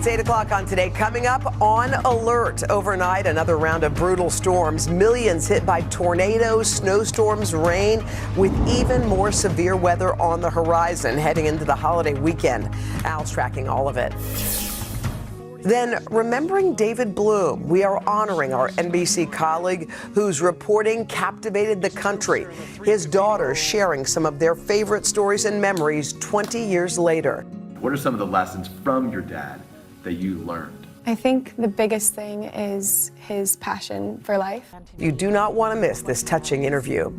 It's 8 o'clock on Today. Coming up, on alert overnight, another round of brutal storms. Millions hit by tornadoes, snowstorms, rain, with even more severe weather on the horizon heading into the holiday weekend. Al's tracking all of it. Then, remembering David Bloom, we are honoring our NBC colleague whose reporting captivated the country. His daughters sharing some of their favorite stories and memories 20 years later. What are some of the lessons from your dad that you learned? I think the biggest thing is his passion for life. You do not want to miss this touching interview.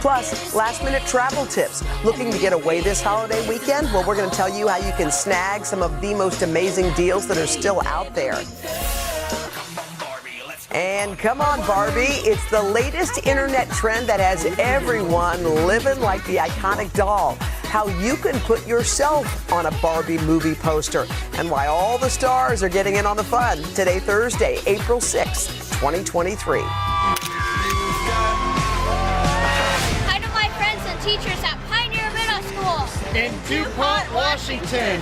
Plus, last-minute travel tips. Looking to get away this holiday weekend? Well, we're going to tell you how you can snag some of the most amazing deals that are still out there. And come on, Barbie. It's the latest internet trend that has everyone living like the iconic doll. How you can put yourself on a Barbie movie poster and why all the stars are getting in on the fun. Today, Thursday, April 6th, 2023. Teachers at Pioneer Middle School in DuPont, Washington.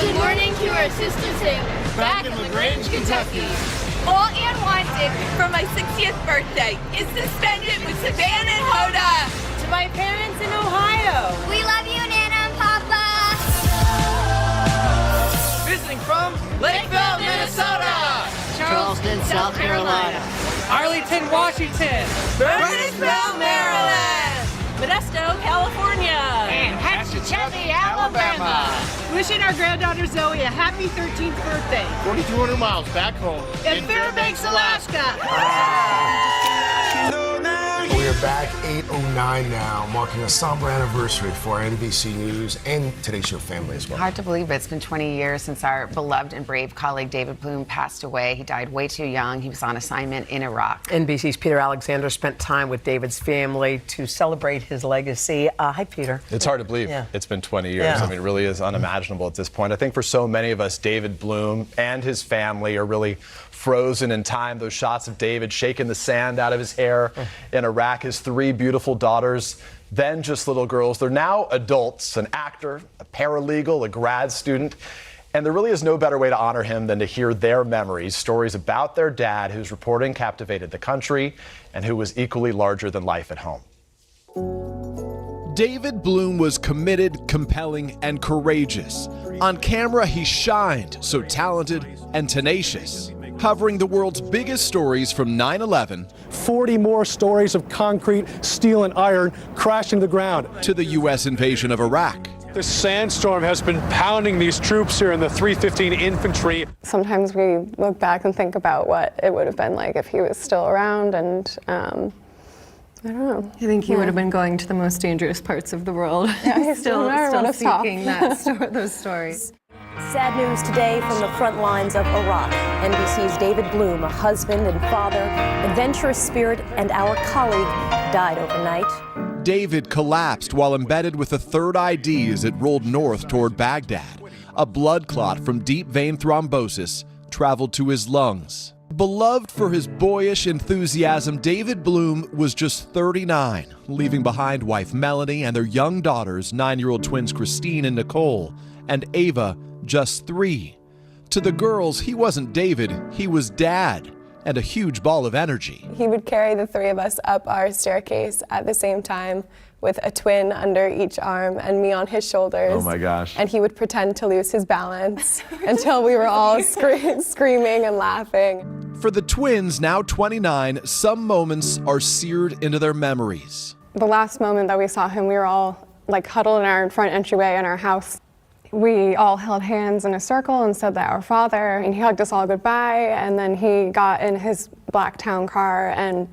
Good morning to our assistants back in LaGrange, Kentucky. All Ann wanted for my 60th birthday is to spend it with Savannah and Hoda. To my parents in Ohio. We love you, Nana and Papa. Visiting from Lakeville, Minnesota. Charleston, South Carolina. Arlington, Washington. Burnsville, Maryland. Modesto, California. And Hatchetchatty, Alabama. Wishing our granddaughter Zoe a happy 13th birthday. 4,200 miles back home in Fairbanks, Alaska. We are back 8:09 now, marking a somber anniversary for our NBC News and Today Show family as well. Hard to believe, but it's been 20 years since our beloved and brave colleague David Bloom passed away. He died way too young. He was on assignment in Iraq. NBC's Peter Alexander spent time with David's family to celebrate his legacy. Hi, Peter. It's hard to believe. Yeah. It's been 20 years. I mean, it really is unimaginable at this point. I think for so many of us, David Bloom and his family are really frozen in time. Those shots of David shaking the sand out of his hair in Iraq, his three beautiful daughters, then just little girls. They're now adults, an actor, a paralegal, a grad student. And there really is no better way to honor him than to hear their memories, stories about their dad, whose reporting captivated the country and who was equally larger than life at home. David Bloom was committed, compelling, and courageous. On camera, he shined, so talented and tenacious, covering the world's biggest stories from 9/11 40 more stories of concrete, steel, and iron crashing to the ground to the U.S. invasion of Iraq. The sandstorm has been pounding these troops here in the 315 Infantry. Sometimes we look back and think about what it would have been like if he was still around, and I don't know. I think he would have been going to the most dangerous parts of the world. Yeah, he's still seeking those stories. Sad news today from the front lines of Iraq. NBC's David Bloom, a husband and father, adventurous spirit, and our colleague, died overnight. David collapsed while embedded with a third ID as it rolled north toward Baghdad. A blood clot from deep vein thrombosis traveled to his lungs. Beloved for his boyish enthusiasm, David Bloom was just 39, leaving behind wife Melanie and their young daughters, 9-year-old twins Christine and Nicole, and Ava, just 3. To the girls, he wasn't David, he was Dad, and a huge ball of energy. He would carry the three of us up our staircase at the same time with a twin under each arm and me on his shoulders. Oh my gosh. And he would pretend to lose his balance until we were all screaming and laughing. For the twins, now 29, some moments are seared into their memories. The last moment that we saw him, we were all like huddled in our front entryway in our house. We all held hands in a circle and said that our father, and he hugged us all goodbye, and then he got in his black town car and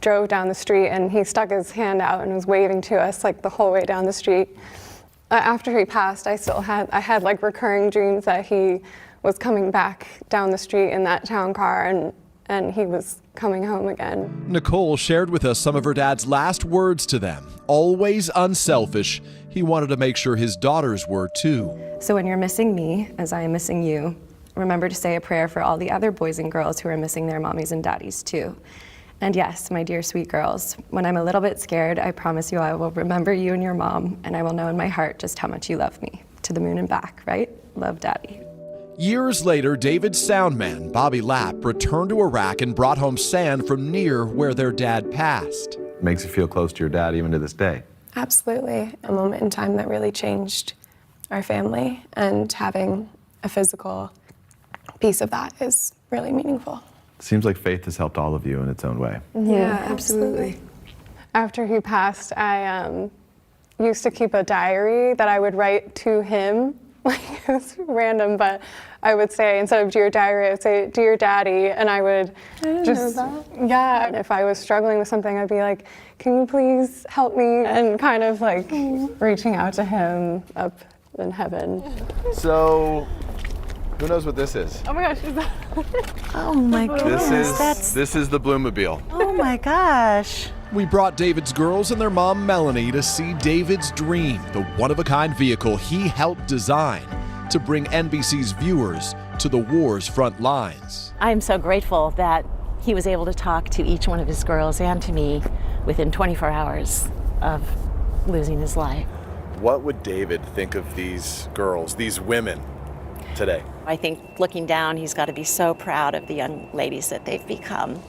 drove down the street, and he stuck his hand out and was waving to us like the whole way down the street. After he passed, I had like recurring dreams that he was coming back down the street in that town car, and he was coming home again. Nicole shared with us some of her dad's last words to them. Always unselfish, he wanted to make sure his daughters were too. So when you're missing me, as I am missing you, remember to say a prayer for all the other boys and girls who are missing their mommies and daddies too. And yes, my dear sweet girls, when I'm a little bit scared, I promise you I will remember you and your mom, and I will know in my heart just how much you love me. To the moon and back, right? Love, Daddy. Years later, David's sound man, Bobby Lapp, returned to Iraq and brought home sand from near where their dad passed. Makes you feel close to your dad even to this day. Absolutely. A moment in time that really changed our family, and having a physical piece of that is really meaningful. Seems like faith has helped all of you in its own way. Yeah, absolutely. After he passed, I used to keep a diary that I would write to him. Like, it was random, but I would say, instead of dear diary, I would say, dear daddy, and I would yeah, and if I was struggling with something, I'd be like, can you please help me? And kind of like reaching out to him up in heaven. So, who knows what this is? Oh my gosh, is that? Oh my goodness. This is the Bloomobile. Oh my gosh. We brought David's girls and their mom, Melanie, to see David's dream, the one-of-a-kind vehicle he helped design to bring NBC's viewers to the war's front lines. I'm so grateful that he was able to talk to each one of his girls and to me within 24 hours of losing his life. What would David think of these girls, these women, today? I think looking down, he's got to be so proud of the young ladies that they've become.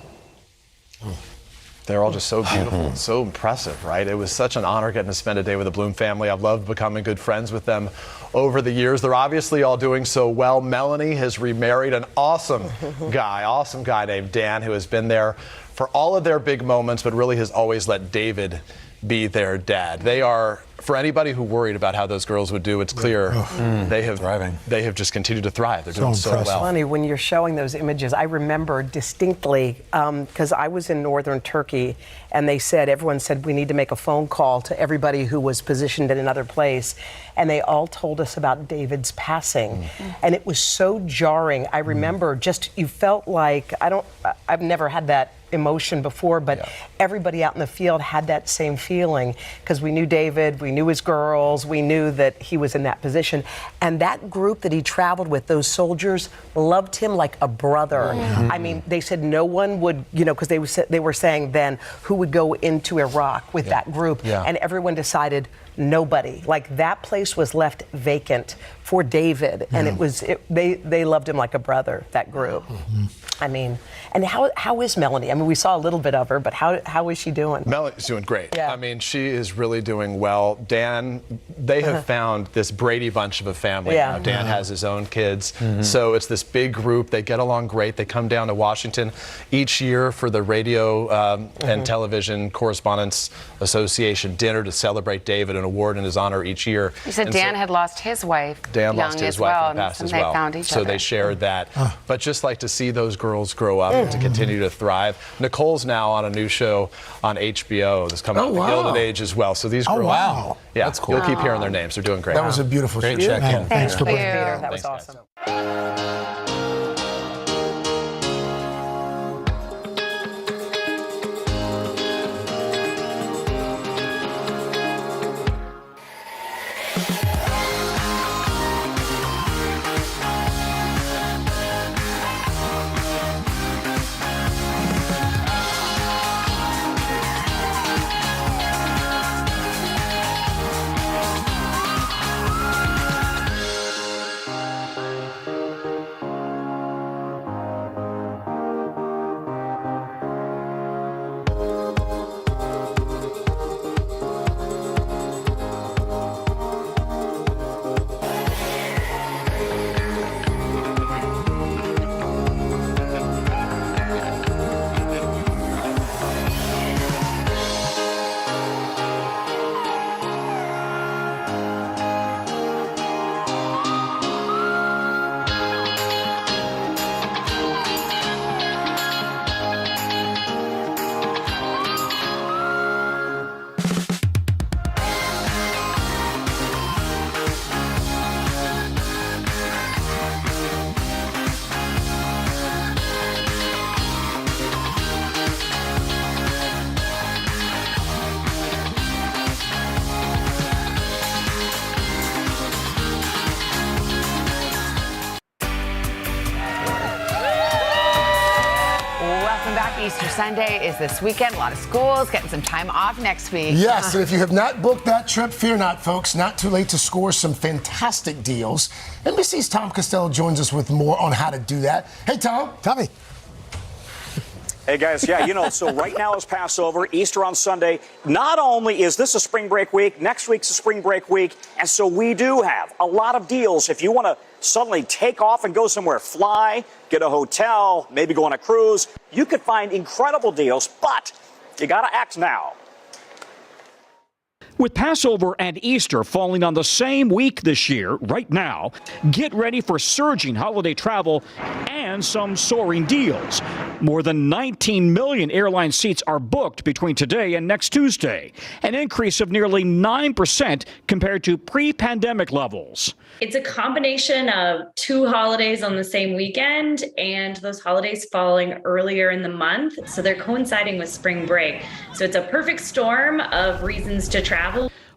They're all just so beautiful, so impressive, right? It was such an honor getting to spend a day with the Bloom family. I've loved becoming good friends with them over the years. They're obviously all doing so well. Melanie has remarried an awesome guy named Dan, who has been there for all of their big moments, but really has always let David be their dad. They are, for anybody who worried about how those girls would do, it's clear they have just continued to thrive. They're doing so well. Funny, when you're showing those images, I remember distinctly, because I was in northern Turkey, and everyone said we need to make a phone call to everybody who was positioned in another place, and they all told us about David's passing. And it was so jarring. I remember you felt like, I've never had that emotion before, but everybody out in the field had that same feeling, because we knew David, we knew his girls, we knew that he was in that position, and that group that he traveled with, those soldiers, loved him like a brother. I mean, they said no one would, because they were saying then who would go into Iraq with that group, and everyone decided nobody. Like, that place was left vacant for David, and they loved him like a brother, that group. I mean, and how is Melanie? I mean, we saw a little bit of her, but how is she doing? Melanie's doing great. I mean, she is really doing well. Dan, they have found this Brady Bunch of a family now. Dan has his own kids, so it's this big group. They get along great. They come down to Washington each year for the Radio and Television Correspondents Association dinner to celebrate David, an award in his honor each year. You said Dan had lost his wife. Dan lost his wife in the past as well. They found each so other. they shared that. But just like to see those girls grow up and to continue to thrive. Nicole's now on a new show on HBO that's coming out, The Gilded Age, as well. So these girls, that's cool. You'll keep hearing their names. They're doing great. That was a beautiful check-in. Thanks for bringing me. That was awesome. Easter Sunday is this weekend. A lot of schools getting some time off next week. Yes, and if you have not booked that trip, fear not, folks. Not too late to score some fantastic deals. NBC's Tom Costello joins us with more on how to do that. Hey, Tom. Tommy. Hey, guys. Yeah, so right now is Passover, Easter on Sunday. Not only is this a spring break week, next week's a spring break week, and so we do have a lot of deals. If you want to suddenly take off and go somewhere, fly, get a hotel, maybe go on a cruise, you could find incredible deals, but you got to act now. With Passover and Easter falling on the same week this year, right now, get ready for surging holiday travel and some soaring deals. More than 19 million airline seats are booked between today and next Tuesday, an increase of nearly 9% compared to pre-pandemic levels. It's a combination of two holidays on the same weekend and those holidays falling earlier in the month. So they're coinciding with spring break. So it's a perfect storm of reasons to travel.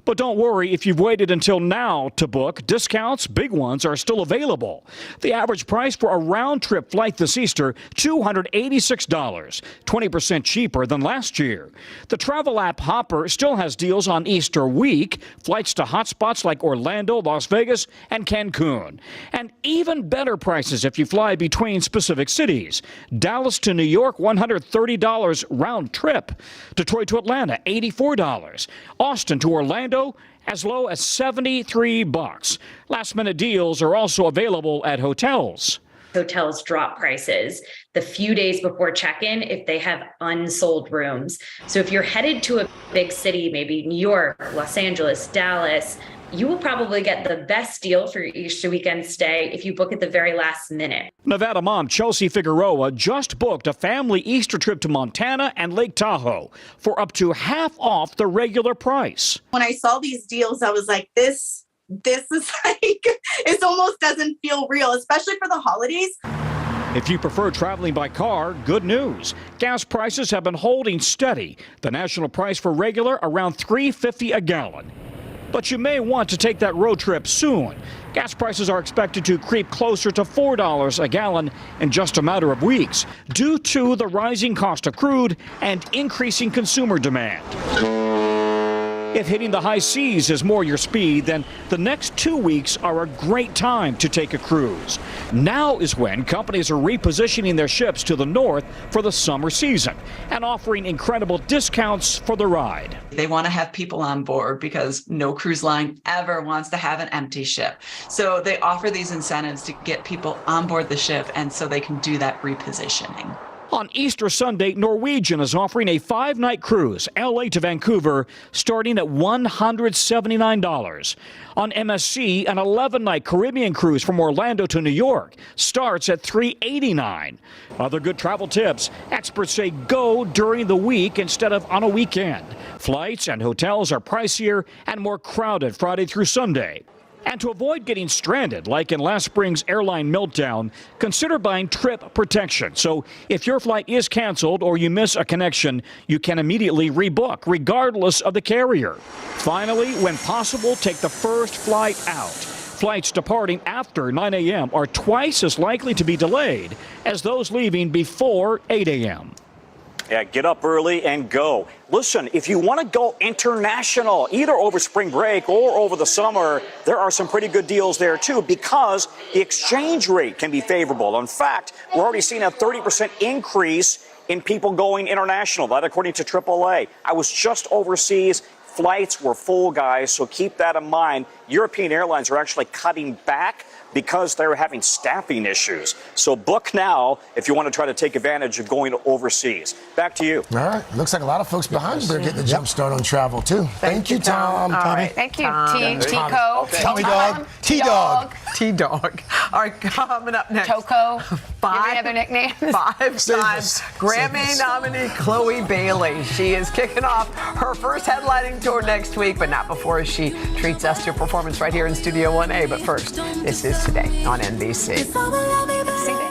But don't worry, if you've waited until now to book, discounts, big ones, are still available. The average price for a round-trip flight this Easter, $286, 20% cheaper than last year. The travel app Hopper still has deals on Easter week, flights to hotspots like Orlando, Las Vegas, and Cancun. And even better prices if you fly between specific cities. Dallas to New York, $130 round trip. Detroit to Atlanta, $84. Austin to Orlando, as low as $73. Last-minute deals are also available at hotels. Hotels drop prices the few days before check-in if they have unsold rooms. So if you're headed to a big city, maybe New York, Los Angeles, Dallas, you will probably get the best deal for your Easter weekend stay if you book at the very last minute. Nevada mom Chelsea Figueroa just booked a family Easter trip to Montana and Lake Tahoe for up to half off the regular price. When I saw these deals, I was like, this is like, it almost doesn't feel real, especially for the holidays. If you prefer traveling by car, good news. Gas prices have been holding steady. The national price for regular around $3.50 a gallon. But you may want to take that road trip soon. Gas prices are expected to creep closer to $4 a gallon in just a matter of weeks due to the rising cost of crude and increasing consumer demand. If hitting the high seas is more your speed, then the next 2 weeks are a great time to take a cruise. Now is when companies are repositioning their ships to the north for the summer season and offering incredible discounts for the ride. They want to have people on board because no cruise line ever wants to have an empty ship. So they offer these incentives to get people on board the ship, and so they can do that repositioning. On Easter Sunday, Norwegian is offering a 5-night cruise, LA to Vancouver, starting at $179. On MSC, an 11-night Caribbean cruise from Orlando to New York starts at $389. Other good travel tips, experts say go during the week instead of on a weekend. Flights and hotels are pricier and more crowded Friday through Sunday. And to avoid getting stranded, like in last spring's airline meltdown, consider buying trip protection. So if your flight is canceled or you miss a connection, you can immediately rebook, regardless of the carrier. Finally, when possible, take the first flight out. Flights departing after 9 a.m. are twice as likely to be delayed as those leaving before 8 a.m. Yeah, get up early and go. Listen, if you want to go international, either over spring break or over the summer, there are some pretty good deals there, too, because the exchange rate can be favorable. In fact, we're already seeing a 30% increase in people going international. That according to AAA. I was just overseas. Flights were full, guys, so keep that in mind. European airlines are actually cutting back because they're having staffing issues. So book now if you want to try to take advantage of going overseas. Back to you. All right. Looks like a lot of folks behind you are getting the jump start on travel, too. Thank you, Tom. All right. Thank you, T-Co. Tommy Dog. T-Dog. T-Dog. All right, coming up next. Toco. Five other nicknames. 5 times Grammy nominee Chloe Bailey. She is kicking off her first headlining tour next week, but not before she treats us to a performance right here in Studio 1A. But first, this is Today on NBC. See that?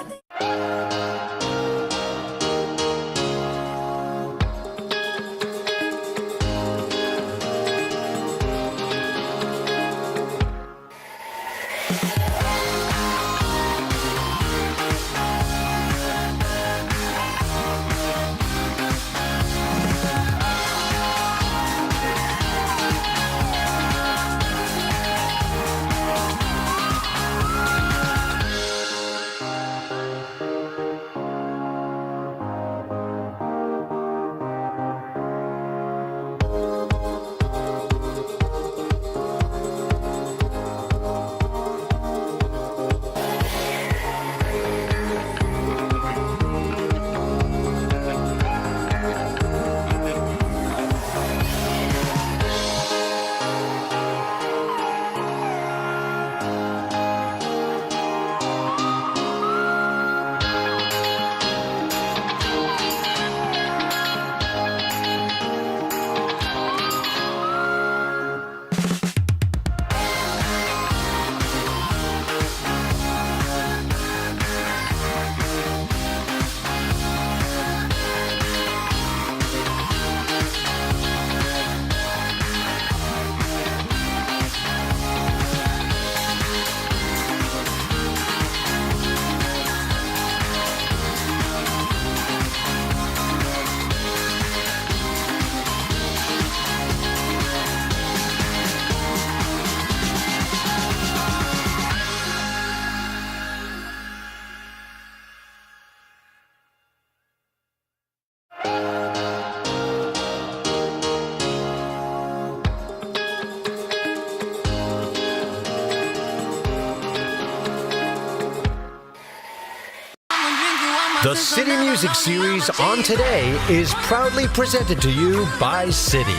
The City Music Series on Today is proudly presented to you by City.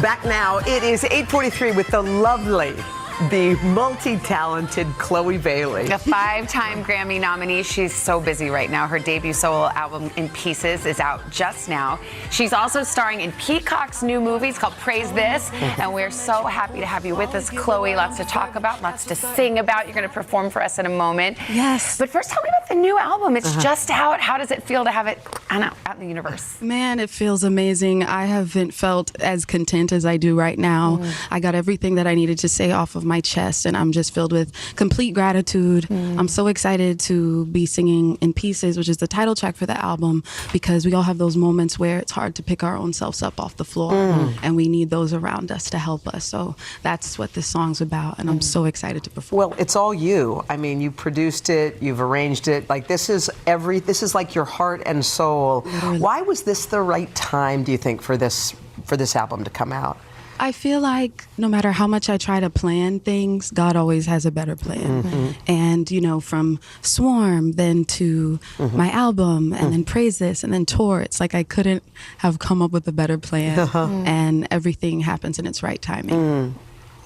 Back now, it is 8:43 with the lovely, the multi-talented Chloe Bailey. A 5-time Grammy nominee. She's so busy right now. Her debut solo album, In Pieces, is out just now. She's also starring in Peacock's new movie. It's called Praise This. And we're so happy to have you with us, Chloe. Lots to talk about, lots to sing about. You're going to perform for us in a moment. Yes. But first, tell me about the new album. It's just out. How does it feel to have it, I don't know, out in the universe? Man, it feels amazing. I haven't felt as content as I do right now. I got everything that I needed to say off of my chest, and I'm just filled with complete gratitude. I'm so excited to be singing In Pieces, which is the title track for the album, because we all have those moments where it's hard to pick our own selves up off the floor, and we need those around us to help us. So that's what this song's about, and I'm so excited to perform. Well, it's all you. I mean, you produced it, you've arranged it. Like, this is like your heart and soul. Literally. Why was this the right time, do you think, for this album to come out? I feel like no matter how much I try to plan things, God always has a better plan. And, you know, from Swarm, then to my album, and then Praise This, and then tour, it's like I couldn't have come up with a better plan. And everything happens in its right timing.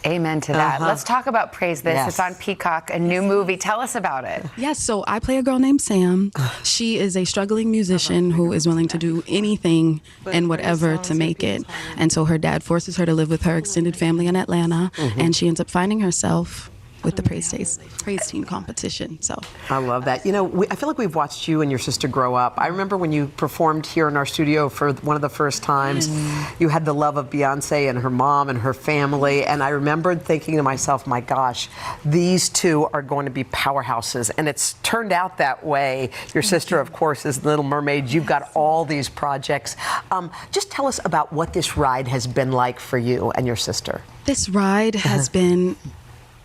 Amen to that. Let's talk about Praise This. Yes. It's on Peacock, a new movie. Tell us about it. Yes, so I play a girl named Sam. She is a struggling musician who is willing to do anything and whatever to make it. And so her dad forces her to live with her extended family in Atlanta, and she ends up finding herself with the praise team competition. So I love that. You know, I feel like we've watched you and your sister grow up. I remember when you performed here in our studio for one of the first times, you had the love of Beyonce and her mom and her family. And I remembered thinking to myself, my gosh, these two are going to be powerhouses. And it's turned out that way. Your sister, of course, is Little Mermaid. You've got all these projects. Just tell us about what this ride has been like for you and your sister. this ride has been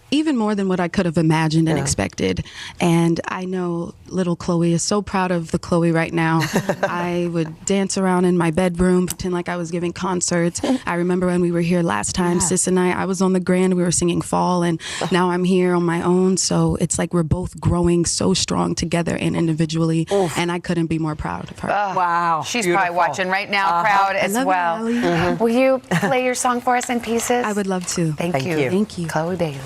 even more than what I could have imagined and expected. And I know little Chloe is so proud of the Chloe right now. I would dance around in my bedroom, pretend like I was giving concerts. I remember when we were here last time, Sis and I was on the Grand, we were singing Fall, and now I'm here on my own. So it's like we're both growing so strong together and individually. And I couldn't be more proud of her. Wow. She's probably watching right now, proud as well. Will you play your song for us in Pieces? I would love to. Thank you. Thank you. Chloe Bailey.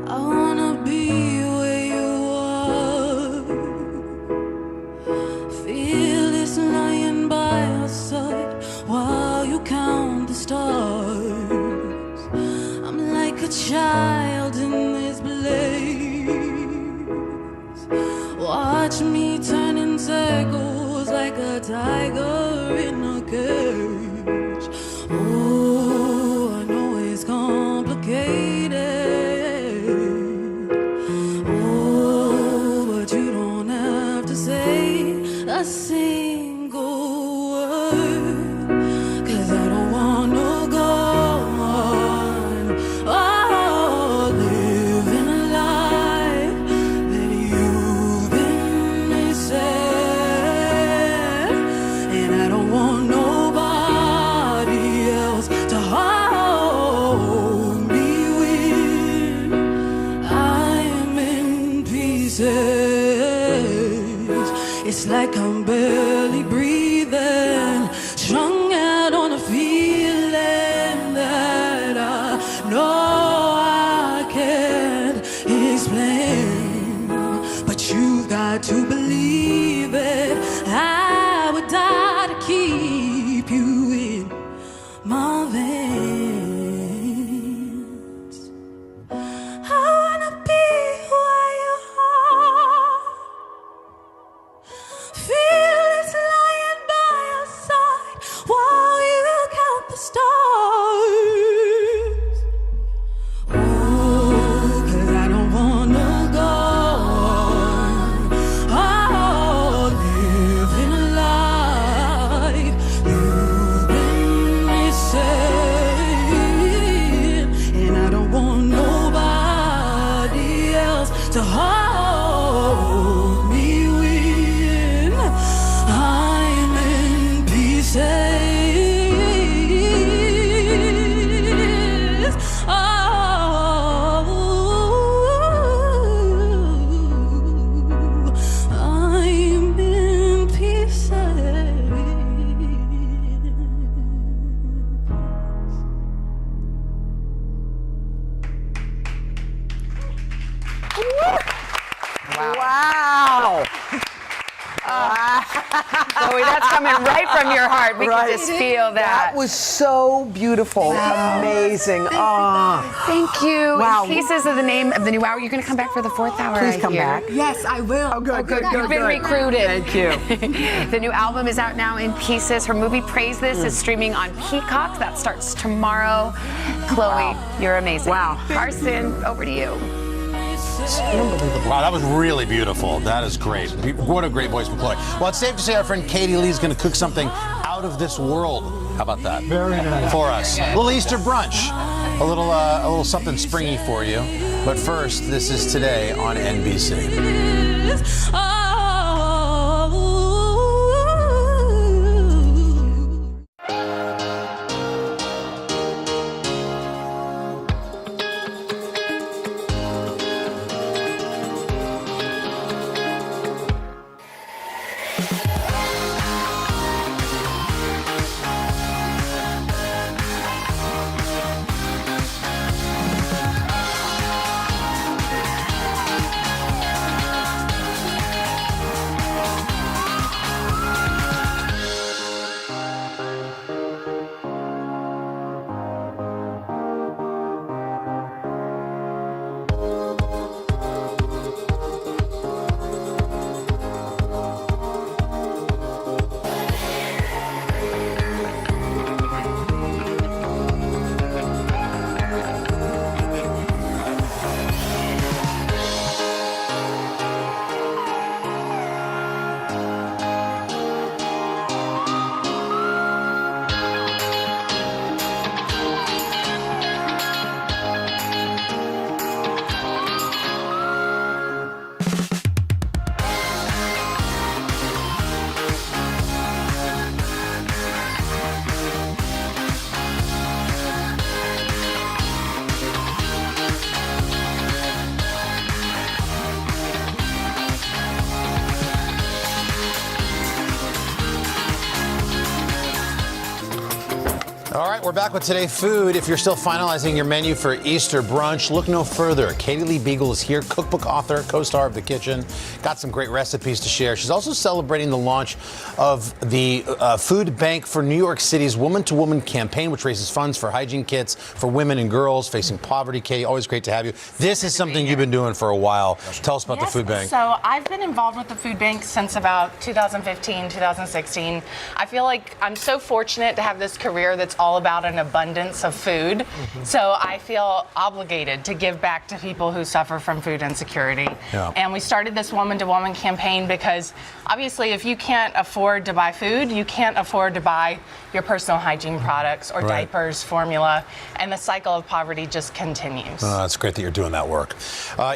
I wanna be where you are. Feel this lying by your side while you count the stars. I'm like a child in this place. Watch me turn in circles like a tiger in a cage. Oh, I know it's complicated. A single word, 'cause I don't wanna go on, living a life that you've been missing, and I don't want nobody else to hold me when I am in pieces. It's like I'm barely breathing, strung out on a feeling that I know I can't explain. But you've got to believe it. I would die to keep you in my veins. I wanna be where you are. Feel it's lying by your side while you count the stars. Oh, 'cause I don't wanna go on, living a life you've been missing, and I don't want nobody That's coming right from your heart. We can just feel that. That was so beautiful. Wow. Amazing. Oh. Thank you. Wow. In Pieces of the name of the new hour. You're going to come back for the 4th hour. Please come back. Yes, I will. Oh, good, good, You've been recruited. Thank you. The new album is out now in Pieces. Her movie Praise This is streaming on Peacock. That starts tomorrow. Chloe, you're amazing. Wow. Carson, over to you. Wow, that was really beautiful. That is great. What a great voice from Chloe. Well, it's safe to say our friend Katie Lee is going to cook something out of this world. How about that? Very nice. For us. A little Easter brunch. A little something springy for you. But first, this is Today on NBC. All right, we're back with Today Food. If you're still finalizing your menu for Easter brunch, look no further. Katie Lee Beagle is here, cookbook author, co-star of The Kitchen. Got some great recipes to share. She's also celebrating the launch of the Food Bank for New York City's Woman-to-Woman campaign, which raises funds for hygiene kits for women and girls facing poverty. Katie, always great to have you. This is something you've been doing for a while. Tell us about the Food Bank. So I've been involved with the Food Bank since about 2015, 2016. I feel like I'm so fortunate to have this career that's all about an abundance of food. So I feel obligated to give back to people who suffer from food insecurity. Yeah. And we started this woman-to-woman campaign because obviously if you can't afford to buy food, you can't afford to buy your personal hygiene products or diapers, formula, and the cycle of poverty just continues. It's great that you're doing that work.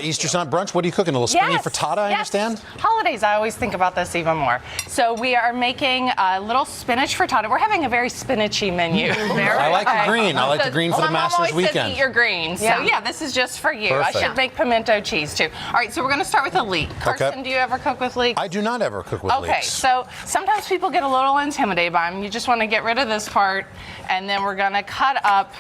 Easter Sunday brunch, what are you cooking? A little springy frittata, I understand? Holidays, I always think about this even more. So we are making a little spinach frittata. We're having a very spinachy menu. I like the green. I like the green for the Masters weekend. Says eat your greens. So yeah, this is just for you. Perfect. I should make pimento cheese too. All right, so we're going to start with a leek. Carson, do you ever cook with leeks? I do not ever cook with leeks. Okay, so sometimes people get a little intimidated by them. You just want to get rid of this part, and then we're going to cut up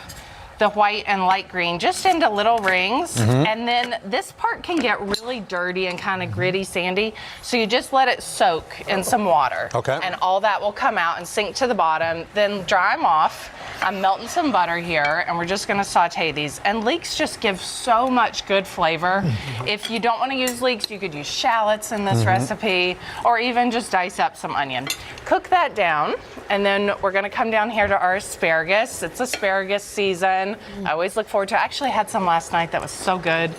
the white and light green just into little rings. And then this part can get really dirty and kind of gritty, sandy. So you just let it soak in some water. Okay. And all that will come out and sink to the bottom. Then dry them off. I'm melting some butter here, and we're just going to saute these. And leeks just give so much good flavor. If you don't want to use leeks, you could use shallots in this recipe, or even just dice up some onion. Cook that down, and then we're going to come down here to our asparagus. It's asparagus season. I always look forward to it. I actually had some last night that was so good.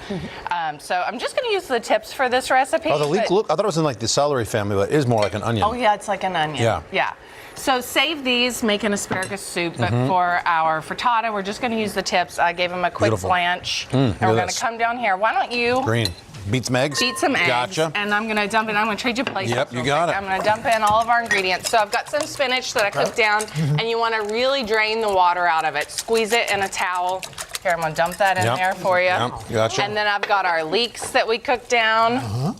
So I'm just going to use the tips for this recipe. Oh, the leek, look, I thought it was in like the celery family, but it is more like an onion. Oh, yeah, it's like an onion. Yeah. So save these, make an asparagus soup, but for our frittata, we're just going to use the tips. I gave them a quick blanch, and we're going to come down here. Why don't you green beat some eggs? Beat some eggs. Gotcha. And I'm going to dump in. I'm going to trade you plates. Yep, you got it. I'm going to dump in all of our ingredients. So I've got some spinach that I cooked down, and you want to really drain the water out of it. Squeeze it in a towel. Here, I'm going to dump that in there for you. Gotcha. And then I've got our leeks that we cooked down.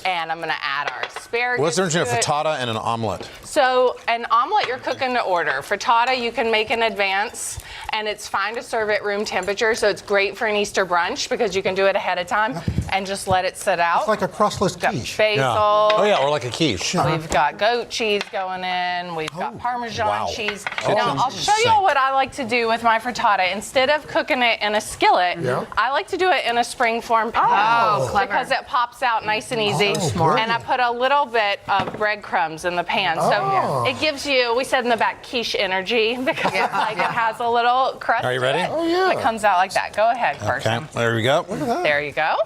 And I'm going to add our asparagus. What's the difference between a to it. frittata and an omelet? So an omelet you're cooking to order. Frittata you can make in advance, and it's fine to serve at room temperature, so it's great for an Easter brunch because you can do it ahead of time. and just let it sit out. It's like a crustless quiche. Basil. Oh yeah, or like a quiche. We've got goat cheese going in. We've got Parmesan cheese. Now, I'll show you sink. what I like to do with my frittata. Instead of cooking it in a skillet, I like to do it in a springform pan because it pops out nice and easy. And I put a little bit of breadcrumbs in the pan. So it gives you, we said in the back, quiche energy because it has a little crust. Are you ready? It comes out like that. Go ahead, Carson. Okay, there we go. Look at that. There you go.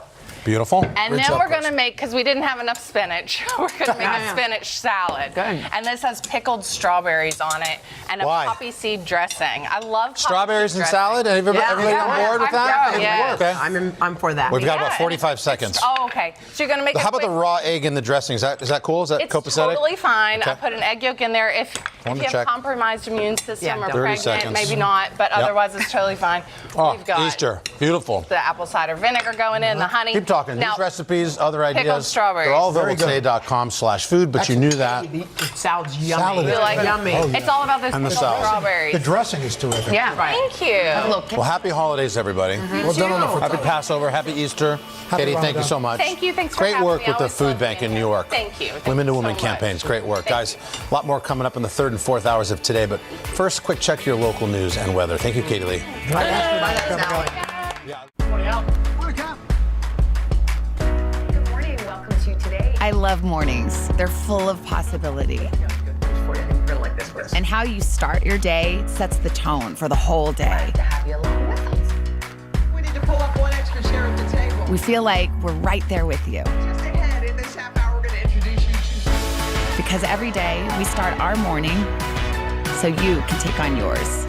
Beautiful. And then we're going to make, because we didn't have enough spinach, we're going to make a spinach salad. Good. And this has pickled strawberries on it and a poppy seed dressing. I love strawberries and salad. Everybody on board with that? Yeah. Okay. I'm for that. We've got about 45 seconds. Oh, okay. So you're going to make How about the raw egg in the dressing? Is that cool? Is that it's copacetic? Totally fine. Okay. I put an egg yolk in there. If you have a compromised immune system or 30 pregnant, seconds. maybe not, but otherwise it's totally fine. Oh, We've got Easter. Beautiful. the apple cider vinegar going in, the honey. Keep talking. Now, These recipes, other ideas, pickled strawberries. they're all available at today.com/food, but you knew that. Sounds yummy. Salad is like yummy. It's all about those And the pickled salad. strawberries. The dressing is terrific. Yeah, thank you. Well, happy holidays, everybody. Well done on the Happy frittata. Passover, happy Easter. Katie, thank you so much. Thank you. Thanks for Great having work me. with I the always food love bank in being New York. Thank you. Women to Women so much. campaigns. Great work. Thank Guys, a lot more coming up in the 3rd and 4th hours of today, but first, quick check your local news and weather. Thank you, Katie Lee. Good morning. Welcome to today. I love mornings. They're full of possibility. And how you start your day sets the tone for the whole day. We need to pull up one extra chair at the table. We feel like we're right there with you. Just ahead, in this half hour, we're going to introduce you to... Because every day we start our morning so you can take on yours.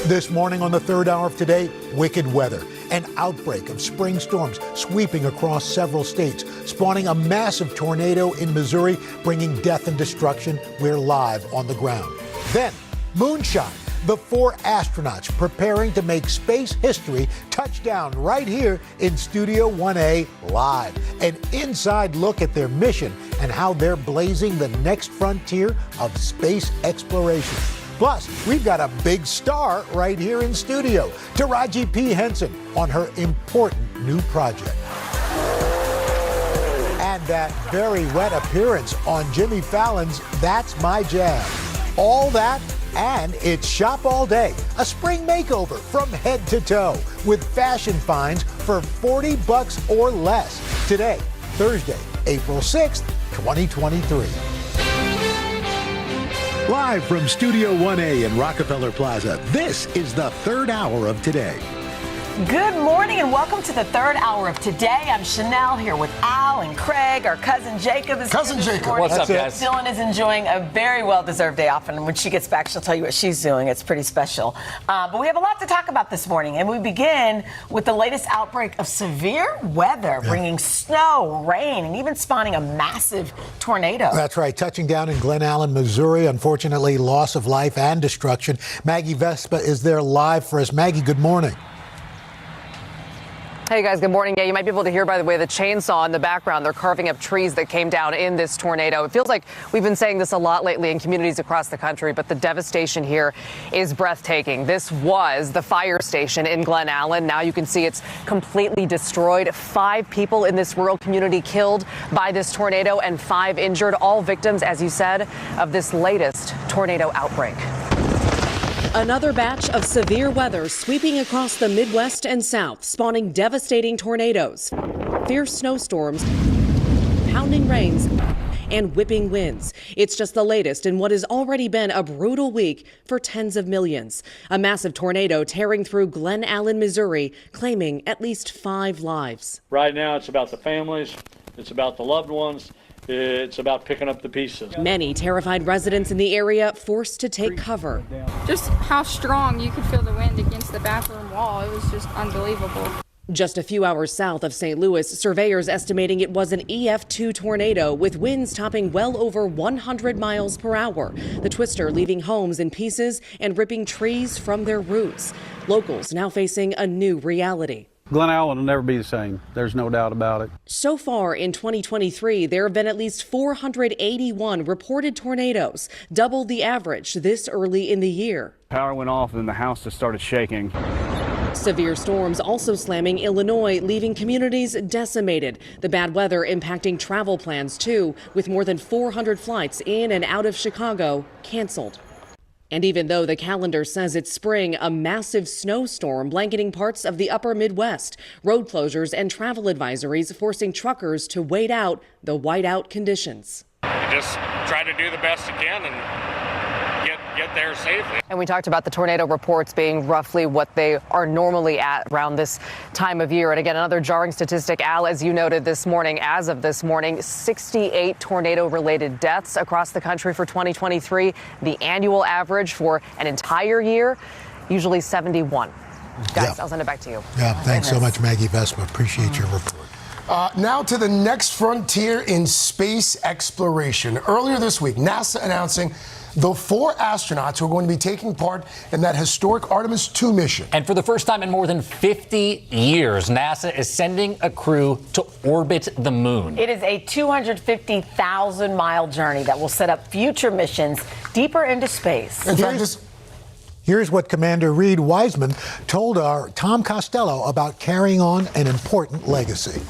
This morning on the 3rd hour of today, wicked weather. An outbreak of spring storms sweeping across several states, spawning a massive tornado in Missouri, bringing death and destruction. We're live on the ground. Then, moonshine. The 4 astronauts preparing to make space history touch down right here in Studio 1A live. An inside look at their mission and how they're blazing the next frontier of space exploration. Plus, we've got a big star right here in studio, Taraji P. Henson, on her important new project. And that very wet appearance on Jimmy Fallon's That's My Jam. All that, and it's Shop All Day, a spring makeover from head to toe, with fashion finds for $40 or less. Today, Thursday, April 6th, 2023. Live from Studio 1A in Rockefeller Plaza, this is the 3rd hour of today. Good morning and welcome to the 3rd hour of today. I'm Chanel here with Al and Craig. Our cousin Jacob is here this morning. What's up, guys? Dylan is enjoying a very well-deserved day off, and when she gets back, she'll tell you what she's doing. It's pretty special. But we have a lot to talk about this morning, and we begin with the latest outbreak of severe weather, bringing snow, rain, and even spawning a massive tornado. That's right. Touching down in Glen Allen, Missouri. Unfortunately, loss of life and destruction. Maggie Vespa is there live for us. Maggie, good morning. Hey guys, good morning. Yeah, you might be able to hear, by the way, the chainsaw in the background. They're carving up trees that came down in this tornado. It feels like we've been saying this a lot lately in communities across the country, but the devastation here is breathtaking. This was the fire station in Glen Allen. Now you can see it's completely destroyed. 5 people in this rural community killed by this tornado and 5 injured, all victims, as you said, of this latest tornado outbreak. Another batch of severe weather sweeping across the Midwest and South, spawning devastating tornadoes, fierce snowstorms, pounding rains, and whipping winds. It's just the latest in what has already been a brutal week for tens of millions. A massive tornado tearing through Glen Allen, Missouri, claiming at least 5 lives. Right now, it's about the families, it's about the loved ones, it's about picking up the pieces. Many terrified residents in the area forced to take cover. Just how strong you could feel the wind against the bathroom wall. It was just unbelievable. Just a few hours south of St. Louis, surveyors estimating it was an EF2 tornado with winds topping well over 100 miles per hour. The twister leaving homes in pieces and ripping trees from their roots. Locals now facing a new reality. Glen Allen will never be the same. There's no doubt about it. So far in 2023, there have been at least 481 reported tornadoes, double the average this early in the year. Power went off and the house just started shaking. Severe storms also slamming Illinois, leaving communities decimated. The bad weather impacting travel plans, too, with more than 400 flights in and out of Chicago canceled. And even though the calendar says it's spring, a massive snowstorm blanketing parts of the upper Midwest. Road closures and travel advisories forcing truckers to wait out the whiteout conditions. You just try to do the best you can and get there safely. And we talked about the tornado reports being roughly what they are normally at around this time of year. And again, another jarring statistic, Al, as you noted this morning, as of this morning, 68 tornado-related deaths across the country for 2023. The annual average for an entire year, usually 71. Guys, I'll send it back to you. Yeah, thanks so much, Maggie Vespa. Appreciate your report. Now to the next frontier in space exploration. Earlier this week, NASA announcing the 4 astronauts who are going to be taking part in that historic Artemis II mission. And for the first time in more than 50 years, NASA is sending a crew to orbit the moon. It is a 250,000-mile journey that will set up future missions deeper into space. In fact, here's what Commander Reed Wiseman told our Tom Costello about carrying on an important legacy.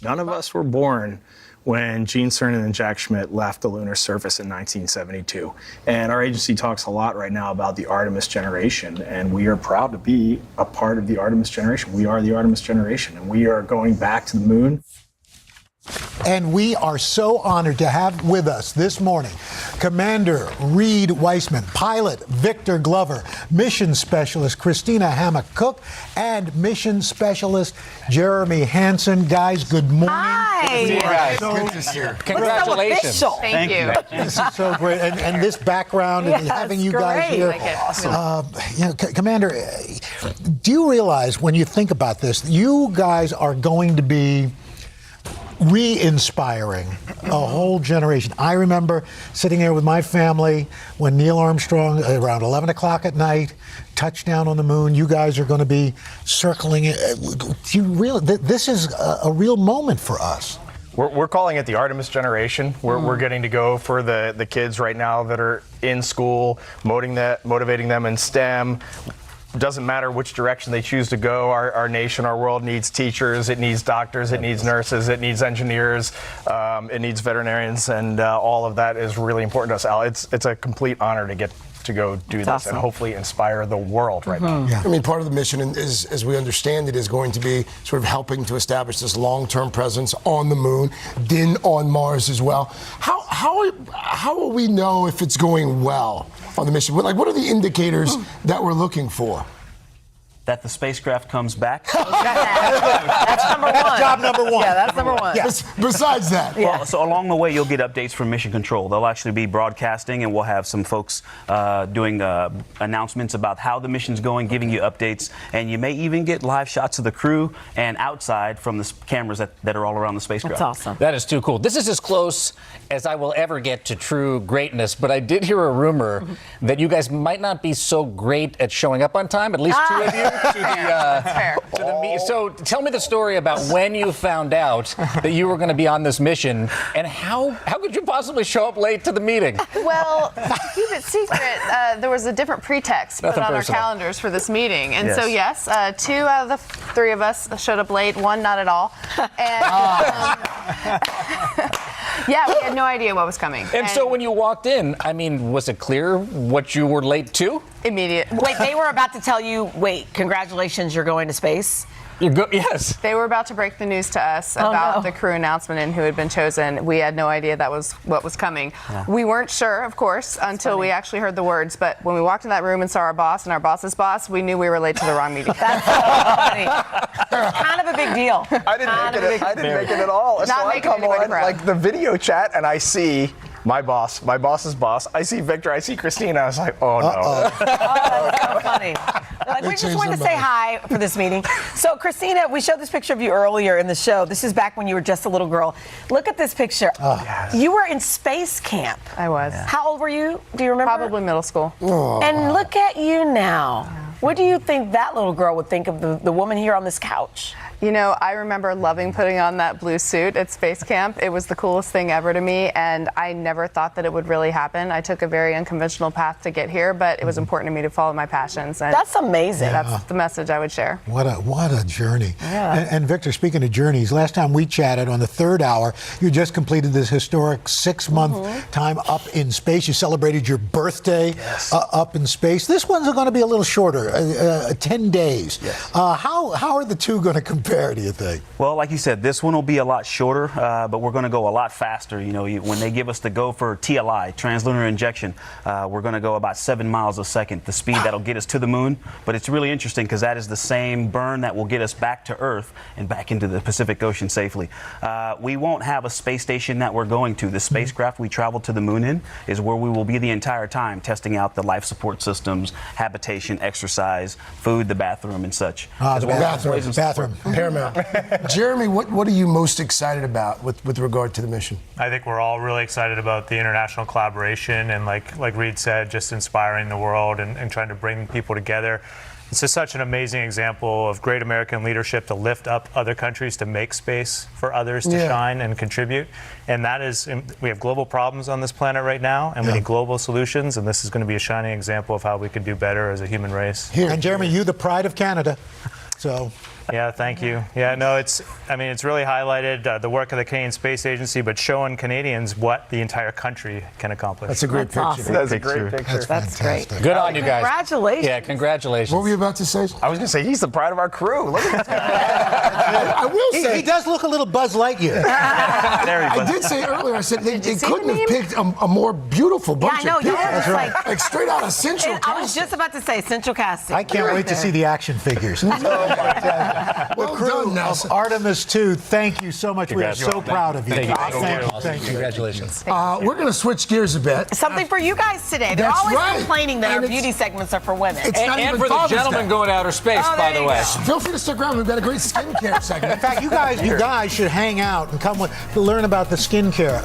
None of us were born when Gene Cernan and Jack Schmitt left the lunar surface in 1972. And our agency talks a lot right now about the Artemis generation, and we are proud to be a part of the Artemis generation. We are the Artemis generation, and we are going back to the moon. And we are so honored to have with us this morning Commander Reed Wiseman, pilot Victor Glover, mission specialist Christina Hammock-Cook, and mission specialist Jeremy Hansen. Guys, good morning. Hi. Good to see you guys. Good to see you. Congratulations. So Thank you. This is so great. And this background and having you guys here. Awesome. Commander, do you realize when you think about this, you guys are going to be re-inspiring a whole generation. I remember sitting there with my family when Neil Armstrong, around 11 o'clock at night, touchdown on the moon. You guys are going to be circling it. This is a real moment for us. We're calling it the Artemis generation. We're getting to go for the kids right now that are in school, motivating them in STEM. Doesn't matter which direction they choose to go. Our nation, our world needs teachers, it needs doctors, it needs nurses, it needs engineers, it needs veterinarians, and all of that is really important to us, Al. It's a complete honor to get to go do this awesome. And hopefully inspire the world right now. I mean, part of the mission is, as we understand it, is going to be sort of helping to establish this long-term presence on the moon, then on Mars as well. How will we know if it's going well on the mission? Like, what are the indicators that we're looking for? That the spacecraft comes back. That's number one. That's job number one. Yeah, that's number one. Yes. Besides that. Well, so along the way, you'll get updates from Mission Control. They'll actually be broadcasting, and we'll have some folks doing announcements about how the mission's going, giving you updates, and you may even get live shots of the crew and outside from the cameras that are all around the spacecraft. That's awesome. That is too cool. This is as close as I will ever get to true greatness, but I did hear a rumor that you guys might not be so great at showing up on time, at least 2 of you. So tell me the story about when you found out that you were going to be on this mission, and how could you possibly show up late to the meeting? Well, to keep it secret, there was a different pretext put on our calendars for this meeting. And so, yes, 2 out of the 3 of us showed up late, 1 not at all. And Yeah, we had no idea what was coming. And so when you walked in, I mean, was it clear what you were late to? Immediate. Wait, they were about to tell you, wait, congratulations, you're going to space? Yes. They were about to break the news to us about the crew announcement and who had been chosen. We had no idea that was what was coming. Yeah. We weren't sure, of course, until we actually heard the words. But when we walked in that room and saw our boss and our boss's boss, we knew we were late to the wrong meeting. That's so funny. Kind of a big deal. I didn't make it at all. Not so I making come anybody on proud. like the video chat and I see my boss's boss. I see Victor, I see Christina. I was like, oh no. Oh, that's so funny. Like, we just wanted to say hi for this meeting. So, Christina, we showed this picture of you earlier in the show. This is back when you were just a little girl. Look at this picture. Yes. You were in space camp. I was. Yeah. How old were you? Do you remember? Probably middle school. And look at you now. What do you think that little girl would think of the woman here on this couch? You know, I remember loving putting on that blue suit at space camp. It was the coolest thing ever to me, and I never thought that it would really happen. I took a very unconventional path to get here, but it was important to me to follow my passions. And that's amazing. That's the message I would share. What a journey. Yeah. And Victor, speaking of journeys, last time we chatted on the third hour, you just completed this historic 6-month time up in space. You celebrated your birthday up in space. This one's going to be a little shorter, 10 days. Yes. How are the two going to compare, do you think? Well, like you said, this one will be a lot shorter, but we're going to go a lot faster. You know, when they give us the go for TLI, translunar injection, we're going to go about 7 miles a second, the speed that'll get us to the moon. But it's really interesting because that is the same burn that will get us back to Earth and back into the Pacific Ocean safely. We won't have a space station that we're going to. The spacecraft we travel to the moon in is where we will be the entire time, testing out the life support systems, habitation, exercise, food, the bathroom, and such. Bathroom. Paramount. Jeremy, what are you most excited about with regard to the mission? I think we're all really excited about the international collaboration and like Reed said, just inspiring the world and trying to bring people together. It's just such an amazing example of great American leadership to lift up other countries to make space for others to shine and contribute. And that is, we have global problems on this planet right now, and we need global solutions, and this is going to be a shining example of how we could do better as a human race. And Jeremy, you the pride of Canada. So. Yeah, thank you. Yeah, no, it's really highlighted the work of the Canadian Space Agency, but showing Canadians what the entire country can accomplish. That's a great picture. Awesome. That's a great picture. That's great. Good on you guys. Congratulations. Yeah, congratulations. What were you about to say? I was going to say, he's the pride of our crew. Look at this guy. I will say. He does look a little Buzz Lightyear. I did say earlier, I said they couldn't have picked a more beautiful bunch of people. That's right. Like straight out of Central Casting. I was just about to say Central Casting. I can't wait to see the action figures. Well done, Nelson. Of Artemis II, thank you so much. We are so proud of you. Thank you. Congratulations. We're going to switch gears a bit. Something for you guys today. They're That's always right. complaining that And our beauty segments are for women. It's not And even for the Father's gentlemen Day. going to outer space, by the way. Feel free to stick around. We've got a great skincare segment. In fact, you guys should hang out and come to learn about the skincare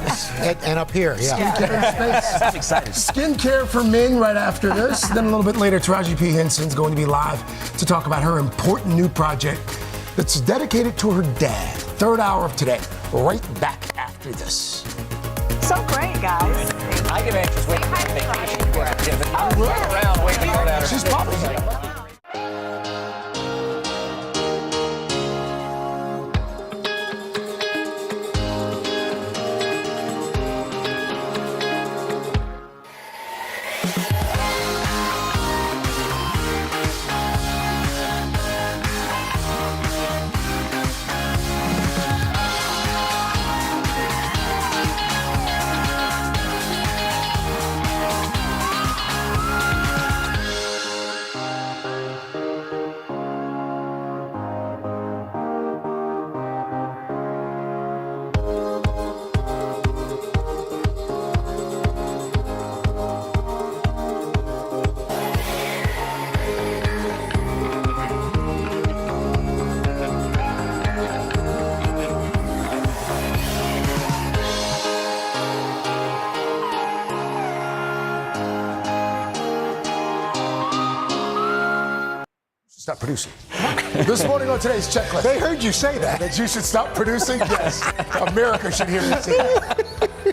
and up here. Yeah. Skincare in space. I'm excited. Skincare for men right after this. Then a little bit later, Taraji P. Henson's going to be live to talk about her important new project that's dedicated to her dad. Third hour of today. Right back after this. So great, guys. I get anxious waiting for the vacation. I'm running around waiting for that. She's popular. Stop producing. This morning on today's checklist. They heard you say that. That you should stop producing? Yes. America should hear me say that.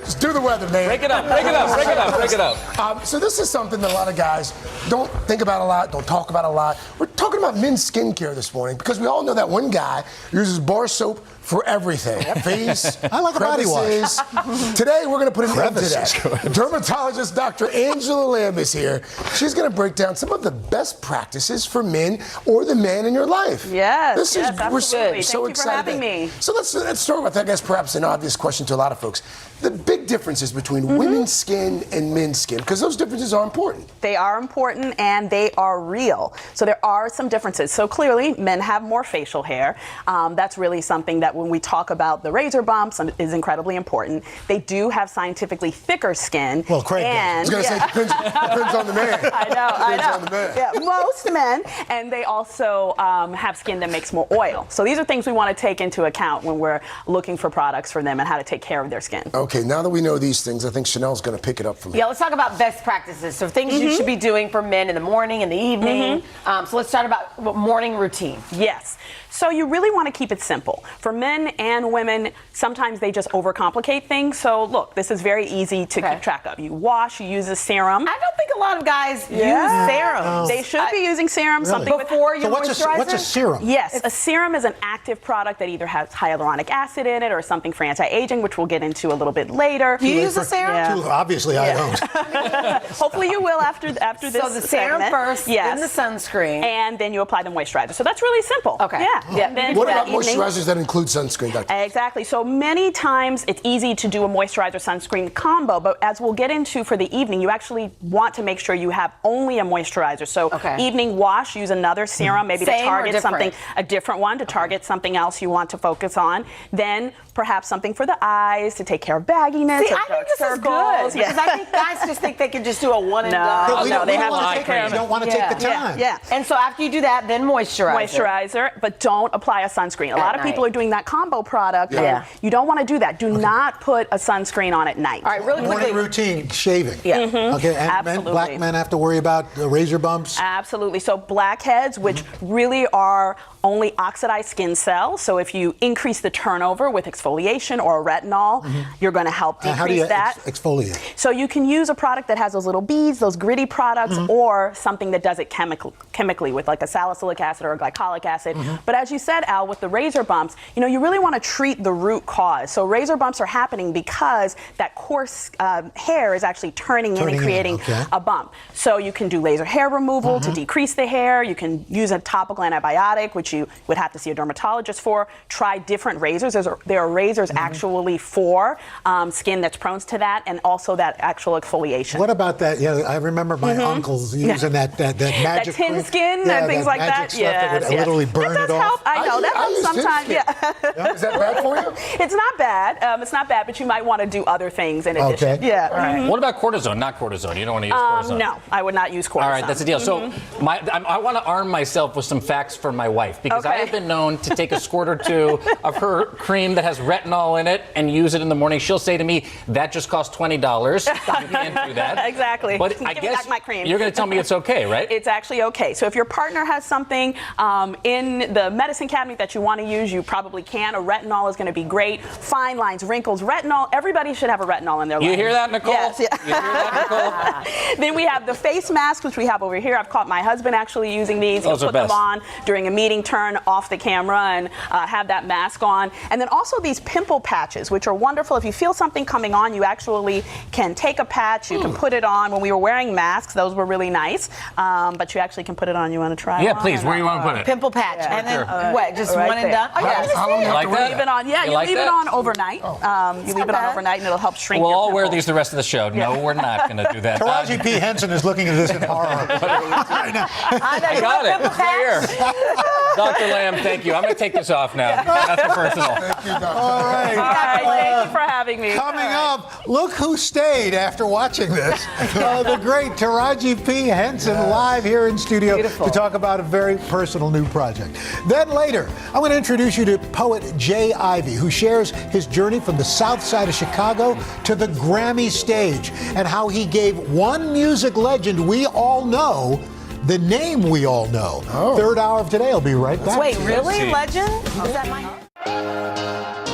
Just do the weather, man. Break it up, break it up, break it up, break it up. So this is something that a lot of guys don't think about a lot, don't talk about a lot. We're talking about men's skincare this morning because we all know that one guy uses bar soap for everything. Face, I like a body wash. Today, we're going to put an end to Crevices. that. Dermatologist Dr. Angela Lamb is here. She's going to break down some of the best practices for men or the man in your life. Yes, This is, yes, we're absolutely. so Thank you for excited. having me. So let's start with, I guess, perhaps an obvious question to a lot of folks. The big differences between women's skin and men's skin, because those differences are important. They are important and they are real. So there are some differences. So clearly, men have more facial hair. That's really something that when we talk about the razor bumps is incredibly important. They do have scientifically thicker skin. Well, Craig does. I was going to say, depends on the man. I know. Depends on the man. Yeah, most men. And they also have skin that makes more oil. So these are things we want to take into account when we're looking for products for them and how to take care of their skin. Okay, now that we know these things, I think Chanel's going to pick it up from here. Yeah, let's talk about best practices. So things you should be doing for men in the morning, in the evening. So let's start about morning routine. Yes. So you really want to keep it simple. For men and women, sometimes they just overcomplicate things. So look, this is very easy to keep track of. You wash, you use a serum. I don't think a lot of guys use serums. They should be using serum, Really? something before So your what's a serum? Yes, a serum is an active product that either has hyaluronic acid in it or something for anti-aging, which we'll get into a little bit later. Do you use a serum? Yeah. Obviously, I don't. Hopefully you will after this So the serum segment. first, yes. then the sunscreen. And then you apply the moisturizer. So that's really simple. Okay. Yeah. And then What for about that evening- moisturizers that include sunscreen, Dr.? Exactly. So many times it's easy to do a moisturizer sunscreen combo, but as we'll get into for the evening, you actually want to make sure you have only a moisturizer. So evening wash, use another serum, maybe Same to or target different? something, a different one to target something else you want to focus on. Then perhaps something for the eyes to take care of bagginess. See, or I dark think this is circles. good because I think guys just think they can just do a one and done. No, they have want to to take care of You don't want to take the time. Yeah. And so after you do that, then Moisturizer, but don't apply a sunscreen. A lot of people are doing that combo product. Yeah. And you don't want to do that. Do not put a sunscreen on at night. All right, really quickly. Morning routine, shaving. Yeah. Okay, and Absolutely. black men have to worry about razor bumps. Absolutely. So blackheads, which really are only oxidized skin cells. So if you increase the turnover with exfoliation or a retinol, you're going to help decrease How do you that. exfoliate? So you can use a product that has those little beads, those gritty products, or something that does it chemically with like a salicylic acid or a glycolic acid. But as you said, Al, with the razor bumps, you really want to treat the root cause. So razor bumps are happening because that coarse hair is actually turning in and creating a bump. So you can do laser hair removal to decrease the hair. You can use a topical antibiotic, which you would have to see a dermatologist for. Try different razors. There are razors actually for skin that's prone to that, and also that actual exfoliation. What about that? Yeah, I remember my uncles using that magic tin cream. skin and things like magic that. stuff that would literally burn that it does off. help. I know that helps sometimes. Yeah. Is that bad for you? It's not bad. It's not bad, but you might want to do other things in addition. Okay. Yeah. What about cortisone? Not cortisone. You don't want to use cortisone. No, I would not use cortisone. All right, that's the deal. So I want to arm myself with some facts for my wife because I have been known to take a squirt or two of her cream that has retinol in it and use it in the morning. She'll say to me, that just cost $20. You can't do that. Exactly. But Give I me guess back my cream. you're going to tell me it's okay, right? It's actually okay. So if your partner has something in the medicine cabinet that you want to use, you probably can. A retinol is going to be great. Fine lines, wrinkles, retinol. Everybody should have a retinol in their life. You hear that, Nicole? Yes. Yeah. You hear that, Nicole? Then we have the face masks, which we have over here. I've caught my husband actually using these. Those He'll are put them best. on during a meeting, turn off the camera, and have that mask on. And then also these pimple patches, which are wonderful. If you feel something coming on, you actually can take a patch. You can put it on. When we were wearing masks, those were really nice. But you actually can put it on. You want to try? Yeah, one please. or Where do you not? want to put it? Pimple patch. Yeah. And then Sure. what? Just Right one and there. done? Oh, yeah. How long do you have Like to wear that? Leave it on. Yeah, You you like leave it that? on overnight. You leave it on overnight, and it'll help shrink. We'll your all wear pimples. these the rest of the show. No, we're not going to do that. Taraji P. Henson is looking at this in horror. I I got it. It's right here. Dr. Lamb, thank you. I'm going to take this off now. Nothing personal. Thank you, Dr. All right. All right, thank you for having me. Coming up, look who stayed after watching this. The great Taraji P. Henson live here in studio to talk about a very personal new project. Then later, I'm going to introduce you to poet Jay Ivey, who shares his journey from the south side of Chicago to the Grammy stage and how he gave one music legend we all know the name we all know. Third hour of today. I'll be right back. Wait, really? Legend? Is that my...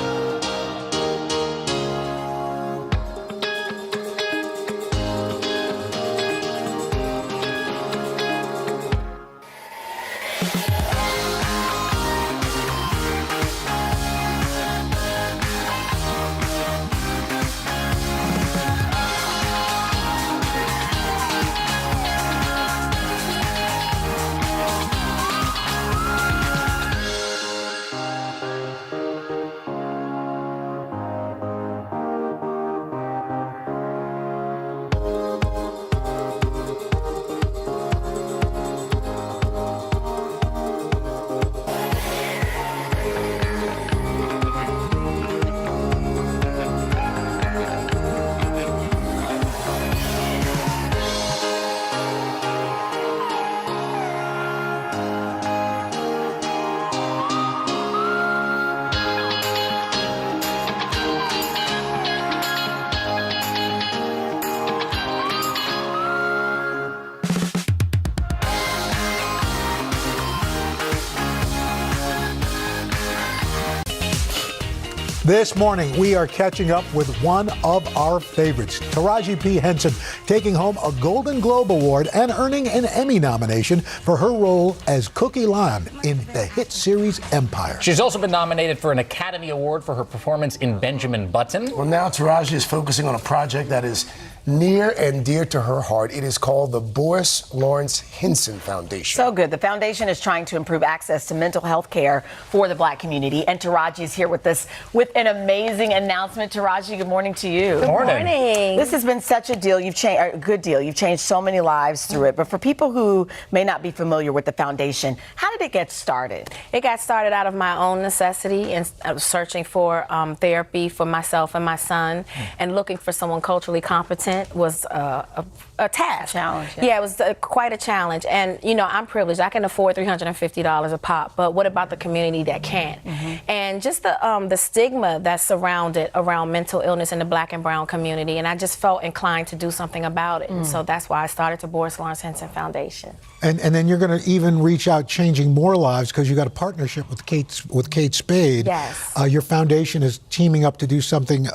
This morning, we are catching up with one of our favorites, Taraji P. Henson, taking home a Golden Globe Award and earning an Emmy nomination for her role as Cookie Lime in the hit series Empire. She's also been nominated for an Academy Award for her performance in Benjamin Button. Well, now Taraji is focusing on a project that is near and dear to her heart. It is called the Boris Lawrence Henson Foundation. So good. The foundation is trying to improve access to mental health care for the Black community. And Taraji is here with us with an amazing announcement. Taraji, good morning to you. Good morning. This has been such a deal. You've changed, a good deal. You've changed so many lives through it. But for people who may not be familiar with the foundation, how did it get started? It got started out of my own necessity and searching for therapy for myself and my son, and looking for someone culturally competent was a task. Challenge. Yeah, it was quite a challenge. And, you know, I'm privileged. I can afford $350 a pop, but what about the community that can't? And just the stigma that's surrounded around mental illness in the Black and brown community, and I just felt inclined to do something about it. And so that's why I started the Boris Lawrence Henson Foundation. And then you're going to even reach out, changing more lives, because you got a partnership with Kate Spade. Yes. Your foundation is teaming up to do something,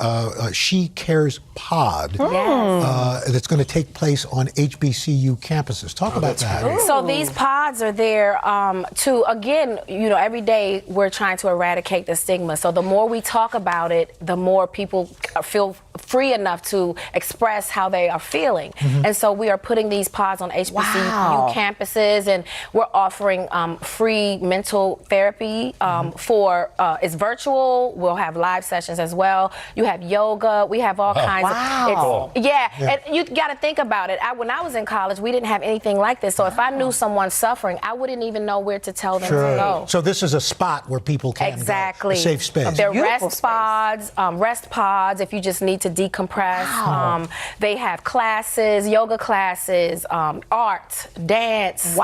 She Cares Pod, that's going to take place on HBCU campuses. Talk about that. So these pods are there to, again, you know, every day we're trying to eradicate the stigma. So the more we talk about it, the more people feel free enough to express how they are feeling. And so we are putting these pods on HBCU campuses, and we're offering free mental therapy for, it's virtual. We'll have live sessions as well. You have yoga. We have all kinds of, and you got to think about it. When I was in college, we didn't have anything like this. So if I knew someone suffering, I wouldn't even know where to tell them to go. So this is a spot where people can go, a safe space. They're rest pods if you just need to decompress. They have classes, yoga classes, art, dance.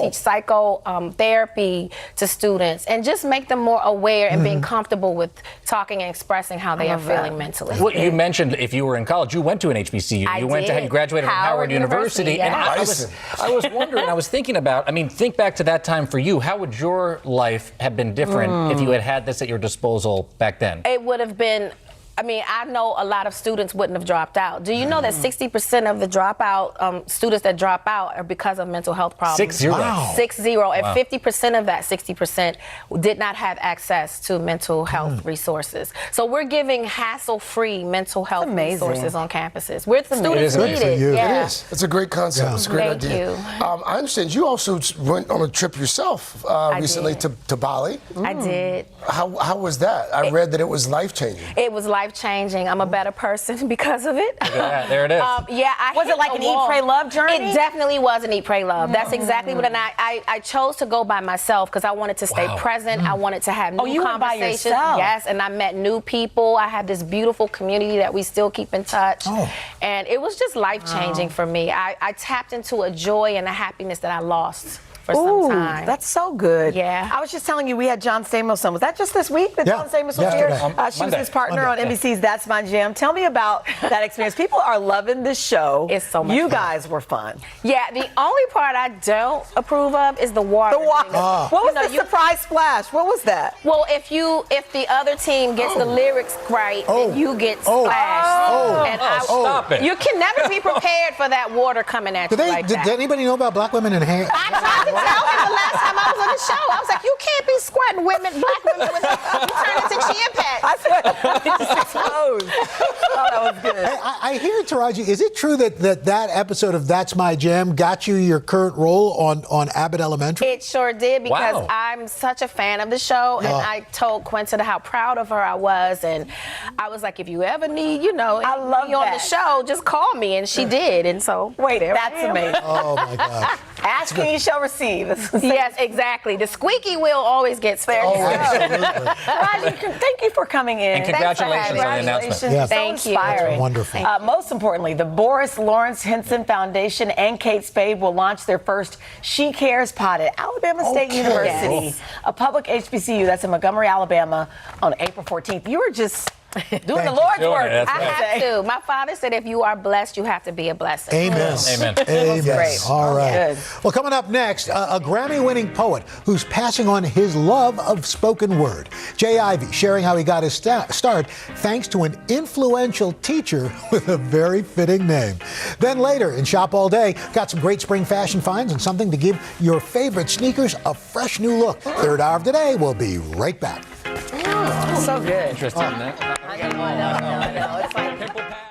Teach psychotherapy to students, and just make them more aware and being comfortable with talking and expressing how they are feeling mentally. Well, you mentioned if you were in college, you went to an HBCU. You graduated from Howard University. And I was wondering, I was thinking about, I mean, think back to that time for you. How would your life have been different if you had had this at your disposal back then? It would have been, I mean, I know a lot of students wouldn't have dropped out. Do you know that 60% of the dropout, students that drop out are because of mental health problems? 60? Wow. 60. And 50% of that 60% did not have access to mental health resources. So we're giving hassle-free mental health resources on campuses. Where the students need it. It is. It's a great concept. It's a great idea. Thank you. I understand you also went on a trip yourself recently to Bali. I did. How was that? I read that it was life-changing. It was life-changing. I'm a better person because of it. There it is. Was it like an Eat, Pray, Love journey? It definitely was an Eat, Pray, Love. That's exactly what, and I chose to go by myself because I wanted to stay present. I wanted to have new you went by conversations. yourself? Yes, and I met new people. I have this beautiful community that we still keep in touch. And it was just life-changing for me. I tapped into a joy and a happiness that I lost for some time. That's so good. Yeah. I was just telling you, we had John Stamos on. Was that just this week that John Stamos was here? She was his partner on NBC's That's My Jam. Tell me about that experience. People are loving this show. It's so much You fun. guys were fun. Yeah, the only part I don't approve of is the water. The water. What was the surprise splash? What was that? Well, if the other team gets the lyrics right, then you get splashed. Stop it. You can never be prepared for that water coming at you like that. Did anybody know about black women in hair? I tried to tell him the last time I was on the show. I was like, you can't be squirting black women with you turn into chin packs. I swear, just exposed. Oh, that was good. I hear, Taraji, is it true that episode of That's My Jam got you your current role on Abbott Elementary? It sure did, because I'm such a fan of the show, and I told Quinta how proud of her I was, and I was like, if you ever need, me on the show, just call me, and she did, and so that's amazing. Oh my God. Ask and you shall receive. Yes, exactly. The squeaky wheel always gets there. Raji, thank you for coming in. And congratulations on the announcement. Yeah. Thank so inspiring. That's wonderful. Most importantly, the Boris Lawrence Henson Foundation and Kate Spade will launch their first She Cares pod at Alabama State University, a public HBCU that's in Montgomery, Alabama, on April 14th. You were just Doing the Lord's work. I have to. My father said, if you are blessed, you have to be a blessing. Amen. Amen. Amen. Great. All right. Good. Well, coming up next, a Grammy-winning poet who's passing on his love of spoken word. Jay Ivey sharing how he got his start thanks to an influential teacher with a very fitting name. Then later in Shop All Day, got some great spring fashion finds and something to give your favorite sneakers a fresh new look. Third hour of the day. We'll be right back. So good. Interesting, isn't it? I know. It's like Pimple pad.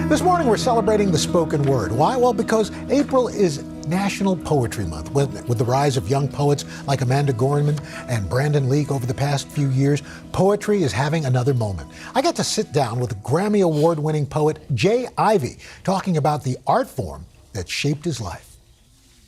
This morning we're celebrating the spoken word. Why? Well, because April is National Poetry Month. With the rise of young poets like Amanda Gorman and Brandon Leake over the past few years, poetry is having another moment. I got to sit down with Grammy Award-winning poet Jay Ivey talking about the art form that shaped his life.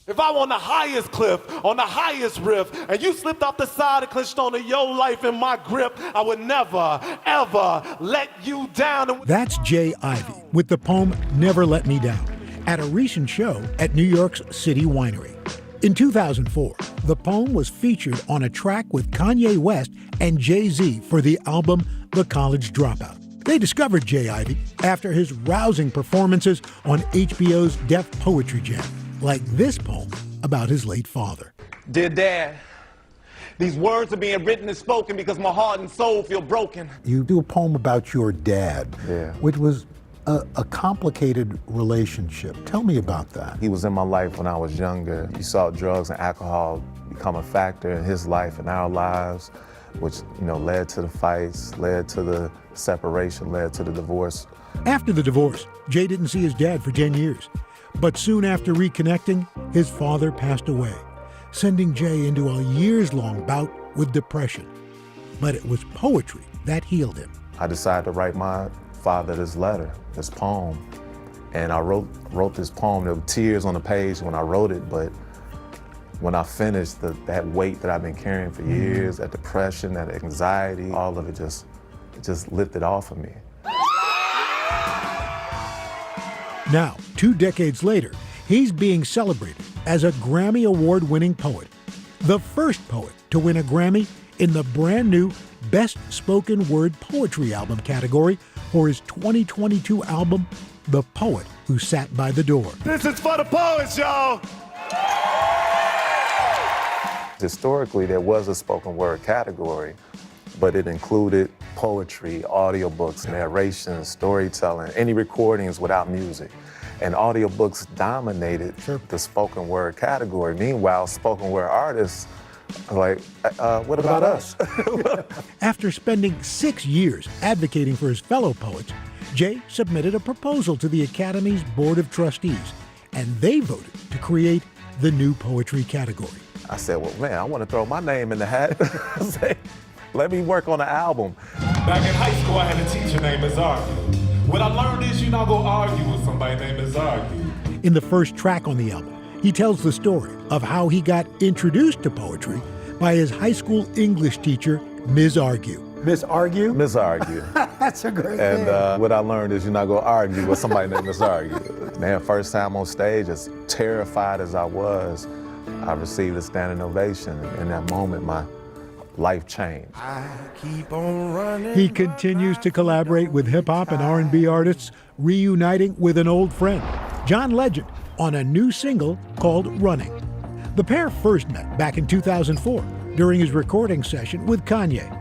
If I'm on the highest cliff, on the highest rift, and you slipped off the side and clinched onto your life in my grip, I would never, ever let you down. That's Jay Ivey with the poem Never Let Me Down at a recent show at New York's City Winery. In 2004, the poem was featured on a track with Kanye West and Jay-Z for the album The College Dropout. They discovered Jay Ivey after his rousing performances on HBO's Def Poetry Jam, like this poem about his late father. Dear Dad, these words are being written and spoken because my heart and soul feel broken. You do a poem about your dad, which was a complicated relationship. Tell me about that. He was in my life when I was younger. You saw drugs and alcohol become a factor in his life and our lives, which, led to the fights, led to the separation, led to the divorce. After the divorce, Jay didn't see his dad for 10 years. But soon after reconnecting, his father passed away, sending Jay into a years-long bout with depression. But it was poetry that healed him. I decided to write my father this letter, this poem. And I wrote this poem. There were tears on the page when I wrote it, but when I finished, that weight that I've been carrying for years, that depression, that anxiety, all of it just lifted off of me. Now, 2 decades later, he's being celebrated as a Grammy Award-winning poet, the first poet to win a Grammy in the brand new Best Spoken Word Poetry Album category for his 2022 album, The Poet Who Sat by the Door. This is for the poets, y'all. Historically, there was a spoken word category, but it included poetry, audiobooks, narrations, storytelling, any recordings without music. And audiobooks dominated the spoken word category. Meanwhile, spoken word artists are like, what about us? After spending 6 years advocating for his fellow poets, Jay submitted a proposal to the Academy's Board of Trustees, and they voted to create the new poetry category. I said, well, man, I want to throw my name in the hat. Say, let me work on the album. Back in high school, I had a teacher named Ms. Argue. What I learned is you're not going to argue with somebody named Ms. Argue. In the first track on the album, he tells the story of how he got introduced to poetry by his high school English teacher, Ms. Argue. Ms. Argue? Ms. Argue. That's a great name. And what I learned is you're not going to argue with somebody named Ms. Argue. Man, first time on stage, as terrified as I was, I received a standing ovation. In that moment, my life change. He continues to collaborate with hip-hop and R&B artists, reuniting with an old friend, John Legend, on a new single called Running. The pair first met back in 2004 during his recording session with Kanye.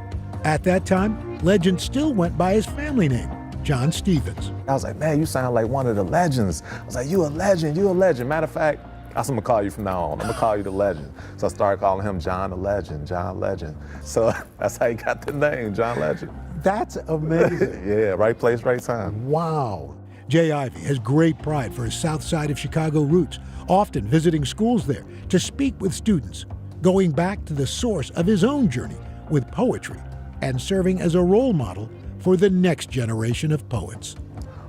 At that time, Legend still went by his family name, John Stevens. I was like, man, you sound like one of the legends. I was like, you a legend, you a legend. Matter of fact, I'm gonna call you from now on. I'm gonna call you the Legend. So I started calling him John the Legend, John Legend. So that's how he got the name, John Legend. That's amazing. Yeah, right place, right time. Wow. Jay Ivey has great pride for his South Side of Chicago roots, often visiting schools there to speak with students, going back to the source of his own journey with poetry and serving as a role model for the next generation of poets.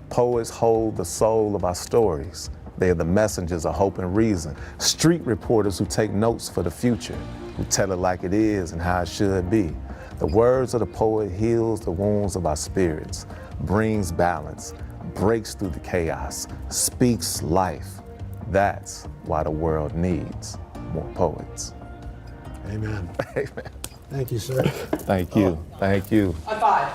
Poets hold the soul of our stories. They are the messengers of hope and reason. Street reporters who take notes for the future, who tell it like it is and how it should be. The words of the poet heals the wounds of our spirits, brings balance, breaks through the chaos, speaks life. That's why the world needs more poets. Amen. Amen. Thank you, sir. Thank you. Thank you. High five.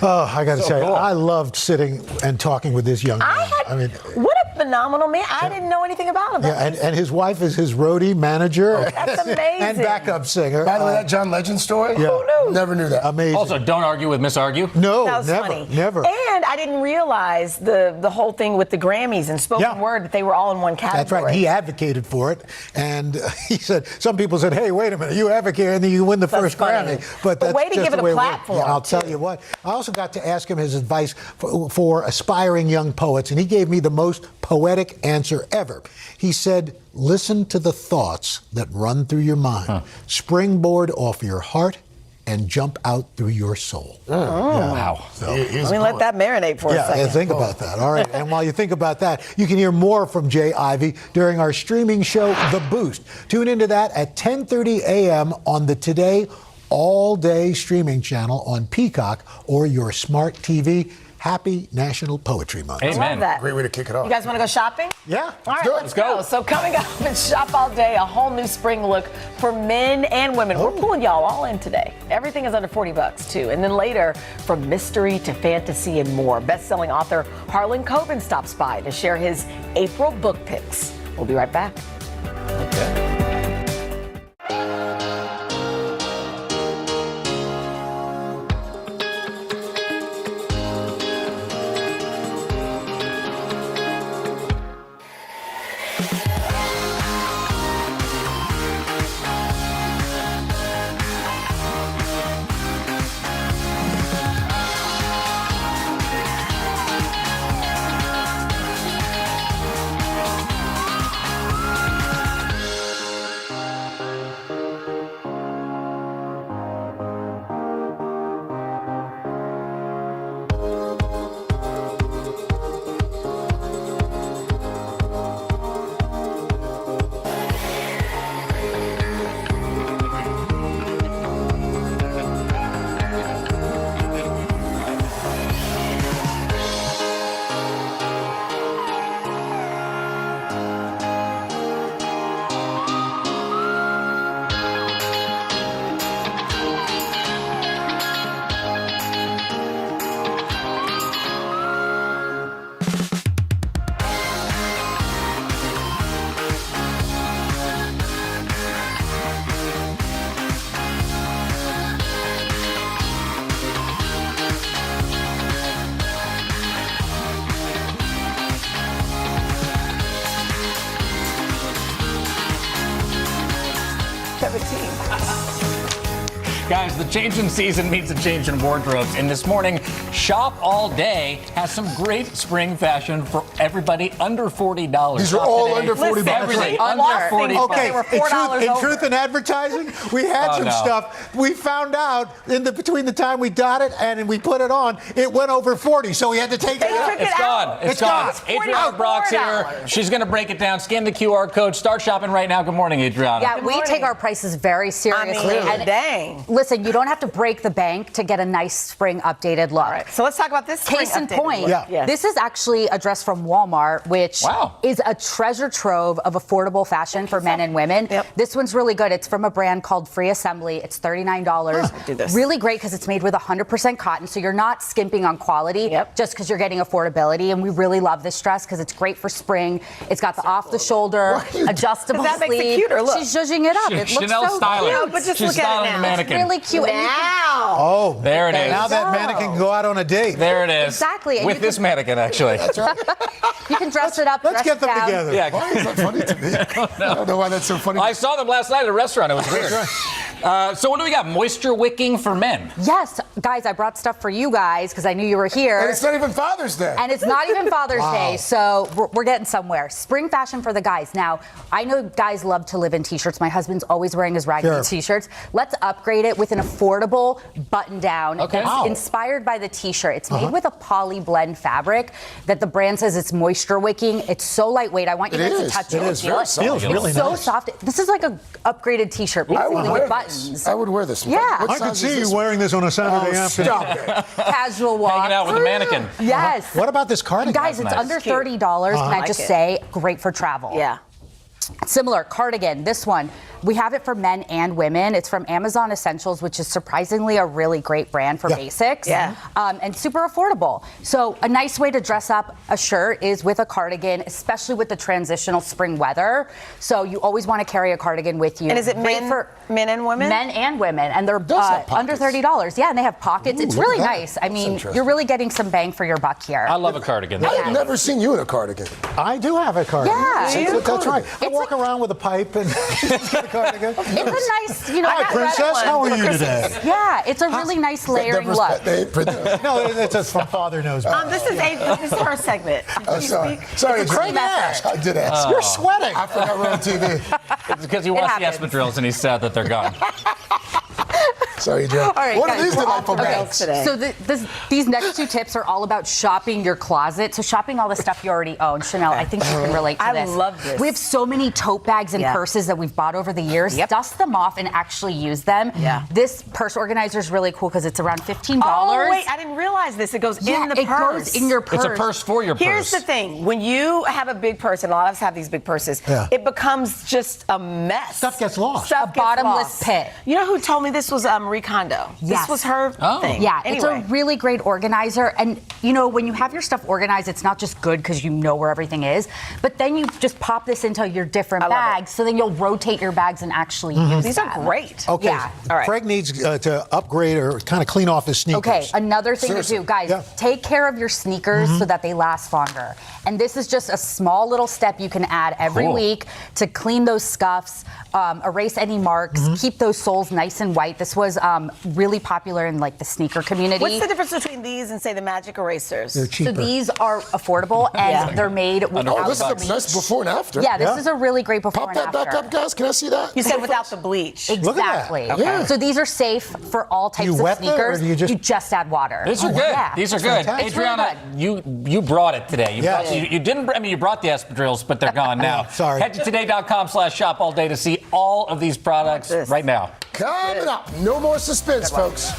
Oh, I got to So tell you, cool. I loved sitting and talking with this young man. I mean, What a phenomenal man. I didn't know anything about him. yeah, and his wife is his roadie manager. That's amazing. And backup singer. By the way, that John Legend story? Yeah. Who knew? Never knew that. Amazing. Also, don't argue with misargue. No, That was never, funny. never. And I didn't realize the whole thing with the Grammys and spoken word, that they were all in one category. That's right. He advocated for it, and he said some people said, "Hey, wait a minute, you advocate and then you win the first funny. Grammy." But that's way to just give it the a way works. platform, Yeah, I'll tell too. you what. I also got to ask him his advice for aspiring young poets, and he gave me the most poetic answer ever. He said, "Listen to the thoughts that run through your mind, springboard off your heart, and jump out through your soul." Wow. So, Let me let that marinate for a second. yeah, think about that. All right. And while you think about that, you can hear more from Jay Ivey during our streaming show, The Boost. Tune into that at 10:30 a.m. on the Today all-day streaming channel on Peacock or your smart TV. Happy National Poetry Month. Love that. Great way to kick it off. You guys want to go shopping? Yeah. All right, let's go. So coming up in Shop All Day, a whole new spring look for men and women. We're pulling y'all all in today. Everything is under $40 too. And then later, from mystery to fantasy and more, best-selling author Harlan Coben stops by to share his April book picks. We'll be right back. Guys, the change in season means a change in wardrobes. And this morning, Shop All Day has some great spring fashion for everybody under $40. These are all under $40. Everything Right. under $40. Okay, They were $4 in over. truth in advertising, we had Oh, some no. stuff. We found out between the time we got it and we put it on, it went over 40, so we had to take it out. It's gone. It's gone. Adriana Brock's here. She's going to break it down. Scan the QR code. Start shopping right now. Good morning, Adriana. Yeah, we take our prices very seriously. And dang. Listen, you don't have to break the bank to get a nice spring updated look. So let's talk about this spring Case in updated point, look. Yes. this is actually a dress from Walmart, which is a treasure trove of affordable fashion for men and women. This one's really good. It's from a brand called Free Assembly. It's $39. Do this. Really great because it's made with 100% cotton, so you're not skimping on quality just because you're getting affordability. And we really love this dress because it's great for spring. It's got the off-the-shoulder, adjustable that sleeve. makes it cuter. Look. She's zhuzhing it up. It looks Chanel so styling. cute. No, but just She's look at styling it the now. mannequin. Really cute. And you can- Oh, There it is. Now that mannequin can go out on a date. There it is. Exactly. And With you this mannequin, actually. That's right. You can dress it up. Let's dress get them it down. together. Yeah. Why is that funny to me? I don't know why that's so funny. I saw them last night at a restaurant. It was weird. So what do we got? Moisture wicking for men. Yes, guys, I brought stuff for you guys because I knew you were here. And it's not even Father's Day. And it's not even Father's Day, so we're getting somewhere. Spring fashion for the guys. Now, I know guys love to live in t-shirts. My husband's always wearing his raggedy t-shirts. Let's upgrade it with an affordable button-down that's inspired by the t-shirt. It's made with a poly blend fabric that the brand says it's moisture wicking. It's so lightweight. I want you guys to touch it. It is very soft. Feels really It's so nice. soft. This is like an upgraded t-shirt, basically with buttons. I would wear this. Yeah. What I could size see is you this? wearing this on a Saturday afternoon. Stop it. Casual walk. Hanging out with a mannequin. Yes. What about this cardigan? Guys, it's nice. under $30. Can I just say, great for travel. Yeah. Similar cardigan, this one. We have it for men and women. It's from Amazon Essentials, which is surprisingly a really great brand for basics. Yeah. And super affordable. So a nice way to dress up a shirt is with a cardigan, especially with the transitional spring weather. So you always want to carry a cardigan with you. And is it Great men and women? Men and women, and they're have under $30. Yeah, and they have pockets. Ooh, it's look really at that. nice. I That's mean, interesting. you're really getting some bang for your buck here. I love a cardigan. I've never seen you in a cardigan. I do have a cardigan. Yeah. See, You? that's right. I It's walk around with a pipe and get a cardigan. It's a nice, you know. Hi, Princess. How are you today? Yeah, it's a really nice layering look. No, it's just from Father Knows Best. This is her segment. Oh, sorry. Sorry, It's a Craig team effort. I did ask. You're sweating. I forgot we're on TV. It's because he wants the espadrilles and he's sad that they're gone. Sorry, Joe. All right, what guys, are these we're delightful off the bags? rails today. So these next two tips are all about shopping your closet. So shopping all the stuff you already own. Chanel, I think you can relate to this. I love this. We have so many tote bags and purses that we've bought over the years. Dust them off and actually use them. Yeah. This purse organizer is really cool because it's around $15. Oh, wait, I didn't realize this. It goes in the purse. It goes in your purse. It's a purse for your purse. Here's the thing. When you have a big purse, and a lot of us have these big purses, it becomes just a mess. Stuff gets lost. Stuff A gets bottomless lost. pit. You know who told me this was Marie Kondo? Yes. This was her thing. Yeah, Anyway. it's a really great organizer. And, you know, when you have your stuff organized, it's not just good because you know where everything is, but then you just pop this into your different bags. So then you'll rotate your bags and actually use These them. are great. Okay, Yeah. All right. Craig needs to upgrade or kind of clean off his sneakers. Okay, another thing Seriously. to do, guys, take care of your sneakers so that they last longer. And this is just a small little step you can add every week to clean those scuffs, erase any marks, keep those soles nice and white. This was really popular in like the sneaker community. What's the difference between these and, say, the magic erasers? They're cheaper. So these are affordable and they're made without Oh, this is a bleach. nice before and after. Yeah, this is a really great before Pop and that after. back up, guys. Can I see that? You said without the bleach. Look at that. Exactly. Okay. So these are safe for all types you of wet them, or sneakers. do you just- add water. These are good. Yeah. These are That's good. fantastic. Adriana, you brought it today. You didn't. I mean, you brought the espadrilles, but they're gone now. Sorry. Head to today.com/shop all day to see all of these products right now. Coming up, no more suspense, folks.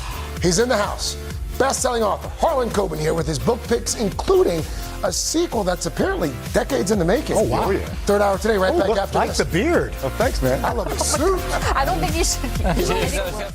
He's in the house. Best-selling author Harlan Coben here with his book picks, including a sequel that's apparently decades in the making. Oh, wow. Third hour today, right back look, after like this. the beard. Oh, thanks, man. I love the suit. I don't think you should.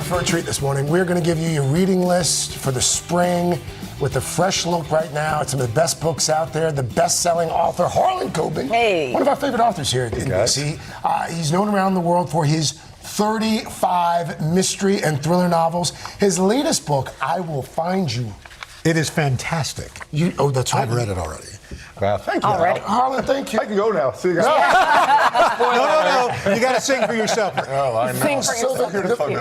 in for a treat this morning. We're going to give you your reading list for the spring with a fresh look right now. It's some of the best books out there. The best-selling author, Harlan Coben. Hey. One of our favorite authors here at NBC. He's known around the world for his 35 mystery and thriller novels. His latest book, I Will Find You. It is fantastic. That's right. I've read it already. Wow, thank you. Already. Harlan, thank you. I can go now. See you guys. No. You got to sing for yourself. Oh, I know. Sing for yourself.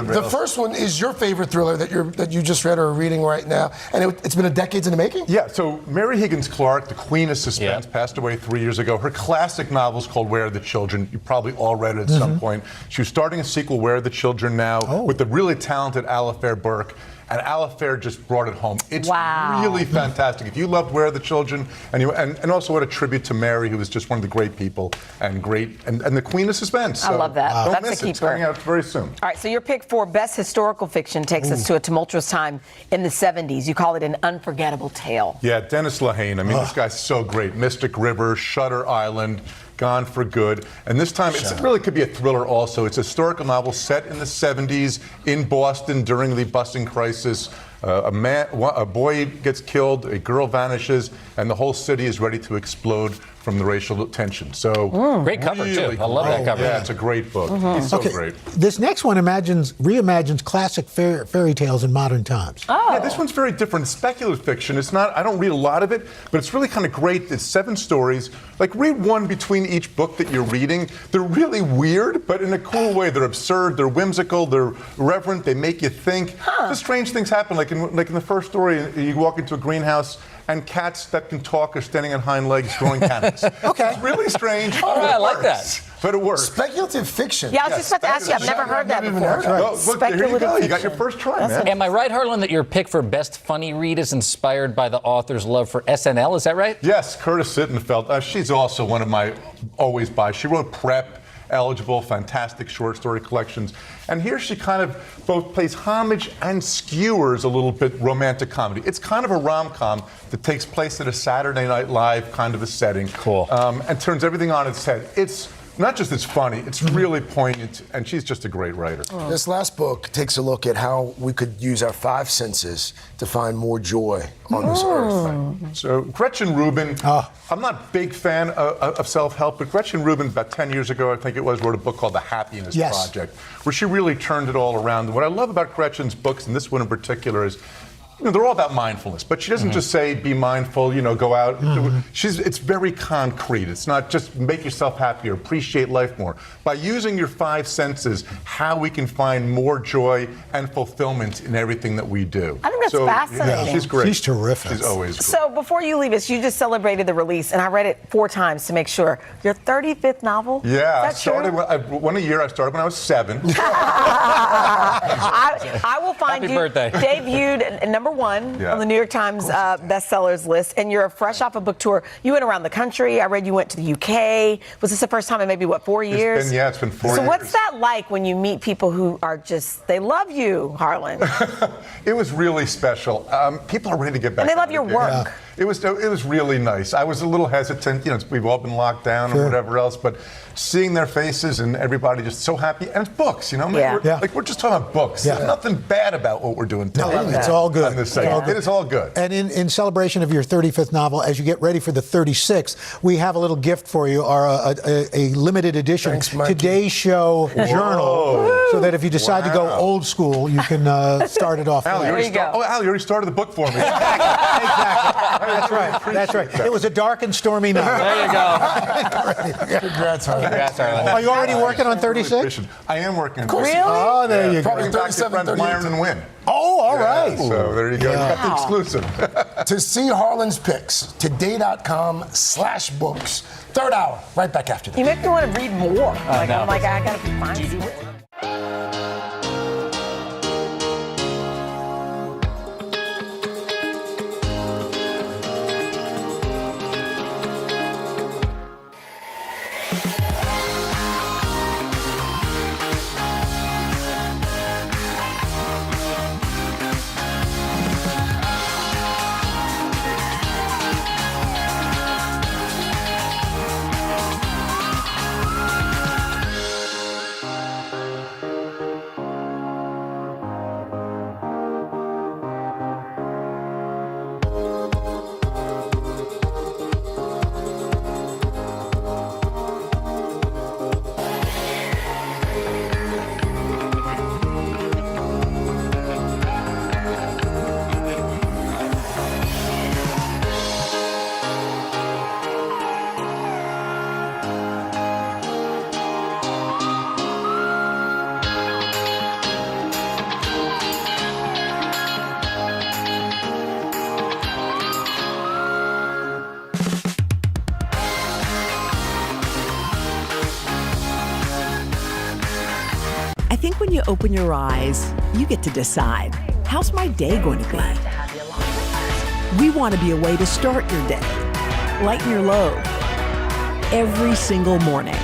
The first one is your favorite thriller that you just read or are reading right now, and it's been a decades in the making? Yeah, so Mary Higgins Clark, the queen of suspense, passed away 3 years ago. Her classic novel is called Where Are the Children? You probably all read it at some point. She was starting a sequel, Where Are the Children Now, with the really talented Alifair Burke. And Alifair just brought it home. It's really fantastic. If you loved Where Are the Children, and also what a tribute to Mary, who was just one of the great people and the queen of suspense. I love that. Don't That's miss a it. It's keeper. coming out very soon. All right, so your pick for best historical fiction takes us to a tumultuous time in the 70s. You call it an unforgettable tale. Yeah, Dennis Lehane. I mean, this guy's so great. Mystic River, Shutter Island, Gone for Good. And this time, it really could be a thriller also. It's a historical novel set in the 70s in Boston during the busing crisis. A boy gets killed, a girl vanishes, and the whole city is ready to explode from the racial tension. So great cover really too. I love that cover. Yeah, it's a great book. It's so great. This next one reimagines classic fairy tales in modern times. Yeah, this one's very different. It's speculative fiction. It's not. I don't read a lot of it, but it's really kind of great. It's 7 stories. Like, read one between each book that you're reading. They're really weird, but in a cool way. They're absurd. They're whimsical. They're reverent. They make you think. Just strange things happen. Like in the first story, you walk into a greenhouse, and cats that can talk are standing on hind legs throwing cannons. Okay. It's really strange. All right, I like that. But it works. Speculative fiction. Yeah, I was just about to ask you. I've never heard that before. Well, look, there you go. You got your first try, man. Am I right, Harlan, that your pick for best funny read is inspired by the author's love for SNL? Is that right? Yes, Curtis Sittenfeld. She's also one of my always buys. She wrote Prep, Eligible, fantastic short story collections. And here she kind of both plays homage and skewers a little bit romantic comedy. It's kind of a rom-com that takes place at a Saturday Night Live kind of a setting. Cool. And turns everything on its head. It's not just it's funny, it's really poignant, and she's just a great writer. This last book takes a look at how we could use our 5 senses to find more joy on this earth. So Gretchen Rubin, I'm not a big fan of self-help, but Gretchen Rubin, about 10 years ago, I think it was, wrote a book called The Happiness Project, where she really turned it all around. And what I love about Gretchen's books, and this one in particular, is they're all about mindfulness, but she doesn't just say, be mindful, go out. It's very concrete. It's not just make yourself happier, appreciate life more. By using your 5 senses, how we can find more joy and fulfillment in everything that we do. I think that's fascinating. Yeah, she's great. She's terrific. She's always great. So before you leave us, you just celebrated the release, and I read it 4 times to make sure. Your 35th novel? Yeah, Is that true? one a year. I started when I was 7. I Will Find Happy You birthday. debuted number 1 on the New York Times bestsellers list, and you're fresh off a book tour. You went around the country. I read you went to the UK. Was this the first time in maybe, 4 years? It's been 4 years. So what's that like when you meet people who are they love you, Harlan? It was really special. People are ready to get back. And they love your work. Yeah. It was really nice. I was a little hesitant. We've all been locked down and whatever else, but seeing their faces and everybody just so happy. And it's books, We're just talking about books. There's nothing bad about what we're doing today. No, it's all good. It is all good. And in celebration of your 35th novel, as you get ready for the 36th, we have a little gift for you, a limited edition Today Show journal, so that if you decide to go old school, you can start it off. Al, you already started the book for me. Exactly. That's right. It was a dark and stormy night. There you go. Congrats, Harlan. Are you already working on 36? I am working on 36. Really? Oh, there you go. Probably 37, Myron and Win. Oh, all right. So there you go. You got the exclusive. To see Harlan's picks, today.com/books. Third hour, right back after this. You make me want to read more. I got to find you. you open your eyes, you get to decide, how's my day going to be? We want to be a way to start your day, lighten your load, every single morning.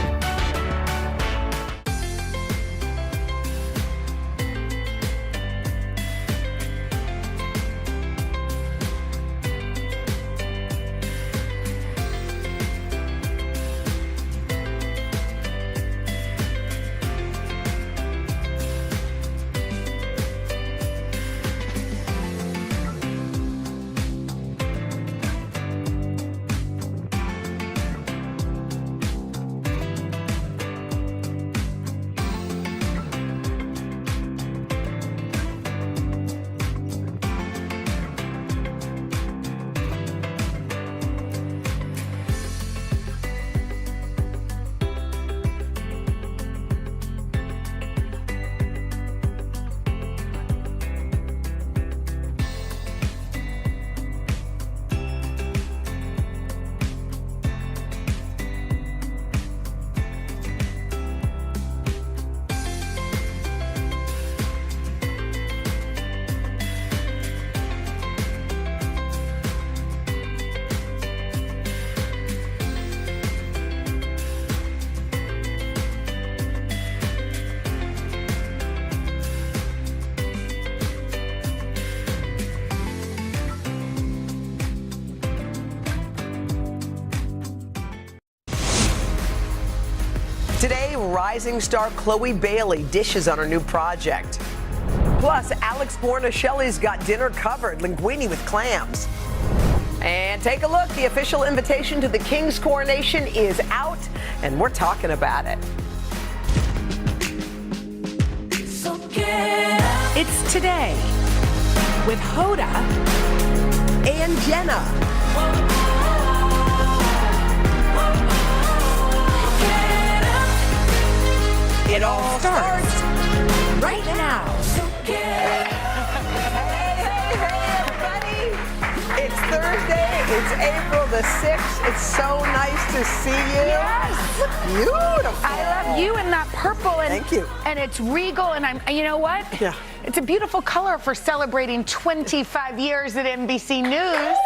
Today, rising star Chloe Bailey dishes on her new project. Plus, Alex Guarnaschelli's got dinner covered, linguine with clams. And take a look, the official invitation to the King's coronation is out, and we're talking about it. It's Today with Hoda and Jenna. It all starts right now. Hey, everybody. It's Thursday. It's April the 6th. It's so nice to see you. Yes. Beautiful. I love you in that purple. And, thank you. And it's regal. And you know what? Yeah. It's a beautiful color for celebrating 25 years at NBC News.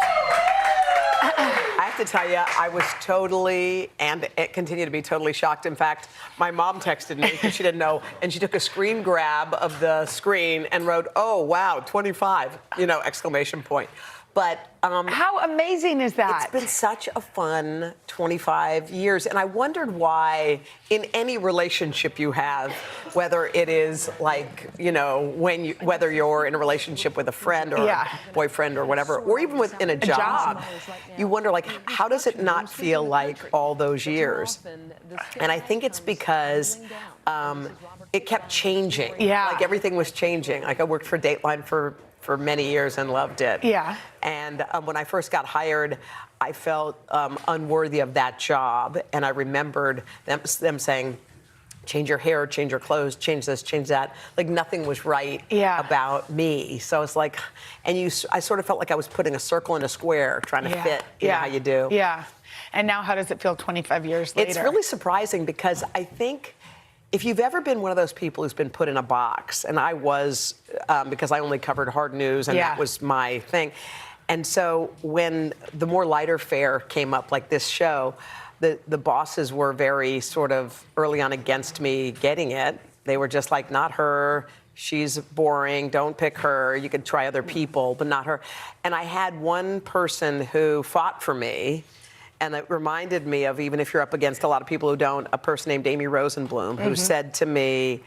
I have to tell you, I was totally, and it continued to be totally shocked. In fact, my mom texted me because she didn't know, and she took a screen grab of the screen and wrote, "Oh, wow, 25, exclamation point." But how amazing is that? It's been such a fun 25 years, and I wondered why, in any relationship you have, whether it is like whether you're in a relationship with a friend or a boyfriend or whatever, or even within a job, you wonder how does it not feel like all those years? And I think it's because it kept changing. Yeah, like everything was changing. Like I worked for Dateline for many years and loved it. Yeah. And when I first got hired, I felt unworthy of that job. And I remembered them saying, change your hair, change your clothes, change this, change that. Like nothing was right about me. So it's like, I sort of felt like I was putting a circle in a square, trying to fit, how you do. Yeah. And now how does it feel 25 years later? It's really surprising because I think if you've ever been one of those people who's been put in a box, and I was, because I only covered hard news, and that was my thing. And so when the more lighter fare came up, like this show, the bosses were very sort of early on against me getting it. They were just like, not her. She's boring. Don't pick her. You could try other people, but not her. And I had one person who fought for me. And it reminded me of, even if you're up against a lot of people who don't, a person named Amy Rosenblum, who said to me,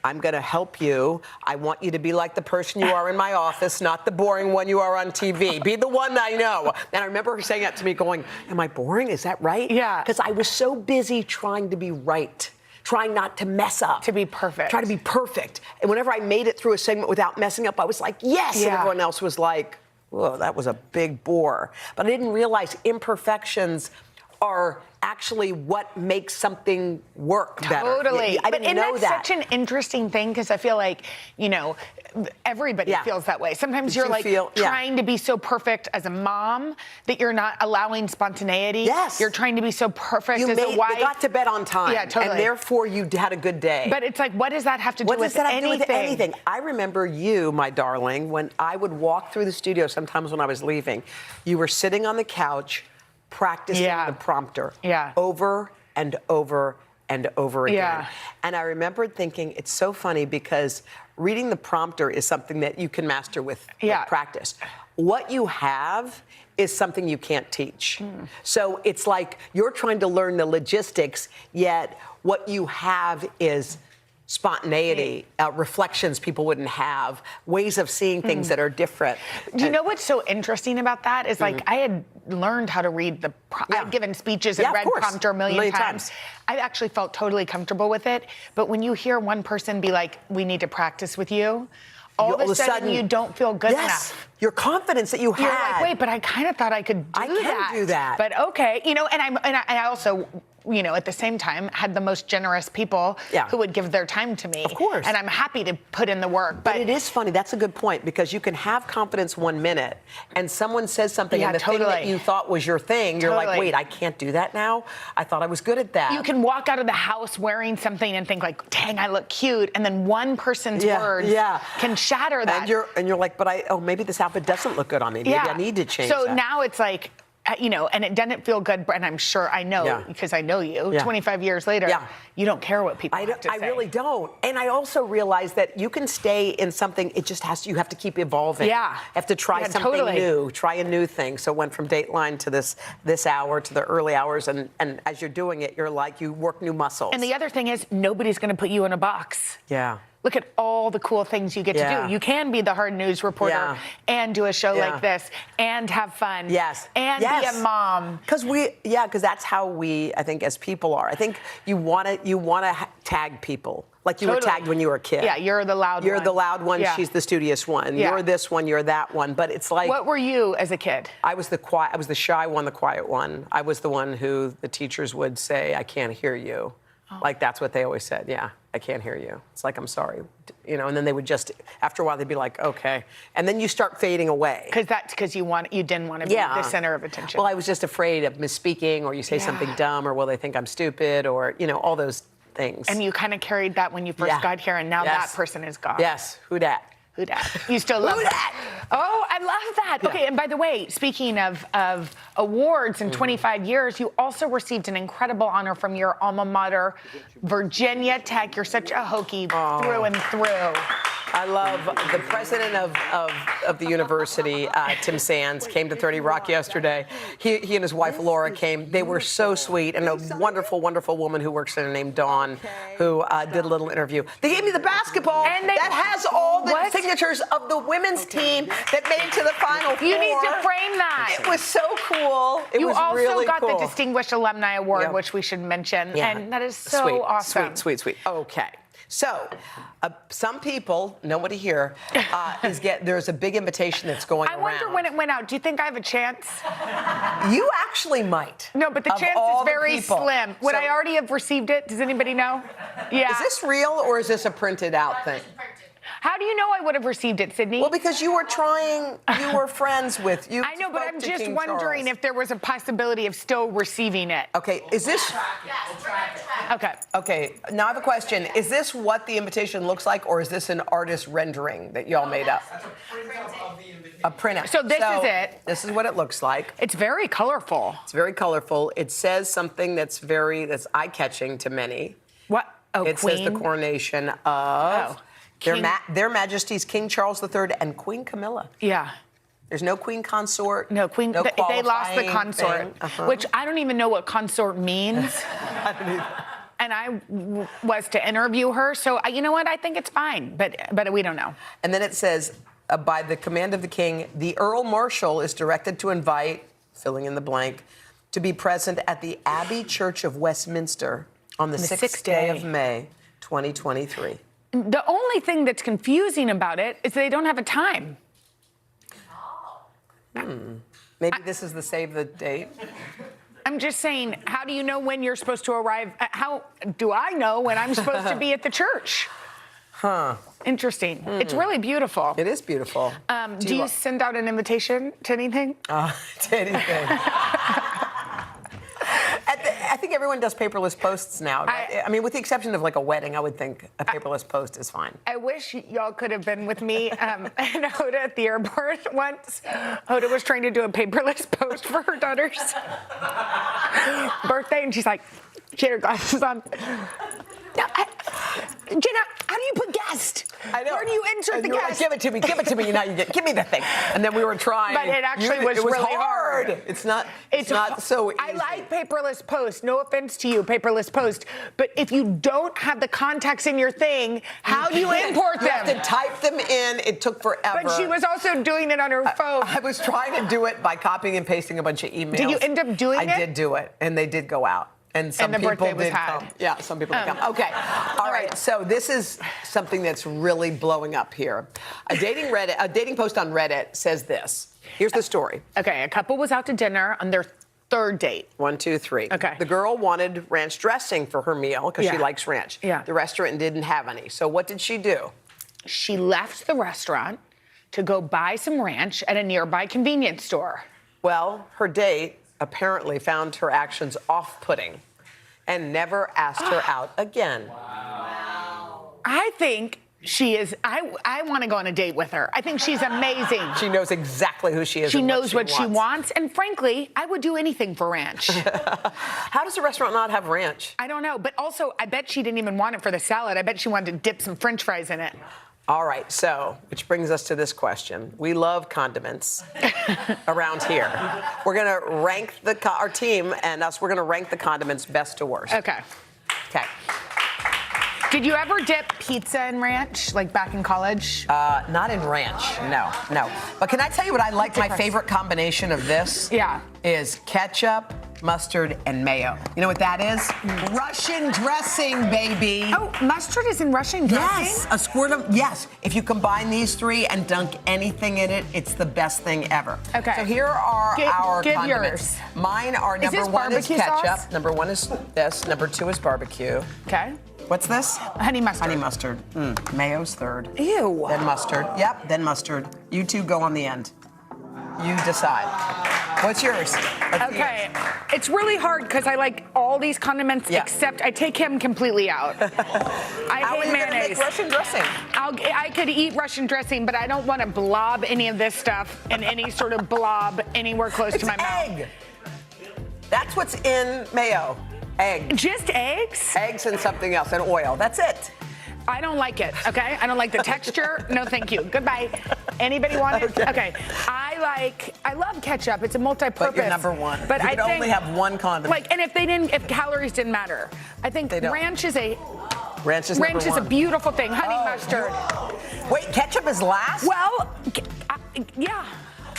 I'm going to help you. I want you to be like the person you are in my office, not the boring one you are on TV. Be the one I know. And I remember her saying that to me going, am I boring? Is that right? Yeah. Because I was so busy trying to be right, trying not to mess up. To be perfect. Try to be perfect. And whenever I made it through a segment without messing up, I was like, yes. And everyone else was like, whoa, that was a big bore. But I didn't realize imperfections are actually what makes something work better. Totally. I didn't know that's that. such an interesting thing because I feel like, everybody feels that way. Sometimes you're trying to be so perfect as a mom that you're not allowing spontaneity. Yes. You're trying to be so perfect as a wife. You got to bed on time. Yeah, totally. And therefore you had a good day. But it's like, what does that have to do with What does that have to do with anything? anything? I remember you, my darling, when I would walk through the studio sometimes when I was leaving, you were sitting on the couch practicing the prompter over and over and over again. Yeah. And I remembered thinking, it's so funny because reading the prompter is something that you can master with practice. What you have is something you can't teach. So it's like you're trying to learn the logistics, yet what you have is spontaneity, reflections people wouldn't have, ways of seeing things that are different. Do you know what's so interesting about that is like I had learned how to read the I've given speeches and read prompter a million times. I actually felt totally comfortable with it. But when you hear one person be like, we need to practice with you, all of a sudden you don't feel good enough. Your confidence that you had. You're like, wait, but I kind of thought I could do that. I can do that. But okay, and I also, at the same time, had the most generous people who would give their time to me. Of course. And I'm happy to put in the work. But it is funny. That's a good point because you can have confidence 1 minute and someone says something and the thing that you thought was your thing, you're like, wait, I can't do that now? I thought I was good at that. You can walk out of the house wearing something and think like, dang, I look cute. And then one person's words can shatter that. And you're like, but maybe this outfit doesn't look good on me. Maybe I need to change So that. now it's like, and it didn't feel good, and I'm sure I know because I know you. 25 years later, you don't care what people have to say. I really don't. And I also realize that you can stay in something. It just you have to keep evolving. Yeah. You have to try something new. Try a new thing. So it went from Dateline to this hour to the early hours, and as you're doing it, you're like you work new muscles. And the other thing is nobody's going to put you in a box. Yeah. Look at all the cool things you get to do. You can be the hard news reporter and do a show like this and have fun. Yes. And be a mom. Because that's how we, I think, as people are. I think you want to tag people. Like you were tagged when you were a kid. Yeah, you're the loud one. You're the loud one, she's the studious one. Yeah. You're this one, you're that one. But it's like... What were you as a kid? I was the shy one, the quiet one. I was the one who the teachers would say, I can't hear you. Oh. Like that's what they always said. Yeah, I can't hear you. It's like, I'm sorry. And then they would just, after a while, they'd be like, okay. And then you start fading away. Because you didn't want to be the center of attention. Well, I was just afraid of misspeaking or you say something dumb or will they think I'm stupid or, all those things. And you kind of carried that when you first got here and now that person is gone. Yes, who dat? Who dat? You still love that. Oh, I love that. Okay, and by the way, speaking of awards in 25 years, you also received an incredible honor from your alma mater, Virginia Tech. You're such a Hokie through and through. I love the president of the university, Tim Sands, came to 30 Rock yesterday. He and his wife Laura came. They were so sweet, and a wonderful, wonderful woman who works there named Dawn, who did a little interview. They gave me the basketball that has all the signatures of the women's team that made it to the Final Four. You need to frame that. It was so cool. It was also really got cool. the Distinguished Alumni Award, which we should mention, and that is so awesome. Sweet. Okay. So, some people, nobody here, there's a big invitation that's going around. I wonder when it went out. Do you think I have a chance? You actually might. No, but the chance is very slim. Would I already have received it? Does anybody know? Yeah. Is this real or is this a printed out thing? How do you know I would have received it, Sydney? Well, because you were friends with you. I know, but I'm just wondering if there was a possibility of still receiving it. Okay, is this... Okay, now I have a question. Is this what the invitation looks like, or is this an artist rendering that y'all made up? That's a printout of the invitation. A printout. So this is it. This is what it looks like. It's very colorful. It's very colorful. It says something that's eye-catching to many. What? Oh, it Queen? says the coronation of... Their Majesties King Charles III and Queen Camilla. Yeah. There's no queen consort. No queen. No they lost the consort, Uh-huh. which I don't even know what consort means. I don't either. And I was to interview her, so you know what? I think it's fine, but we don't know. And then it says, by the command of the king, the Earl Marshal is directed to invite, filling in the blank, to be present at the Abbey Church of Westminster on the 6th day of May, 2023. The only thing that's confusing about it is they don't have a time. Maybe this is the save the date. I'm just saying, how do you know when you're supposed to arrive? How do I know when I'm supposed to be at the church? Huh. Interesting. It's really beautiful. It is beautiful. Do you send out an invitation to anything? To anything. I think everyone does paperless posts now. I mean, with the exception of like a wedding, I would think a paperless post is fine. I wish y'all could have been with me and Hoda at the airport once. Hoda was trying to do a paperless post for her daughter's birthday, and she's like, she had her glasses on. Jenna, how do you put guest? I know. Where do you insert the guest? Like, give it to me. You know, give me the thing. And then we were trying. But it actually was really hard. It's not so easy. I like paperless post. No offense to you, paperless post. But if you don't have the contacts in your thing, how do you import them? You have to type them in. It took forever. But she was also doing it on her phone. I was trying to do it by copying and pasting a bunch of emails. Did you end up doing it? I did do it, and they did go out. And some the people birthday was did had. come. Yeah, some people did come. Okay. All right. So this is something that's really blowing up here. A dating post on Reddit says this. Here's the story. Okay. A couple was out to dinner on their third date. 1, 2, 3. Okay. The girl wanted ranch dressing for her meal because she likes ranch. Yeah. The restaurant didn't have any. So what did she do? She left the restaurant to go buy some ranch at a nearby convenience store. Well, her date apparently found her actions off-putting and never asked her out again. Wow. I think she is, I want to go on a date with her. I think she's amazing. She knows exactly who she is. She knows what she wants. And frankly, I would do anything for ranch. How does a restaurant not have ranch? I don't know. But also, I bet she didn't even want it for the salad. I bet she wanted to dip some French fries in it. All right, so, which brings us to this question. We love condiments around here. We're gonna rank our team and us, we're gonna rank the condiments best to worst. Okay. Okay. Did you ever dip pizza in ranch, like back in college? Not in ranch, no. But can I tell you what I like? My favorite combination of this is ketchup, mustard, and mayo. You know what that is? Russian dressing, baby. Oh, mustard is in Russian dressing? Yes, a squirt of, yes. If you combine these three and dunk anything in it, it's the best thing ever. Okay. So here are our give condiments. Yours. Mine are number one is ketchup. Number one is this. Number two is barbecue. Okay. What's this? Honey mustard. Honey mustard. Mayo's third. Ew. Then mustard. Yep, then mustard. You two go on the end. You decide. What's yours? Okay. It's really hard because I like all these condiments except I take him completely out. I hate mayonnaise. Make Russian dressing? I could eat Russian dressing, but I don't want to blob any of this stuff in any sort of blob anywhere close to my mouth. That's what's in mayo. Egg. Just eggs? Eggs and something else, and oil. That's it. I don't like it, okay? I don't like the texture. No, thank you. Goodbye. Anybody want it? Okay. I love ketchup. It's a multi-purpose. But you're number one. But you I can think, only have one condiment. and if calories didn't matter, I think ranch is Ranch is number one. a beautiful thing. Honey mustard. Wait, ketchup is last? Well, yeah.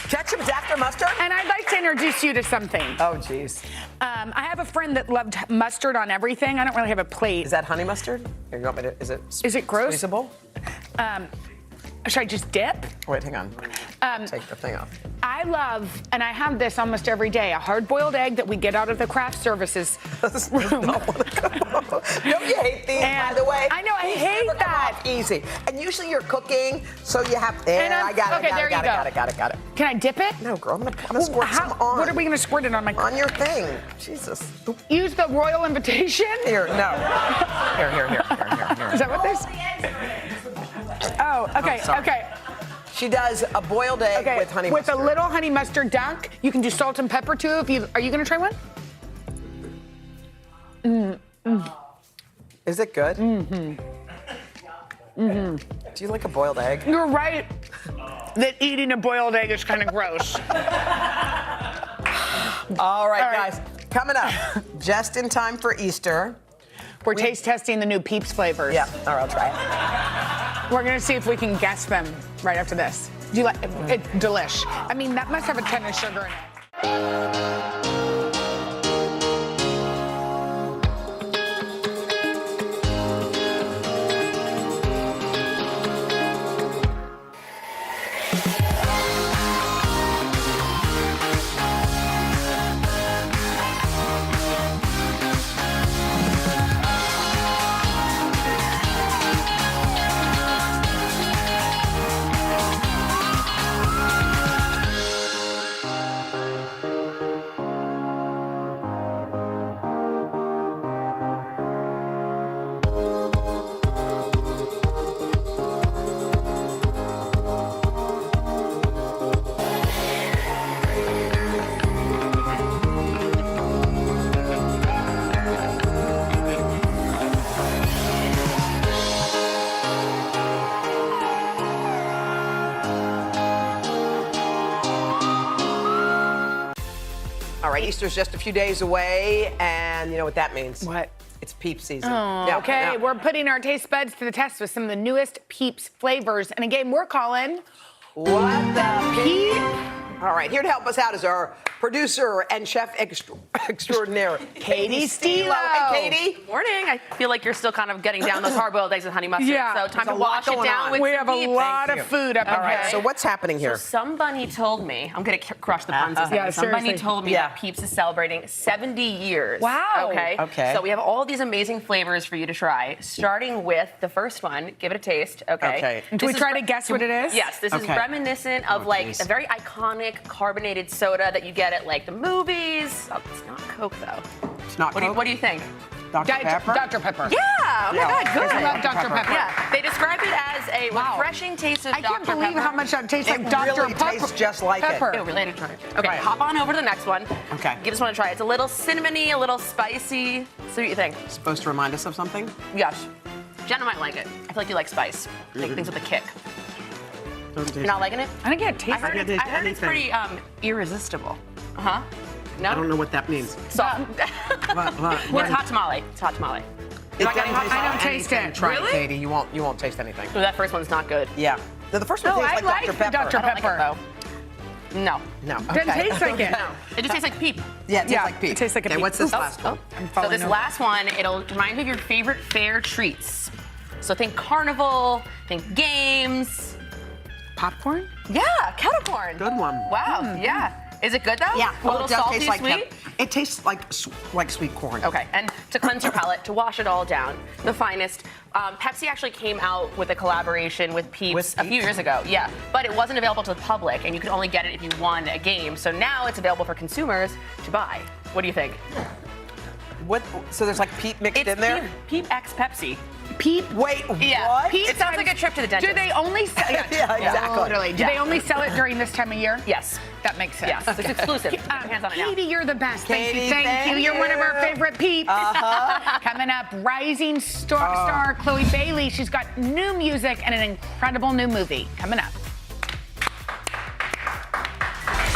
Ketchup is after mustard? And I'd like to introduce you to something. Oh, jeez. I have a friend that loved mustard on everything. I don't really have a plate. Is that honey mustard? Here, you want me to, is it gross? squeezable? Should I just dip? Wait, hang on. Take the thing off. I love, and I have this almost every day, a hard-boiled egg that we get out of the craft services room. Don't you hate these, by the way? I know, I hate that. Easy. And usually you're cooking, so you have, I got it. Can I dip it? No, girl, I'm gonna squirt some on. What are we gonna squirt it on? On your thing. Jesus. Use the royal invitation? Here, no. Here. Is that what this? Oh, okay, okay. She does a boiled egg with honey mustard. With a little honey mustard dunk. You can do salt and pepper too. Are you gonna try one? Is it good? Do you like a boiled egg? You're right that eating a boiled egg is kind of gross. All right, guys. Coming up, just in time for Easter. We're taste testing the new Peeps flavors. Yeah, all right, I'll try it. We're gonna see if we can guess them right after this. Do you like it? Delish. I mean, that must have a ton of sugar in it. right, Easter's just a few days away, and you know what that means? What? It's Peeps season. Oh, Yeah, okay, yeah. we're putting our taste buds to the test with some of the newest Peeps flavors in a game we're calling What the Peep? All right, here to help us out is our producer and chef extraordinaire, Katie Stilo. Hey, Katie. Morning. I feel like you're still kind of getting down those hard-boiled eggs with honey mustard. Yeah. So time There's to a lot wash it going down on. with We some have a Peeps. lot of food up All right, ahead. so what's happening here? So somebody told me, I'm going to crush the puns. Yeah, somebody seriously. told me that Peeps is celebrating 70 years. Wow. Okay. Okay. So we have all these amazing flavors for you to try, starting with the first one. Give it a taste. Okay. Okay. Do we try to guess what it is? Yes. This is Okay. reminiscent of like a very iconic carbonated soda that you get at like the movies. Oh, it's not Coke though. It's not What do you think? Dr. Pepper? Dr. Pepper. Yeah. Oh my God. Good. I love Dr. Pepper. Yeah. They describe it as a refreshing taste of I can't Dr. believe Pepper. how much that tastes It like Dr. really Pepper. tastes just like Pepper. Ew, related to it. Okay, Right. hop on over to the next one. Okay. Give this one a try. It's a little cinnamony, a little spicy. See what you think. Supposed to remind us of something? Yes. Jenna might like it. I feel like you like spice. Like things with a kick. You're not liking it? I don't get taste. I heard it's pretty irresistible. Uh-huh. No? I don't know what that means. So, What? it's hot tamale. It's hot tamale. It not getting hot doesn't tamale? taste anything. Try Really? it, Katie. You won't taste anything. Ooh, that first one's not good. Yeah. The first one No, tastes I like Dr. Pepper. Dr. I don't Pepper. like it, though. No. No. Doesn't taste like it. It just tastes like Peep. Yeah, it tastes like Peep. It tastes like a Okay, Peep. what's this Oh, last oh. one? I'm So falling this over. last one, it'll remind you of your favorite fair treats. So think carnival, think games. Popcorn? Yeah, kettle corn. Good one. Wow, yeah. Is it good though? Yeah. A little it does salty, taste like sweet? It tastes like sweet corn. Okay, and to cleanse your palate, to wash it all down, the finest. Pepsi actually came out with a collaboration with Peeps a few years ago. Yeah, but it wasn't available to the public, and you could only get it if you won a game. So now it's available for consumers to buy. What do you think? What? So there's like Peep mixed in there? Peep X Pepsi. Peep? Wait, Yeah. what? It sounds like a trip to the dentist. Do they only sell it? Yeah, exactly. Totally. Do they only sell it during this time of year? Yes. That makes sense. Yes, it's exclusive. Get your hands on it now. Katie, you're the best. Katie, Thank you. thank You're one of our you. favorite Peeps. Coming up, rising star Chloe Bailey. She's got new music and an incredible new movie coming up.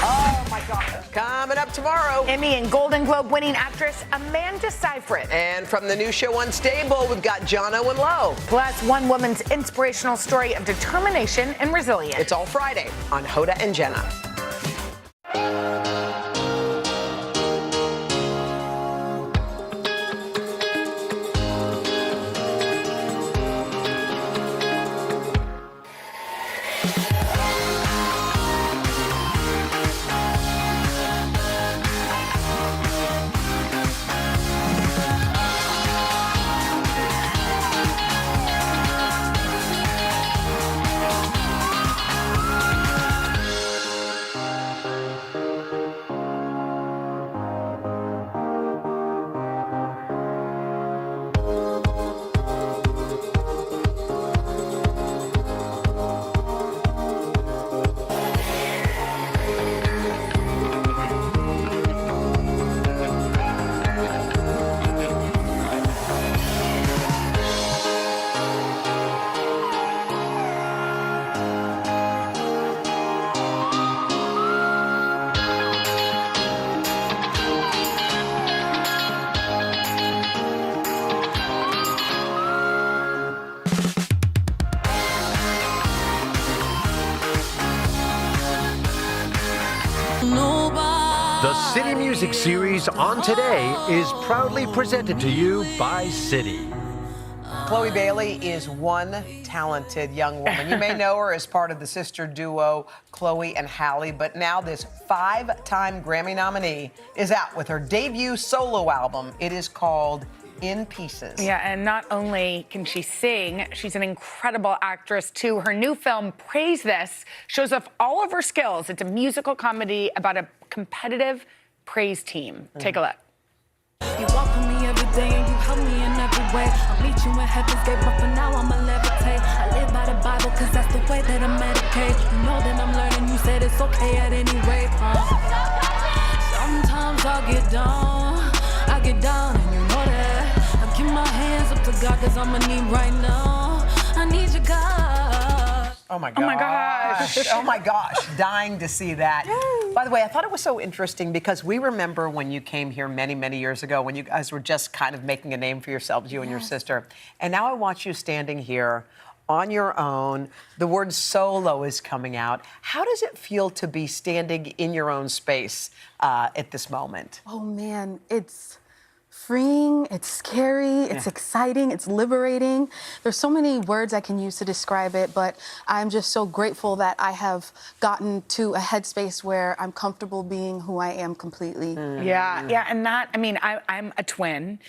Oh my God. Coming up tomorrow. Emmy and Golden Globe winning actress Amanda Seyfried. And from the new show Unstable, we've got Jono and Lo. Plus, one woman's inspirational story of determination and resilience. It's all Friday on Hoda and Jenna. The City Music Series on Today is proudly presented to you by City. Chloe Bailey is one talented young woman. You may know her as part of the sister duo Chloe and Halle, but now this 5-time Grammy nominee is out with her debut solo album. It is called In Pieces. Yeah, and not only can she sing, she's an incredible actress too. Her new film, Praise This, shows off all of her skills. It's a musical comedy about a competitive praise team. Take a look. You walk with me every day and you help me in every way. I'll meet you in heaven's gate, but for now I'ma levitate. I live by the Bible cause that's the way that I medicate. You know that I'm learning, you said it's okay at any rate. Sometimes I get down and you know that. I give my hands up to God cause I'ma need right now. I need you, God. Oh my gosh. Oh my gosh. Oh my gosh. Dying to see that. By the way, I thought it was so interesting because we remember when you came here many, many years ago when you guys were just kind of making a name for yourselves, you and your sister. And now I watch you standing here on your own. The word solo is coming out. How does it feel to be standing in your own space at this moment? Oh man, it's freeing, it's scary, it's exciting, it's liberating. There's so many words I can use to describe it, but I'm just so grateful that I have gotten to a headspace where I'm comfortable being who I am completely. Yeah, and that, I mean, I'm a twin.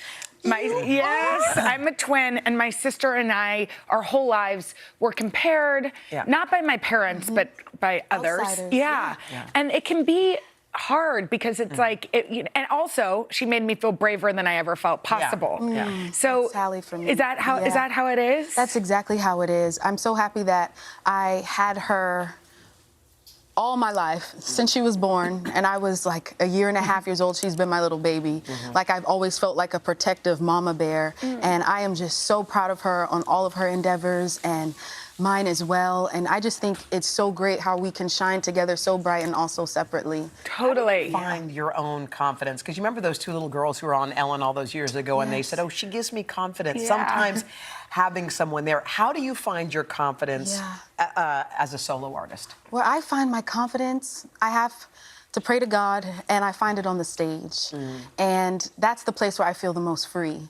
Yes, I'm a twin, and my sister and I, our whole lives were compared, not by my parents, but by others. Outsiders, And it can be hard because it's like, and also she made me feel braver than I ever felt possible. So Sally for me. is that how it is? That's exactly how it is. I'm so happy that I had her all my life since she was born, and I was like a year and a half years old. She's been my little baby. Like I've always felt like a protective mama bear, and I am just so proud of her on all of her endeavors and mine as well. And I just think it's so great how we can shine together so bright and also separately. Totally. Find your own confidence, because you remember those two little girls who were on Ellen all those years ago, and they said, "Oh, she gives me confidence." Sometimes having someone there. How do you find your confidence as a solo artist? Where I find my confidence, I have to pray to God, and I find it on the stage. And that's the place where I feel the most free.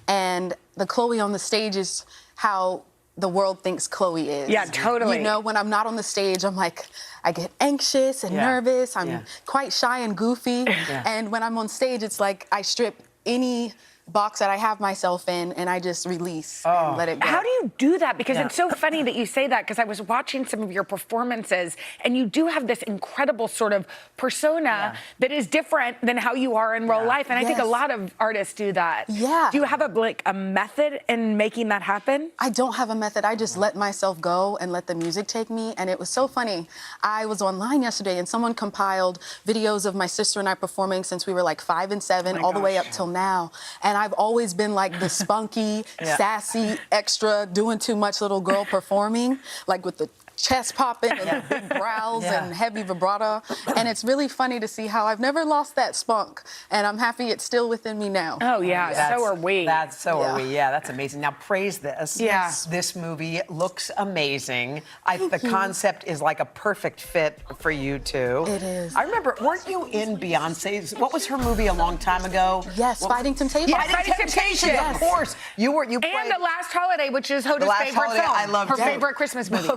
And the Chloe on the stage is how the world thinks Chloe is. Yeah, totally. You know, when I'm not on the stage, I'm like, I get anxious and nervous. I'm quite shy and goofy. And when I'm on stage, it's like I strip any box that I have myself in, and I just release and let it go. How do you do that? Because it's so funny that you say that, because I was watching some of your performances, and you do have this incredible sort of persona that is different than how you are in real life. And I think a lot of artists do that. Yeah. Do you have a method in making that happen? I don't have a method. I just let myself go and let the music take me. And it was so funny. I was online yesterday, and someone compiled videos of my sister and I performing since we were like 5 and 7 all the way up till now. And I've always been like the spunky, sassy, extra, doing too much little girl performing, like with the chest popping and the big growls and heavy vibrato. And it's really funny to see how I've never lost that spunk. And I'm happy it's still within me now. Oh, yeah, so are we. So are we. Yeah, that's amazing. Now, praise this. Yes. This movie looks amazing. The concept is like a perfect fit for you two. It is. I remember, weren't you in Beyonce's, what was her movie a long time ago? Yes, Fighting Temptation. Fighting Temptation, of course. You played. And The Last Holiday, which is Hoda's favorite film. I loved her favorite Christmas movie.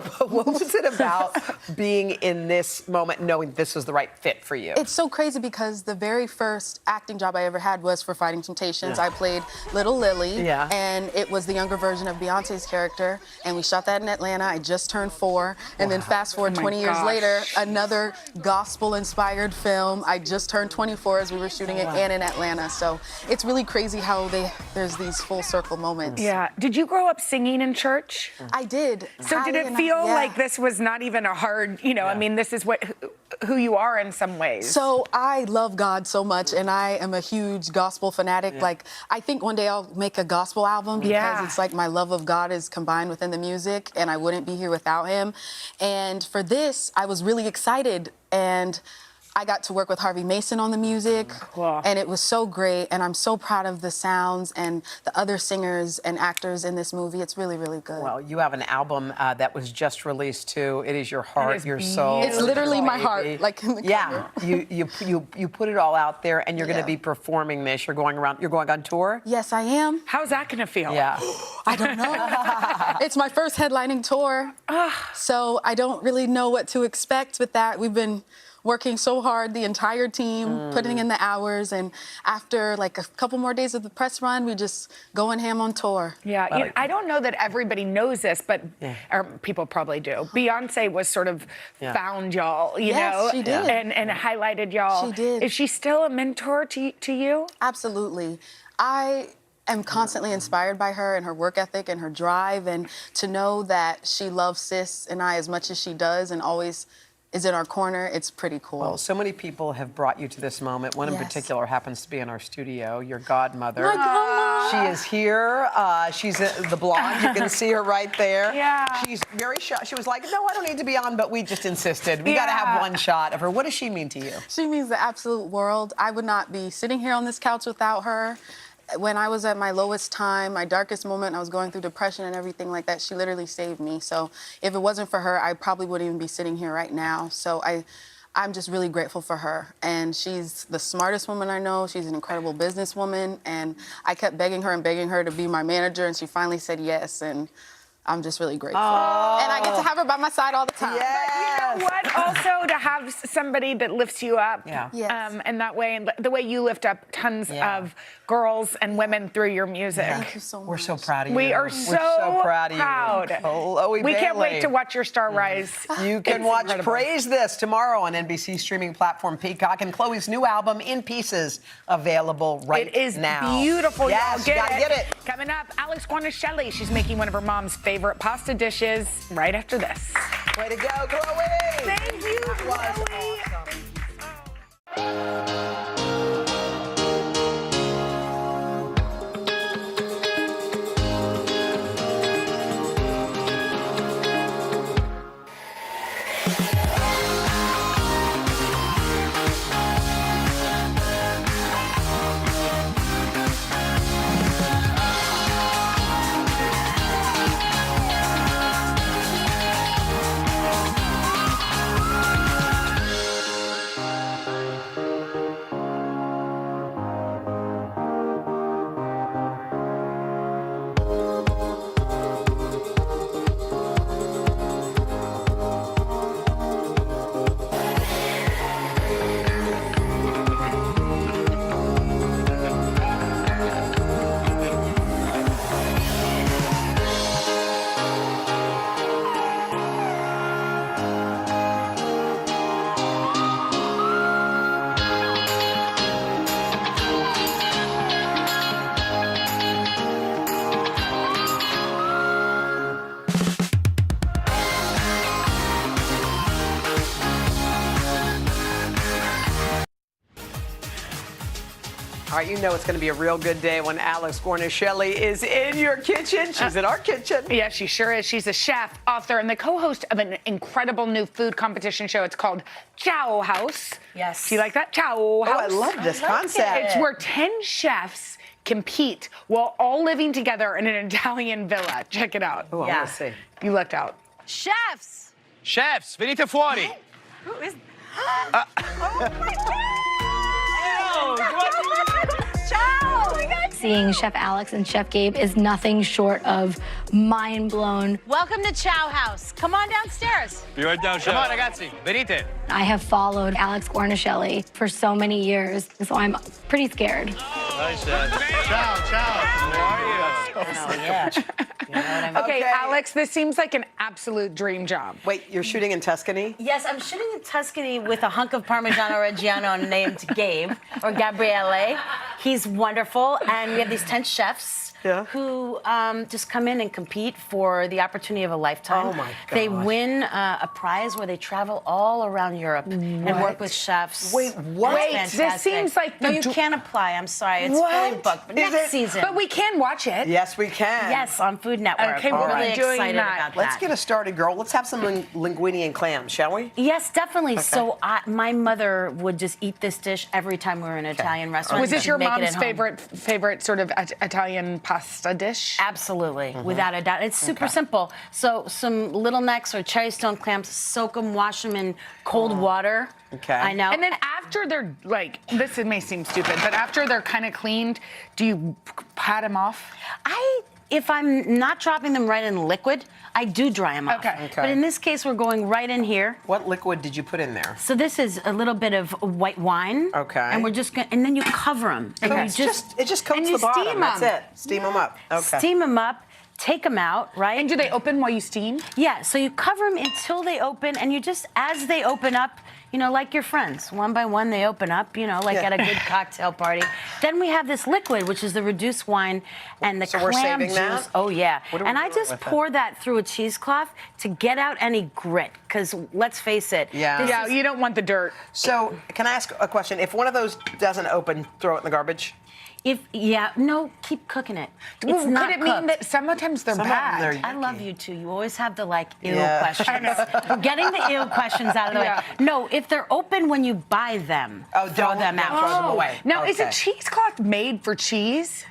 What was it about being in this moment, knowing this was the right fit for you? It's so crazy because the very first acting job I ever had was for Fighting Temptations. I played Little Lily, and it was the younger version of Beyonce's character, and we shot that in Atlanta. I just turned 4, and then fast forward 20 years later, another gospel-inspired film. I just turned 24 as we were shooting it and in Atlanta. So it's really crazy how there's these full circle moments. Yeah. Did you grow up singing in church? I did. So did it feel like this was not even a hard, I mean, this is who you are in some ways? So I love God so much, and I am a huge gospel fanatic. Like, I think one day I'll make a gospel album because it's like my love of God is combined within the music, and I wouldn't be here without him. And for this, I was really excited, and I got to work with Harvey Mason on the music, and it was so great, and I'm so proud of the sounds and the other singers and actors in this movie. It's really, really good. Well, you have an album that was just released too. It is your heart, your soul. It's literally my heart, like in the cover. You put it all out there, and you're going to be performing this. You're going on tour? Yes, I am. How's that going to feel? Yeah. I don't know. It's my first headlining tour, so I don't really know what to expect with that. We've been working so hard, the entire team, putting in the hours, and after like a couple more days of the press run, we just going ham on tour. Yeah, I don't know that everybody knows this, but or people probably do. Beyonce was sort of found y'all, you know, she did. And highlighted y'all. She did. Is she still a mentor to you? Absolutely. I am constantly inspired by her and her work ethic and her drive, and to know that she loves Sis and I as much as she does and always is in our corner. It's pretty cool. Well, so many people have brought you to this moment. One in particular happens to be in our studio, your godmother. My grandma. She is here. She's the blonde. You can see her right there. Yeah. She's very shy. She was like, no, I don't need to be on, but we just insisted. We got to have one shot of her. What does she mean to you? She means the absolute world. I would not be sitting here on this couch without her. When I was at my lowest time, my darkest moment, I was going through depression and everything like that, she literally saved me. So if it wasn't for her, I probably wouldn't even be sitting here right now. So I'm just really grateful for her. And she's the smartest woman I know. She's an incredible businesswoman. And I kept begging her to be my manager, and she finally said yes. And I'm just really grateful. Oh. And I get to have her by my side all the time. But you know what? Also, to have somebody that lifts you up. Yeah. Yes. And that way, and the way you lift up tons of girls and women through your music. Thank you so much. We're so proud of you. We are We're so proud of you. Chloe We can't Bailey. wait to watch your star rise. You can It's watch incredible. Praise This tomorrow on NBC streaming platform Peacock, and Chloe's new album, In Pieces, available right It is now. beautiful. Yes, Y'all you gotta get it. Coming up, Alex Guarnaschelli. She's making one of her mom's favorite pasta dishes right after this. Way to go, Chloe! Thank you, That was Chloe. All right, you know it's going to be a real good day when Alex Guarnaschelli is in your kitchen. She's in our kitchen. Yeah, she sure is. She's a chef, author, and the co-host of an incredible new food competition show. It's called Chow House. Yes. Do you like that? Chow House. Oh, I love this concept. It's where 10 chefs compete while all living together in an Italian villa. Check it out. Oh, I want to see. You lucked out. Chefs! Chefs, venite fuori. Who is... Oh my God! Seeing Chef Alex and Chef Gabe is nothing short of mind blown. Welcome to Chow House. Come on downstairs. Be right down, chef. Come on, ragazzi, venite. I have followed Alex Guarnaschelli for so many years, so I'm pretty scared. Hi, chef. Ciao, ciao. How are you? Yeah. You know what I mean? Okay, Alex, this seems like an absolute dream job. Wait, you're shooting in Tuscany? Yes, I'm shooting in Tuscany with a hunk of Parmigiano Reggiano named Gabe, or Gabriele. He's wonderful, and we have these 10 chefs who just come in and compete for the opportunity of a lifetime. Oh, my gosh. They win a prize where they travel all around Europe and work with chefs. Wait, what? Wait, It's this fantastic. seems like No, the you can't apply. I'm sorry. It's What? fully booked. But Is next it? season. But we can watch it. Yes, we can. Yes, on Food Network. Okay, We're we're really doing excited that. about Let's that. get us started, girl. Let's have some linguine and clams, shall we? Yes, definitely. So my mother would just eat this dish every time we were in an Italian restaurant. Was this She'd your make it mom's at home. favorite sort of Italian pasta dish? Absolutely, without a doubt. It's super simple. So some little necks or cherry stone clams, soak them, wash them in cold water. Okay. I know. And then after they're like, this may seem stupid, but after they're kind of cleaned, do you pat them off? If I'm not dropping them right in liquid, I do dry them off. Okay. But in this case, we're going right in here. What liquid did you put in there? So this is a little bit of white wine. Okay. And we're just going, and then you cover them. And Okay. you It just coats and the you bottom. steam That's them. it. Steam them up. Okay. Steam them up. Take them out, right? And do they open while you steam? Yeah, so you cover them until they open, and you just, as they open up, like your friends. One by one, they open up, like at a good cocktail party. Then we have this liquid, which is the reduced wine and the So clam we're saving juice. that? Oh, yeah. What are we And I doing just with it? pour that through a cheesecloth to get out any grit, because let's face it. Yeah. You don't want the dirt. So, can I ask a question? If one of those doesn't open, throw it in the garbage? No, keep cooking it. Well, It's not could it mean that sometimes they're bad? I love you too. You always have the ew Yeah. questions. We're getting the ew questions out of the way. No, if they're open when you buy them, throw them out. throw them away. Now, is a cheesecloth made for cheese?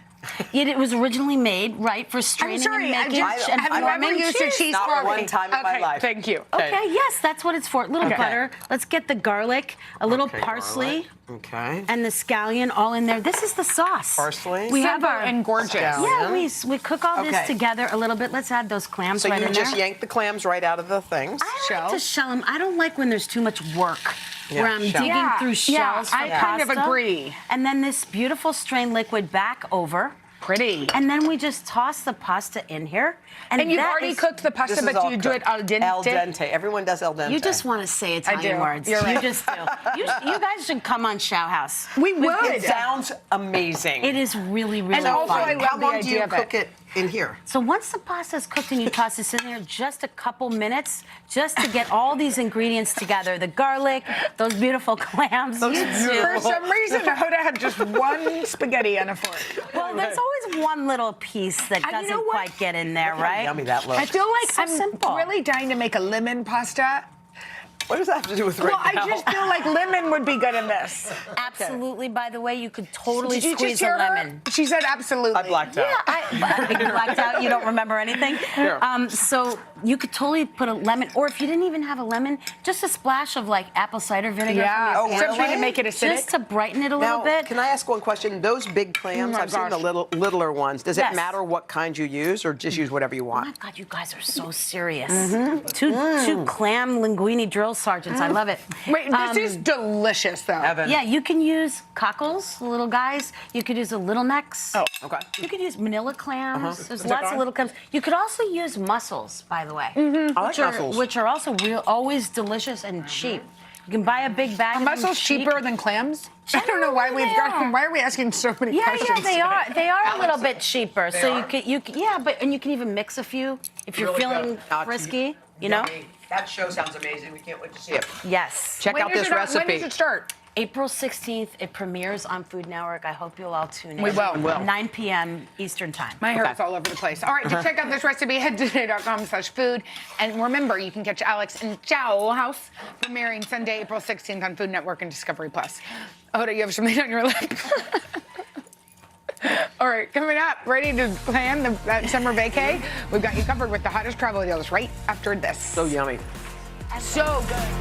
It was originally made, right, for straining sorry, and making and have you ever forming used a cheese. cheesecloth? Not one time in my life. Thank you. Okay, yes, that's what it's for. A little Okay. butter. Let's get the garlic, a little Okay, parsley. garlic. Okay. And the scallion all in there. This is the sauce. Parsley. We have Simple our and gorgeous. Yeah, we cook all this Okay. together a little bit. Let's add those clams So right you in just there. yank the clams right out of the things. I like to shell them. I don't like when there's too much work. Yeah, where I'm shell. digging Yeah, through yeah, shells for I kind of pasta. agree. And then this beautiful strained liquid back over. Pretty. And then we just toss the pasta in here. And you've that already is- cooked the pasta, This is but do all you do it al dente? Al dente. Everyone does al dente. You just want to say Italian do. words. You're right. You just do. You guys should come on Chow House. We would. It sounds amazing. It is really, really And also, fun. I love How the long do you idea of cook it in here? So once the pasta is cooked and you toss this in there, just a couple minutes, just to get all these ingredients together. The garlic, those beautiful clams. For some reason, Hoda had just one spaghetti and a fork. Well, there's always one little piece that And you doesn't know what? quite get in there, Look how right? yummy that looks. I feel like So I'm simple. really dying to make a lemon pasta. What does that have to do with right Well, now? I just feel like lemon would be good in this. Absolutely. By the way, you could totally Did you squeeze just a hear her? lemon. She said absolutely. I blacked out. Yeah, you blacked out. You don't remember anything. Yeah. So you could totally put a lemon, or if you didn't even have a lemon, just a splash of like apple cider vinegar. Yeah. from your Something pantry, to make it acidic. just to brighten it a little Now, bit. can I ask one question? Those big clams, Oh my I've seen the gosh. littler ones. Does Yes. it matter what kind you use, or just use whatever you Oh my want? God, you guys are so serious. Mm-hmm. Two clam linguine drill sergeants. I love it. Wait, this is delicious, though. Evan. Yeah, you can use cockles, the little guys. You could use the little necks. Oh, okay. You could use manila clams. There's Is that lots of gone? little clams. You could also use mussels, by the way. I like which are, mussels. Which are also always delicious and cheap. You can buy a big bag. Are of them mussels cheap. cheaper than clams? I don't know why we've got. Why are we asking so many questions? Yeah, they are. They are a little bit cheaper. So you can, and you can even mix a few if you're Really feeling good. frisky. You know. That show sounds amazing. We can't wait to see it. Yes. Check out this recipe. When does it start? April 16th, it premieres on Food Network. I hope you'll all tune in. We will. 9 p.m. Eastern Time. My hair's all over the place. All right, to check out this recipe, head to today.com/food. And remember, you can catch Alex in Chow House premiering Sunday, April 16th on Food Network and Discovery Plus. Hoda, you have something on your lip. All right, coming up, ready to plan that summer vacay? We've got you covered with the hottest travel deals right after this. So yummy. So good.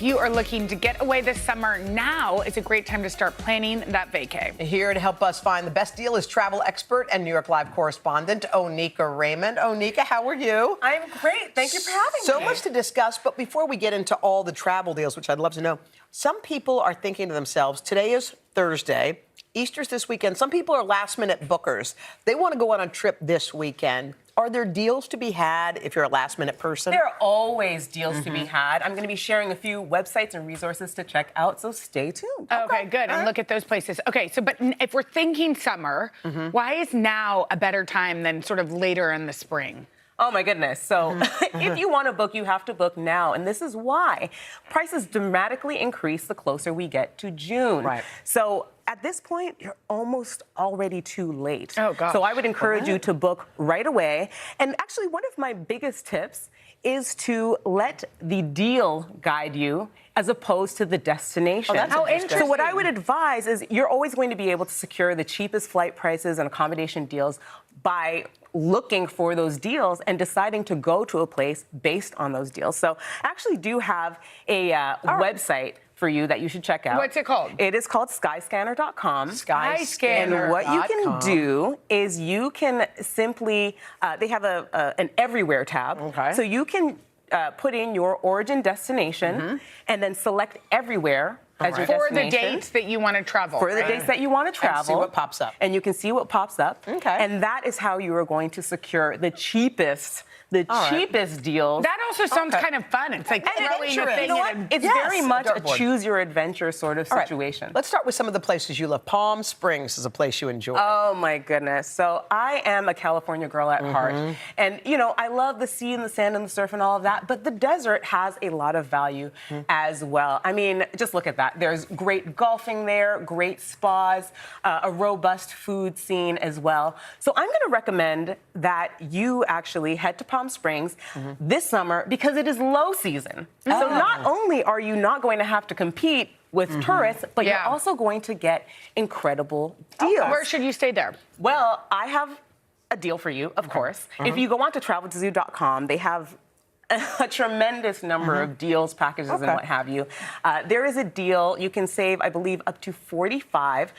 you are looking to get away this summer, now is a great time to start planning that vacay. Here to help us find the best deal is travel expert and New York Live correspondent Onika Raymond. Onika, how are you? I'm great. Thank you for having me. So much to discuss, but before we get into all the travel deals, which I'd love to know, some people are thinking to themselves, today is Thursday, Easter's this weekend. Some people are last-minute bookers. They want to go on a trip this weekend. Are there deals to be had if you're a last-minute person? There are always deals to be had. I'm going to be sharing a few websites and resources to check out, so stay tuned. Okay, good. And look at those places. Okay, so but if we're thinking summer, why is now a better time than sort of later in the spring? Oh, my goodness. So if you want to book, you have to book now. And this is why. Prices dramatically increase the closer we get to June. Right. So at this point, you're almost already too late. Oh, gosh. So I would encourage you to book right away. And actually, one of my biggest tips is to let the deal guide you as opposed to the destination. Oh, that's interesting. So what I would advise is you're always going to be able to secure the cheapest flight prices and accommodation deals by looking for those deals and deciding to go to a place based on those deals. So I actually do have a website for you that you should check out. What's it called? It is called skyscanner.com. Skyscanner. And what you can do is you can simply, they have an everywhere tab. Okay. So you can put in your origin destination and then select everywhere as your For the destination. dates that you want to travel. For the dates that you want to travel. And see what pops up. And you can see what pops up. Okay. And that is how you are going to secure the cheapest deals. That also sounds kind of fun. It's like throwing a thing in It's very much a choose your adventure sort of situation. Let's start with some of the places you love. Palm Springs is a place you enjoy. Oh my goodness. So I am a California girl at heart. And you know, I love the sea and the sand and the surf and all of that, but the desert has a lot of value as well. I mean, just look at that. There's great golfing there, great spas, a robust food scene as well. So I'm going to recommend that you actually head to Palm Springs this summer because it is low season. So not only are you not going to have to compete with tourists, but you're also going to get incredible deals. Where should you stay there? Well, I have a deal for you, of course. If you go on to traveltozoo.com, they have a tremendous number of deals, packages, and what have you. There is a deal you can save, I believe, up to 45%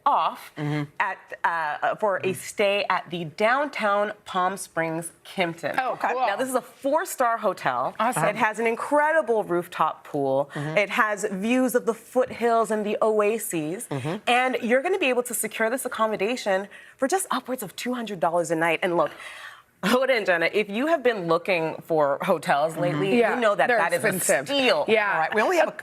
off for a stay at the downtown Palm Springs Kimpton. Oh, cool. Now, this is a 4-star hotel. Awesome. It has an incredible rooftop pool. It has views of the foothills and the oases. And you're going to be able to secure this accommodation for just upwards of $200 a night. And look, hold in, Jenna. If you have been looking for hotels lately, you know that that is expensive. a steal. Yeah. All right,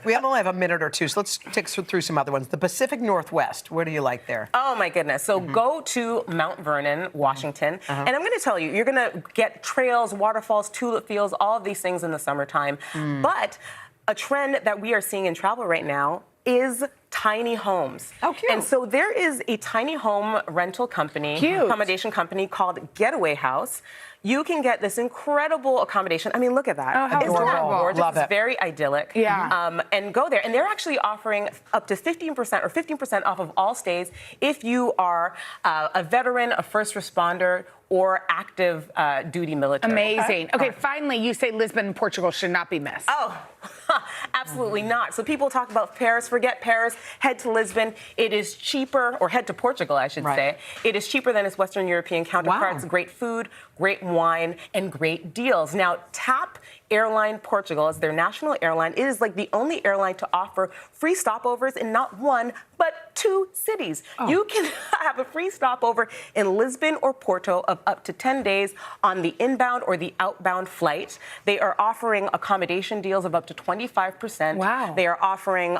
we only have a minute or two, so let's take through some other ones. The Pacific Northwest, what do you like there? Oh my goodness. So go to Mount Vernon, Washington, and I'm going to tell you, you're going to get trails, waterfalls, tulip fields, all of these things in the summertime. But a trend that we are seeing in travel right now is tiny homes. Oh, cute. And so there is a tiny home rental company, accommodation company called Getaway House. You can get this incredible accommodation. I mean, look at that. Oh, how Isn't that adorable. gorgeous? Love It's it. very idyllic. Yeah. And go there. And they're actually offering up to 15% or 15% off of all stays if you are a veteran, a first responder, or active duty military. Amazing. Okay, finally, you say Lisbon, Portugal should not be missed. Oh, absolutely not. So people talk about Paris. Forget Paris. Head to Lisbon. It is cheaper, or head to Portugal, I should say. It is cheaper than its Western European counterparts. Great food, great wine, and great deals. Now, TAP Airline Portugal is their national airline. It is like the only airline to offer free stopovers in not one, but 2 cities. You can have a free stopover in Lisbon or Porto of up to 10 days on the inbound or the outbound flight. They are offering accommodation deals of up to 25%. Wow. They are offering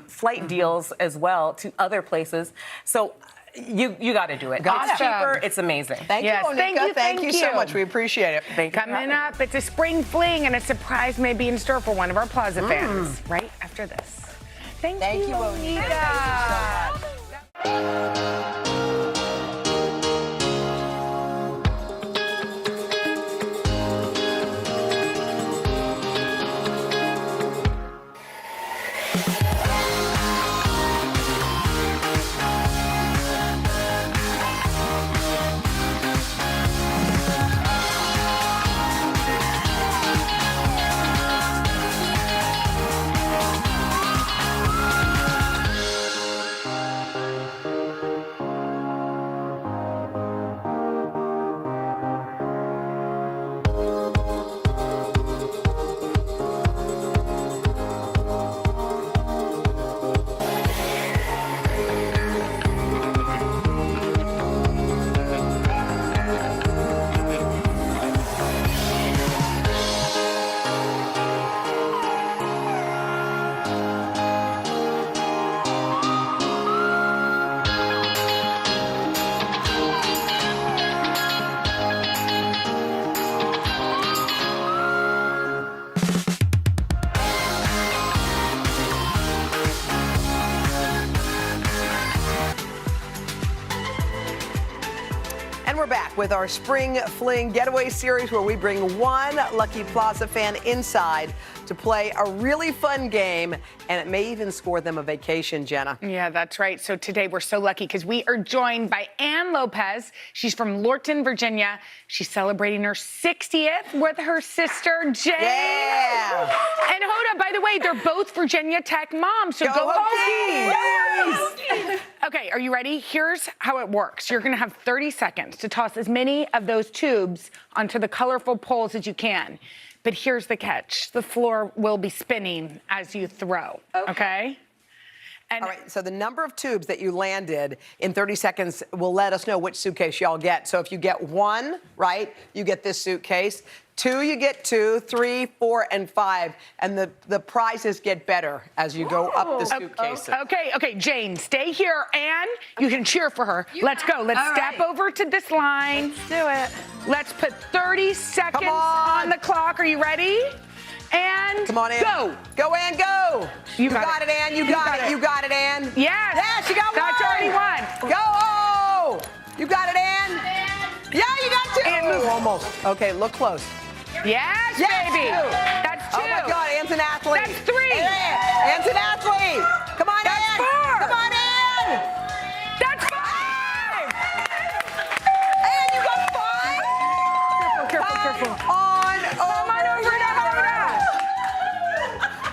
flight deals as well to other places. So you got to do it. Awesome. It's cheaper. It's amazing. Thank you, Onika. Thank you so much. We appreciate it. Thank you. Coming up, it's a spring fling, and a surprise may be in store for one of our Plaza fans right after this. Thank you, Onika. we're back with our Spring Fling Getaway Series where we bring one lucky Plaza fan inside to play a really fun game, and it may even score them a vacation, Jenna. Yeah, that's right. So today we're so lucky because we are joined by Ann Lopez. She's from Lorton, Virginia. She's celebrating her 60th with her sister, Jane. Yeah. And Hoda, by the way, they're both Virginia Tech moms, so go Hokies! Okay, are you ready? Here's how it works. You're gonna have 30 seconds to toss as many of those tubes onto the colorful poles as you can. But here's the catch. The floor will be spinning as you throw, okay? All right, so the number of tubes that you landed in 30 seconds will let us know which suitcase y'all get. So if you get 1, right, you get this suitcase. 2, you get 2, 3, 4, and 5. And the prizes get better as you go up the suitcases. Okay, Jane, stay here, and you can cheer for her. Let's go. Let's step over to this line. Let's do it. Let's put 30 seconds on the clock. Are you ready? And come on, Ann. Go. Go, Ann, go. You got it, Ann. You got it. You got it, Ann. Yes. Yeah, she got That's one. already one. Go. Oh. You got it, Ann. Yeah, you got 2. Ann, move. Almost. Okay, look close. Yes, baby. 2. That's 2. Oh, my God. Ann's an athlete. That's 3. Ann's an athlete. Come on, That's Ann. 4. Come on, Ann. That's 5. Ann, you got 5. Careful. On Come on over to Hoda.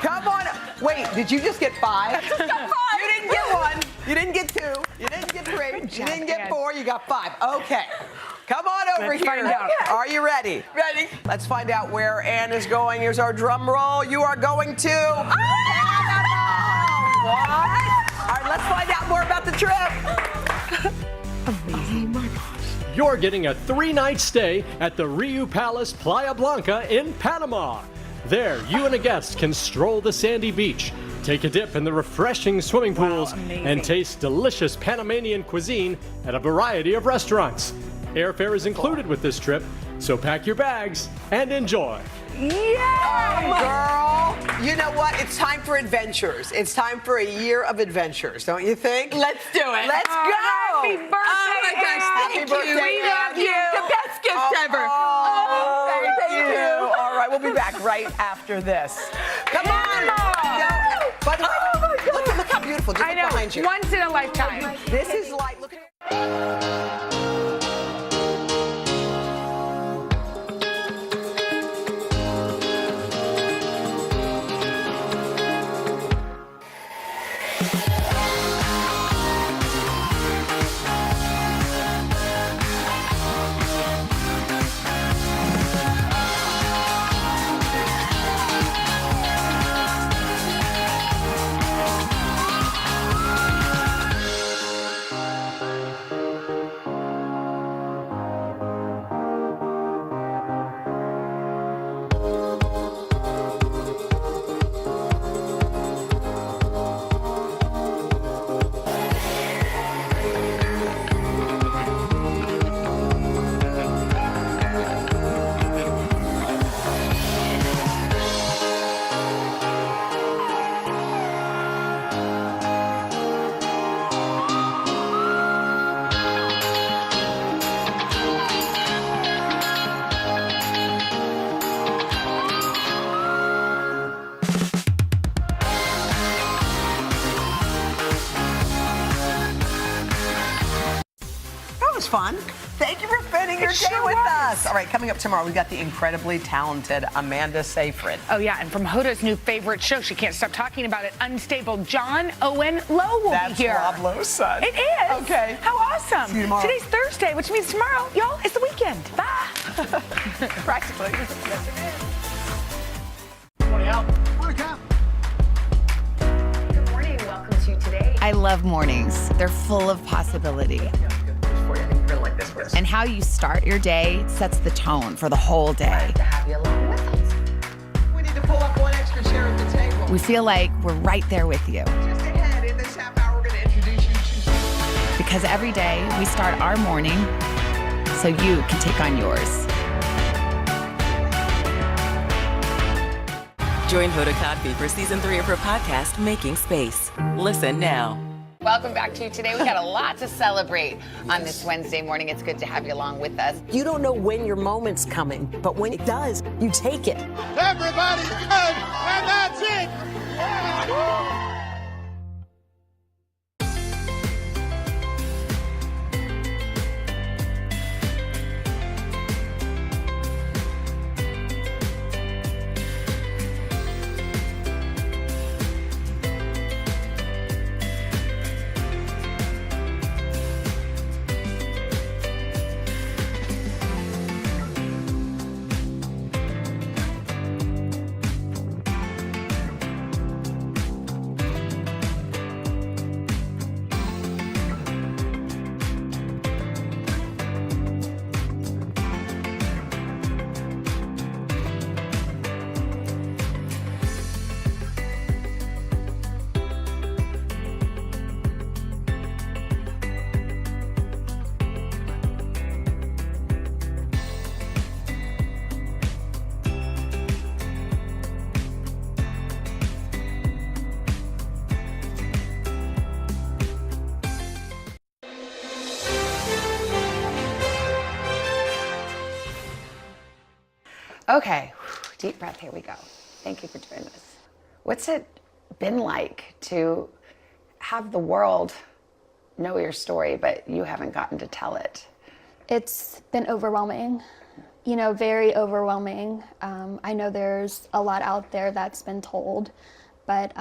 Come on. Wait, did you just get 5? I just got 5. You didn't get 1. You didn't get 2. You didn't get 3. You didn't get 4. You got 5. Okay. Come on over Let's here. find out. Are you ready? Ready. Let's find out where Ann is going. Here's our drum roll. You are going to Panama. What? All right, let's find out more about the trip. Amazing. Oh my gosh. You're getting a 3-night stay at the Riu Palace Playa Blanca in Panama. There, you and a guest can stroll the sandy beach, take a dip in the refreshing swimming pools, and taste delicious Panamanian cuisine at a variety of restaurants. Airfare is included with this trip, so pack your bags and enjoy. Yeah, girl. You know what? It's time for adventures. It's time for a year of adventures, don't you think? Let's do it. Let's go. Happy birthday, Oh my gosh, Happy thank birthday, you. We love Ann. you. The best gift ever. Oh, thank you. All right, we'll be back right after this. Come on. Go. By the way, look how beautiful. Just I look know. behind you. Once in a lifetime. This is like, look at fun. Thank you for spending your day with us. All right, coming up tomorrow, we've got the incredibly talented Amanda Seyfried. Oh, yeah, and from Hoda's new favorite show, she can't stop talking about it, Unstable, John Owen Lowe will be here. That's Rob Lowe's son. It is. Okay. How awesome. See you tomorrow. Today's Thursday, which means tomorrow, y'all, it's the weekend. Bye. Practically. Yes, it is. Morning out. Morning out. Good morning. Welcome to Today. I love mornings. They're full of possibility. And how you start your day sets the tone for the whole day. We need to pull up one extra chair at the table. We feel like we're right there with you. Just ahead, in this half hour, we're going to introduce you to... Because every day we start our morning so you can take on yours. Join Hoda Kotb for season 3 of her podcast, Making Space. Listen now. Welcome back to Today. We got a lot to celebrate on this Wednesday morning. It's good to have you along with us. You don't know when your moment's coming, but when it does, you take it. Everybody's good, and that's it. Okay, deep breath, here we go. Thank you for doing this. What's it been like to have the world know your story, but you haven't gotten to tell it? It's been overwhelming, very overwhelming. I know there's a lot out there that's been told, but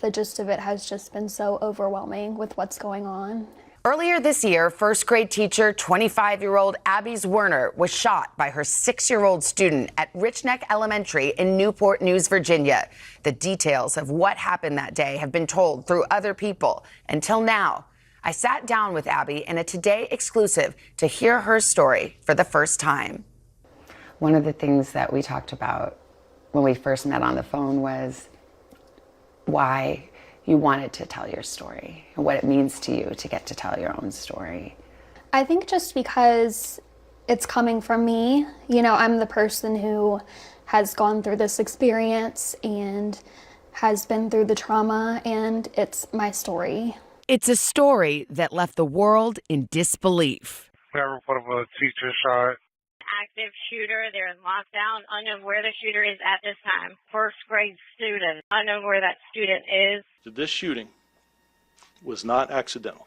the gist of it has just been so overwhelming with what's going on. Earlier this year, first grade teacher, 25-year-old Abby Werner, was shot by her 6-year-old student at Rich Neck Elementary in Newport News, Virginia. The details of what happened that day have been told through other people. Until now, I sat down with Abby in a Today exclusive to hear her story for the first time. One of the things that we talked about when we first met on the phone was why you wanted to tell your story and what it means to you to get to tell your own story. I think just because it's coming from me, I'm the person who has gone through this experience and has been through the trauma, and it's my story. It's a story that left the world in disbelief. We have a report of a teacher shot. Active shooter. They're in lockdown. Unknown where the shooter is at this time. First grade student. Unknown where that student is. This shooting was not accidental.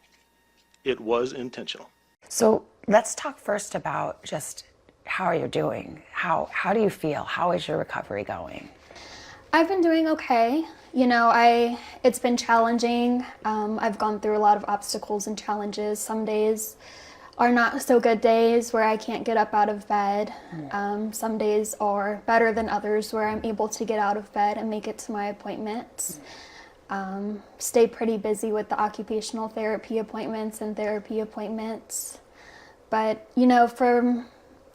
It was intentional. So let's talk first about just how are you doing? How do you feel? How is your recovery going? I've been doing okay. It's been challenging. I've gone through a lot of obstacles and challenges. Some days are not so good days where I can't get up out of bed. Some days are better than others where I'm able to get out of bed and make it to my appointments. Stay pretty busy with the occupational therapy appointments and therapy appointments. But, from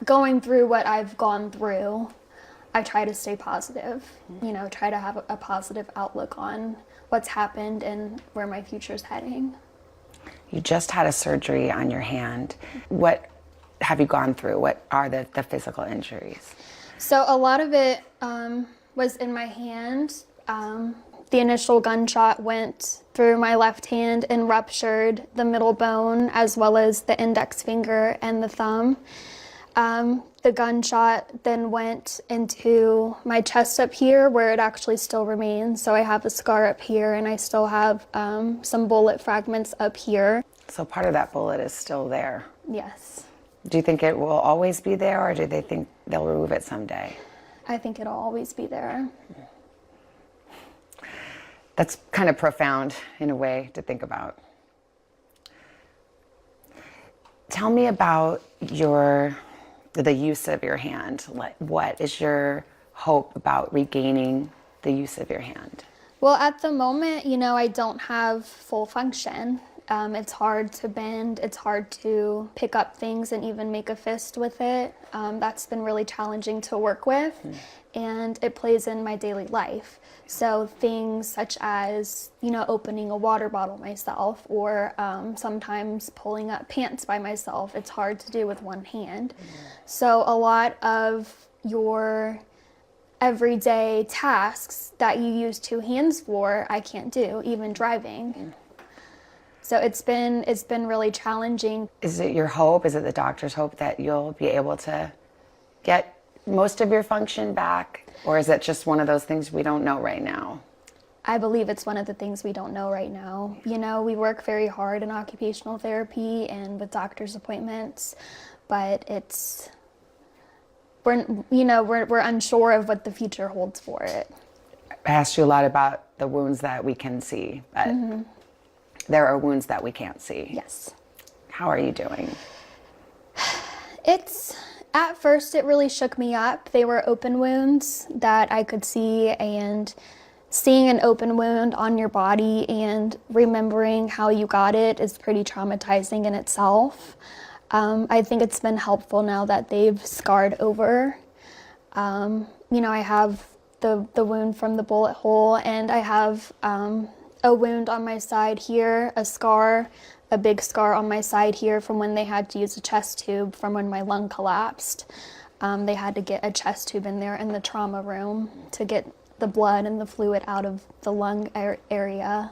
going through what I've gone through, I try to stay positive, try to have a positive outlook on what's happened and where my future's heading. You just had a surgery on your hand. What have you gone through? What are the physical injuries? So a lot of it was in my hand. The initial gunshot went through my left hand and ruptured the middle bone as well as the index finger and the thumb. The gunshot then went into my chest up here where it actually still remains. So I have a scar up here and I still have some bullet fragments up here. So part of that bullet is still there? Yes. Do you think it will always be there, or do they think they'll remove it someday? I think it'll always be there. That's kind of profound in a way to think about. Tell me about the use of your hand. What is your hope about regaining the use of your hand? Well, at the moment, I don't have full function. It's hard to bend, it's hard to pick up things and even make a fist with it. That's been really challenging to work with, and it plays in my daily life. So things such as, opening a water bottle myself, or sometimes pulling up pants by myself, it's hard to do with one hand. So a lot of your everyday tasks that you use two hands for, I can't do, even driving. So it's been really challenging. Is it your hope, is it the doctor's hope that you'll be able to get most of your function back? Or is it just one of those things we don't know right now? I believe it's one of the things we don't know right now. You know, we work very hard in occupational therapy and with doctor's appointments, but we're unsure of what the future holds for it. I asked you a lot about the wounds that we can see, but there are wounds that we can't see. Yes. How are you doing? At first it really shook me up. They were open wounds that I could see, and seeing an open wound on your body and remembering how you got it is pretty traumatizing in itself. I think it's been helpful now that they've scarred over. I have the wound from the bullet hole, and I have a wound on my side here, a big scar on my side here from when they had to use a chest tube from when my lung collapsed. They had to get a chest tube in there in the trauma room to get the blood and the fluid out of the lung area.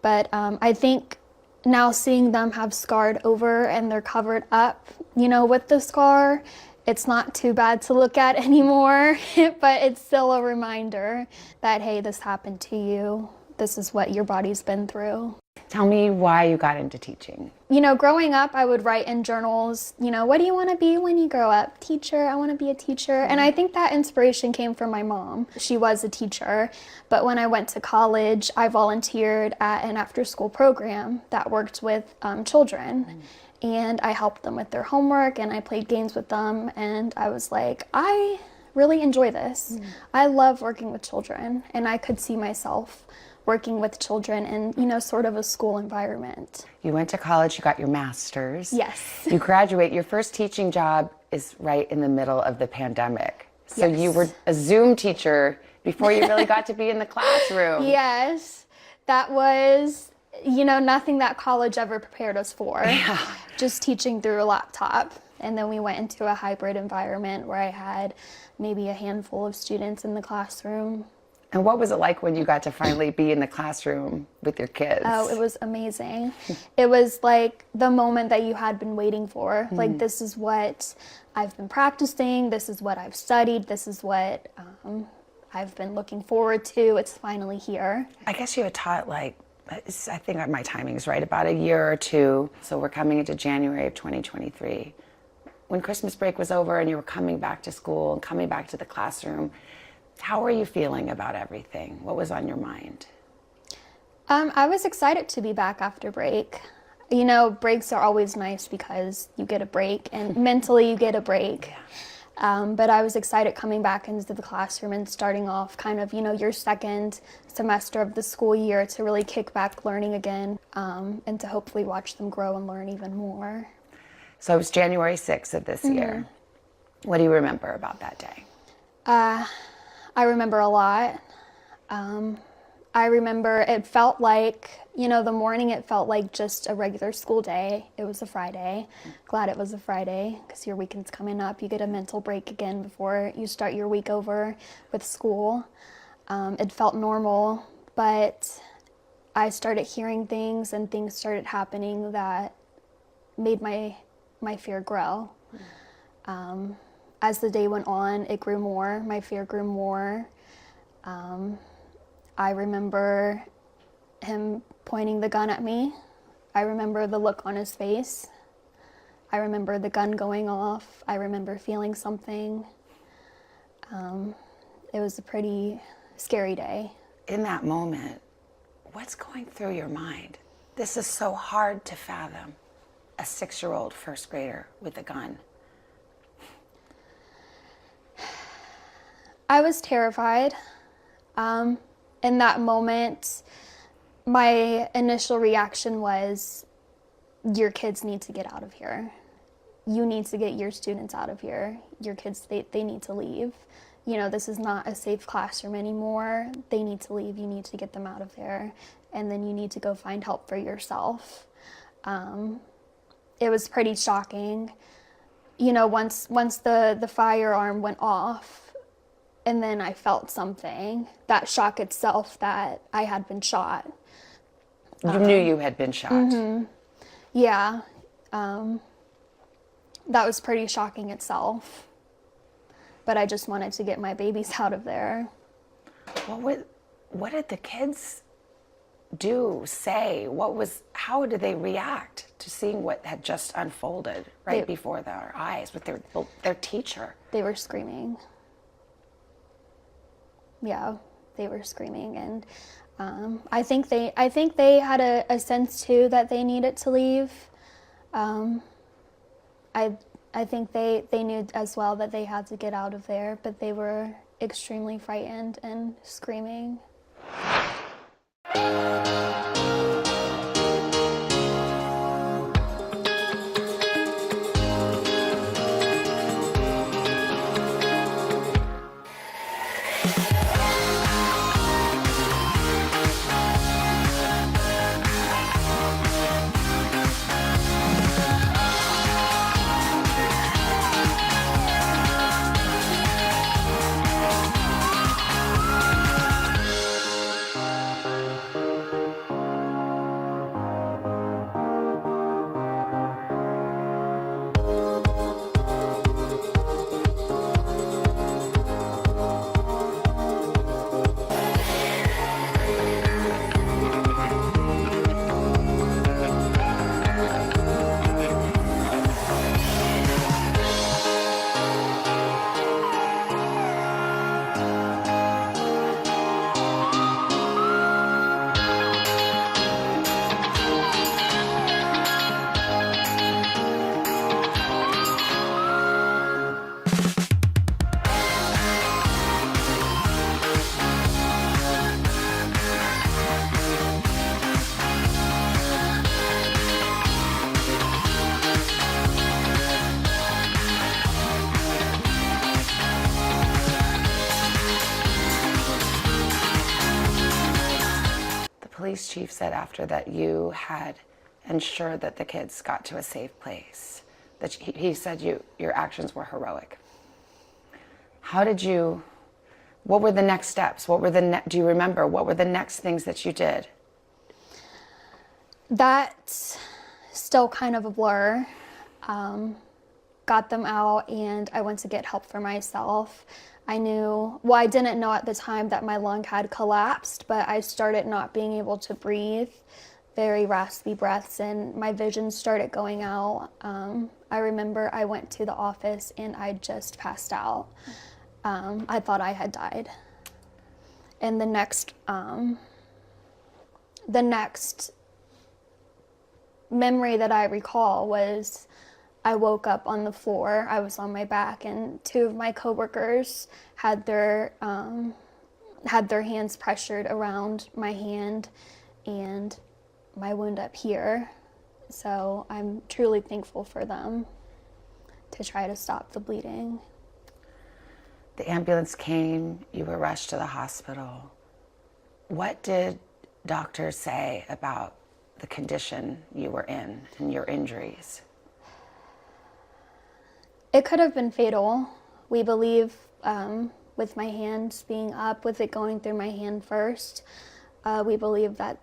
But I think now seeing them have scarred over and they're covered up, with the scar, it's not too bad to look at anymore, but it's still a reminder that, hey, this happened to you. This is what your body's been through. Tell me why you got into teaching. Growing up, I would write in journals, what do you want to be when you grow up? Teacher, I want to be a teacher. And I think that inspiration came from my mom. She was a teacher, but when I went to college, I volunteered at an after-school program that worked with children. And I helped them with their homework, and I played games with them, and I was like, I really enjoy this. I love working with children, and I could see myself working with children in, sort of a school environment. You went to college, you got your master's. Yes. You graduate, your first teaching job is right in the middle of the pandemic. So Yes. You were a Zoom teacher before you really got to be in the classroom. Yes, that was, nothing that college ever prepared us for. Yeah. Just teaching through a laptop. And then we went into a hybrid environment where I had maybe a handful of students in the classroom. And what was it like when you got to finally be in the classroom with your kids? Oh, it was amazing. It was like the moment that you had been waiting for. Like, this is what I've been practicing. This is what I've studied. This is what I've been looking forward to. It's finally here. I guess you had taught I think my timing is right, about a year or two. So we're coming into January of 2023. When Christmas break was over and you were coming back to school and coming back to the classroom, how were you feeling about everything? What was on your mind? I was excited to be back after break. Breaks are always nice because you get a break, and mentally you get a break. But I was excited coming back into the classroom and starting off kind of, your second semester of the school year to really kick back learning again, and to hopefully watch them grow and learn even more. So it was January 6th of this year. What do you remember about that day? I remember a lot. I remember it felt like, the morning it felt like just a regular school day. It was a Friday. Glad it was a Friday because your weekend's coming up. You get a mental break again before you start your week over with school. It felt normal, but I started hearing things and things started happening that made my fear grow. As the day went on, it grew more. My fear grew more. I remember him pointing the gun at me. I remember the look on his face. I remember the gun going off. I remember feeling something. It was a pretty scary day. In that moment, what's going through your mind? This is so hard to fathom. A 6-year-old first grader with a gun. I was terrified. In that moment, my initial reaction was, your kids need to get out of here. You need to get your students out of here. Your kids, they need to leave. This is not a safe classroom anymore. They need to leave. You need to get them out of there. And then you need to go find help for yourself. It was pretty shocking. Once the firearm went off, and then I felt something, that shock itself that I had been shot. You knew you had been shot. Yeah. That was pretty shocking itself. But I just wanted to get my babies out of there. What did the kids do, say? How did they react to seeing what had just unfolded before their eyes with their teacher? They were screaming. Yeah, they were screaming, and I think they had a sense too that they needed to leave. I think they knew as well that they had to get out of there, but they were extremely frightened and screaming. Police chief said after that you had ensured that the kids got to a safe place. That he said your actions were heroic. What were the next steps? Do you remember, what were the next things that you did? That's still kind of a blur. Got them out and I went to get help for myself. I didn't know at the time that my lung had collapsed, but I started not being able to breathe, very raspy breaths, and my vision started going out. I remember I went to the office and I just passed out. I thought I had died. And the next memory that I recall was I woke up on the floor. I was on my back, and two of my coworkers had their hands pressured around my hand and my wound up here. So I'm truly thankful for them to try to stop the bleeding. The ambulance came, you were rushed to the hospital. What did doctors say about the condition you were in and your injuries? It could have been fatal. We believe, with my hands being up, with it going through my hand first, we believe that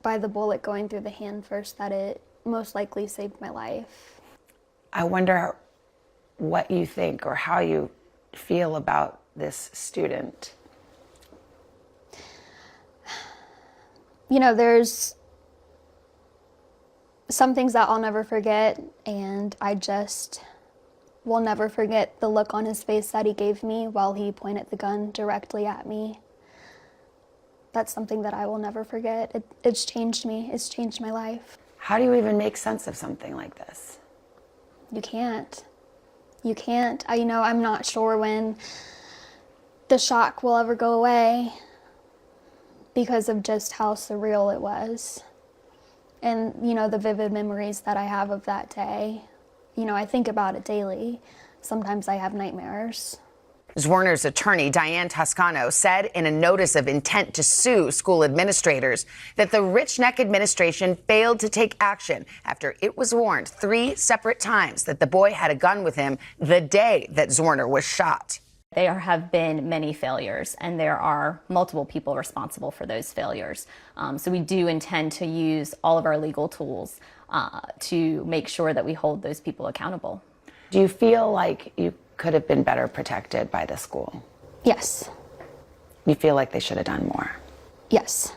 by the bullet going through the hand first, that it most likely saved my life. I wonder what you think or how you feel about this student. You know, there's some things that I'll never forget, and I just will never forget the look on his face that he gave me while he pointed the gun directly at me. That's something that I will never forget. It's changed me. It's changed my life. How do you even make sense of something like this? You can't. You can't. I'm not sure when the shock will ever go away because of just how surreal it was. And, the vivid memories that I have of that day. I think about it daily. Sometimes I have nightmares. Zwerner's attorney, Diane Toscano, said in a notice of intent to sue school administrators that the Rich Neck administration failed to take action after it was warned 3 separate times that the boy had a gun with him the day that Zwerner was shot. There have been many failures, and there are multiple people responsible for those failures. So we do intend to use all of our legal tools to make sure that we hold those people accountable. Do you feel like you could have been better protected by the school? Yes. You feel like they should have done more? Yes.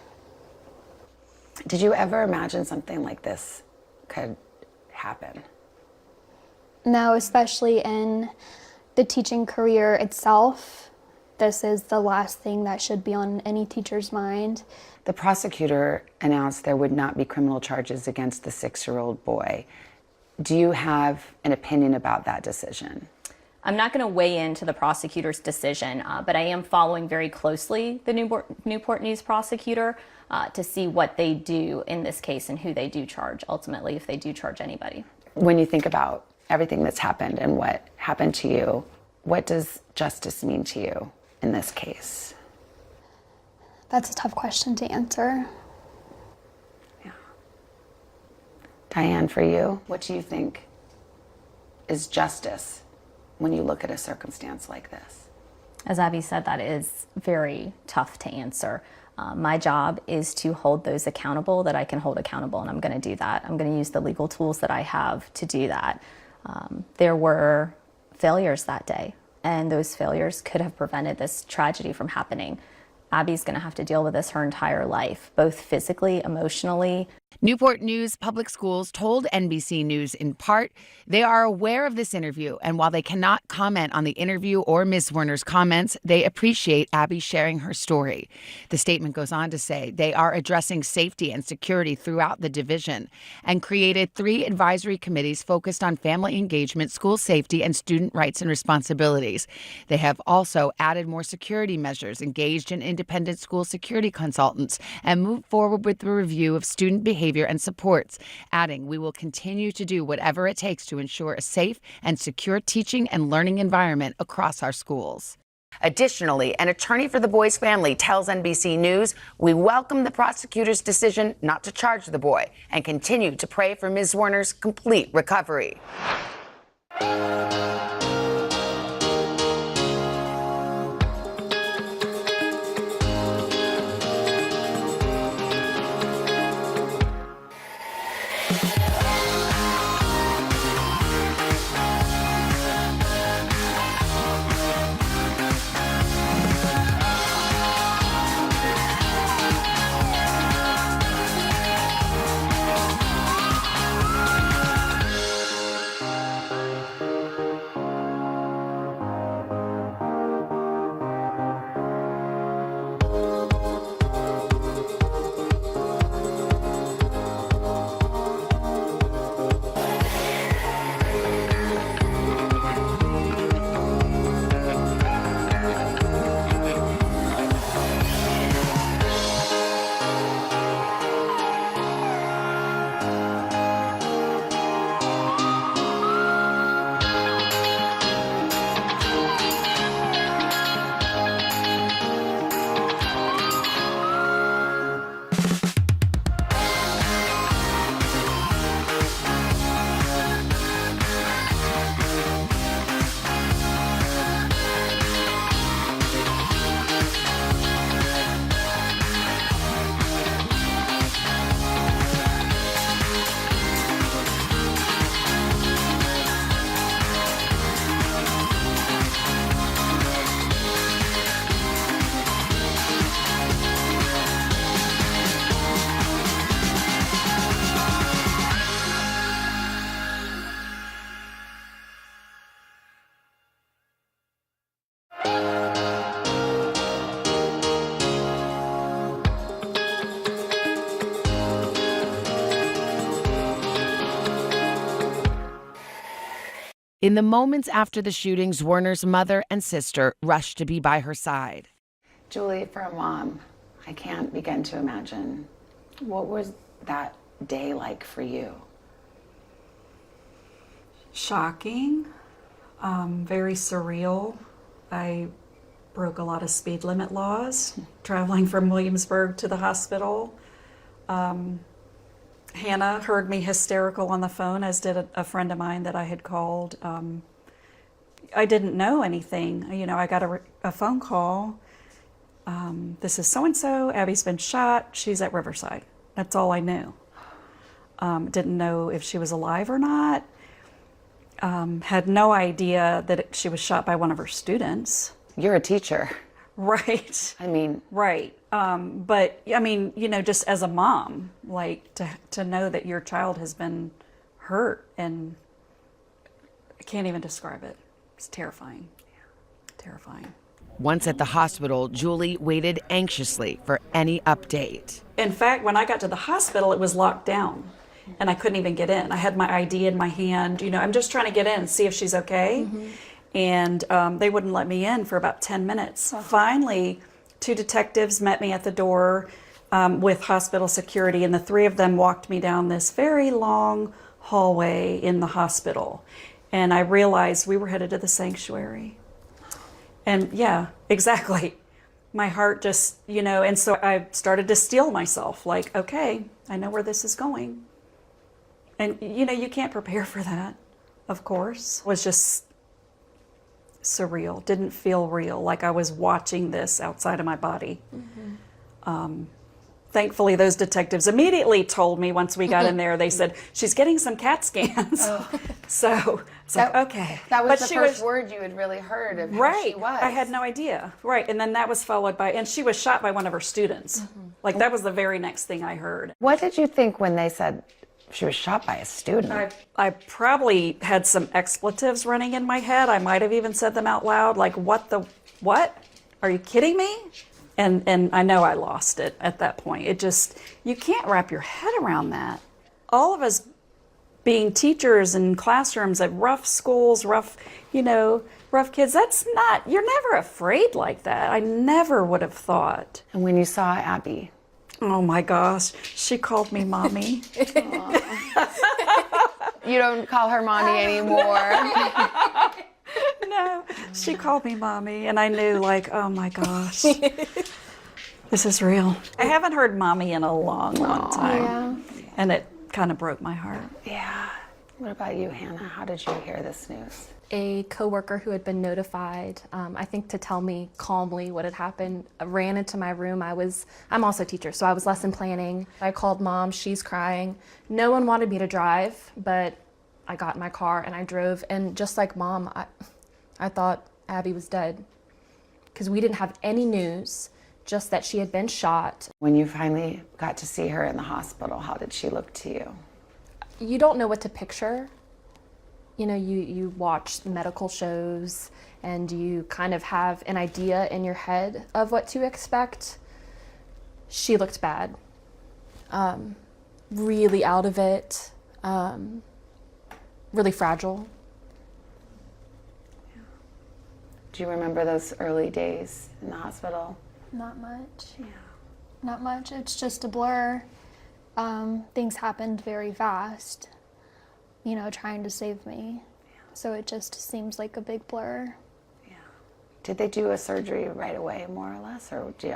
Did you ever imagine something like this could happen? No, especially in the teaching career itself. This is the last thing that should be on any teacher's mind. The prosecutor announced there would not be criminal charges against the 6-year-old boy. Do you have an opinion about that decision? I'm not going to weigh into the prosecutor's decision, but I am following very closely the Newport News prosecutor to see what they do in this case and who they do charge, ultimately, if they do charge anybody. When you think about everything that's happened and what happened to you, what does justice mean to you in this case? That's a tough question to answer. Yeah. Diane, for you, what do you think is justice when you look at a circumstance like this? As Abby said, that is very tough to answer. My job is to hold those accountable that I can hold accountable, and I'm going to do that. I'm going to use the legal tools that I have to do that. There were failures that day, and those failures could have prevented this tragedy from happening. Abby's going to have to deal with this her entire life, both physically, emotionally. Newport News Public Schools told NBC News in part they are aware of this interview, and while they cannot comment on the interview or Ms. Werner's comments, they appreciate Abby sharing her story. The statement goes on to say they are addressing safety and security throughout the division and created 3 advisory committees focused on family engagement, school safety, and student rights and responsibilities. They have also added more security measures, engaged in independent school security consultants, and moved forward with the review of student behavior and supports, adding, "We will continue to do whatever it takes to ensure a safe and secure teaching and learning environment across our schools." Additionally, an attorney for the boy's family tells NBC News, "We welcome the prosecutor's decision not to charge the boy and continue to pray for Ms. Werner's complete recovery." In the moments after the shootings, Werner's mother and sister rushed to be by her side. Julie, for a mom, I can't begin to imagine. What was that day like for you? Shocking, very surreal. I broke a lot of speed limit laws, traveling from Williamsburg to the hospital. Hannah heard me hysterical on the phone, as did a friend of mine that I had called. I didn't know anything. You know, I got a phone call. This is so-and-so, Abby's been shot, she's at Riverside. That's all I knew. Didn't know if she was alive or not. Had no idea that she was shot by one of her students. You're a teacher. Right. I mean. Right. But I mean, you know, just as a mom, like to know that your child has been hurt, and I can't even describe it. It's terrifying. Terrifying. Once at the hospital, Julie waited anxiously for any update. In fact, when I got to the hospital, it was locked down and I couldn't even get in. I had my ID in my hand. You know, I'm just trying to get in and see if she's okay. And they wouldn't let me in for about 10 minutes. Finally, 2 detectives met me at the door with hospital security, and the 3 of them walked me down this very long hallway in the hospital. And I realized we were headed to the sanctuary. And yeah, exactly. My heart just, you know, and so I started to steel myself, like, okay, I know where this is going. And, you know, you can't prepare for that, of course. It was just surreal, didn't feel real, like I was watching this outside of my body. Thankfully, those detectives immediately told me once we got in there, they said, she's getting some CAT scans. So it's like, okay. That was But the first word you had really heard of who she was. I had no idea. Right. And then that was followed by, and she was shot by one of her students. Like that was the very next thing I heard. What did you think when they said she was shot by a student? I probably had some expletives running in my head. I might have even said them out loud, like, what? Are you kidding me? And I know I lost it at that point. It just, you can't wrap your head around that. All of us being teachers in classrooms at rough schools, rough kids, you're never afraid like that. I never would have thought. And when you saw Abby? Oh my gosh, she called me mommy. You don't call her mommy anymore. No, she called me mommy, and I knew, like, oh my gosh, this is real. I haven't heard mommy in a long time, and it kind of broke my heart. Yeah. What about you, Hannah? How did you hear this news? A coworker who had been notified, I think to tell me calmly what had happened, ran into my room. I'm also a teacher, so I was lesson planning. I called mom, she's crying. No one wanted me to drive, but I got in my car and I drove, and just like mom, I thought Abby was dead because we didn't have any news, just that she had been shot. When you finally got to see her in the hospital, how did she look to you? You don't know what to picture. You know, you watch medical shows and you kind of have an idea in your head of what to expect. She looked bad, really out of it, really fragile. Do you remember those early days in the hospital? Not much. Yeah. Not much. It's just a blur. Things happened very fast, you know, trying to save me. Yeah. So it just seems like a big blur. Yeah. Did they do a surgery right away, more or less? Or did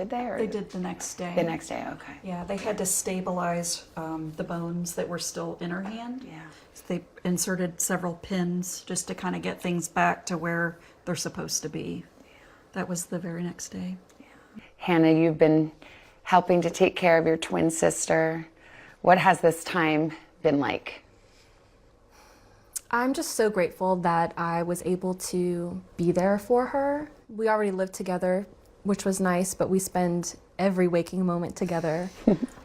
they? Or They did the next day. The next day, okay. Yeah, they had to stabilize the bones that were still in her hand. Yeah. So they inserted several pins just to kind of get things back to where they're supposed to be. Yeah. That was the very next day. Yeah. Hannah, you've been helping to take care of your twin sister. What has this time been like? I'm just so grateful that I was able to be there for her. We already lived together, which was nice, but we spend every waking moment together.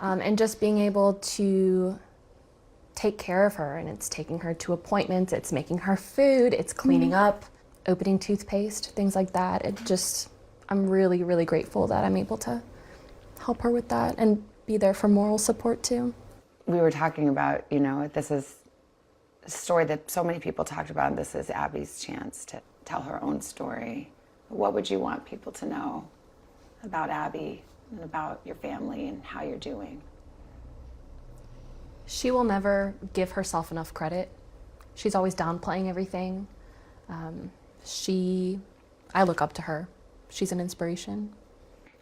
And just being able to take care of her, and it's taking her to appointments, it's making her food, it's cleaning up, opening toothpaste, things like that. I'm really, really grateful that I'm able to help her with that and be there for moral support too. We were talking about, you know, this is a story that so many people talked about, and this is Abby's chance to tell her own story. What would you want people to know about Abby and about your family and how you're doing? She will never give herself enough credit. She's always downplaying everything. I look up to her. She's an inspiration.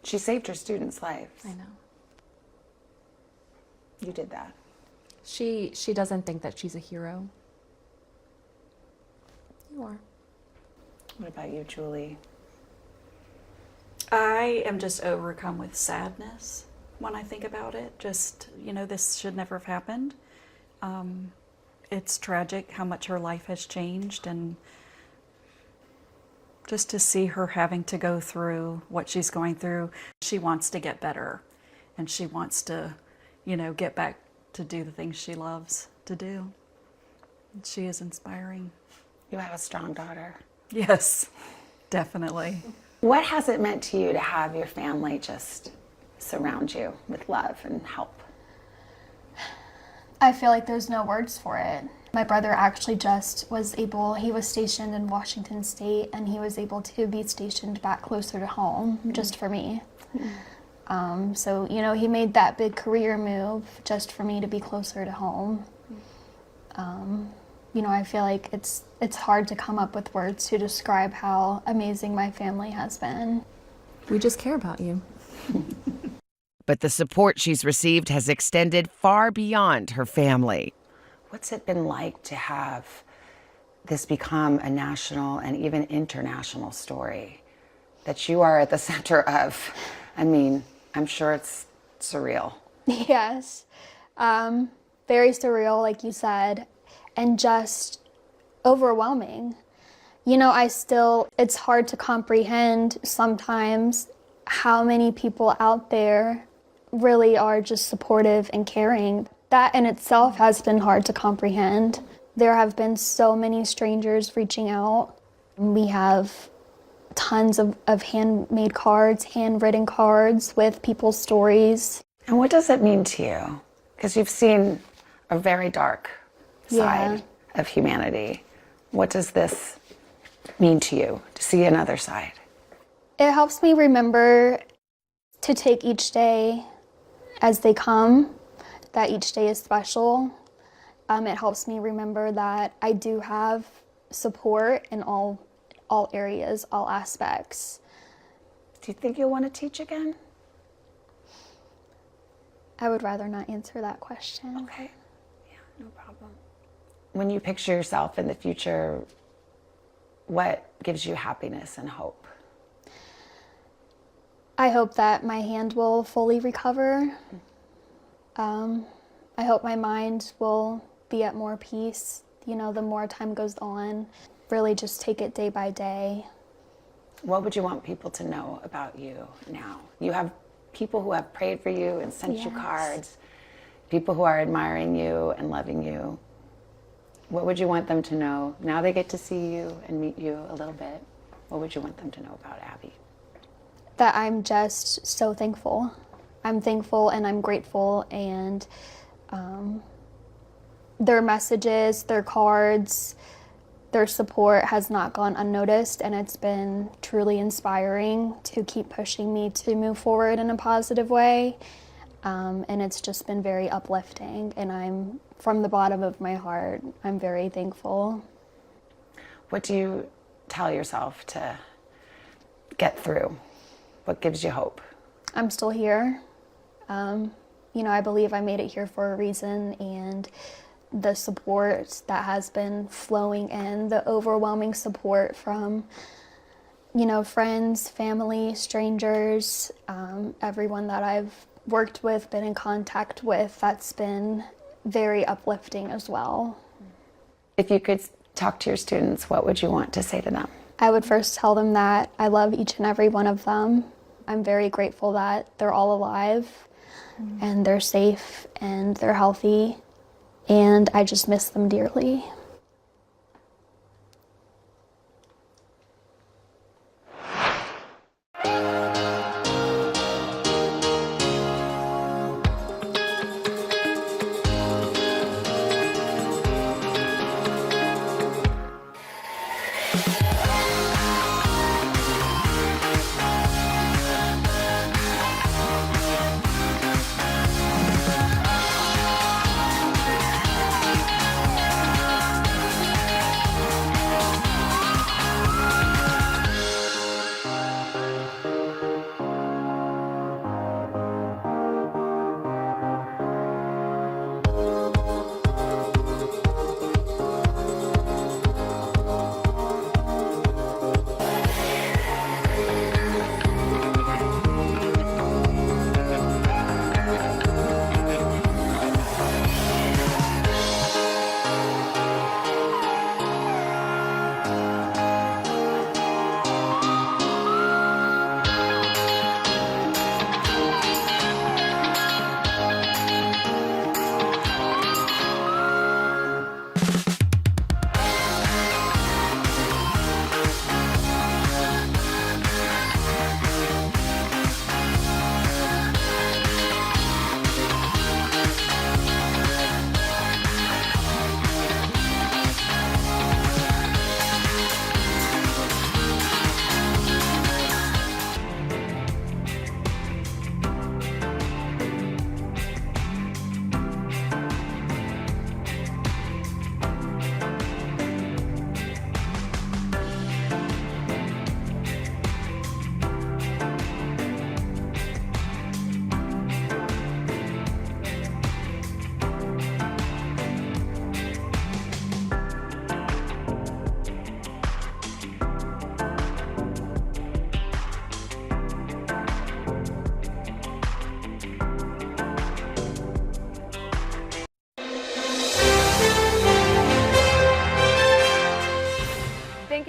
She saved her students' lives. I know. You did that. She doesn't think that she's a hero. You are. What about you, Julie? I am just overcome with sadness when I think about it. Just, this should never have happened. It's tragic how much her life has changed, and just to see her having to go through what she's going through. She wants to get better, and she wants to, get back to do the things she loves to do. And she is inspiring. You have a strong daughter. Yes, definitely. What has it meant to you to have your family just surround you with love and help? I feel like there's no words for it. My brother actually he was stationed in Washington State, and he was able to be stationed back closer to home just for me. So, he made that big career move just for me to be closer to home. I feel like it's hard to come up with words to describe how amazing my family has been. We just care about you. But the support she's received has extended far beyond her family. What's it been like to have this become a national and even international story that you are at the center of? I mean, I'm sure it's surreal. Yes. Very surreal, like you said, and just overwhelming. It's hard to comprehend sometimes how many people out there really are just supportive and caring. That in itself has been hard to comprehend. There have been so many strangers reaching out. We have tons of handmade cards, handwritten cards with people's stories. And what does it mean to you? Because you've seen a very dark side of humanity. What does this mean to you, to see another side? It helps me remember to take each day as they come, that each day is special. It helps me remember that I do have support in all areas, all aspects. Do you think you'll want to teach again? I would rather not answer that question. Okay. Yeah, no problem. When you picture yourself in the future, what gives you happiness and hope? I hope that my hand will fully recover. I hope my mind will be at more peace, the more time goes on. Really just take it day by day. What would you want people to know about you now? You have people who have prayed for you and sent you cards, people who are admiring you and loving you. What would you want them to know? Now they get to see you and meet you a little bit. What would you want them to know about Abby? That I'm just so thankful. I'm thankful and I'm grateful, and their messages, their cards, their support has not gone unnoticed, and it's been truly inspiring to keep pushing me to move forward in a positive way. And it's just been very uplifting, and from the bottom of my heart, I'm very thankful. What do you tell yourself to get through? What gives you hope? I'm still here. I believe I made it here for a reason, and the support that has been flowing in, the overwhelming support from, friends, family, strangers, everyone that I've worked with, been in contact with, that's been very uplifting as well. If you could talk to your students, what would you want to say to them? I would first tell them that I love each and every one of them. I'm very grateful that they're all alive and they're safe and they're healthy, and I just miss them dearly.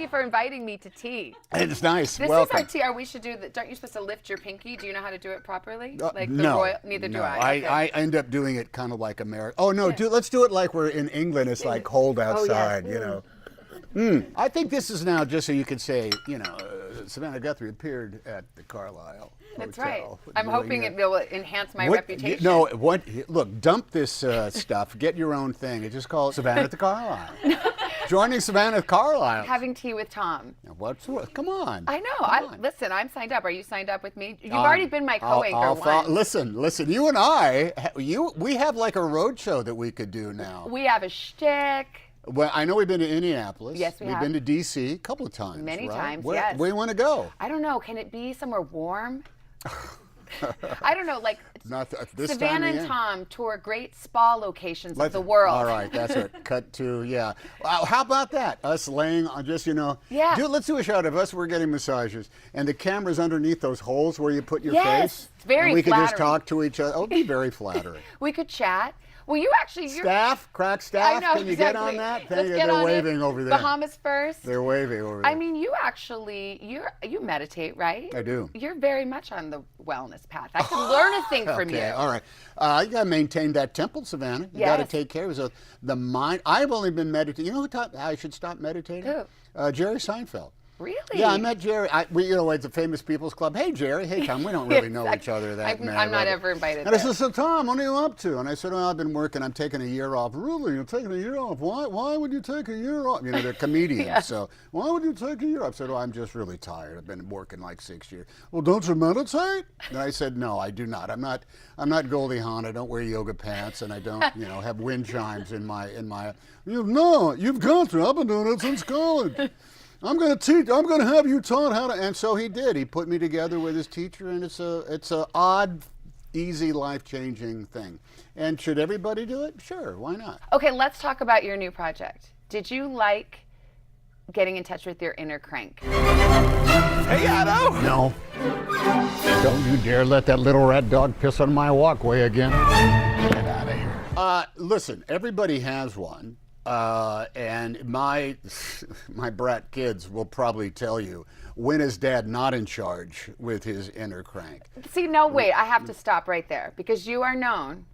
you for inviting me to tea. It's nice. This Welcome. is our tea. We should do that. Don't you supposed to lift your pinky? Do you know how to do it properly? Like the no, royal? Neither do I. Okay. I end up doing it kind of like America. Oh no, let's do it like we're in England. It's like cold outside, you know. I think this is now just so you can say, you know, Savannah Guthrie appeared at the Carlisle. That's Hotel right. I'm hoping it will enhance my reputation. No, look, dump this stuff. Get your own thing. And just call it Savannah at the Carlisle. Joining Savannah at Carlisle. Having tea with Tom. Come on. I know. Listen, I'm signed up. Are you signed up with me? You've already been my co-anchor once. Listen. You and I, we have like a road show that we could do now. We have a shtick. Well, I know we've been to Indianapolis. Yes, we've been to D.C. a couple of times. Many right? times, Where do you want to go? I don't know. Can it be somewhere warm? I don't know, like Savannah and Tom tour great spa locations of the world. All right, that's it. Cut to, yeah. How about that? Us laying on just, yeah. Let's do a shot of us. We're getting massages. And the camera's underneath those holes where you put your face. It's very and we flattering. could just talk to each other. Oh, it'd be very flattering. We could chat. Well, you actually... Crack staff? I know, Can you get on that? Let's get They're on waving it. over there. Bahamas first. They're waving over there. I mean, you actually, you meditate, right? I do. You're very much on the wellness path. I can learn a thing from you. Okay, all right. You got to maintain that temple, Savannah. You got to take care of the mind. I've only been meditating. You know who taught I should stop meditating? Who? Jerry Seinfeld. Really? Yeah, I met Jerry. It's a famous people's club. Hey, Jerry. Hey, Tom. We don't really know each other that much. I'm not ever invited. And I said, so Tom, what are you up to? And I said, I've been working. I'm taking a year off. Really? You're taking a year off? Why would you take a year off? They're comedians, so why would you take a year off? I said, I'm just really tired. I've been working like 6 years. Well, don't you meditate? And I said, no, I do not. I'm not Goldie Hawn. I don't wear yoga pants, and I don't, have wind chimes in my. No, you've got to. I've been doing it since college. I'm going to teach. I'm going to have you taught how to. And so he did. He put me together with his teacher, and it's a odd, easy, life-changing thing. And should everybody do it? Sure, why not? Okay, let's talk about your new project. Did you like getting in touch with your inner crank? Hey, Otto. No. Don't you dare let that little rat dog piss on my walkway again. Get out of here. Listen, everybody has one. And my brat kids will probably tell you, when is Dad not in charge with his inner crank? See, no, wait, I have to stop right there because you are known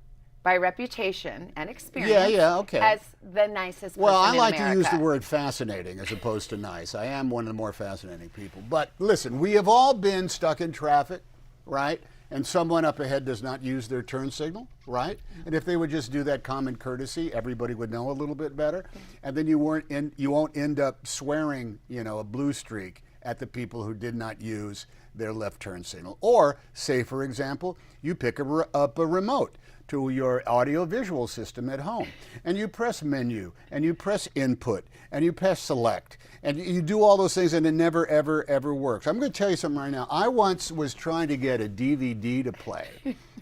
by reputation and experience as the nicest person Well, I like in America. to use the word fascinating as opposed to nice. I am one of the more fascinating people. But listen, we have all been stuck in traffic, right? And someone up ahead does not use their turn signal, right? And if they would just do that common courtesy, everybody would know a little bit better. And then you won't end up swearing, a blue streak at the people who did not use their left turn signal. Or, say for example, you pick up a remote to your audio-visual system at home, and you press menu, and you press input, and you press select, and you do all those things, and it never, ever, ever works. I'm going to tell you something right now. I once was trying to get a DVD to play,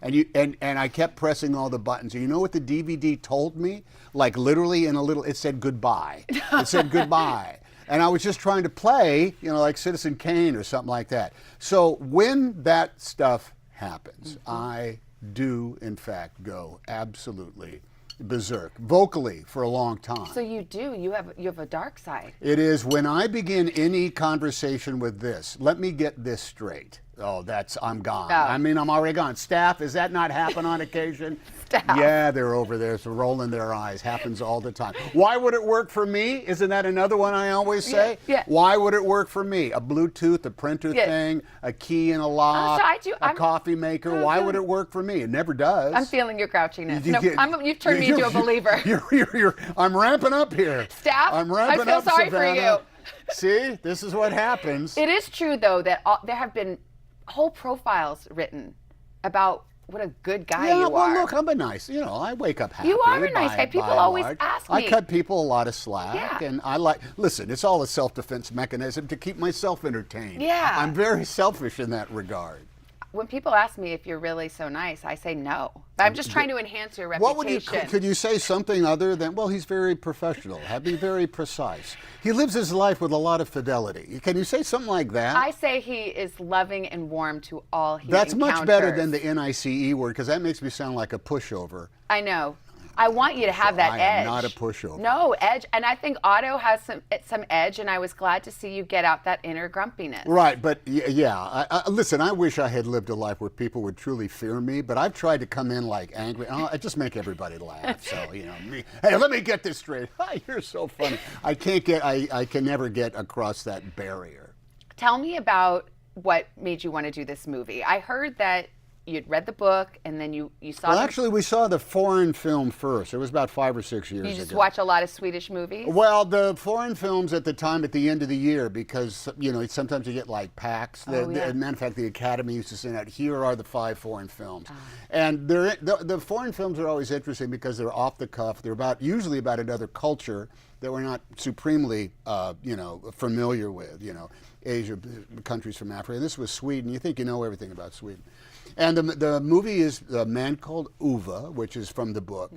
and I kept pressing all the buttons. And you know what the DVD told me? Like literally in a little, it said goodbye. It said goodbye. And I was just trying to play, like Citizen Kane or something like that. So when that stuff happens, I do, in fact, go absolutely berserk, vocally for a long time. So you do. You have a dark side. It is when I begin any conversation with this, let me get this straight. Oh, I'm gone. Oh. I mean, I'm already gone. Staff, does that not happen on occasion? Staff. Yeah, they're over there, so rolling their eyes. Happens all the time. Why would it work for me? Isn't that another one I always say? Yeah. Why would it work for me? A Bluetooth, a printer thing, a key in a lock, a coffee maker. Why would it work for me? It never does. I'm feeling your grouchiness. You've turned me into a believer. I'm ramping up here. Staff, I'm ramping I feel up, sorry Savannah. for you. See, this is what happens. It is true, though, that there have been whole profiles written about what a good guy you are. Yeah, well, look, I'm a nice, I wake up happy. You are a nice guy. People always ask me. I cut people a lot of slack, and listen, it's all a self-defense mechanism to keep myself entertained. Yeah. I'm very selfish in that regard. When people ask me if you're really so nice, I say no. I'm just trying to enhance your reputation. Could you say something other than, well, he's very professional, be very precise. He lives his life with a lot of fidelity. Can you say something like that? I say he is loving and warm to all he That's encounters. much better than the NICE word, because that makes me sound like a pushover. I know. I want you to have that edge. I am not a pushover. No, edge. And I think Otto has some edge, and I was glad to see you get out that inner grumpiness. Right, but yeah, listen, I wish I had lived a life where people would truly fear me, but I've tried to come in like angry. I just make everybody laugh. So, hey, let me get this straight. You're so funny. I can never get across that barrier. Tell me about what made you want to do this movie. I heard that you'd read the book and then you saw. Well, actually, we saw the foreign film first. It was about 5 or 6 years ago. You just watch a lot of Swedish movies? Well, the foreign films at the time, at the end of the year, because sometimes you get like packs. As a matter of fact, the Academy used to send out, here are the 5 foreign films, and the foreign films are always interesting because they're off the cuff. They're usually about another culture that we're not supremely, familiar with. Asia, countries from Africa. And this was Sweden. You think you know everything about Sweden. And the movie is A Man Called Ove, which is from the book.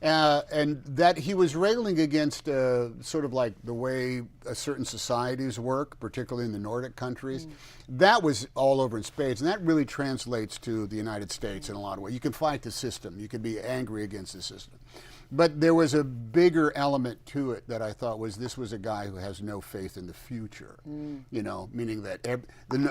And that he was railing against sort of like the way certain societies work, particularly in the Nordic countries. That was all over in spades, and that really translates to the United States in a lot of ways. You can fight the system. You can be angry against the system. But there was a bigger element to it that I thought this was a guy who has no faith in the future, meaning that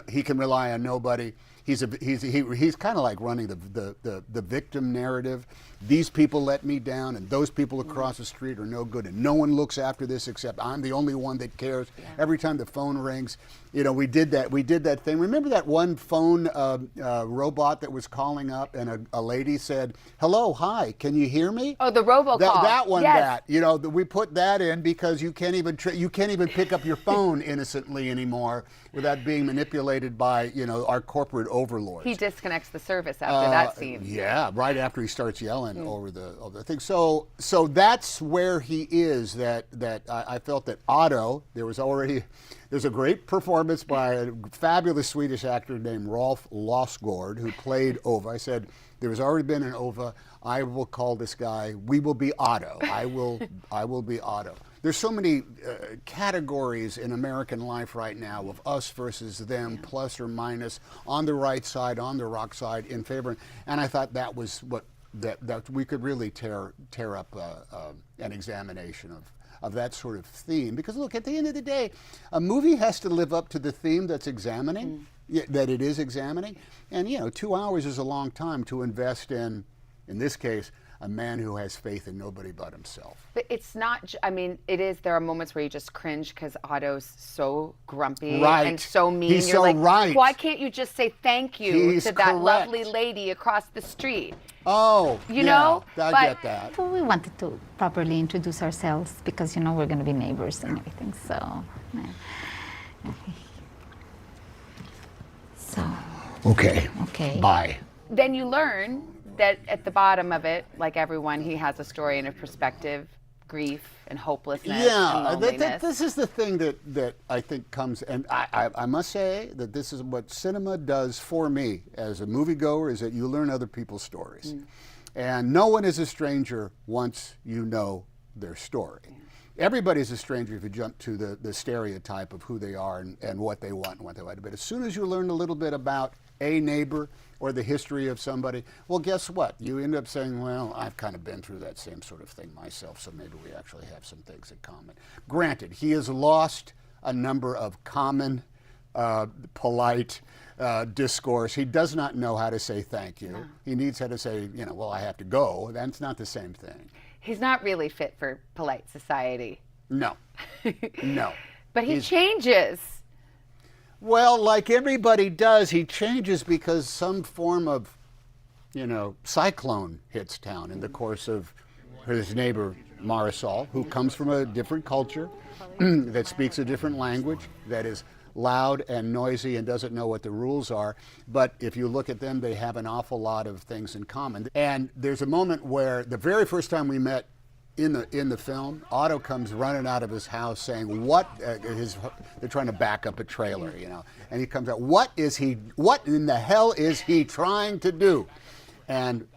he can rely on nobody. He's kind of like running the victim narrative. These people let me down, and those people across the street are no good, and no one looks after this except I'm the only one that cares. Yeah. Every time the phone rings, we did that thing. Remember that one phone robot that was calling up, and a lady said, "Hello, hi, can you hear me?" Oh, the robocall. That one. Yes. We put that in because you can't even pick up your phone innocently anymore without being manipulated by our corporate overlords. He disconnects the service after that scene. Yeah, right after he starts yelling over the thing. So that's where he is. That I felt that Otto. There's a great performance by a fabulous Swedish actor named Rolf Lassgård who played Ove. I said, there has already been an Ove. I will call this guy. We will be Otto. I will be Otto. There's so many categories in American life right now of us versus them, plus or minus, on the right side, on the rock side, in favor. And I thought that was what that we could really tear up an examination of that sort of theme. Because look, at the end of the day, a movie has to live up to the theme that's examining, that it is examining. And 2 hours is a long time to invest in this case, a man who has faith in nobody but himself. But it's not, it is, there are moments where you just cringe because Otto's so grumpy and so mean. He's You're so like, right. why can't you just say thank you to that lovely lady across the street? Oh, you know? I get that. So we wanted to properly introduce ourselves because, we're going to be neighbors and everything, so. Okay. Bye. Then you learn that at the bottom of it, like everyone, he has a story and a perspective, grief and hopelessness and loneliness. This is the thing that I think comes, and I must say that this is what cinema does for me as a moviegoer, is that you learn other people's stories. And no one is a stranger once you know their story. Everybody's a stranger if you jump to the stereotype of who they are and what they want and what they want. But as soon as you learn a little bit about a neighbor or the history of somebody, well, guess what? You end up saying, well, I've kind of been through that same sort of thing myself, so maybe we actually have some things in common. Granted, he has lost a number of common, polite discourse. He does not know how to say thank you. No. He needs how to say, well, I have to go. That's not the same thing. He's not really fit for polite society. No. No. But he changes. Well, like everybody does, he changes because some form of, cyclone hits town in the course of his neighbor Marisol, who comes from a different culture, that speaks a different language, that is loud and noisy and doesn't know what the rules are. But if you look at them, they have an awful lot of things in common. And there's a moment where the very first time we met in the film, Otto comes running out of his house saying, they're trying to back up a trailer, and he comes out, what in the hell is he trying to do? And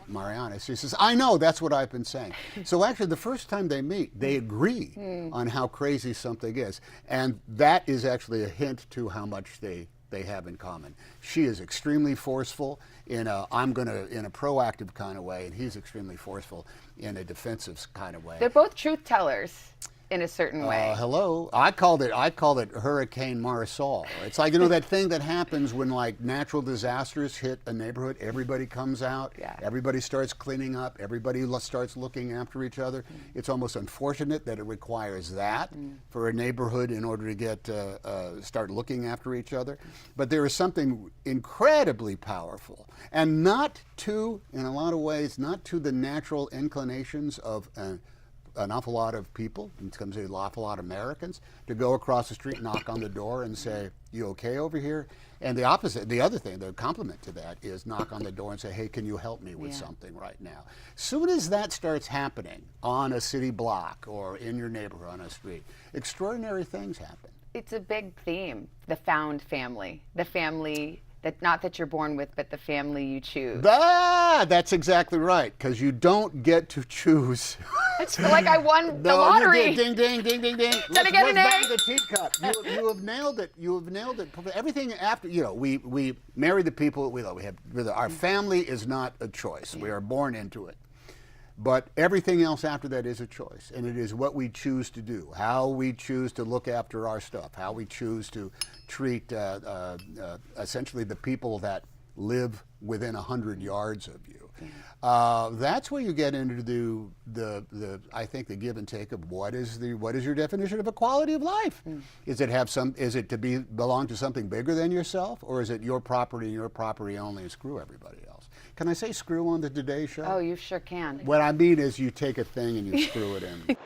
Mariana, she says, I know, that's what I've been saying. So actually, the first time they meet, they agree on how crazy something is. And that is actually a hint to how much they they have in common. She is extremely forceful in a proactive kind of way, and he's extremely forceful in a defensive kind of way. They're both truth tellers in a certain way. Hello, I called it Hurricane Marisol. It's like, that thing that happens when like natural disasters hit a neighborhood. Everybody comes out. Yeah. Everybody starts cleaning up. Everybody starts looking after each other. It's almost unfortunate that it requires that for a neighborhood in order to get start looking after each other. But there is something incredibly powerful, and in a lot of ways, not to the natural inclinations of an awful lot of people, it comes to an awful lot of Americans, to go across the street, knock on the door and say, "You okay over here?" And the opposite, the other thing, the complement to that is knock on the door and say, "Hey, can you help me with something right now?" Soon as that starts happening on a city block or in your neighborhood on a street, extraordinary things happen. It's a big theme, the found family, the family that not that you're born with, but the family you choose. That's exactly right, because you don't get to choose. It's like I won the lottery. Ding, ding, ding, ding, ding. Did I get an bang egg? the teacup. You have nailed it. You have nailed it. Everything after, we marry the people we love. Our family is not a choice. We are born into it. But everything else after that is a choice, and it is what we choose to do, how we choose to look after our stuff, how we choose to treat essentially the people that live within 100 yards of you. That's where you get into the I think the give and take of what is your definition of a quality of life? Is it to belong to something bigger than yourself, or is it your property and your property only, and screw everybody else? Can I say screw on the Today Show? Oh, you sure can. What I mean is you take a thing and you screw it in.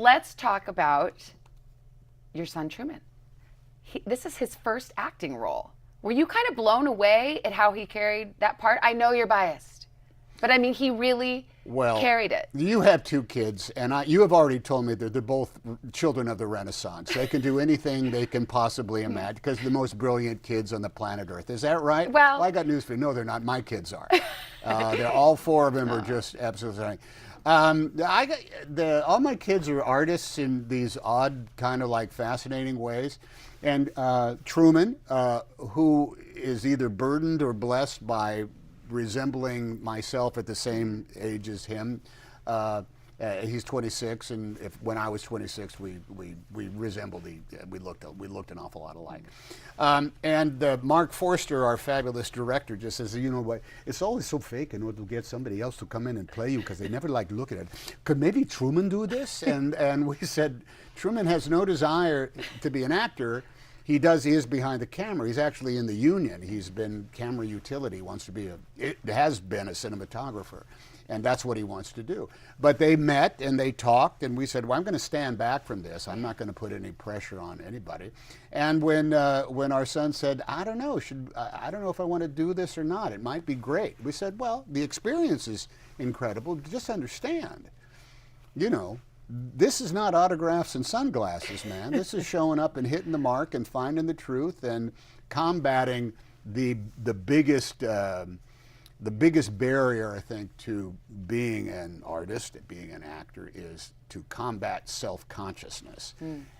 Let's talk about your son, Truman. This is his first acting role. Were you kind of blown away at how he carried that part? I know you're biased, but I mean, he really carried it. You have two kids, and you have already told me that they're both children of the Renaissance. They can do anything they can possibly imagine, because they're the most brilliant kids on the planet Earth. Is that right? Well, I got news for you. No, they're not. My kids are. They're all four of them are just absolutely. All my kids are artists in these odd, kind of like fascinating ways. And Truman, who is either burdened or blessed by resembling myself at the same age as him. He's 26, and when I was 26, we resembled. We looked an awful lot alike. And Mark Forster, our fabulous director, just says, you know what? It's always so fake in order to get somebody else to come in and play you, because they never like look at it. Could maybe Truman do this? And we said, Truman has no desire to be an actor. He is behind the camera. He's actually in the union. He's been camera utility. Wants to be has been a cinematographer. And that's what he wants to do. But they met and they talked, and we said, well, I'm going to stand back from this. I'm not going to put any pressure on anybody. And when our son said, I don't know if I want to do this or not. It might be great. We said, well, the experience is incredible. Just understand, this is not autographs and sunglasses, man. This is showing up and hitting the mark and finding the truth and combating the biggest barrier, I think, to being an artist, being an actor, is to combat self-consciousness.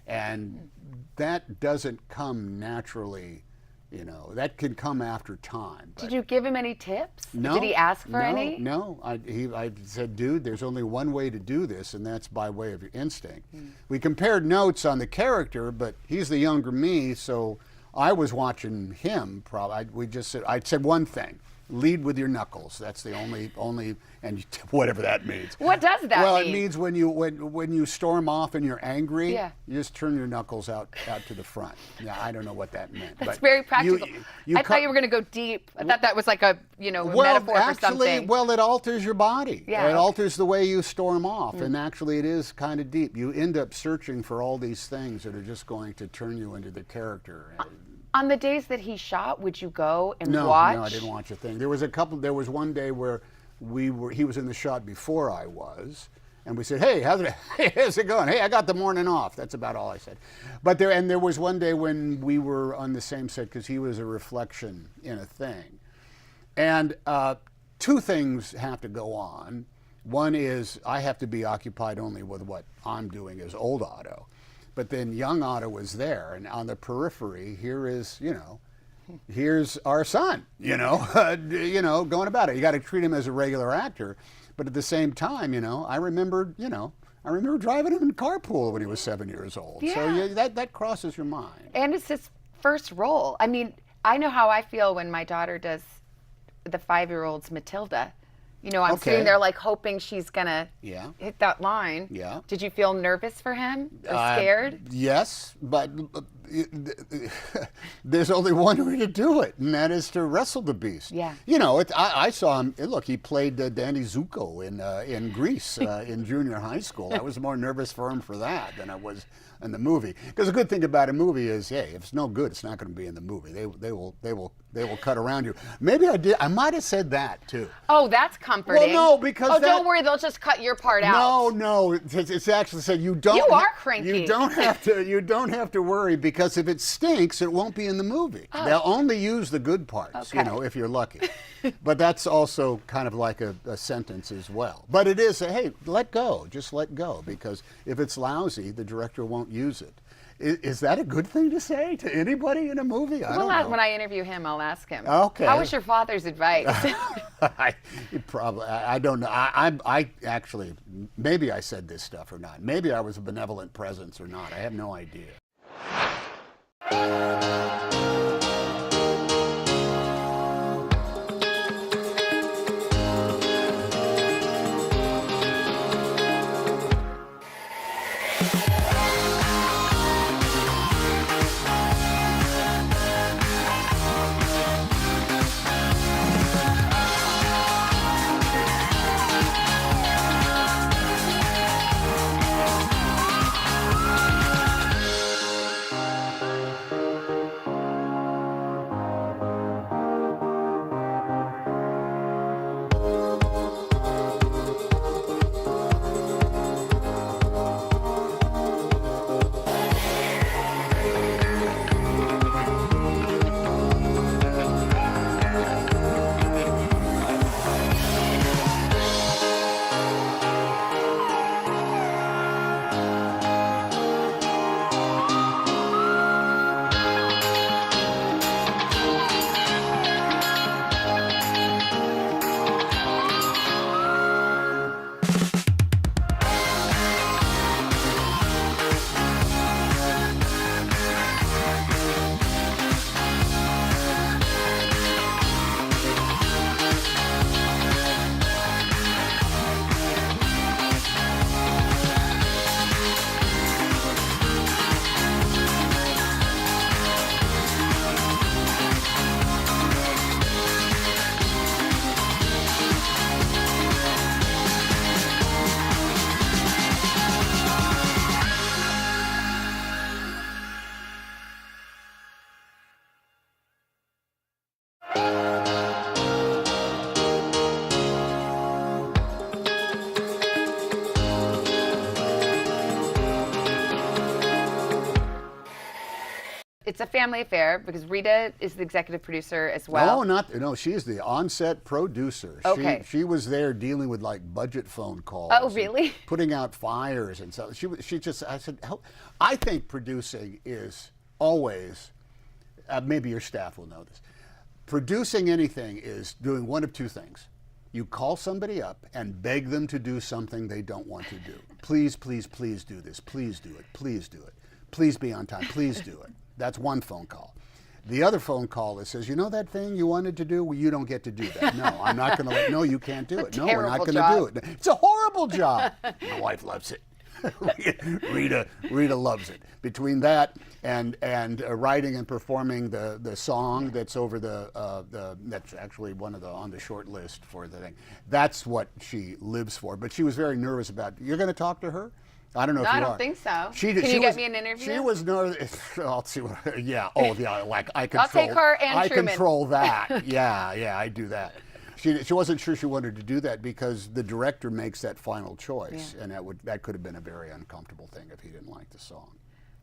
And that doesn't come naturally, you know, that can come after time. Did you give him any tips? No. Did he ask for any? No. I said, dude, there's only one way to do this, and that's by way of your instinct. We compared notes on the character, but he's the younger me, so I was watching him. I said one thing: lead with your knuckles. That's the only, and whatever that means. What does that mean? Well, it means when you storm off and you're angry, yeah, you just turn your knuckles out to the front. Yeah, I don't know what that meant. That's but very practical. I thought you were going to go deep. I thought that was like a metaphor for something. Well, it alters your body. Yeah, it alters the way you storm off, and actually it is kind of deep. You end up searching for all these things that are just going to turn you into the character. On the days that he shot, would you go and watch? No, I didn't watch a thing. There was one day where he was in the shot before I was, and we said, "Hey, how's it going? Hey, I got the morning off." That's about all I said. But there was one day when we were on the same set because he was a reflection in a thing, and two things have to go on. One is I have to be occupied only with what I'm doing as old Otto. But then young Otto was there, and on the periphery, here's our son, going about it. You got to treat him as a regular actor, but at the same time, I remember driving him in carpool when he was 7 years old. Yeah. So that crosses your mind. And it's his first role. I mean, I know how I feel when my daughter does the 5-year-old's Matilda. I'm sitting there like hoping she's gonna hit that line. Yeah. Did you feel nervous for him or scared? Yes, but there's only one way to do it, and that is to wrestle the beast. Yeah. I saw him. Look, he played Danny Zuko in Grease in junior high school. I was more nervous for him for that than I was in the movie. Because the good thing about a movie is, hey, if it's no good, it's not going to be in the movie. They will cut around you. Maybe I did. I might have said that too. Oh, that's comforting. Well, no, because don't worry, they'll just cut your part out. No, it's actually said you don't. You are cranky. You don't have to worry, because if it stinks, it won't be in the movie. Oh. They'll only use the good parts, if you're lucky. But that's also kind of like a sentence as well. But it is, hey, let go, just let go, because if it's lousy, the director won't use it. Is that a good thing to say to anybody in a movie? I don't know. When I interview him, I'll ask him. Okay. How was your father's advice? I don't know. I actually, maybe I said this stuff or not. Maybe I was a benevolent presence or not. I have no idea. it's a family affair because Rita is the executive producer as well. No, she's the on-set producer. Okay. She was there dealing with like budget phone calls. Oh, really? Putting out fires and so I said, I think producing is always, maybe your staff will know this. Producing anything is doing one of two things. You call somebody up and beg them to do something they don't want to do. Please, please, please do this. Please do it. Please do it. Please be on time. Please do it. That's one phone call. The other phone call that says, you know that thing you wanted to do? Well, you don't get to do that. No, I'm not going to no, you can't do it. No, we're not going to do it. It's a horrible job. My wife loves it. Rita loves it. Between that and writing and performing the song that's over that's actually one of the on the short list for the thing. That's what she lives for. But she was very nervous about. You're going to talk to her? I don't know if you are. I don't think so. Can you get me an interview? She was nervous. I'll see what. Yeah. Oh, yeah. Like I control. I'll take her and I Truman. Control that. Yeah. I do that. She wasn't sure she wanted to do that because the director makes that final choice, and that could have been a very uncomfortable thing if he didn't like the song.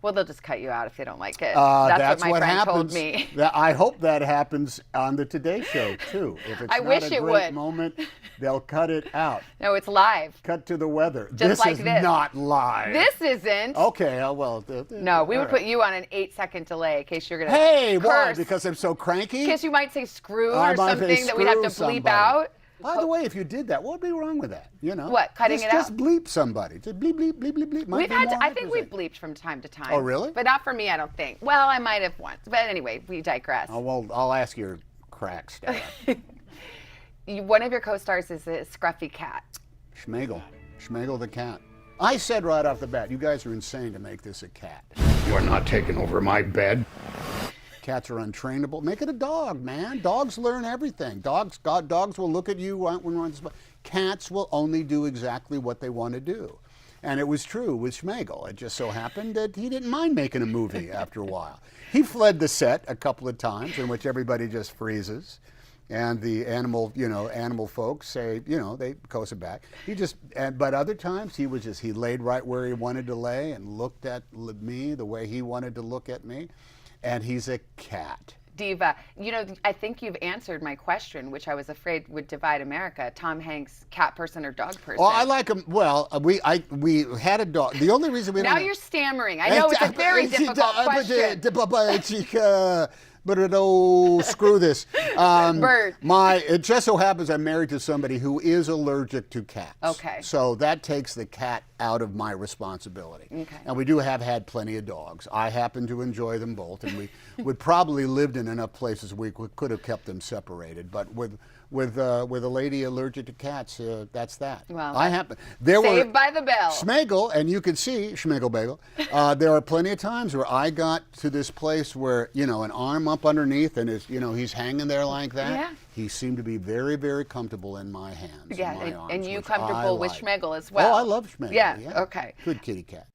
Well, they'll just cut you out if they don't like it. That's what my friend happens. told me. I hope that happens on the Today Show too. If it's I not wish a it great would. moment, they'll cut it out. No, it's live. Cut to the weather. Just this is not live. This isn't. Okay, well. No, we would all put right. you on an 8-second delay in case you're going to Hey, curse. why? Because I'm so cranky? In case you might say screw I or might say something that we'd have to screw bleep somebody. out. By the way, if you did that, what would be wrong with that? You know, What, cutting it out? Just bleep somebody. Just bleep, bleep, bleep, bleep, bleep. Might We've be had more to, I think we've interesting. bleeped from time to time. Oh, really? But not for me, I don't think. Well, I might have once. But anyway, we digress. Oh, well, I'll ask your crack staff. One of your co-stars is a scruffy cat. Schmegel the cat. I said right off the bat, you guys are insane to make this a cat. You're not taking over my bed. Cats are untrainable. Make it a dog, man. Dogs learn everything. Dogs will look at you when you're on the spot. Cats will only do exactly what they want to do. And it was true with Schmegel. It just so happened that he didn't mind making a movie after a while. He fled the set a couple of times in which everybody just freezes. And the animal folks say, they coast it back. But other times he laid right where he wanted to lay and looked at me the way he wanted to look at me. And he's a cat. Diva, I think you've answered my question, which I was afraid would divide America. Tom Hanks, cat person or dog person? Oh, I like him. Well, we had a dog. The only reason we now you're stammering. I know it's a very difficult question. But screw this. Bird. It just so happens I'm married to somebody who is allergic to cats. Okay. So that takes the cat out of my responsibility. Okay. And we have had plenty of dogs. I happen to enjoy them both, and we would probably lived in enough places we could have kept them separated. But with a lady allergic to cats, that's that. Well, Saved by the bell. Schmegel, and you can see Schmegel Bagel. There are plenty of times where I got to this place where an arm up underneath, and he's hanging there like that. Yeah. He seemed to be very, very comfortable in my hands. Yeah, in my arms, and you which comfortable I with like. Schmegel as well. Oh, I love Schmegel. Yeah. Okay. Good kitty cat.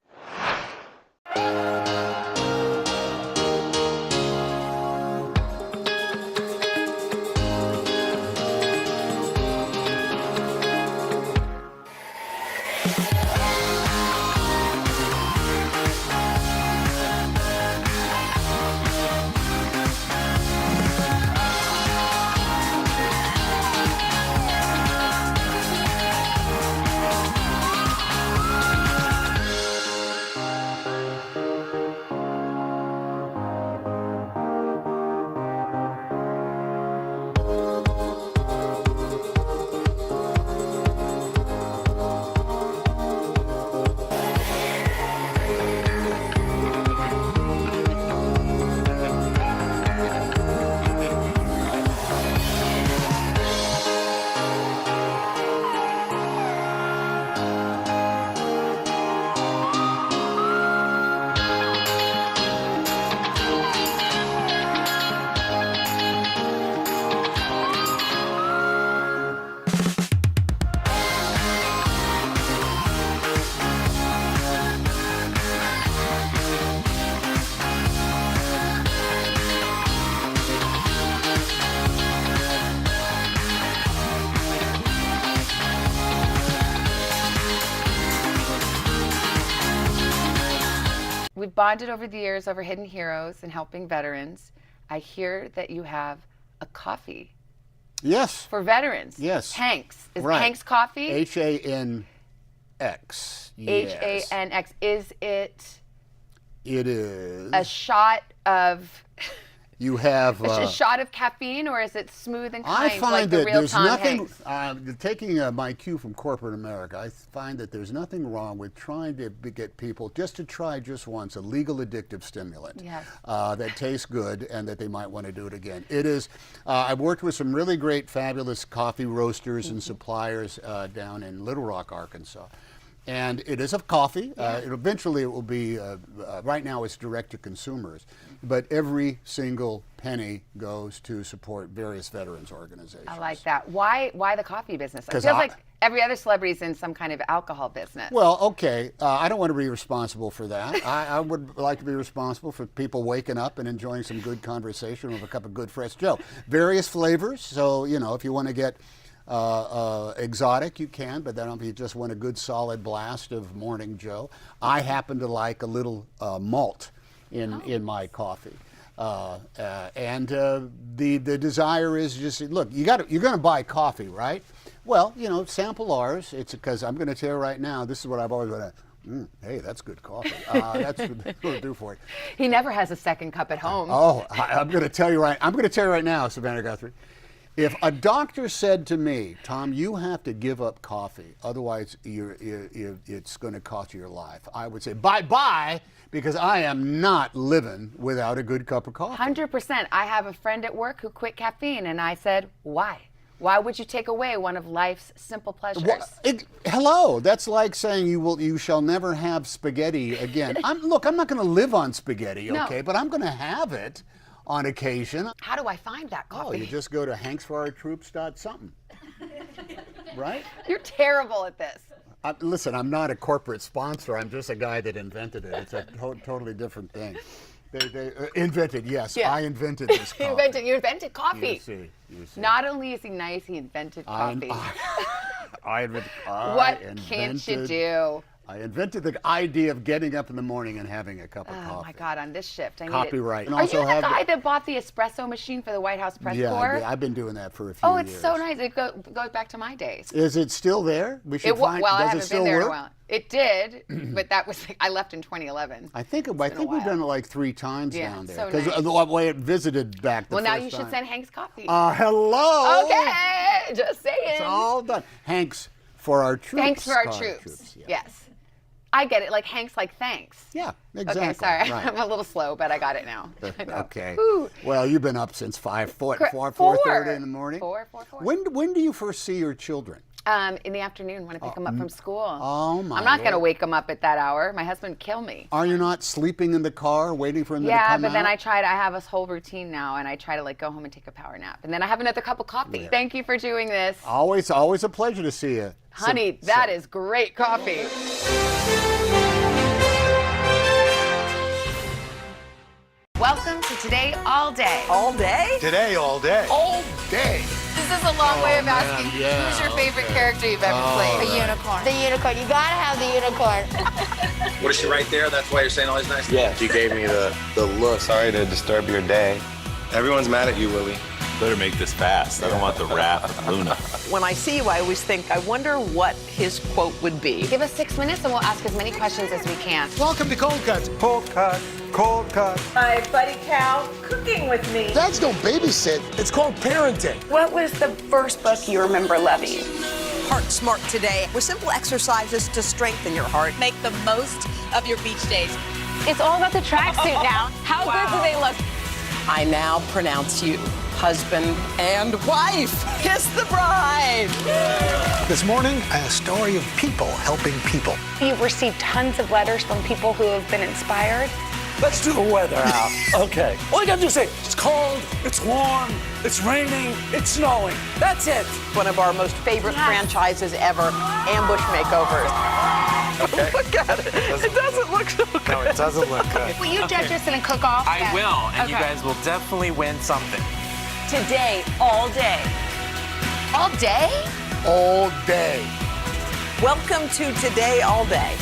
we've bonded over the years over Hidden Heroes and helping veterans. I hear that you have a coffee. Yes. For veterans. Yes. Hanks. Is right. Hanks Coffee? Hanx. Yes. Hanx. Is it? It is. A shot of. You have a shot of caffeine, or is it smooth and kind, I find like that the real there's Tom nothing. Hanks? Taking my cue from corporate America, I find that there's nothing wrong with trying to get people just to try just once a legal addictive stimulant that tastes good and that they might want to do it again. It is. I've worked with some really great, fabulous coffee roasters and suppliers down in Little Rock, Arkansas. And it is a coffee. Eventually, it will be. Right now, it's direct to consumers, but every single penny goes to support various veterans organizations. I like that. Why the coffee business? It feels like every other celebrity's in some kind of alcohol business. Well, okay. I don't want to be responsible for that. I would like to be responsible for people waking up and enjoying some good conversation with a cup of good fresh Joe. Various flavors. So if you want to get exotic, you can, but then if you just want a good solid blast of Morning Joe, I happen to like a little malt in my coffee. And the desire is just, look, you're going to buy coffee, right? Well, sample ours. It's because I'm going to tell you right now, this is what I've always wanted. Hey, that's good coffee. That's what it'll do for you. He never has a second cup at home. Oh, I'm going to tell you right now, Savannah Guthrie. If a doctor said to me, Tom, you have to give up coffee, otherwise it's going to cost you your life, I would say, bye-bye, because I am not living without a good cup of coffee. 100%. I have a friend at work who quit caffeine, and I said, why? Why would you take away one of life's simple pleasures? Hello, that's like saying you shall never have spaghetti again. I'm not going to live on spaghetti, okay, but I'm going to have it on occasion. How do I find that coffee? Oh, you just go to hanksforourtroops.something. Right? You're terrible at this. Listen, I'm not a corporate sponsor. I'm just a guy that invented it. It's a totally different thing. They invented, yes. Yeah. I invented this coffee. You invented coffee. You see. Not only is he nice, he invented coffee. What can't you do? I invented the idea of getting up in the morning and having a cup of coffee. Oh my God, on this shift, I need Copyright. it. Are you the guy that bought the espresso machine for the White House press corps? Yeah, I've been doing that for a few years. Oh, it's so nice. It goes back to my days. Is it still there? We should find. Well, I does haven't it still been there work? in a while. It did, but that was I left in 2011. I think we've done it like 3 times down there because the way it visited back. Well, now you should send Hanks coffee. Hello. Okay, just saying. It's all done. Hanks for our troops. Thanks for our troops. Yes. I get it, like Hanks, like thanks. Yeah, exactly. Okay, sorry, right. I'm a little slow, but I got it now. Okay. Ooh. Well, you've been up since 4:30 in the morning. 4. When do you first see your children? In the afternoon when I pick them up from school. Oh my! I'm not going to wake them up at that hour. My husband would kill me. Are you not sleeping in the car waiting for him to come out? Yeah, but then I have a whole routine now, and I try to go home and take a power nap, and then I have another cup of coffee. Yeah. Thank you for doing this. Always a pleasure to see you. Honey, that is great coffee. Welcome to Today All Day. All day? Today all day. All day. This is a long way of asking who's your favorite character you've ever played? The unicorn. The unicorn. You gotta have the unicorn. What is she right there? That's why you're saying all these nice things? Yeah, she gave me the look. Sorry to disturb your day. Everyone's mad at you, Willie. Better make this fast. I don't want the wrath of Luna. When I see you, I always think, I wonder what his quote would be. Give us 6 minutes and we'll ask as many questions as we can. Welcome to Cold Cuts. Cold cut, cold cut. My buddy Cal cooking with me. Dads don't babysit. It's called parenting. What was the first book you remember loving? Heart Smart Today with simple exercises to strengthen your heart. Make the most of your beach days. It's all about the tracksuit now. How good do they look? I now pronounce you husband and wife. Kiss the bride. This morning, a story of people helping people. You've received tons of letters from people who have been inspired. Let's do the weather out. Okay. All you gotta do is say, it's cold, it's warm, it's raining, it's snowing. That's it. One of our most favorite franchises ever, Ambush Makeovers. Okay. Look at it. It doesn't look so good. No, it doesn't look good. Will you judge us in a cook-off? I will, and you guys will definitely win something. Today, all day. All day? All day. Welcome to Today All Day.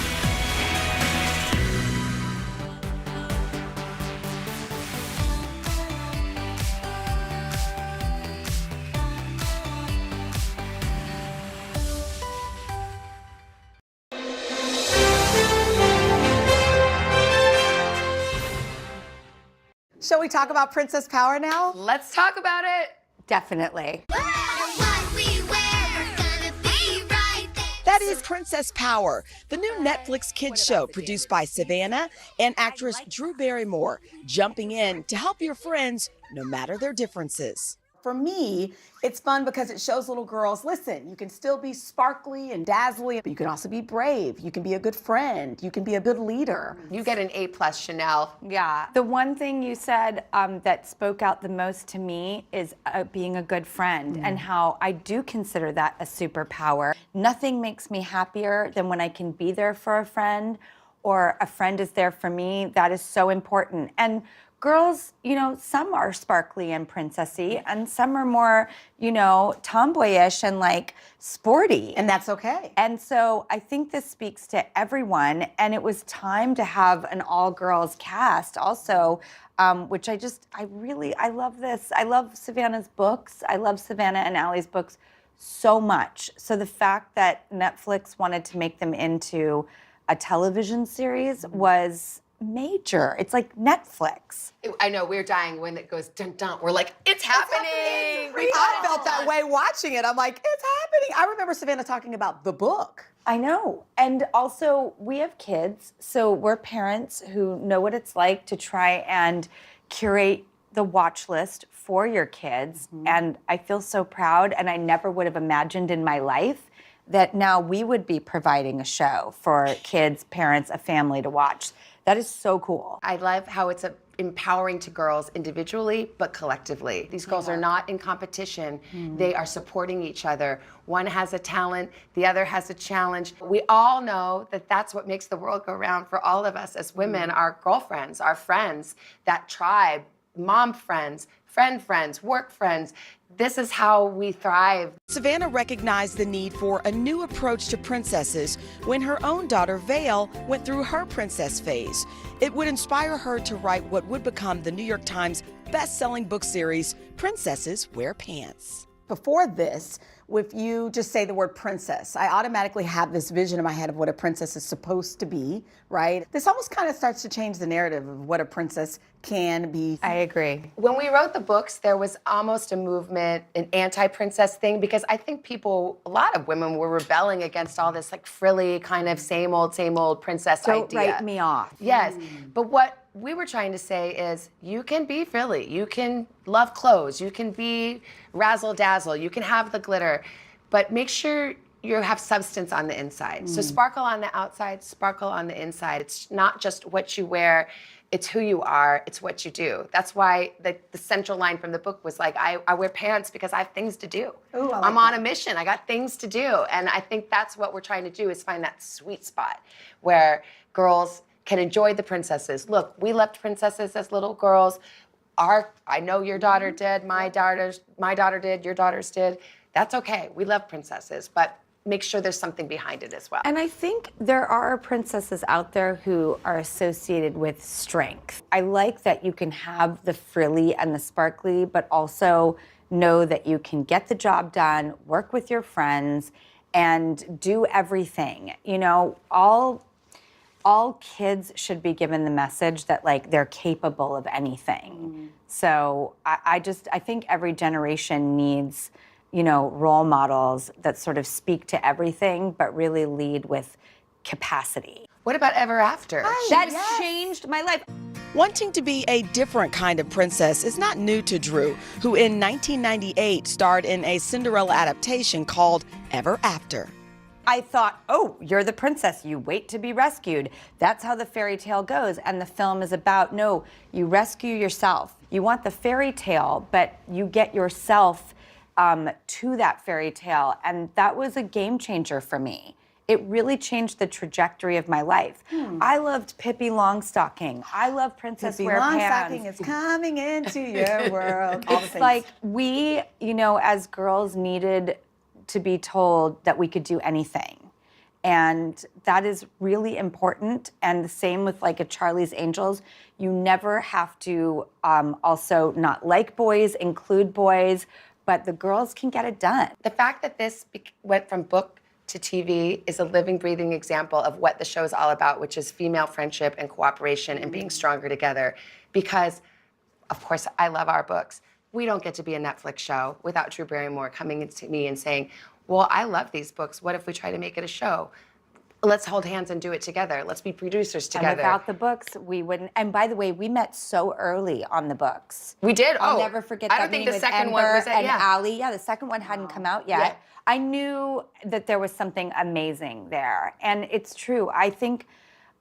Shall we talk about Princess Power now? Let's talk about it. Definitely. That is Princess Power, the new Netflix kids show produced by Savannah and actress Drew Barrymore, jumping in to help your friends no matter their differences. For me, it's fun because it shows little girls, listen, you can still be sparkly and dazzly, but you can also be brave. You can be a good friend. You can be a good leader. You get an A+, Chanel. Yeah. The one thing you said that spoke out the most to me is being a good friend and how I do consider that a superpower. Nothing makes me happier than when I can be there for a friend or a friend is there for me. That is so important. And girls, you know, some are sparkly and princessy and some are more, you know, tomboyish and like sporty. And that's okay. And so I think this speaks to everyone. And it was time to have an all-girls cast also, which I love this. I love Savannah's books. I love Savannah and Allie's books so much. So the fact that Netflix wanted to make them into a television series was major. It's like Netflix. I know, we're dying when it goes dun dun. We're like, it's happening. I felt that way watching it. I'm like, it's happening. I remember Savannah talking about the book. I know. And also, we have kids, so we're parents who know what it's like to try and curate the watch list for your kids. And I feel so proud, and I never would have imagined in my life that now we would be providing a show for kids, parents, a family to watch. That is so cool. I love how it's empowering to girls individually, but collectively. These girls are not in competition. They are supporting each other. One has a talent, the other has a challenge. We all know that that's what makes the world go round for all of us as women, our girlfriends, our friends, that tribe, mom friends, friends, work friends. This is how we thrive. Savannah recognized the need for a new approach to princesses when her own daughter, Vale, went through her princess phase. It would inspire her to write what would become the New York Times best-selling book series, Princesses Wear Pants. Before this, if you just say the word princess, I automatically have this vision in my head of what a princess is supposed to be, right? This almost kind of starts to change the narrative of what a princess can be. I agree. When we wrote the books, there was almost a movement, an anti-princess thing, because I think a lot of women were rebelling against all this like frilly kind of same old princess idea. Don't write me off. Yes, but what we were trying to say is you can be frilly, you can love clothes, you can be razzle-dazzle, you can have the glitter, but make sure you have substance on the inside. So sparkle on the outside, sparkle on the inside. It's not just what you wear, it's who you are, it's what you do. That's why the central line from the book was like, I wear pants because I have things to do. Ooh, I'm on a mission, I got things to do. And I think that's what we're trying to do, is find that sweet spot where girls can enjoy the princesses. Look, we loved princesses as little girls. I know your daughter did, my daughter did, your daughters did. That's okay, we love princesses, but make sure there's something behind it as well. And I think there are princesses out there who are associated with strength. I like that you can have the frilly and the sparkly, but also know that you can get the job done, work with your friends, and do everything. You know, all kids should be given the message that like they're capable of anything. So I think every generation needs, you know, role models that sort of speak to everything, but really lead with capacity. What about Ever After? That changed my life. Wanting to be a different kind of princess is not new to Drew, who in 1998 starred in a Cinderella adaptation called Ever After. I thought, oh, you're the princess, you wait to be rescued. That's how the fairy tale goes. And the film is about, no, you rescue yourself. You want the fairy tale, but you get yourself to that fairy tale. And that was a game changer for me. It really changed the trajectory of my life. I loved Pippi Longstocking. I love Princess Wear Pants. Pippi Longstocking is coming into your world. All the It's things. like we, you know, as girls needed to be told that we could do anything. And that is really important. And the same with like a Charlie's Angels. You never have to also not like boys, include boys, but the girls can get it done. The fact that this went from book to TV is a living, breathing example of what the show is all about, which is female friendship and cooperation and being stronger together. Because of course, I love our books. We don't get to be a Netflix show without Drew Barrymore coming to me and saying, well, I love these books. What if we try to make it a show? Let's hold hands and do it together. Let's be producers together. And without the books, we wouldn't. And by the way, we met so early on the books. We did. I'll never forget I that don't think meeting the with second Ember one was it. and Yeah. Allie. Yeah, the second one hadn't come out yet. Yeah. I knew that there was something amazing there, and it's true. I think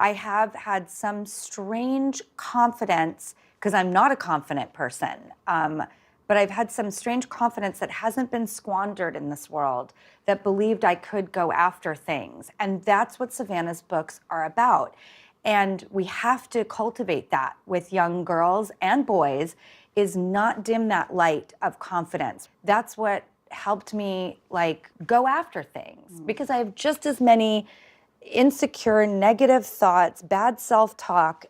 I have had some strange confidence because I'm not a confident person. But I've had some strange confidence that hasn't been squandered in this world, that believed I could go after things. And that's what Savannah's books are about. And we have to cultivate that with young girls and boys, is not dim that light of confidence. That's what helped me go after things, because I have just as many insecure, negative thoughts, bad self-talk,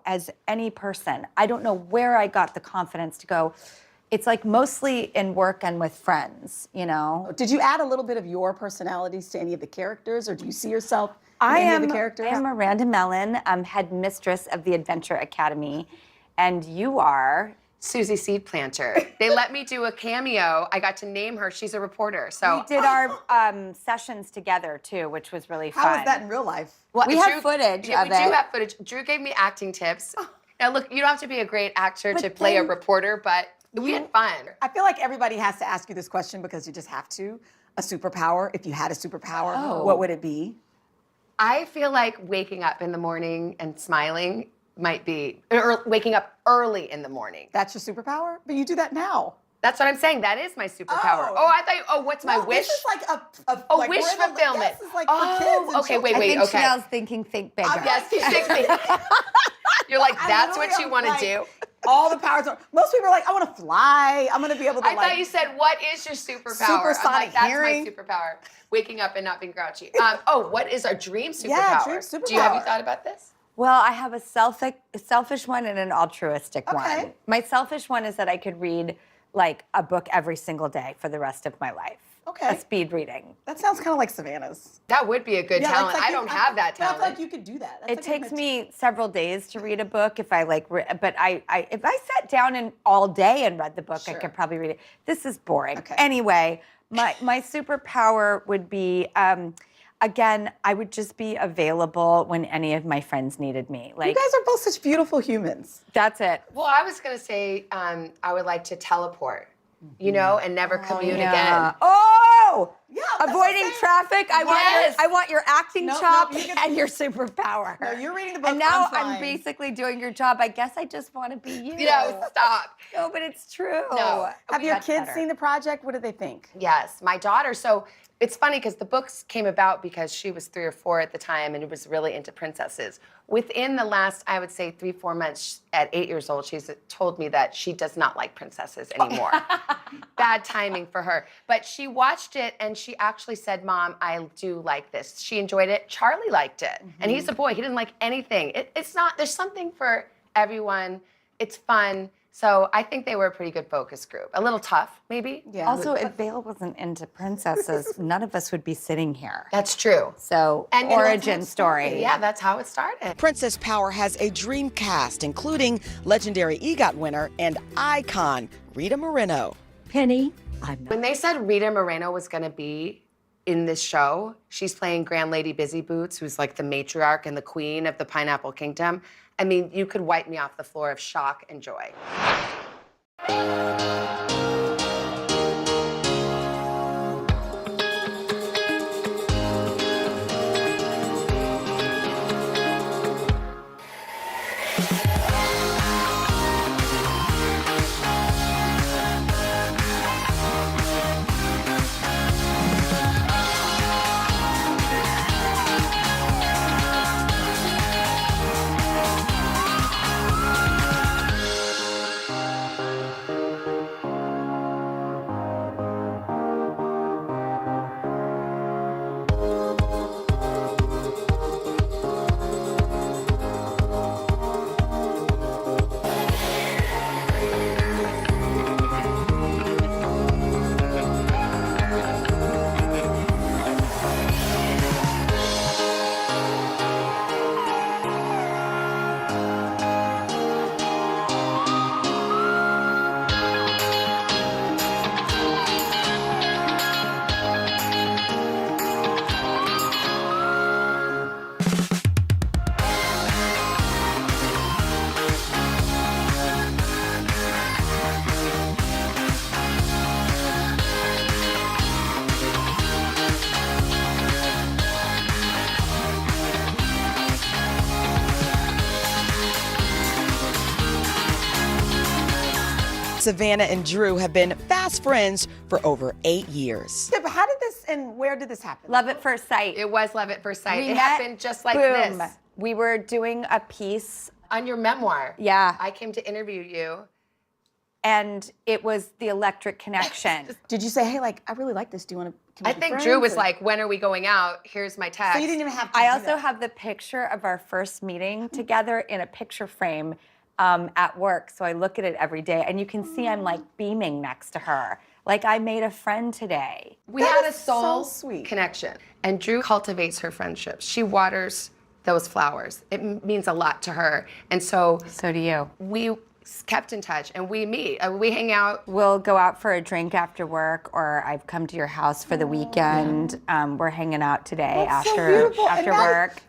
as any person. I don't know where I got the confidence to go. It's mostly in work and with friends, Did you add a little bit of your personalities to any of the characters, or do you see yourself in any of the characters? I am Miranda Mellon, head mistress of the Adventure Academy, and you are... Susie Seed Planter. They let me do a cameo. I got to name her. She's a reporter. So we did our sessions together too, which was really fun. How was that in real life? Well, we have footage of it. We do have footage. Drew gave me acting tips. Now look, you don't have to be a great actor to play a reporter, but we had fun. I feel like everybody has to ask you this question because you just have to. A superpower. If you had a superpower, what would it be? I feel like waking up in the morning and smiling might be, or waking up early in the morning. That's your superpower? But you do that now. That's what I'm saying. That is my superpower. Oh, I thought, what's my wish? This is like wish fulfillment. This is like for kids. Okay, wait, I think okay. Chanel's thinking think bigger. Yes, think bigger. You're like, that's what you want to do? All the powers. Most people are like, I want to fly. I'm going to be able to I thought you said, what is your superpower? Supersonic hearing. That's my superpower. Waking up and not being grouchy. What is our dream superpower? Yeah, dream superpower. Have you thought about this? Well, I have a selfish one and an altruistic one. My selfish one is that I could read a book every single day for the rest of my life. Okay. A speed reading. That sounds kind of like Savannah's. That would be a good talent. I don't have that talent. I feel like you could do that. It takes me several days to read a book if I but if I sat down and all day and read the book, I could probably read it. This is boring. Okay. Anyway, my superpower would be, again, I would just be available when any of my friends needed me. You guys are both such beautiful humans. That's it. Well, I was going to say I would like to teleport, and never commute again. Oh! Yeah, avoiding traffic. I want your acting chops and your superpower. No, you're reading the book. And now I'm basically doing your job. I guess I just want to be you. No, stop. No, but it's true. No. Have your kids seen the project? What do they think? Yes, my daughter. So it's funny because the books came about because she was 3 or 4 at the time and was really into princesses. Within the last, I would say 3-4 months, at 8 years old, she's told me that she does not like princesses anymore. Bad timing for her. But she watched it and she actually said, Mom, I do like this. She enjoyed it. Charlie liked it. And he's a boy. He didn't like anything. It's not, there's something for everyone. It's fun. So I think they were a pretty good focus group. A little tough, maybe. Yeah. Also, if Vale wasn't into princesses, none of us would be sitting here. That's true. So, And origin story. Yeah, that's how it started. Princess Power has a dream cast, including legendary EGOT winner and icon Rita Moreno. Penny, When they said Rita Moreno was going to be in this show, she's playing Grand Lady Busy Boots, who's like the matriarch and the queen of the Pineapple Kingdom. I mean, you could wipe me off the floor of shock and joy. Savannah and Drew have been fast friends for over 8 years. How did this and where did this happen? Love at first sight. It was love at first sight. We It met, happened just like boom. this. We were doing a piece. On your memoir. Yeah. I came to interview you. And it was the electric connection. Did you say, hey, like, I really like this. Do you want to? I think Drew was like, when are we going out? Here's my text. So you didn't even have to I do also that. have the picture of our first meeting together in a picture frame at work. So I look at it every day, and you can see I'm like beaming next to her. Like I made a friend today. We had a soul connection. And Drew cultivates her friendships. She waters those flowers. It means a lot to her. And so do you. We kept in touch, and we meet. We hang out. We'll go out for a drink after work, or I've come to your house for the weekend. We're hanging out today after work.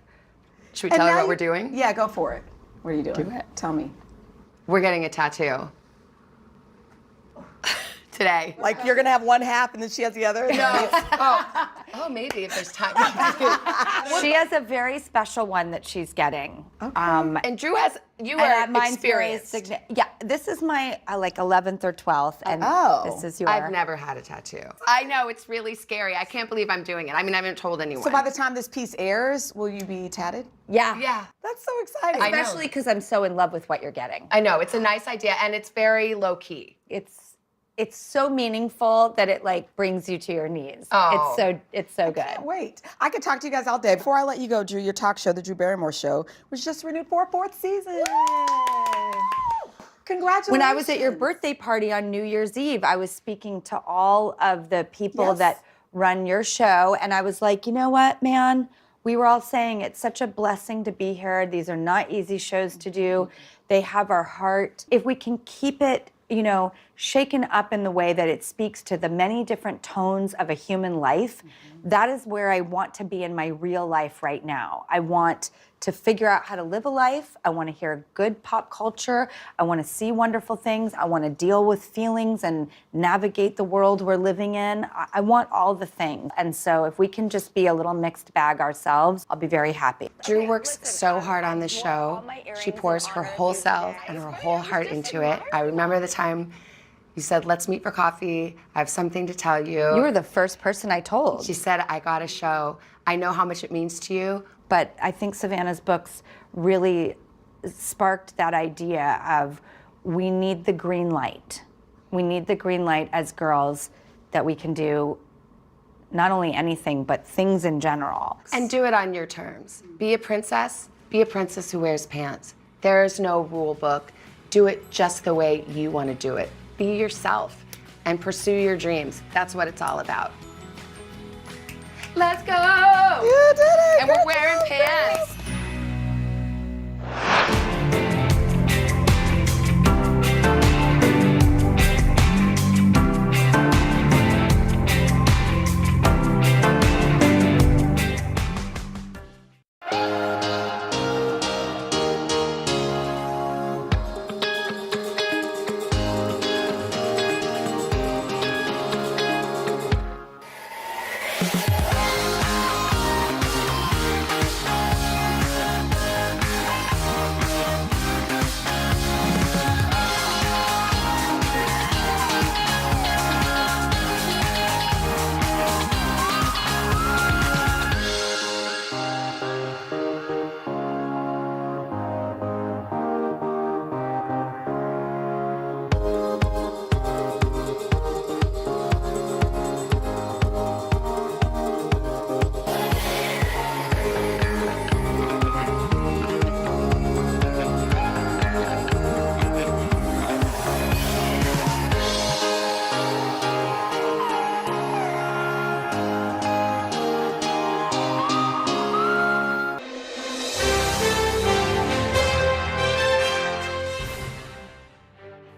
Should we tell her what we're doing? Yeah, go for it. What are you doing? Do it. Tell me. We're getting a tattoo. Today. Like you're gonna have one half and then she has the other? No. Oh, maybe if there's time. She has a very special one that she's getting. Okay. And Drew has, mine's very yeah, this is my like 11th or 12th, and this is yours. I've never had a tattoo. I know, it's really scary. I can't believe I'm doing it. I mean, I haven't told anyone. So by the time this piece airs, will you be tatted? Yeah. Yeah. That's so exciting. Especially because I'm so in love with what you're getting. I know, it's a nice idea, and it's very low key. It's so meaningful that it like brings you to your knees. Oh. It's so good. Can't wait. I could talk to you guys all day. Before I let you go, Drew, your talk show, The Drew Barrymore Show, was just renewed for a 4th season. Congratulations. When I was at your birthday party on New Year's Eve, I was speaking to all of the people that run your show, and I was like, you know what, man? We were all saying it's such a blessing to be here. These are not easy shows to do. They have our heart. If we can keep it, you know, shaken up in the way that it speaks to the many different tones of a human life, that is where I want to be in my real life right now. I want to figure out how to live a life. I want to hear good pop culture. I want to see wonderful things. I want to deal with feelings and navigate the world we're living in. I want all the things. And so if we can just be a little mixed bag ourselves, I'll be very happy. Drew works so hard on the show. She pours her whole self and her whole heart into it. I remember the time you said, let's meet for coffee. I have something to tell you. You were the first person I told. She said, I got a show. I know how much it means to you. But I think Savannah's books really sparked that idea of we need the green light. We need the green light as girls that we can do not only anything, but things in general. And do it on your terms. Be a princess who wears pants. There is no rule book. Do it just the way you want to do it. Be yourself and pursue your dreams. That's what it's all about. Let's go! You did it! And we're wearing pants.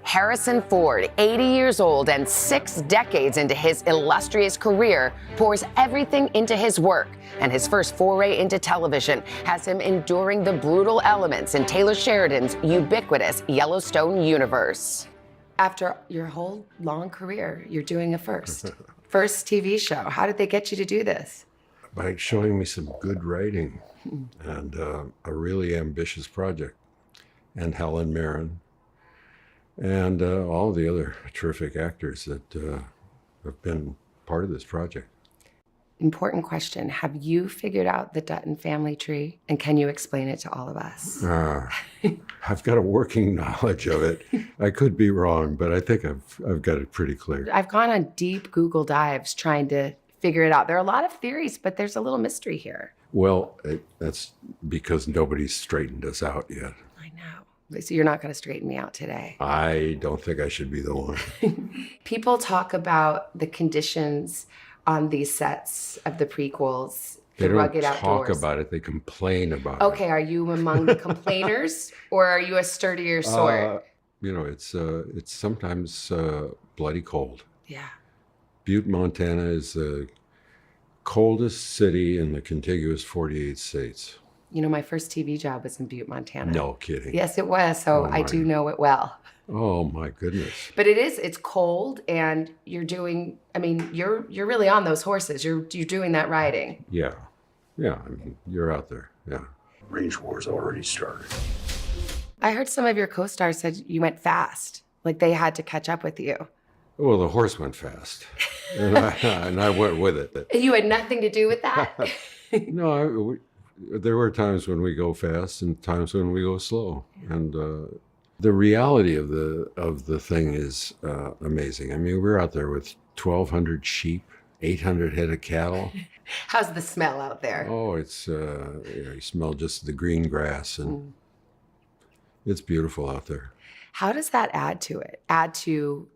Harrison Ford, 80 years old and 6 decades into his illustrious career, pours everything into his work. And his first foray into television has him enduring the brutal elements in Taylor Sheridan's ubiquitous Yellowstone universe. After your whole long career, you're doing a first. First TV show. How did they get you to do this? By showing me some good writing and a really ambitious project. And Helen Mirren. and all the other terrific actors that have been part of this project. Important question. Have you figured out the Dutton family tree? And can you explain it to all of us? I've got a working knowledge of it. I could be wrong, but I think I've got it pretty clear. I've gone on deep Google dives trying to figure it out. There are a lot of theories, but there's a little mystery here. Well, that's because nobody's straightened us out yet. I know. So you're not going to straighten me out today. I don't think I should be the one. People talk about the conditions on these sets of the prequels. They don't rugged talk outdoors. about it, they complain about it. Okay, are you among the complainers or are you a sturdier sort? You know, it's sometimes bloody cold. Yeah. Butte, Montana is the coldest city in the contiguous 48 states. You know, my first TV job was in Butte, Montana. No kidding. Yes, it was. So I do know it well. Oh my goodness. But it's cold, and you're doing, I mean, you're really on those horses. You're doing that riding. Yeah. Yeah, I mean, you're out there. Yeah. Range war's already started. I heard some of your co-stars said you went fast. Like they had to catch up with you. Well, the horse went fast, and I went with it. You had nothing to do with that? No, there were times when we go fast and times when we go slow. And the reality of the thing is amazing. I mean, we're out there with 1,200 sheep, 800 head of cattle. How's the smell out there? Oh, it's you smell just the green grass, and it's beautiful out there. How does that add to it? Add to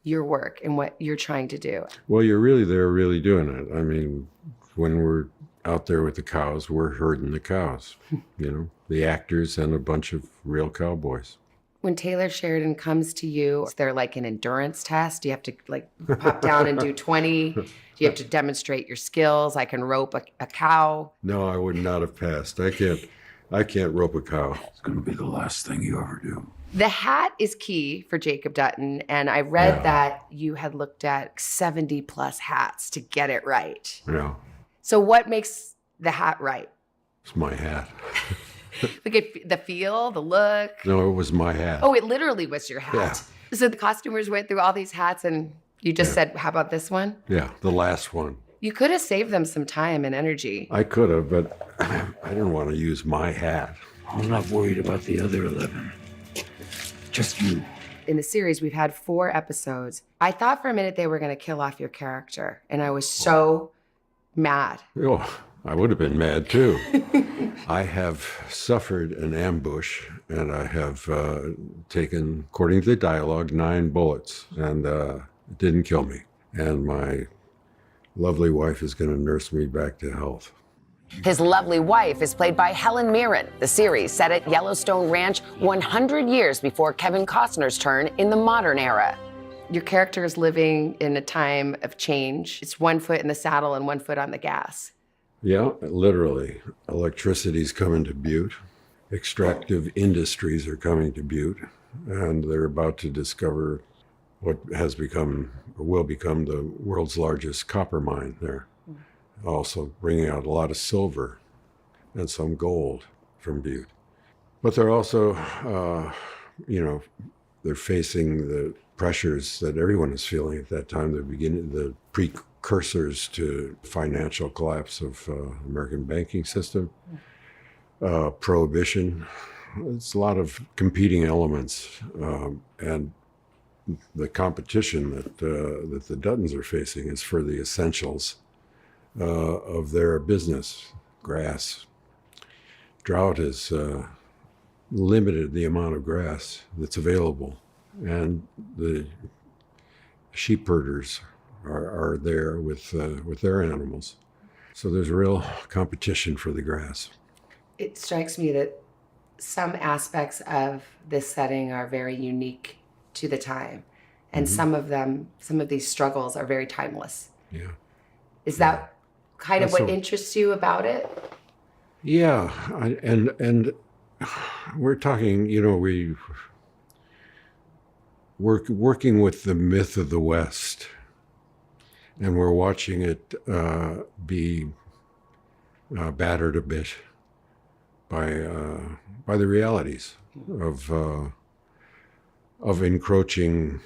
your work and what you're trying to do? Well, you're really there, really doing it. I mean, when we're out there with the cows, we're herding the cows. You know, the actors and a bunch of real cowboys. When Taylor Sheridan comes to you, is there like an endurance test? Do you have to like pop down and do 20? Do you have to demonstrate your skills? I can rope a cow. No, I would not have passed. I can't rope a cow. It's going to be the last thing you ever do. The hat is key for Jacob Dutton, and I read that you had looked at 70 plus hats to get it right. Yeah. So what makes the hat right? It's my hat. Look at the feel, the look. No, it was my hat. Oh, it literally was your hat. Yeah. So the costumers went through all these hats and you just said, how about this one? Yeah, the last one. You could have saved them some time and energy. I could have, but I didn't want to use my hat. I'm not worried about the other 11. Just you. In the series, we've had 4 episodes. I thought for a minute they were going to kill off your character, and I was so mad. Oh, I would have been mad too. I have suffered an ambush, and I have taken, according to the dialogue, 9 bullets, and it didn't kill me. And my lovely wife is going to nurse me back to health. His lovely wife is played by Helen Mirren. The series set at Yellowstone Ranch 100 years before Kevin Costner's turn in the modern era. Your character is living in a time of change. It's 1 foot in the saddle and 1 foot on the gas. Yeah, literally. Electricity's coming to Butte. Extractive industries are coming to Butte, and they're about to discover what has become, or will become, the world's largest copper mine there. Also bringing out a lot of silver and some gold from Butte. But they're also, they're facing the pressures that everyone is feeling at that time, the precursors to financial collapse of American banking system, prohibition. It's a lot of competing elements, and the competition that the Duttons are facing is for the essentials of their business. Grass. Drought has limited the amount of grass that's available, and the sheep herders are there with their animals. So there's a real competition for the grass. It strikes me that some aspects of this setting are very unique to the time, and some of these struggles are very timeless. Yeah. Is that kind of what interests you about it? Yeah, and we're talking, we're working with the myth of the West, and we're watching it be battered a bit by the realities encroaching,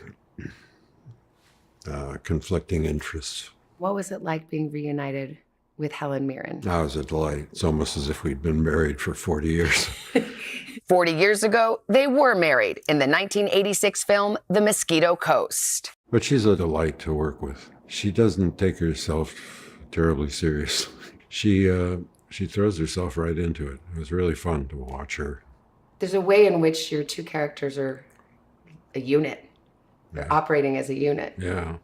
conflicting interests. What was it like being reunited with Helen Mirren? That was a delight. It's almost as if we'd been married for 40 years. 40 years ago, they were married in the 1986 film The Mosquito Coast. But she's a delight to work with. She doesn't take herself terribly seriously. She throws herself right into it. It was really fun to watch her. There's a way in which your two characters are a unit. They're operating as a unit. Yeah.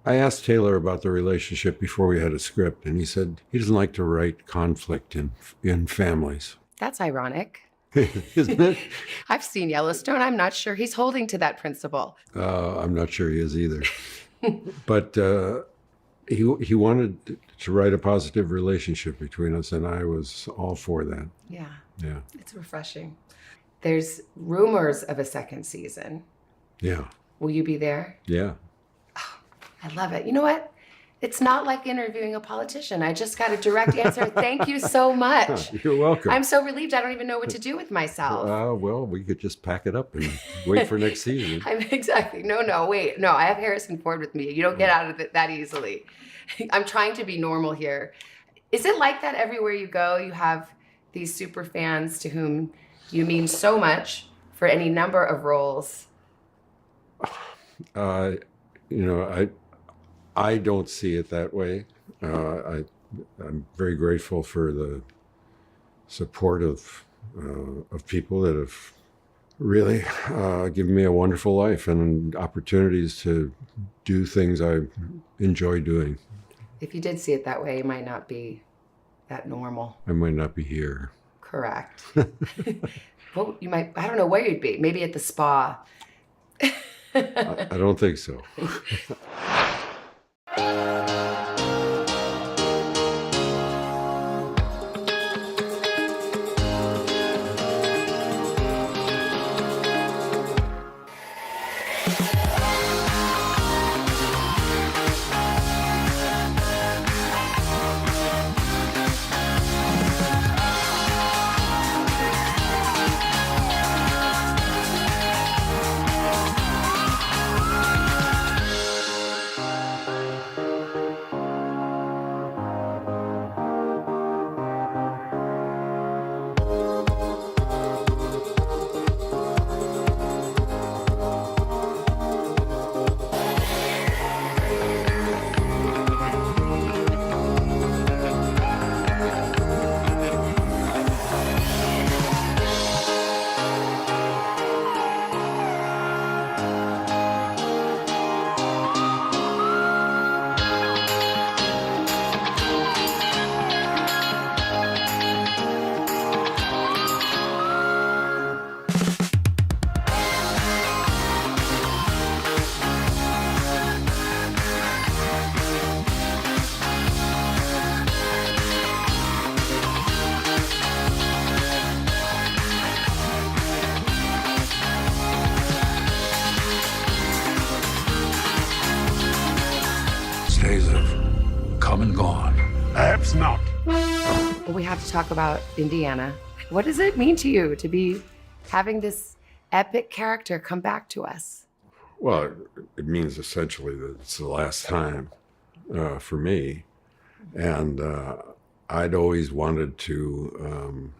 I asked Taylor about the relationship before we had a script, and he said he doesn't like to write conflict in families. That's ironic. Isn't it? I've seen Yellowstone. I'm not sure he's holding to that principle. I'm not sure he is either. But he wanted to write a positive relationship between us, and I was all for that. Yeah. Yeah. It's refreshing. There's rumors of a second season. Yeah. Will you be there? Yeah. Oh, I love it. You know what? It's not like interviewing a politician. I just got a direct answer. Thank you so much. You're welcome. I'm so relieved. I don't even know what to do with myself. Well, we could just pack it up and wait for next season. Exactly. No, wait. No, I have Harrison Ford with me. You don't get out of it that easily. I'm trying to be normal here. Is it like that everywhere you go? You have these super fans to whom you mean so much for any number of roles. I don't see it that way. I'm very grateful for the support of people that have really given me a wonderful life and opportunities to do things I enjoy doing. If you did see it that way, you might not be that normal. I might not be here. Correct. Well, you might, I don't know where you'd be. Maybe at the spa. I don't think so. Days have come and gone. Perhaps not. Well, we have to talk about Indiana. What does it mean to you to be having this epic character come back to us? Well, it means essentially that it's the last time for me. And I'd always wanted to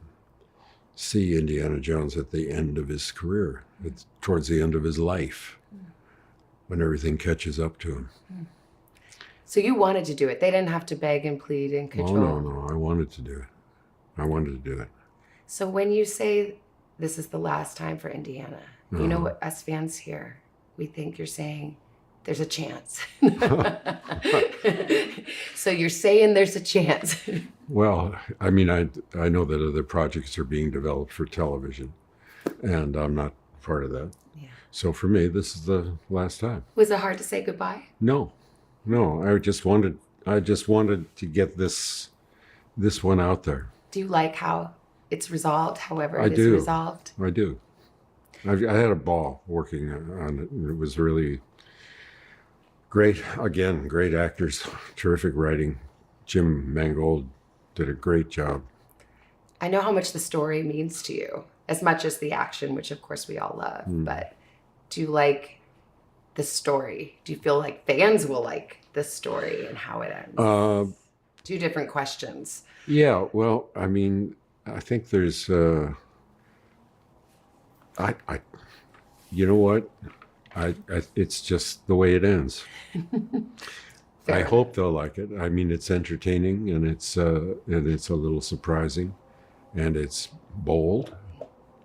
see Indiana Jones at the end of his career, towards the end of his life, when everything catches up to him. So you wanted to do it. They didn't have to beg and plead and cajole. Oh, no. I wanted to do it. I wanted to do it. So when you say this is the last time for Indiana, you know what us fans here, we think you're saying there's a chance. So you're saying there's a chance. Well, I mean, I know that other projects are being developed for television, and I'm not part of that. Yeah. So for me, this is the last time. Was it hard to say goodbye? No, I just wanted to get this one out there. Do you like how it's resolved, however I it is do. resolved? I do. I had a ball working on it. It was really great. Again, great actors, terrific writing. Jim Mangold did a great job. I know how much the story means to you, as much as the action, which of course we all love. But do you like the story? Do you feel like fans will like the story and how it ends? Two different questions. Yeah, well, I mean, I think there's, you know what? It's just the way it ends. I hope they'll like it. I mean, it's entertaining and it's a little surprising, and it's bold.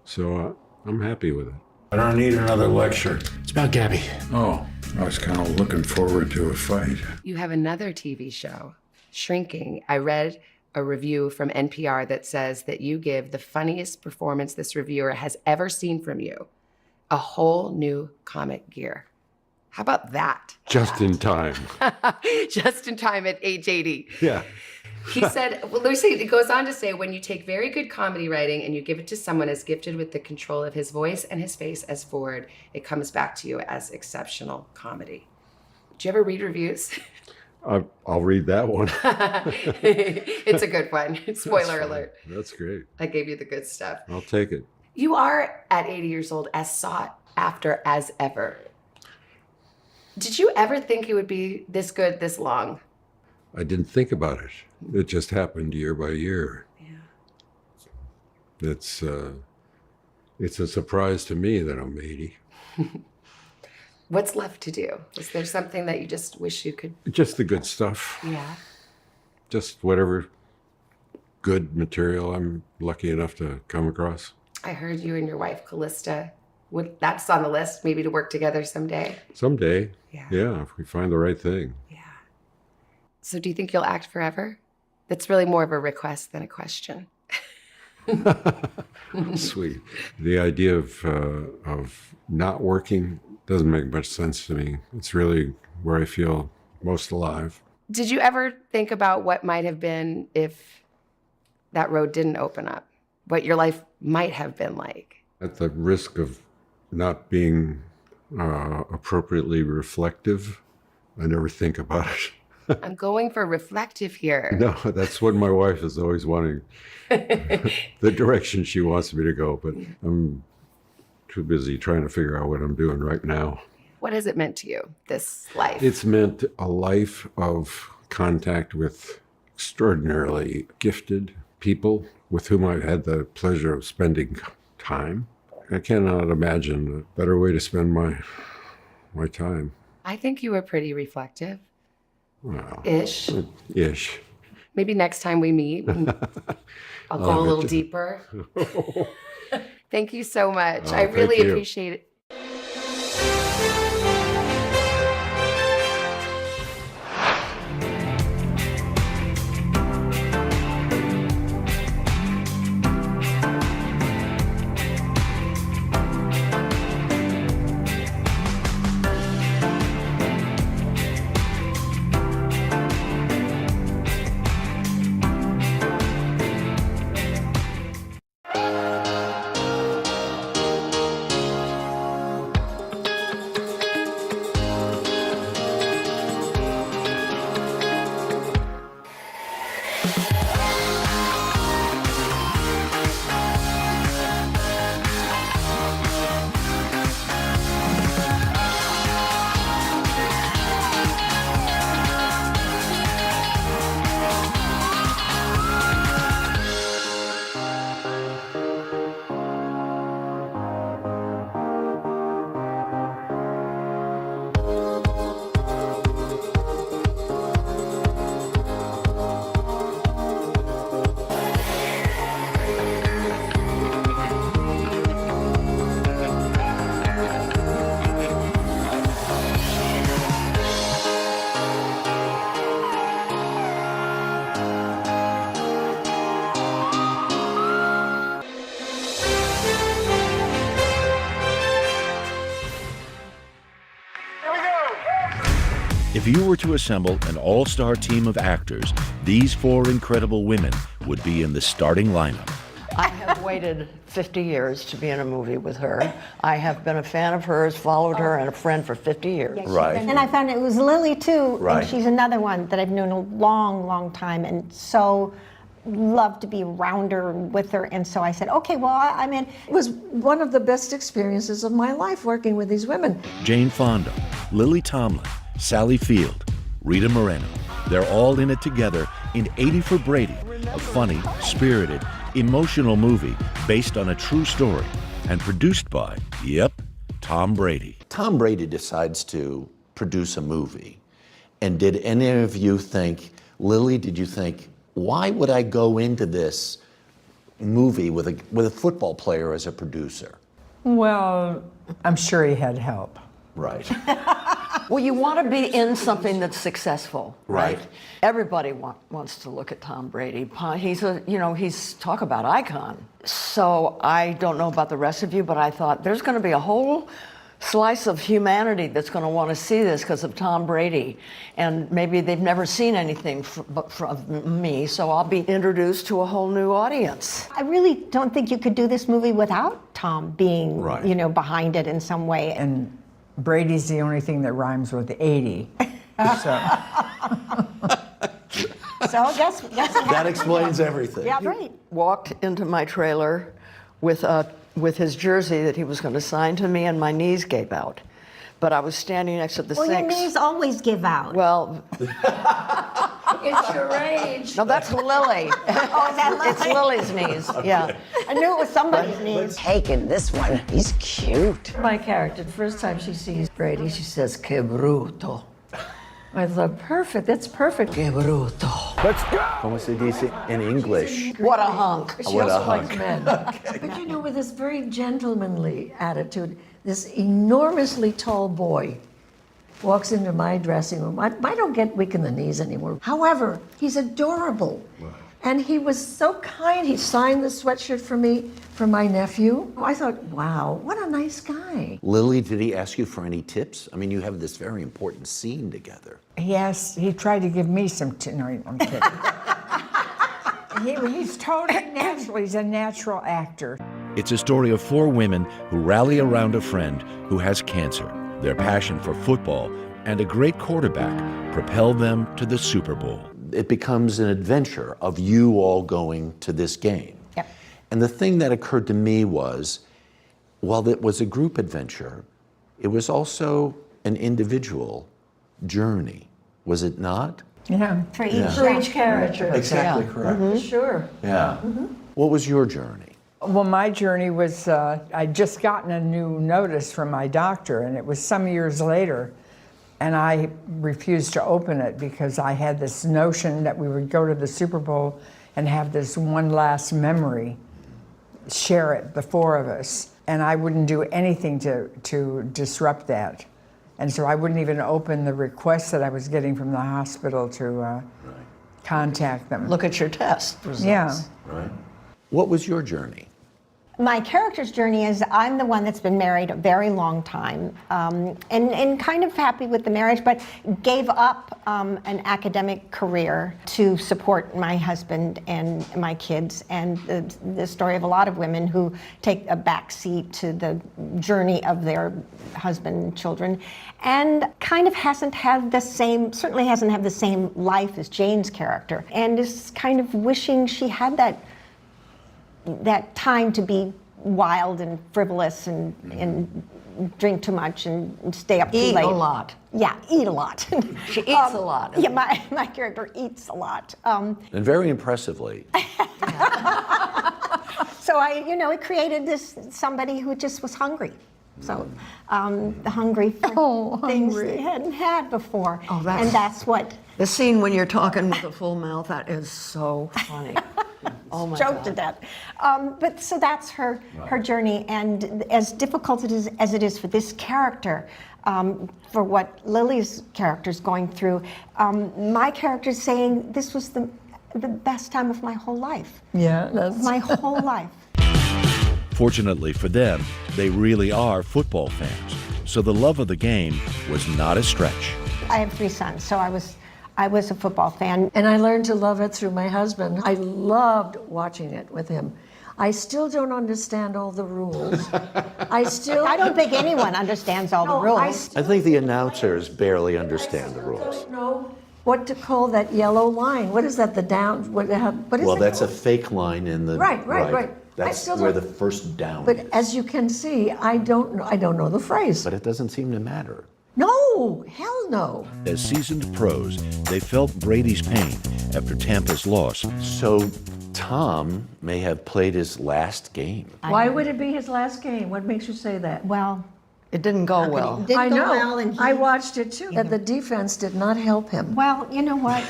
So I'm happy with it. I don't need another lecture. It's about Gabby. Oh, I was kind of looking forward to a fight. You have another TV show, Shrinking. I read a review from NPR that says that you give the funniest performance this reviewer has ever seen from you. A whole new comic gear. How about that? Just in time. Just in time at age 80. Yeah. He said, well, Lucy, it goes on to say, when you take very good comedy writing and you give it to someone as gifted with the control of his voice and his face as forward, it comes back to you as exceptional comedy. Do you ever read reviews? I'll read that one. It's a good one. Spoiler alert. That's great. I gave you the good stuff. I'll take it. You are, at 80 years old, as sought after as ever. Did you ever think it would be this good this long? I didn't think about it. It just happened year by year. Yeah. It's a surprise to me that I'm 80. What's left to do? Is there something that you just wish you could? Just the good stuff. Yeah. Just whatever good material I'm lucky enough to come across. I heard you and your wife, Callista, that's on the list, maybe to work together someday. Someday. Yeah, if we find the right thing. Yeah. So do you think you'll act forever? That's really more of a request than a question. Sweet. The idea of not working doesn't make much sense to me. It's really where I feel most alive. Did you ever think about what might have been if that road didn't open up? What your life might have been like? At the risk of not being appropriately reflective, I never think about it. I'm going for reflective here. No, that's what my wife is always wanting. The direction she wants me to go, but I'm too busy trying to figure out what I'm doing right now. What has it meant to you, this life? It's meant a life of contact with extraordinarily gifted people with whom I've had the pleasure of spending time. I cannot imagine a better way to spend my time. I think you were pretty reflective. Well, Ish. Ish. Maybe next time we meet, I'll go a little deeper. Thank you so much. I really appreciate it. If you were to assemble an all-star team of actors, these four incredible women would be in the starting lineup. I have waited 50 years to be in a movie with her. I have been a fan of hers, followed her, and a friend for 50 years. Yes, Right. And I found it was Lily too, Right. and she's another one that I've known a long, long time, and so love to be around her, with her, and so I said, okay, well, I'm in. It was one of the best experiences of my life working with these women. Jane Fonda, Lily Tomlin, Sally Field, Rita Moreno. They're all in it together in 80 for Brady, a funny, spirited, emotional movie based on a true story and produced by, Tom Brady. Tom Brady decides to produce a movie. And did any of you think, Lily, did you think, why would I go into this movie with a football player as a producer? Well, I'm sure he had help. Right. Well, you want to be in something that's successful, right? Everybody wants to look at Tom Brady. He's talk about icon. So I don't know about the rest of you, but I thought there's going to be a whole slice of humanity that's going to want to see this because of Tom Brady. And maybe they've never seen anything from me, so I'll be introduced to a whole new audience. I really don't think you could do this movie without Tom being, behind it in some way. And Brady's the only thing that rhymes with 80. So guess that explains everything. Yeah, right. Walked into my trailer with his jersey that he was going to sign to me, and my knees gave out. But I was standing next to the sinks. Well, your knees always give out. Well, it's your age. No, that's Lily. Oh, that's It's Lily's knees. Yeah. I knew it was somebody's knees. Taking this one. He's cute. My character, the first time she sees Brady, she says, "Que bruto." I thought, perfect, that's perfect. Que bruto. Let's go. Como se dice in English? What a hunk. She What a also hunk. likes men. But with this very gentlemanly attitude, this enormously tall boy walks into my dressing room. I don't get weak in the knees anymore. However, he's adorable. And he was so kind. He signed the sweatshirt for me, for my nephew. I thought, wow, what a nice guy. Lily, did he ask you for any tips? I mean, you have this very important scene together. he tried to give me some no, I'm kidding. He's totally natural. He's a natural actor. It's a story of 4 women who rally around a friend who has cancer. Their passion for football and a great quarterback propelled them to the Super Bowl. It becomes an adventure of you all going to this game. Yep. And the thing that occurred to me was, while it was a group adventure, it was also an individual journey, was it not? Yeah. For each, For each character. Exactly correct. Mm-hmm. Sure. Yeah. What was your journey? Well, my journey was, I'd just gotten a new notice from my doctor, and it was some years later, and I refused to open it because I had this notion that we would go to the Super Bowl and have this one last memory, share it, the 4 of us, and I wouldn't do anything to disrupt that. And so I wouldn't even open the request that I was getting from the hospital to contact them. Look at your test results. Yeah. Right. What was your journey? My character's journey is I'm the one that's been married a very long time and kind of happy with the marriage, but gave up an academic career to support my husband and my kids, and the story of a lot of women who take a back seat to the journey of their husband and children, and kind of certainly hasn't had the same life as Jane's character, and is kind of wishing she had that time to be wild and frivolous and drink too much and stay up too late. Eat a lot. Yeah, eat a lot. She eats a lot. Yeah, my character eats a lot. And very impressively. So it created somebody who just was hungry. So hungry for things they hadn't had before. Oh, and that's what. The scene when you're talking with a full mouth, that is so funny. Oh my Joke God. to death. But so that's her journey, and as difficult as it is for this character, for what Lily's character's going through, my character's saying this was the best time of my whole life. Yeah, that's my whole life. Fortunately for them, they really are football fans, so the love of the game was not a stretch. I have 3 sons, so I was a football fan. And I learned to love it through my husband. I loved watching it with him. I still don't understand all the rules. I don't think anyone understands all the rules. I think the announcers barely understand the rules. I don't know what to call that yellow line. What is that? The down? What is Well, it that's a called? fake line in the Right. That's still where don't- the first down But is. as you can see, I don't know the phrase. But it doesn't seem to matter. No, hell no. As seasoned pros, they felt Brady's pain after Tampa's loss. So Tom may have played his last game. Why would it be his last game? What makes you say that? Well, it didn't go well. It didn't I go know. well, and I watched it too. That the defense did not help him. Well, you know what?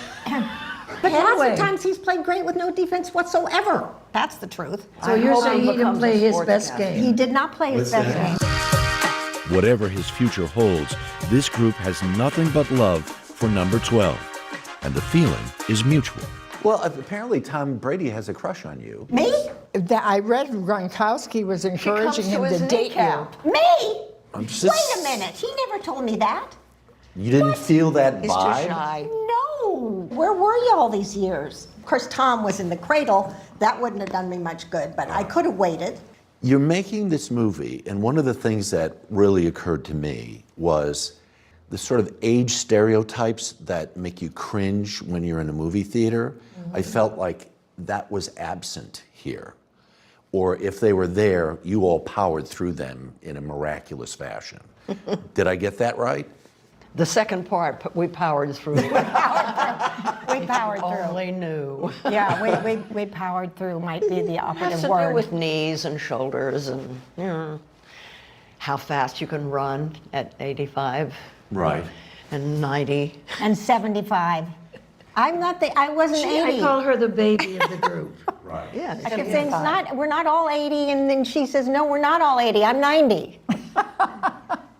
But lots Anyway. of times he's played great with no defense whatsoever. That's the truth. So you're saying he didn't play his best game? He did not play his best game. Whatever his future holds, this group has nothing but love for number 12. And the feeling is mutual. Well, apparently Tom Brady has a crush on you. Me? I read Gronkowski was encouraging him to date you. Me? I'm just- Wait a minute. He never told me that. You didn't feel that He's too vibe? shy. No. Where were you all these years? Of course, Tom was in the cradle. That wouldn't have done me much good, but I could have waited. You're making this movie, and one of the things that really occurred to me was the sort of age stereotypes that make you cringe when you're in a movie theater. I felt like that was absent here. Or if they were there, you all powered through them in a miraculous fashion. Did I get that right? The second part, we powered through. We powered through. Only knew. Yeah, we powered through might be the It has operative to word. do with knees and shoulders and how fast you can run at 85. Right. And 90. And 75. I wasn't 80. I call her the baby of the group. Right. Yeah. I kept saying, we're not all 80, and then she says, no, we're not all 80, I'm 90.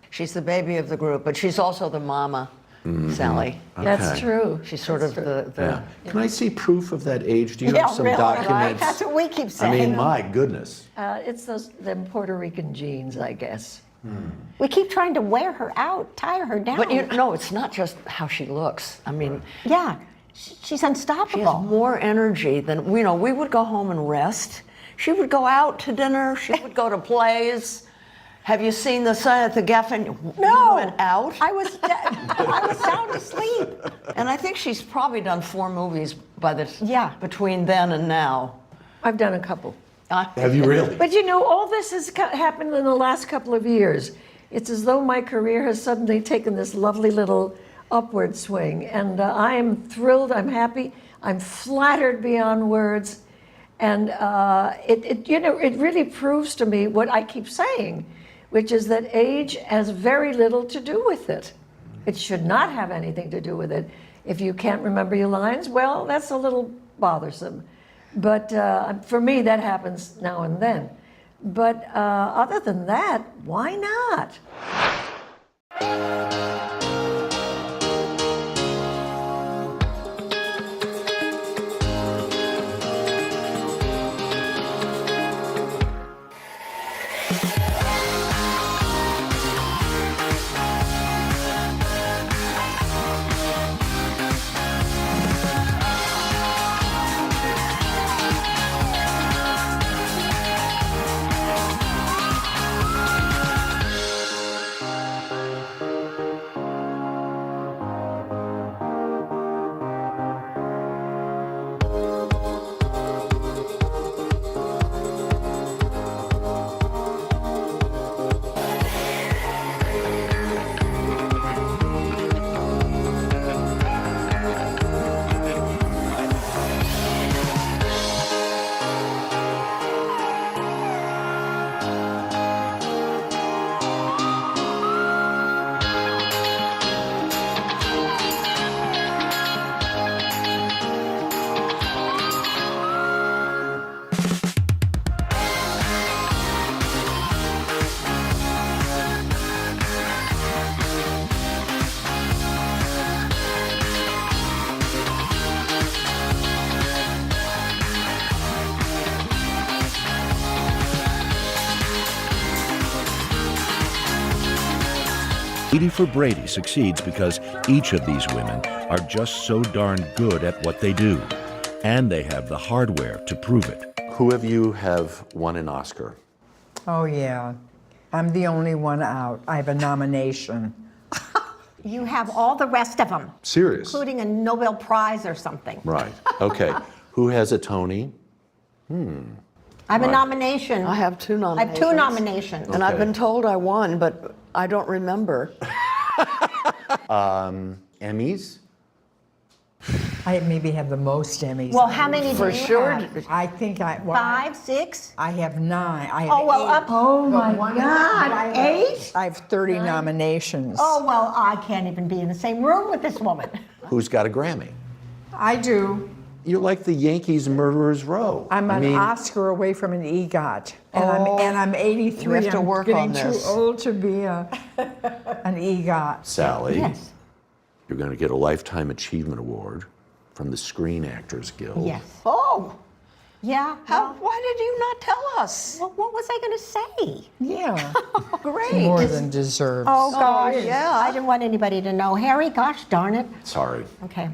She's the baby of the group, but she's also the mama, Sally. That's Okay. true. She's sort of the Yeah. Can I see proof of that age? Do you Yeah, have some really, right? documents? That's what we keep I saying. mean, my goodness. It's them Puerto Rican genes, I guess. We keep trying to wear her out, tire her down. But no, it's not just how she looks. I mean, yeah, she's unstoppable. she has more energy than, we would go home and rest. She would go out to dinner. She would go to plays. Have you seen the sign at the Geffen? No. We went out. I was sound asleep. And I think she's probably done 4 movies Yeah. between then and now. I've done a couple. Have you really? But all this has happened in the last couple of years. It's as though my career has suddenly taken this lovely little upward swing. And I am thrilled, I'm happy, I'm flattered beyond words. And it really proves to me what I keep saying, which is that age has very little to do with it. It should not have anything to do with it. If you can't remember your lines, well, that's a little bothersome. But for me, that happens now and then. But other than that, why not? Edie for Brady succeeds because each of these women are just so darn good at what they do, and they have the hardware to prove it. Who of you have won an Oscar? Oh, yeah. I'm the only one out. I have a nomination. You have all the rest of them. Serious? Including a Nobel Prize or something. Right. Okay. Who has a Tony? I have a nomination. I have 2 I nominations. have 2 nominations. And I've been told I won, but I don't remember. Emmys? I maybe have the most Emmys. Well, how many do For you sure. have? I think I... Well, 5, 6? I have 9. I have Oh, well, 8. up. Oh, my But God. 8? I have 30 nominations. Oh, well, I can't even be in the same room with this woman. Who's got a Grammy? I do. You're like the Yankees Murderers Row. I'm an Oscar away from an EGOT, and I'm 83. We have to work I'm on getting this. too old to be an EGOT. Sally, Yes. you're going to get a Lifetime Achievement Award from the Screen Actors Guild. Yes. Oh, Yeah. why did you not tell us? Well, what was I going to say? Yeah. Great. More than deserves. Oh, gosh. yeah. I didn't want anybody to know. Harry, gosh darn it. Sorry. Okay.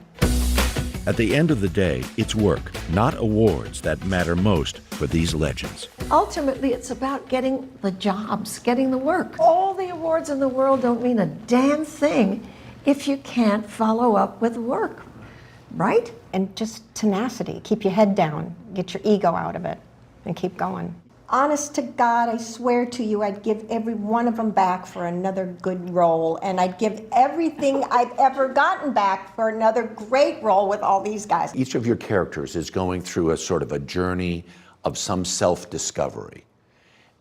At the end of the day, it's work, not awards, that matter most for these legends. Ultimately, it's about getting the jobs, getting the work. All the awards in the world don't mean a damn thing if you can't follow up with work, right? And just tenacity. Keep your head down. Get your ego out of it and keep going. Honest to God, I swear to you, I'd give every one of them back for another good role, and I'd give everything I've ever gotten back for another great role with all these guys. Each of your characters is going through a sort of a journey of some self-discovery.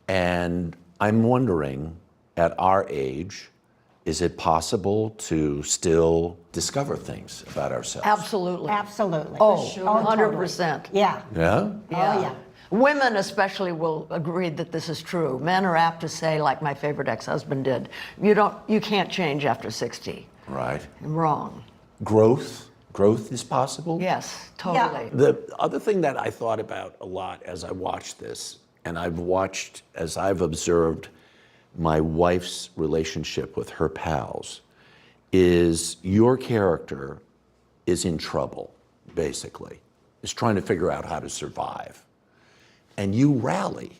And I'm wondering, at our age, is it possible to still discover things about ourselves? Absolutely. Absolutely. Oh, Totally. 100%. Yeah. Yeah? Oh, yeah. Women especially will agree that this is true. Men are apt to say, like my favorite ex-husband did, you can't change after 60. Right. Wrong. Growth is possible? Yes, totally. The other thing that I thought about a lot as I watched this, and as I've observed my wife's relationship with her pals, is your character is in trouble, basically, is trying to figure out how to survive. And you rally.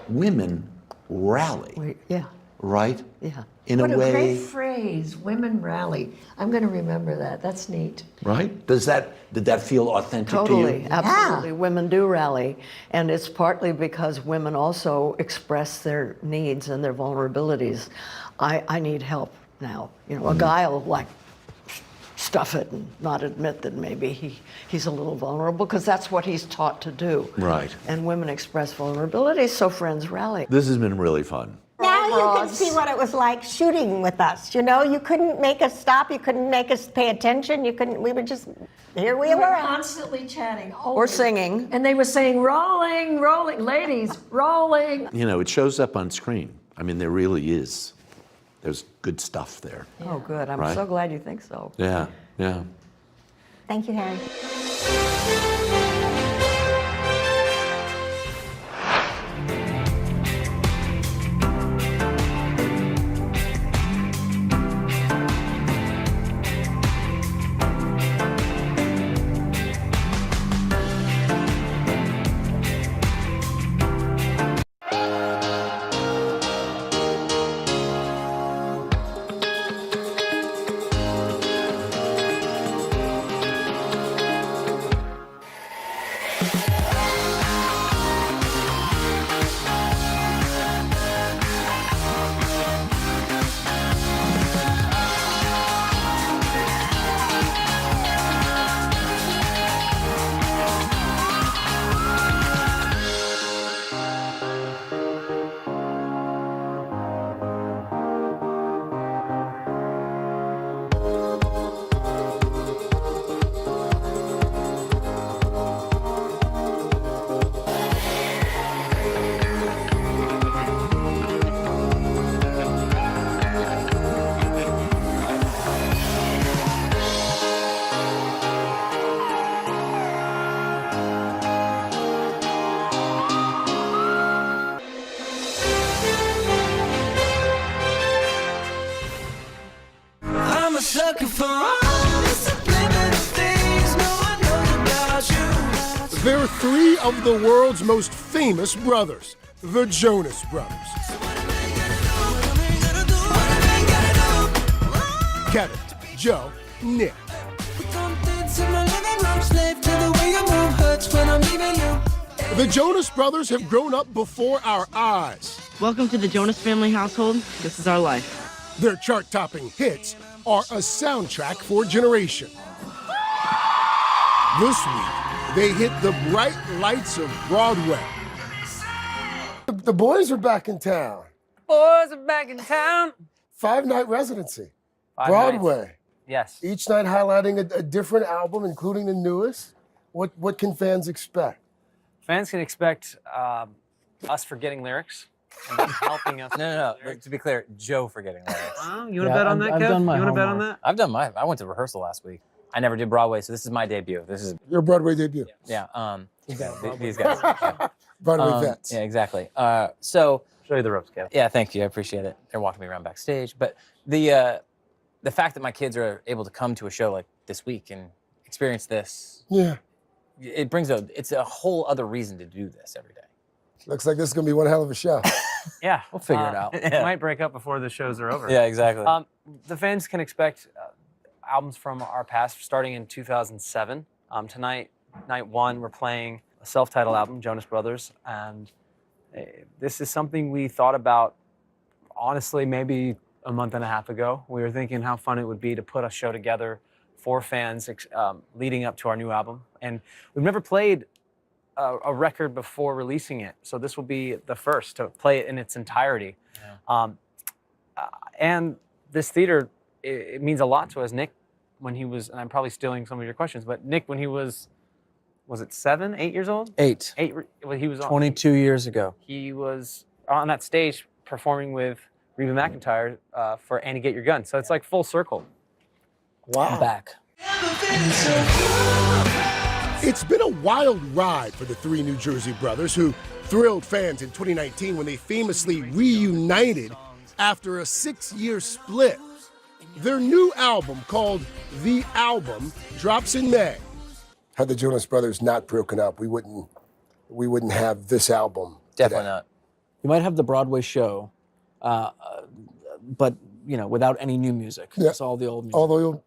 Women rally. Yeah. Right? Yeah. In what a way. Great phrase, women rally. I'm going to remember that. That's neat. Right? Did that feel authentic to Totally, you? absolutely. Women do rally. And it's partly because women also express their needs and their vulnerabilities. I need help now. A guy will like stuff it and not admit that maybe he's a little vulnerable because that's what he's taught to do. Right. And women express vulnerability, so friends rally. This has been really fun. Now you can see what it was like shooting with us. You couldn't make us stop. You couldn't make us pay attention. We were just, here we were. Constantly chatting. Or singing. And they were saying, rolling, rolling, ladies, rolling. It shows up on screen. I mean, there really is. There's good stuff there. Oh, good. I'm Right? so glad you think so. Yeah, yeah. Thank you, Harry. I'm a sucker for all the subliminal things no one knows about you. They're 3 of the world's most famous brothers, the Jonas Brothers. Kevin, Joe, Nick. The Jonas Brothers have grown up before our eyes. Welcome to the Jonas family household. This is our life. Their chart-topping hits are a soundtrack for a generation. This week, they hit the bright lights of Broadway. The boys are back in town. Boys are back in town. 5-night residency. 5 Broadway. nights. Yes. Each night highlighting a different album, including the newest. What can fans expect? Fans can expect us forgetting lyrics and them helping us. No. To be clear, Joe forgetting lyrics. You want to bet on that, Kev? done my You want to bet on homework. that? I've done my. I went to rehearsal last week. I never did Broadway, so this is my debut. This is Your Broadway debut. yeah. These guys. Yeah. Broadway vets. Yeah, exactly. So show you the ropes, Kev. yeah, thank you. I appreciate it. They're walking me around backstage, but the fact that my kids are able to come to a show like this week and experience this, Yeah. it's a whole other reason to do this every day. Looks like this is going to be one hell of a show. Yeah. We'll figure it out. It might break up before the shows are over. Yeah, exactly. The fans can expect albums from our past starting in 2007. Tonight, night one, we're playing a self-titled album, Jonas Brothers, and this is something we thought about, honestly, maybe a month and a half ago. We were thinking how fun it would be to put a show together for fans leading up to our new album. And we've never played a record before releasing it, so this will be the first to play it in its entirety. Yeah. And this theater, it means a lot to us. Nick, when he was, and I'm probably stealing some of your questions, but Nick, when he was it 7, 8 years old? 8. Well, he was 22 years ago. He was on that stage performing with Reba McEntire for Annie Get Your Gun. So it's like full circle. Wow. I'm back. It's been a wild ride for the three New Jersey brothers who thrilled fans in 2019 when they famously reunited after a 6-year split. Their new album, called The Album, drops in May. Had the Jonas Brothers not broken up, we wouldn't have this album. Definitely not. You might have the Broadway show, but without any new music. Yeah. It's all the old music. All the old.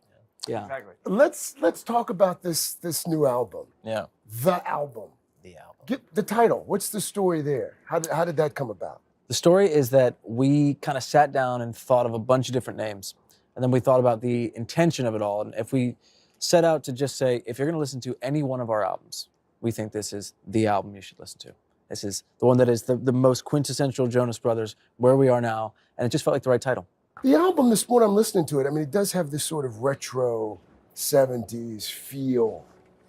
Yeah. Exactly. Let's talk about this new album. Yeah. The Album. The album. Get the title. What's the story there? How did that come about? The story is that we kind of sat down and thought of a bunch of different names. And then we thought about the intention of it all. And if we set out to just say, if you're going to listen to any one of our albums, we think this is the album you should listen to. This is the one that is the most quintessential Jonas Brothers, where we are now. And it just felt like the right title. The album, this morning I'm listening to it, I mean, it does have this sort of retro 70s feel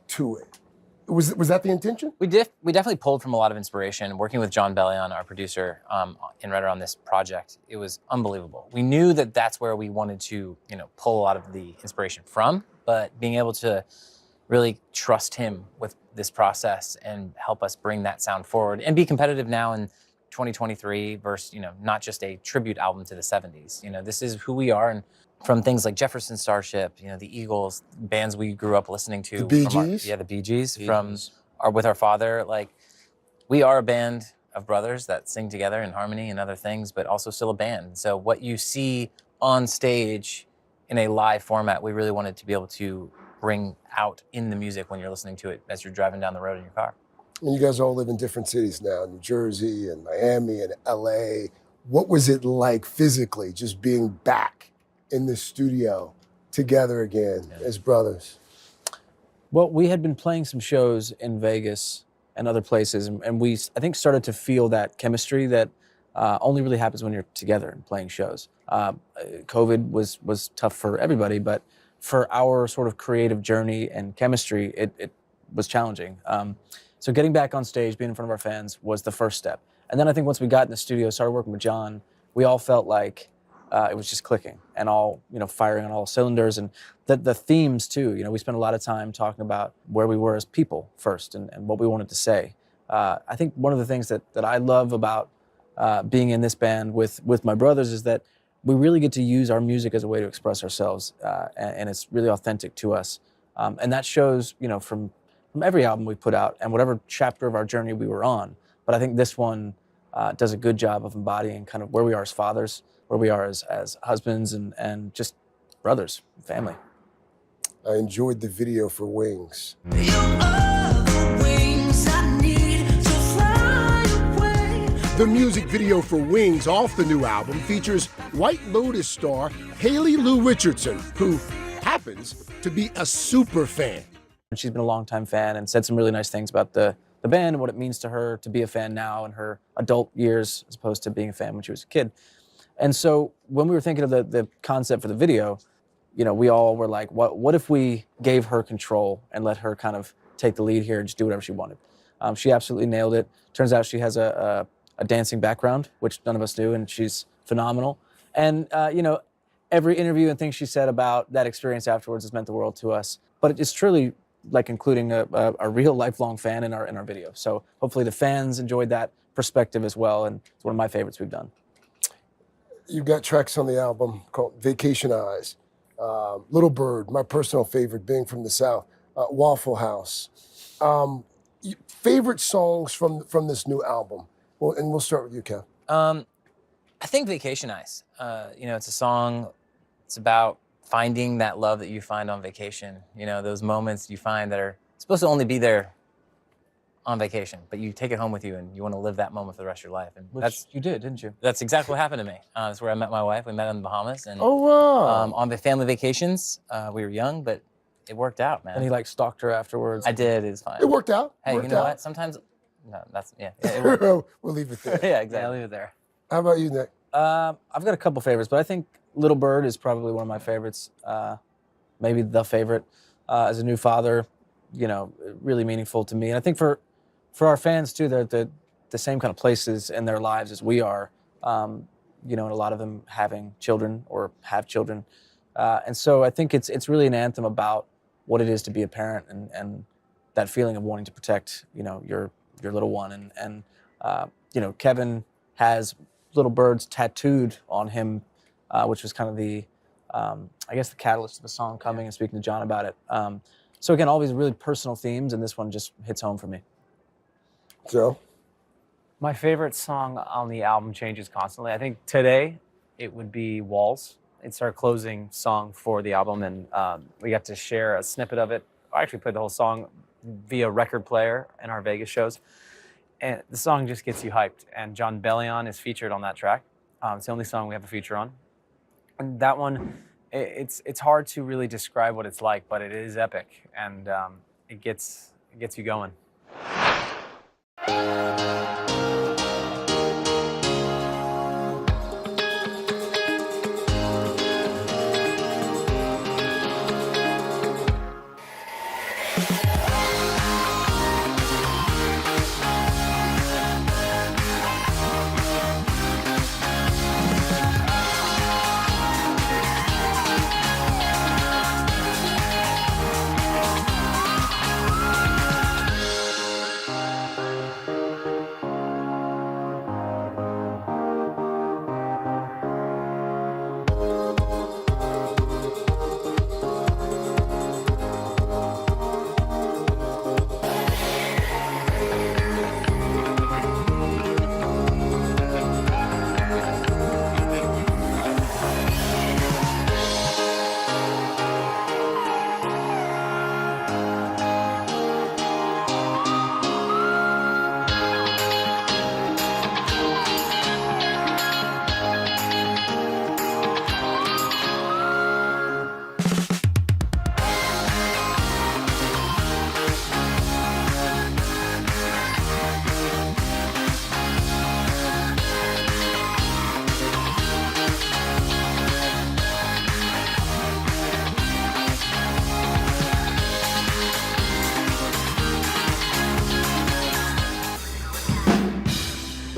to it. Was that the intention? We definitely pulled from a lot of inspiration. Working with John Bellion, our producer, in Redder on this project, it was unbelievable. We knew that that's where we wanted to, pull a lot of the inspiration from, but being able to really trust him with this process and help us bring that sound forward and be competitive now in 2023 versus, not just a tribute album to the 70s. This is who we are, and from things like Jefferson Starship, the Eagles, bands we grew up listening to. The Bee Gees? The Bee Gees. With our father. Like, we are a band of brothers that sing together in harmony and other things, but also still a band. So what you see on stage in a live format, we really wanted to be able to bring out in the music when you're listening to it as you're driving down the road in your car. And you guys all live in different cities now, New Jersey and Miami and LA. What was it like physically just being back in the studio together again as brothers? Well, we had been playing some shows in Vegas and other places, and we, I think, started to feel that chemistry that only really happens when you're together and playing shows. COVID was tough for everybody, but for our sort of creative journey and chemistry, it was challenging. So getting back on stage, being in front of our fans was the first step. And then I think once we got in the studio, started working with John, we all felt like it was just clicking and all, firing on all cylinders. And the themes too, we spent a lot of time talking about where we were as people first and what we wanted to say. I think one of the things that I love about being in this band with my brothers is that we really get to use our music as a way to express ourselves, and it's really authentic to us. And that shows, from every album we put out and whatever chapter of our journey we were on. But I think this one does a good job of embodying kind of where we are as fathers, where we are as husbands, and just brothers, family. I enjoyed the video for Wings. The music video for Wings off the new album features White Lotus star Haley Lou Richardson, who happens to be a super fan. She's been a longtime fan and said some really nice things about the band and what it means to her to be a fan now in her adult years as opposed to being a fan when she was a kid. And so when we were thinking of the concept for the video, you know, we all were like, what if we gave her control and let her kind of take the lead here and just do whatever she wanted? She absolutely nailed it. Turns out she has a dancing background, which none of us do, and she's phenomenal. And, you know, every interview and thing she said about that experience afterwards has meant the world to us. But it's truly like including a real lifelong fan in our video. So hopefully the fans enjoyed that perspective as well, and it's one of my favorites we've done. You've got tracks on the album called Vacation Eyes, Little Bird, my personal favorite, being from the South, Waffle House. Favorite songs from this new album? Well, and we'll start with you, Kev. I think Vacation Eyes. You know, it's a song, it's about finding that love that you find on vacation. You know, those moments you find that are supposed to only be there on vacation, but you take it home with you and you want to live that moment for the rest of your life. And Which you did, didn't you? That's exactly what happened to me. That's where I met my wife. We met in the Bahamas. And, oh, wow. On the family vacations. We were young, but it worked out, man. And he like stalked her afterwards. I did, it was fine. It worked out. Hey, Worked you know out. what? Sometimes, no, that's, yeah. It worked. We'll leave it there. Yeah, exactly. Yeah, leave it there. How about you, Nick? I've got a couple favorites, but I think Little Bird is probably one of my favorites. Maybe the favorite. As a new father, you know, really meaningful to me. And I think for our fans too, they're at the same kind of places in their lives as we are. You know, and a lot of them having children or have children. And so I think it's really an anthem about what it is to be a parent and that feeling of wanting to protect, you know, your little one. And you know, Kevin has Little Birds tattooed on him, which was kind of the, I guess the catalyst of the song coming and speaking to John about it. So again, all these really personal themes, and this one just hits home for me. Joe? My favorite song on the album changes constantly. I think today it would be Walls. It's our closing song for the album, and we got to share a snippet of it. I actually played the whole song via record player in our Vegas shows. And the song just gets you hyped. And John Bellion is featured on that track. It's the only song we have a feature on. And that one, it's hard to really describe what it's like, but it is epic, and it gets you going.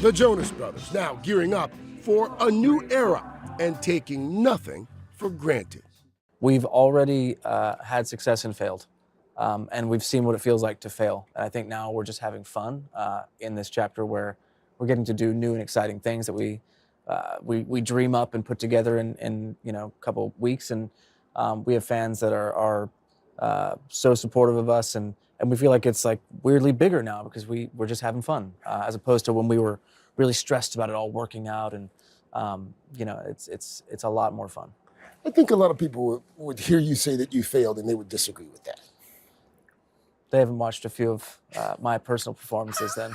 The Jonas Brothers now gearing up for a new era and taking nothing for granted. We've already had success and failed, and we've seen what it feels like to fail. And I think now we're just having fun in this chapter where we're getting to do new and exciting things that we dream up and put together in you know, a couple weeks. And we have fans that are so supportive of us, and we feel like it's like weirdly bigger now because we're just having fun as opposed to when we were really stressed about it all working out. And you know, it's a lot more fun. I think a lot of people would hear you say that you failed and they would disagree with that. They haven't watched a few of my personal performances then.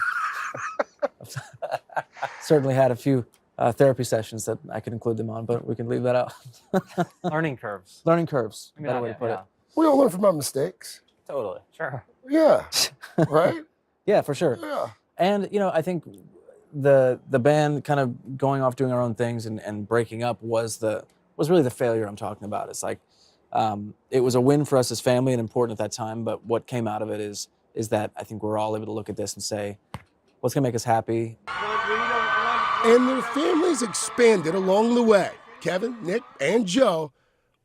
Certainly had a few therapy sessions that I could include them on, but we can leave that out. Learning curves. Learning curves, I mean, better way to put it. We all learn from our mistakes. Totally. Sure. Yeah. Right? Yeah, for sure. Yeah. And, you know, I think the band kind of going off doing our own things and breaking up was really the failure I'm talking about. It's like, it was a win for us as family and important at that time, but what came out of it is that I think we're all able to look at this and say, what's gonna make us happy? And their families expanded along the way. Kevin, Nick, and Joe,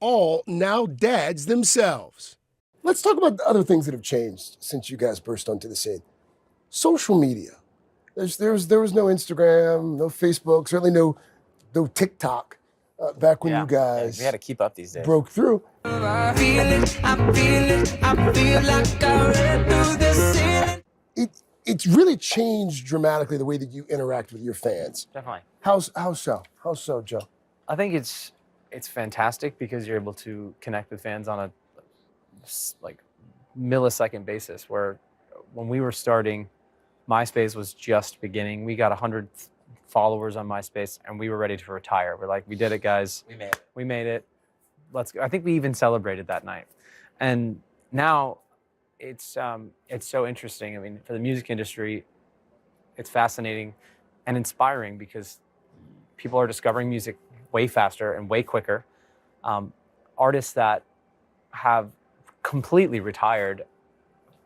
all now dads themselves. Let's talk about the other things that have changed since you guys burst onto the scene. Social media. There was no Instagram, no Facebook, certainly no TikTok back when you guys we had to keep up these days. broke through. I feel it, I feel it, I feel like I read through the ceiling. It's really changed dramatically the way that you interact with your fans. Definitely. How so? How so, Joe? I think it's fantastic because you're able to connect with fans on a like millisecond basis. Where when we were starting, MySpace was just beginning. We got 100 followers on MySpace, and we were ready to retire. We're like, we did it, guys. We made it. We made it. Let's go. I think we even celebrated that night. And now it's so interesting. I mean, for the music industry, it's fascinating and inspiring because people are discovering music way faster and way quicker. Artists that have completely retired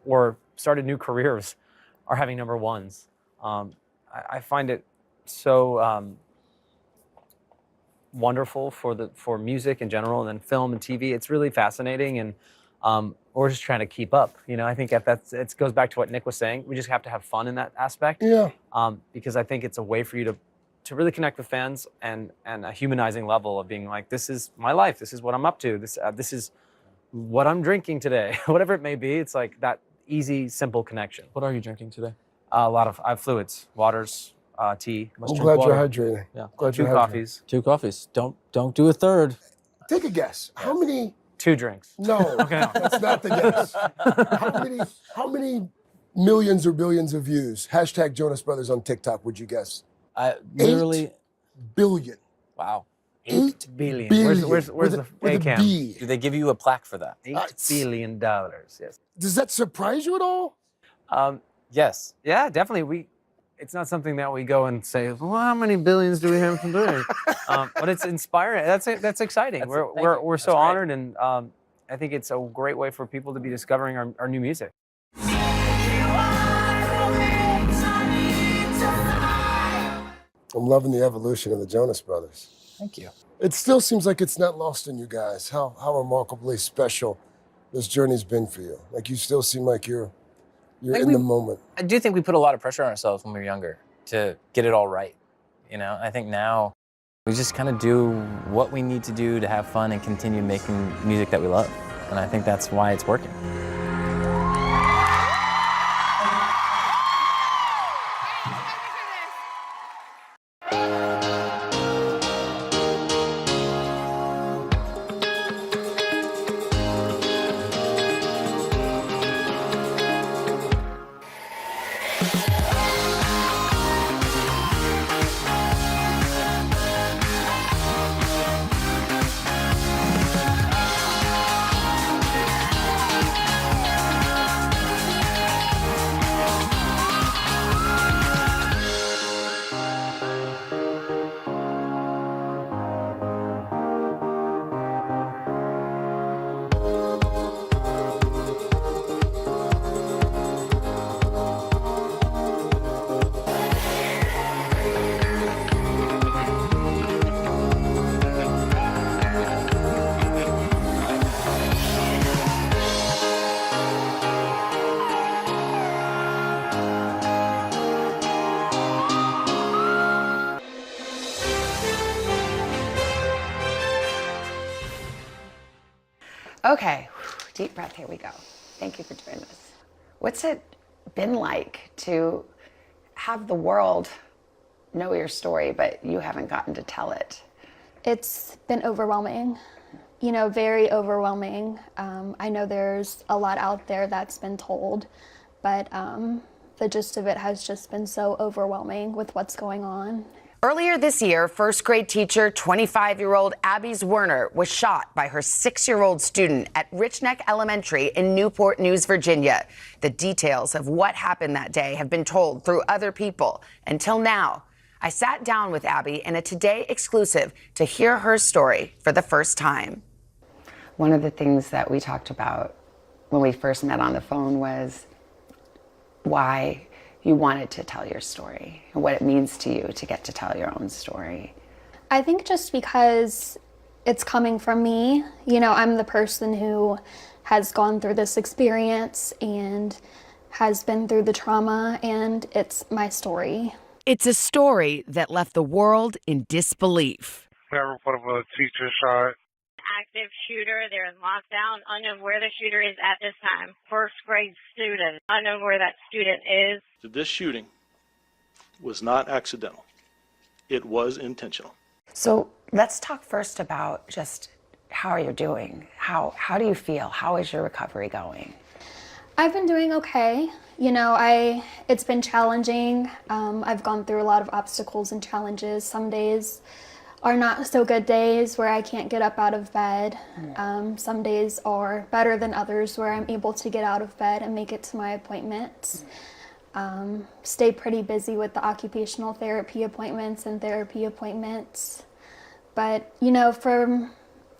or started new careers are having number ones. I find it so wonderful for music in general, and then film and TV. It's really fascinating, and we're just trying to keep up. You know, I think it goes back to what Nick was saying. We just have to have fun in that aspect. Yeah. Because I think it's a way for you to really connect with fans and a humanizing level of being like, this is my life. This is what I'm up to. This is what I'm drinking today. Whatever it may be, it's like that easy, simple connection. What are you drinking today? I have fluids, waters, tea. I'm glad you're hydrating. Yeah. Glad Two you're coffees. 2 coffees. Don't do a third. Take a guess. How many? 2 drinks. No, that's not the guess. How many millions or billions of views? Hashtag Jonas Brothers on TikTok, would you guess? Literally. 8 billion. Wow. 8 billion. billion. Where's the with a A-cam? B. Do they give you a plaque for that? $8 billion. Yes. Does that surprise you at all? Yes. Yeah, definitely. It's not something that we go and say, well, how many billions do we have from doing? But it's inspiring. That's exciting. We're so honored, and I think it's a great way for people to be discovering our new music. I'm loving the evolution of the Jonas Brothers. Thank you. It still seems like it's not lost on you guys how remarkably special this journey's been for you. Like you still seem like you're in the moment. I do think we put a lot of pressure on ourselves when we were younger to get it all right. You know, I think now we just kind of do what we need to do to have fun and continue making music that we love. And I think that's why it's working. Okay, deep breath, here we go. Thank you for doing this. What's it been like to have the world know your story, but you haven't gotten to tell it? It's been overwhelming. very overwhelming. I know there's a lot out there that's been told, but the gist of it has just been so overwhelming with what's going on. Earlier this year, first grade teacher, 25-year-old Abby Werner, was shot by her 6-year-old student at Rich Neck Elementary in Newport News, Virginia. The details of what happened that day have been told through other people until now. I sat down with Abby in a Today exclusive to hear her story for the first time. One of the things that we talked about when we first met on the phone was why you wanted to tell your story and what it means to you to get to tell your own story. I think just because it's coming from me, I'm the person who has gone through this experience and has been through the trauma, and it's my story. It's a story that left the world in disbelief. We have a report of a teacher shot. Active shooter. They're in lockdown. Unknown where the shooter is at this time. First grade student. Unknown where that student is. This shooting was not accidental. It was intentional. So let's talk first about just how you're doing. How do you feel? How is your recovery going? I've been doing okay. It's been challenging. I've gone through a lot of obstacles and challenges. Some days are not so good days where I can't get up out of bed. Some days are better than others where I'm able to get out of bed and make it to my appointments. Stay pretty busy with the occupational therapy appointments and therapy appointments. But, from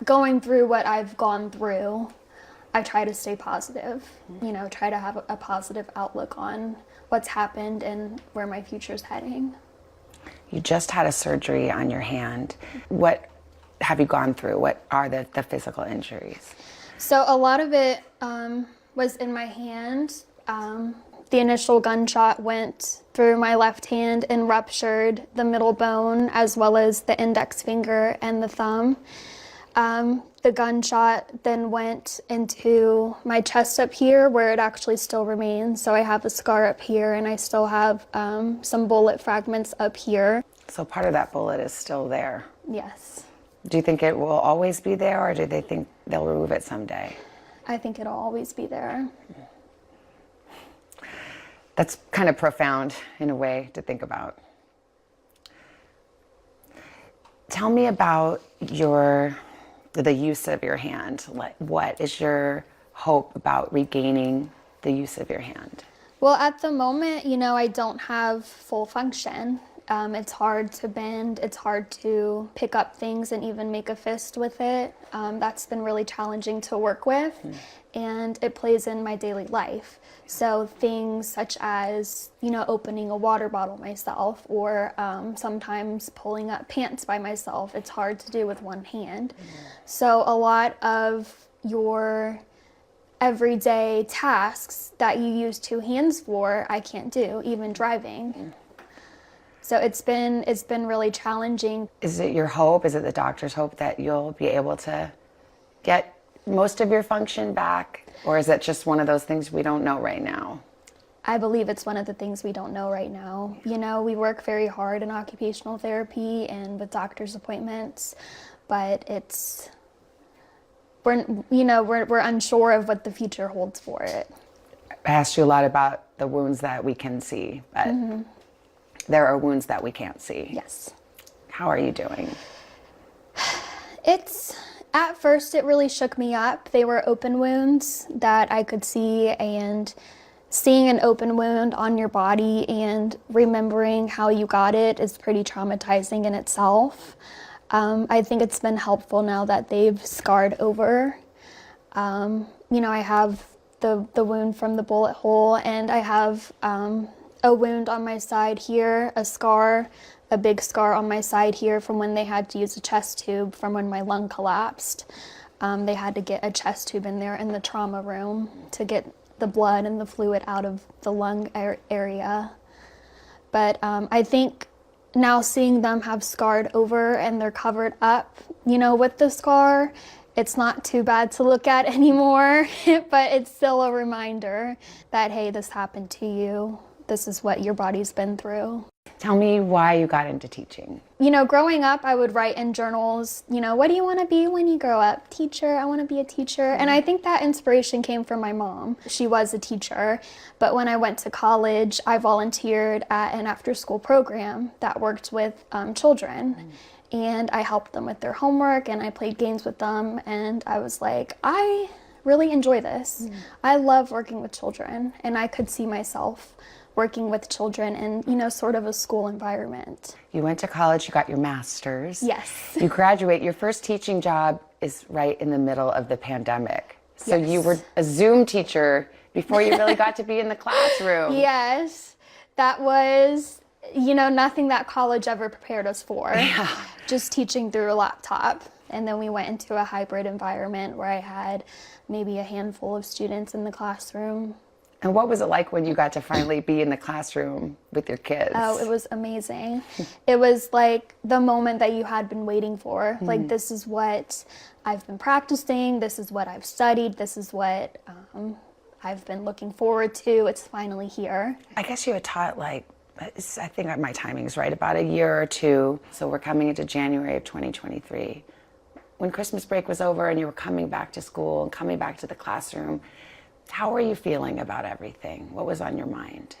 going through what I've gone through, I try to stay positive, try to have a positive outlook on what's happened and where my future's heading. You just had a surgery on your hand. What have you gone through? What are the physical injuries? So a lot of it was in my hand. The initial gunshot went through my left hand and ruptured the middle bone as well as the index finger and the thumb. The gunshot then went into my chest up here where it actually still remains. So I have a scar up here and I still have some bullet fragments up here. So part of that bullet is still there? Yes. Do you think it will always be there, or do they think they'll remove it someday? I think it'll always be there. That's kind of profound in a way to think about. Tell me about the use of your hand. What is your hope about regaining the use of your hand? Well, at the moment, I don't have full function. It's hard to bend, it's hard to pick up things and even make a fist with it. That's been really challenging to work with, and it plays in my daily life. So things such as, opening a water bottle myself, or sometimes pulling up pants by myself, it's hard to do with one hand. So a lot of your everyday tasks that you use two hands for, I can't do, even driving. So it's been really challenging. Is it your hope, is it the doctor's hope that you'll be able to get most of your function back? Or is it just one of those things we don't know right now? I believe it's one of the things we don't know right now. We work very hard in occupational therapy and with doctor's appointments, but we're unsure of what the future holds for it. I asked you a lot about the wounds that we can see, but there are wounds that we can't see. Yes. How are you doing? At first, it really shook me up. They were open wounds that I could see, and seeing an open wound on your body and remembering how you got it is pretty traumatizing in itself. I think it's been helpful now that they've scarred over. I have the wound from the bullet hole, and I have a wound on my side here, a big scar on my side here from when they had to use a chest tube from when my lung collapsed. They had to get a chest tube in there in the trauma room to get the blood and the fluid out of the lung area. But I think now seeing them have scarred over and they're covered up, with the scar, it's not too bad to look at anymore, but it's still a reminder that, hey, this happened to you. This is what your body's been through. Tell me why you got into teaching. You know, growing up, I would write in journals, you know, what do you want to be when you grow up? Teacher, I want to be a teacher. And I think that inspiration came from my mom. She was a teacher, but when I went to college, I volunteered at an after-school program that worked with children. And I helped them with their homework, and I played games with them, and I was like, I really enjoy this. I love working with children, and I could see myself working with children in, you know, sort of a school environment. You went to college, you got your master's. Yes. You graduate, your first teaching job is right in the middle of the pandemic. So Yes. you were a Zoom teacher before you really got to be in the classroom. Yes, that was, you know, nothing that college ever prepared us for. Yeah. Just teaching through a laptop. And then we went into a hybrid environment where I had maybe a handful of students in the classroom. And what was it like when you got to finally be in the classroom with your kids? Oh, it was amazing. It was like the moment that you had been waiting for. Like, this is what I've been practicing, this is what I've studied, this is what I've been looking forward to. It's finally here. I guess you had taught, like, I think my timing is right, about a year or two. So we're coming into January of 2023. When Christmas break was over and you were coming back to school and coming back to the classroom, how were you feeling about everything? What was on your mind?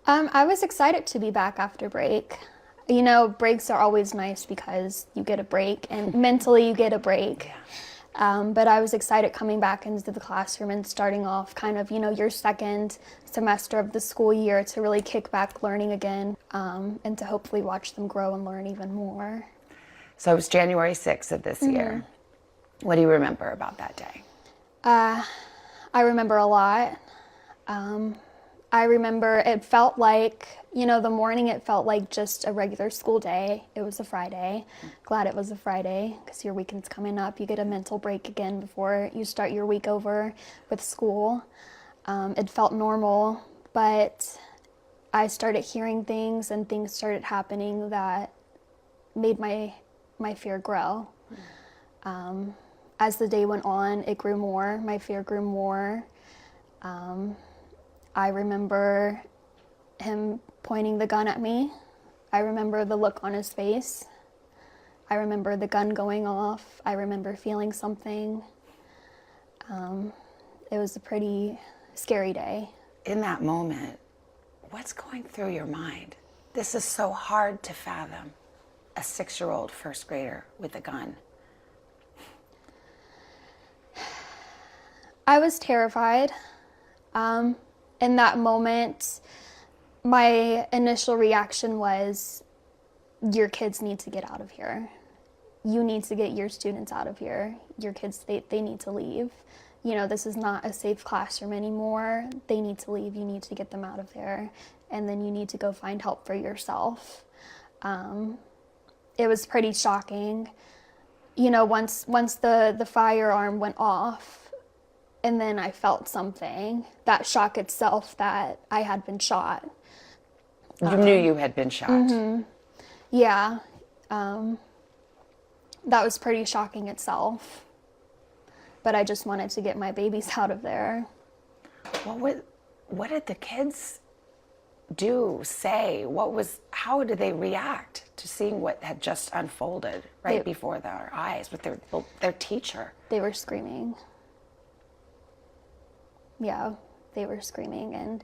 I was excited to be back after break. You know, breaks are always nice because you get a break, and mentally you get a break. But I was excited coming back into the classroom and starting off kind of, you know, your second semester of the school year to really kick back learning again, and to hopefully watch them grow and learn even more. So it was January 6th of this year. What do you remember about that day? I remember a lot. I remember it felt like, you know, the morning it felt like just a regular school day. It was a Friday. Glad it was a Friday because your weekend's coming up. You get a mental break again before you start your week over with school. It felt normal, but I started hearing things and things started happening that made my fear grow. As the day went on, it grew more. My fear grew more. I remember him pointing the gun at me. I remember the look on his face. I remember the gun going off. I remember feeling something. It was a pretty scary day. In that moment, what's going through your mind? This is so hard to fathom. A 6-year-old first grader with a gun. I was terrified. In that moment, my initial reaction was, your kids need to get out of here. You need to get your students out of here. Your kids, they need to leave. You know, this is not a safe classroom anymore. They need to leave. You need to get them out of there. And then you need to go find help for yourself. It was pretty shocking. You know, once the firearm went off, and then I felt something, that shock itself that I had been shot. You knew you had been shot. Yeah. That was pretty shocking itself. But I just wanted to get my babies out of there. What did the kids do, say? How did they react to seeing what had just unfolded right before their eyes with their teacher? They were screaming. Yeah, they were screaming, and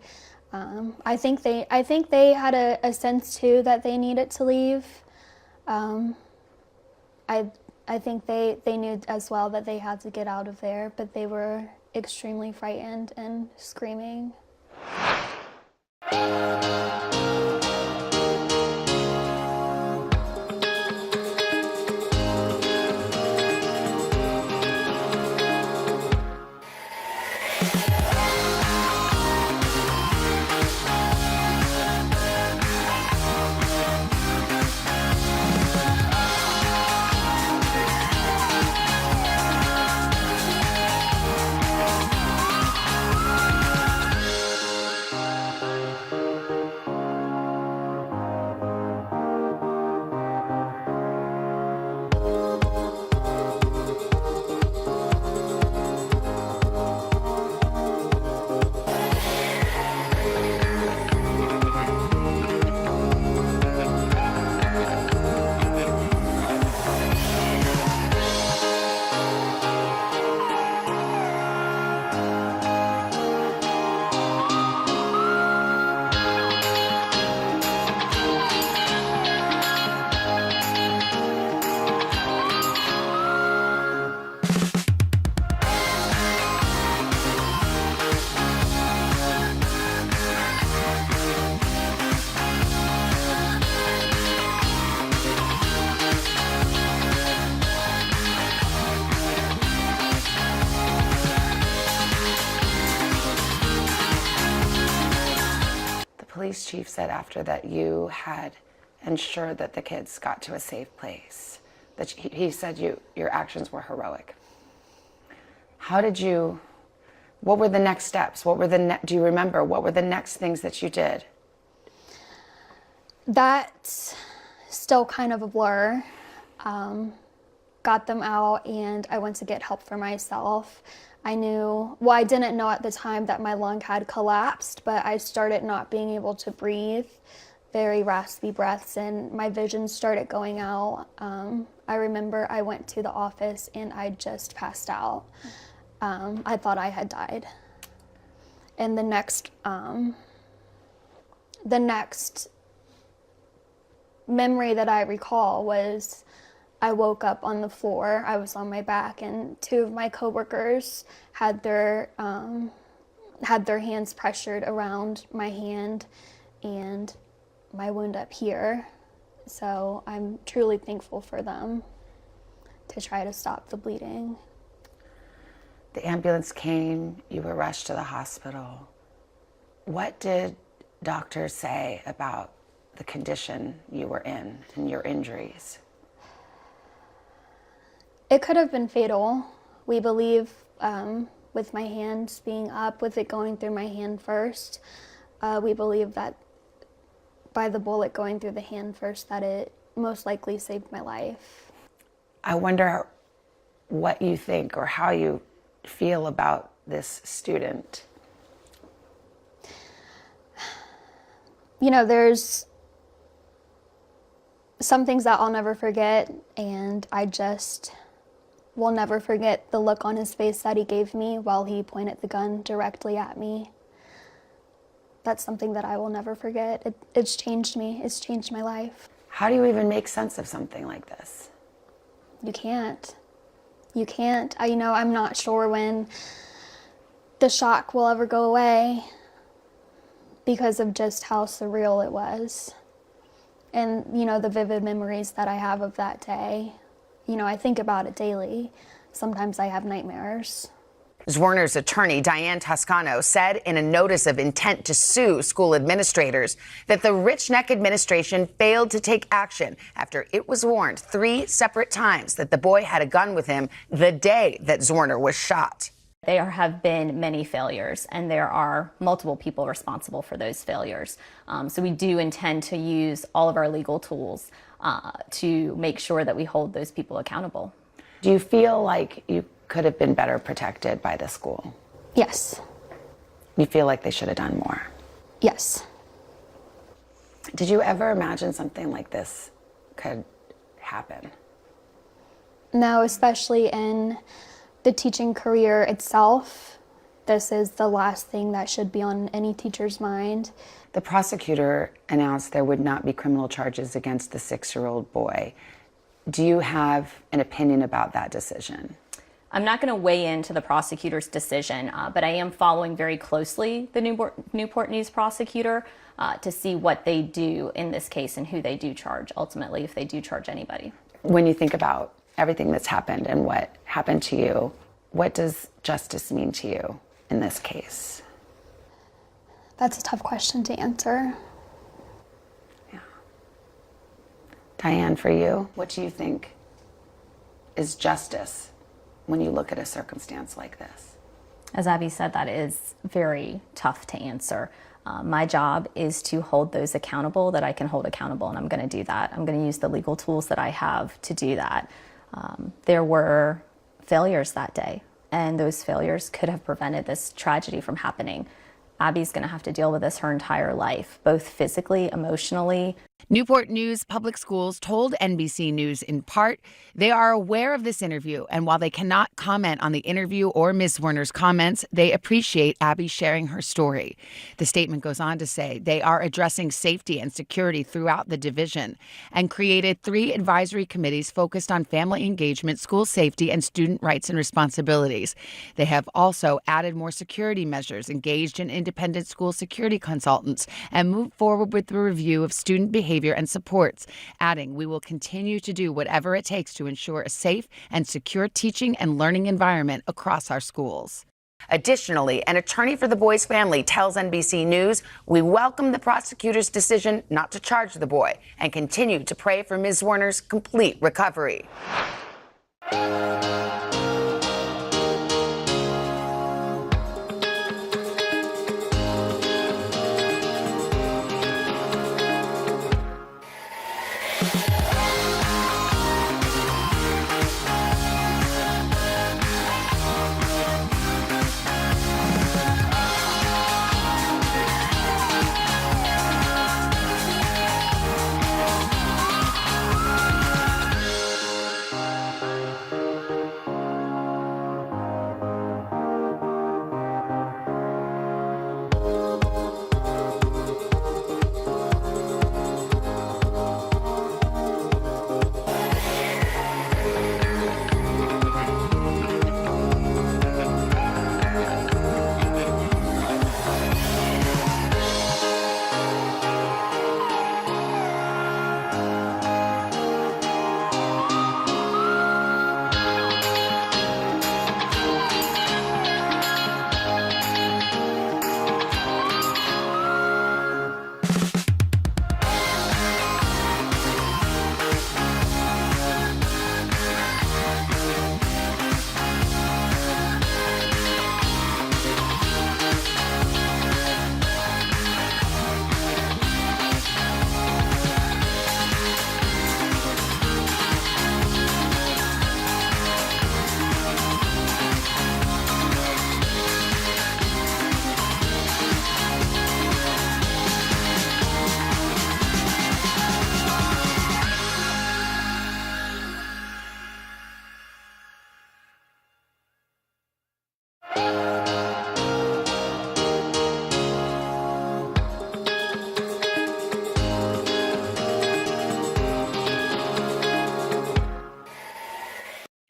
I think they had a sense too that they needed to leave. I think they knew as well that they had to get out of there, but they were extremely frightened and screaming. police chief said after that you had ensured that the kids got to a safe place. That he said your actions were heroic. What were the next steps? Do you remember, what were the next things that you did? That's still kind of a blur. Got them out and I went to get help for myself. I didn't know at the time that my lung had collapsed, but I started not being able to breathe, very raspy breaths, and my vision started going out. I remember I went to the office and I just passed out. I thought I had died. And the next memory that I recall was I woke up on the floor. I was on my back, and two of my coworkers had their hands pressured around my hand and my wound up here. So I'm truly thankful for them to try to stop the bleeding. The ambulance came, you were rushed to the hospital. What did doctors say about the condition you were in and your injuries? It could have been fatal. We believe, with my hands being up, with it going through my hand first, we believe that by the bullet going through the hand first, that it most likely saved my life. I wonder what you think or how you feel about this student. You know, there's some things that I'll never forget, and I just will never forget the look on his face that he gave me while he pointed the gun directly at me. That's something that I will never forget. It's changed me. It's changed my life. How do you even make sense of something like this? You can't. You can't. I'm not sure when the shock will ever go away because of just how surreal it was. And, the vivid memories that I have of that day. I think about it daily. Sometimes I have nightmares. Zwerner's attorney, Diane Toscano, said in a notice of intent to sue school administrators that the Rich Neck administration failed to take action after it was warned 3 separate times that the boy had a gun with him the day that Zwerner was shot. There have been many failures, and there are multiple people responsible for those failures. So we do intend to use all of our legal tools to make sure that we hold those people accountable. Do you feel like you could have been better protected by the school? Yes. You feel like they should have done more? Yes. Did you ever imagine something like this could happen? No, especially in the teaching career itself. This is the last thing that should be on any teacher's mind. The prosecutor announced there would not be criminal charges against the 6-year-old boy. Do you have an opinion about that decision? I'm not going to weigh into the prosecutor's decision, but I am following very closely the Newport News prosecutor to see what they do in this case and who they do charge, ultimately, if they do charge anybody. When you think about everything that's happened and what happened to you, what does justice mean to you in this case? That's a tough question to answer. Yeah. Diane, for you, what do you think is justice when you look at a circumstance like this? As Abby said, that is very tough to answer. My job is to hold those accountable that I can hold accountable, and I'm going to do that. I'm going to use the legal tools that I have to do that. There were failures that day, and those failures could have prevented this tragedy from happening. Abby's going to have to deal with this her entire life, both physically, emotionally. Newport News Public Schools told NBC News in part they are aware of this interview, and while they cannot comment on the interview or Ms. Zwerner's comments, they appreciate Abby sharing her story. The statement goes on to say they are addressing safety and security throughout the division and created 3 advisory committees focused on family engagement, school safety, and student rights and responsibilities. They have also added more security measures, engaged in independent school security consultants, and moved forward with the review of student behavior and supports, adding, "We will continue to do whatever it takes to ensure a safe and secure teaching and learning environment across our schools." Additionally, an attorney for the boy's family tells NBC News, "We welcome the prosecutor's decision not to charge the boy and continue to pray for Ms. Warner's complete recovery."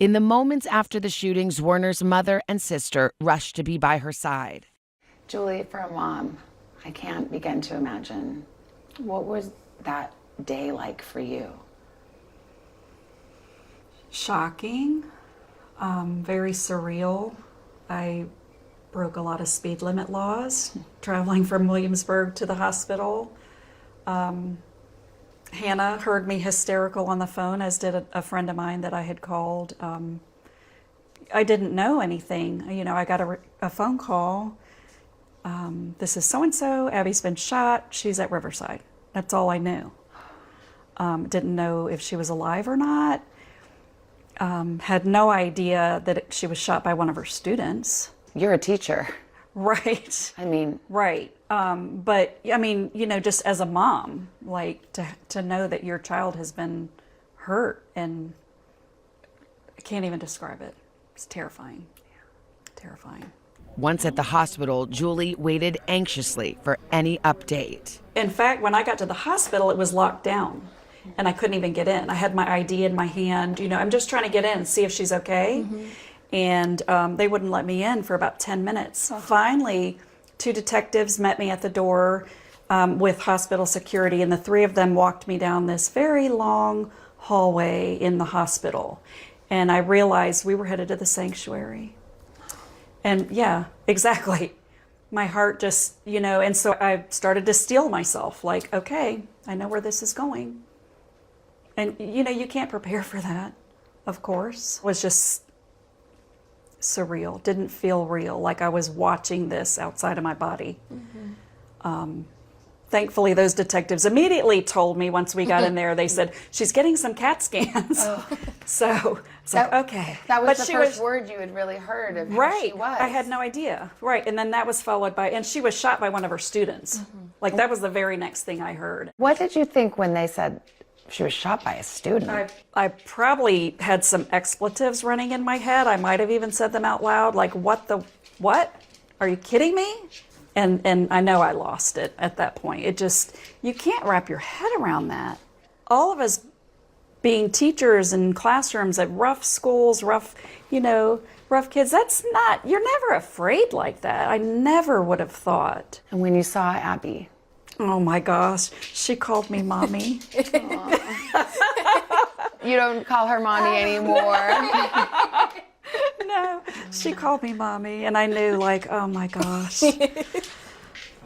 In the moments after the shootings, Warner's mother and sister rushed to be by her side. Julie, for a mom, I can't begin to imagine. What was that day like for you? Shocking, very surreal. I broke a lot of speed limit laws, traveling from Williamsburg to the hospital. Hannah heard me hysterical on the phone, as did a friend of mine that I had called. I didn't know anything. You know, I got a phone call. This is so-and-so, Abby's been shot, she's at Riverside. That's all I knew. Didn't know if she was alive or not. Had no idea that she was shot by one of her students. You're a teacher. Right. I mean. Right. But I mean, you know, just as a mom, like to know that your child has been hurt, and I can't even describe it. It's terrifying. Terrifying. Once at the hospital, Julie waited anxiously for any update. In fact, when I got to the hospital, it was locked down and I couldn't even get in. I had my ID in my hand. You know, I'm just trying to get in and see if she's okay. Mm-hmm. And they wouldn't let me in for about 10 minutes. Oh. Finally, 2 detectives met me at the door with hospital security, and the 3 of them walked me down this very long hallway in the hospital. And I realized we were headed to the sanctuary. And yeah, exactly. My heart just, you know, and so I started to steel myself, like, okay, I know where this is going. And, you know, you can't prepare for that, of course. It was just surreal, didn't feel real, like I was watching this outside of my body. Mm-hmm. Thankfully, those detectives immediately told me once we got in there, they said, she's getting some CAT scans. Oh. So it's like, okay. That was the first word you had really heard of who she was. I had no idea. Right, and then that was followed by, and she was shot by one of her students. Mm-hmm. Like that was the very next thing I heard. What did you think when they said she was shot by a student? I probably had some expletives running in my head. I might have even said them out loud, like, what? Are you kidding me? And I know I lost it at that point. It just, you can't wrap your head around that. All of us being teachers in classrooms at rough schools, rough kids, that's not, you're never afraid like that. I never would have thought. And when you saw Abby? Oh my gosh, she called me mommy. You don't call her mommy anymore. No, She called me mommy, and I knew, like, oh my gosh,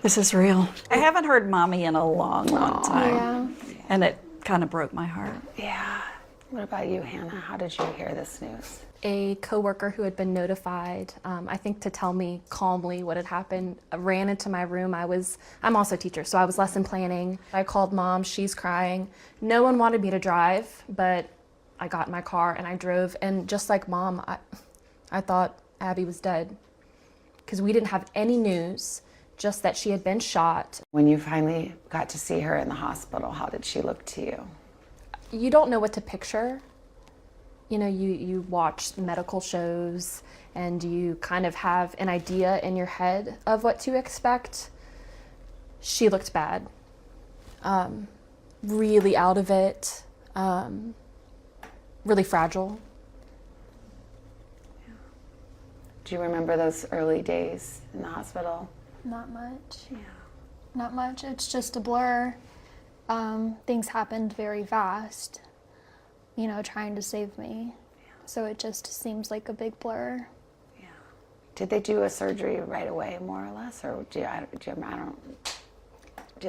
this is real. I haven't heard mommy in a long time, and it kind of broke my heart. Yeah. What about you, Hannah? How did you hear this news? A coworker who had been notified, I think to tell me calmly what had happened, ran into my room. I'm also a teacher, so I was lesson planning. I called mom, she's crying. No one wanted me to drive, but I got in my car and I drove, and just like mom, I thought Abby was dead because we didn't have any news, just that she had been shot. When you finally got to see her in the hospital, how did she look to you? You don't know what to picture. You know, you watch medical shows and you kind of have an idea in your head of what to expect. She looked bad, really out of it, really fragile. Do you remember those early days in the hospital? Not much. Yeah. Not much. It's just a blur. Things happened very fast, you know, trying to save me. So it just seems like a big blur. Yeah. Did they do a surgery right away, more or less? Or did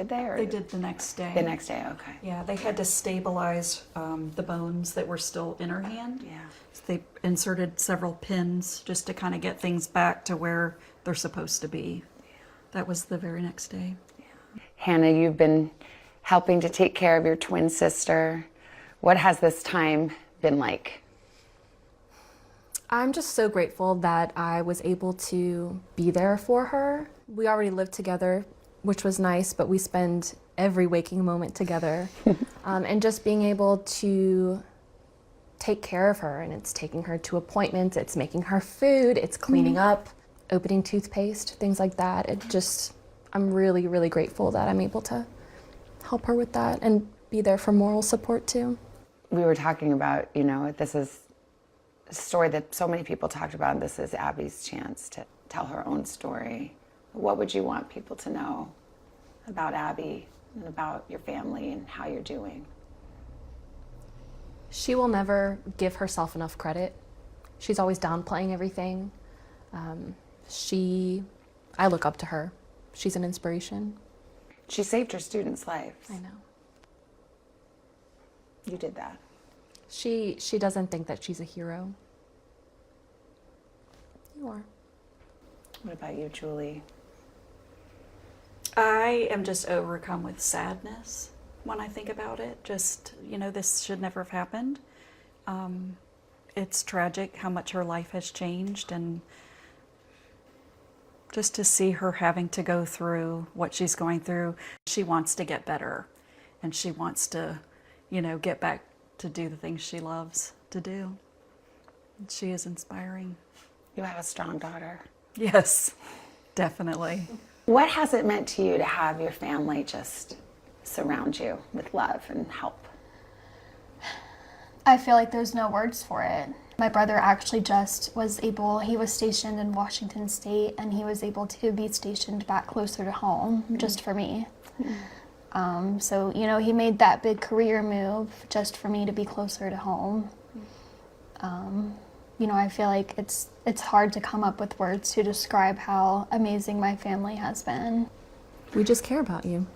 they? Or They did the next day. The next day, okay. Yeah, they had to stabilize the bones that were still in her hand. Yeah. So they inserted several pins just to kind of get things back to where they're supposed to be. Yeah. That was the very next day. Yeah. Hannah, you've been helping to take care of your twin sister. What has this time been like? I'm just so grateful that I was able to be there for her. We already lived together, which was nice, but we spend every waking moment together. And just being able to take care of her, and it's taking her to appointments, it's making her food, it's cleaning up, opening toothpaste, things like that. I'm really, really grateful that I'm able to help her with that and be there for moral support too. We were talking about, you know, this is a story that so many people talked about, and this is Abby's chance to tell her own story. What would you want people to know about Abby and about your family and how you're doing? She will never give herself enough credit. She's always downplaying everything. I look up to her. She's an inspiration. She saved her students' lives. I know. You did that. She doesn't think that she's a hero. You are. What about you, Julie? I am just overcome with sadness when I think about it. Just, you know, this should never have happened. It's tragic how much her life has changed, and just to see her having to go through what she's going through. She wants to get better, and she wants to, you know, get back to do the things she loves to do. And she is inspiring. You have a strong daughter. Yes, definitely. What has it meant to you to have your family just surround you with love and help? I feel like there's no words for it. My brother actually he was stationed in Washington State, and he was able to be stationed back closer to home just for me. So, you know, he made that big career move just for me to be closer to home. You know, I feel like it's hard to come up with words to describe how amazing my family has been. We just care about you.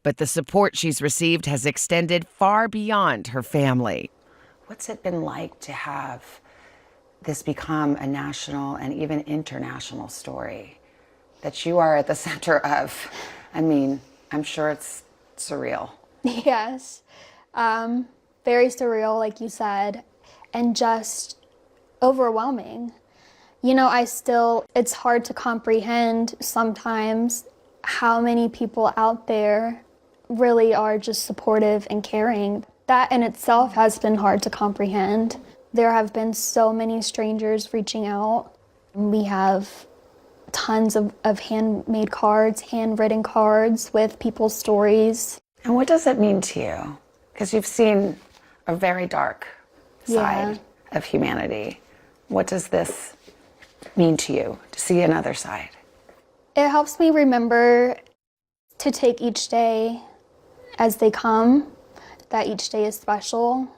But the support she's received has extended far beyond her family. What's it been like to have this become a national and even international story that you are at the center of? I mean, I'm sure it's surreal. Yes, very surreal, like you said, and just overwhelming. You know, it's hard to comprehend sometimes how many people out there really are just supportive and caring. That in itself has been hard to comprehend. There have been so many strangers reaching out. We have tons of handmade cards, handwritten cards with people's stories. And what does it mean to you? Because you've seen a very dark side of humanity. What does this mean to you, to see another side? It helps me remember to take each day as they come, that each day is special.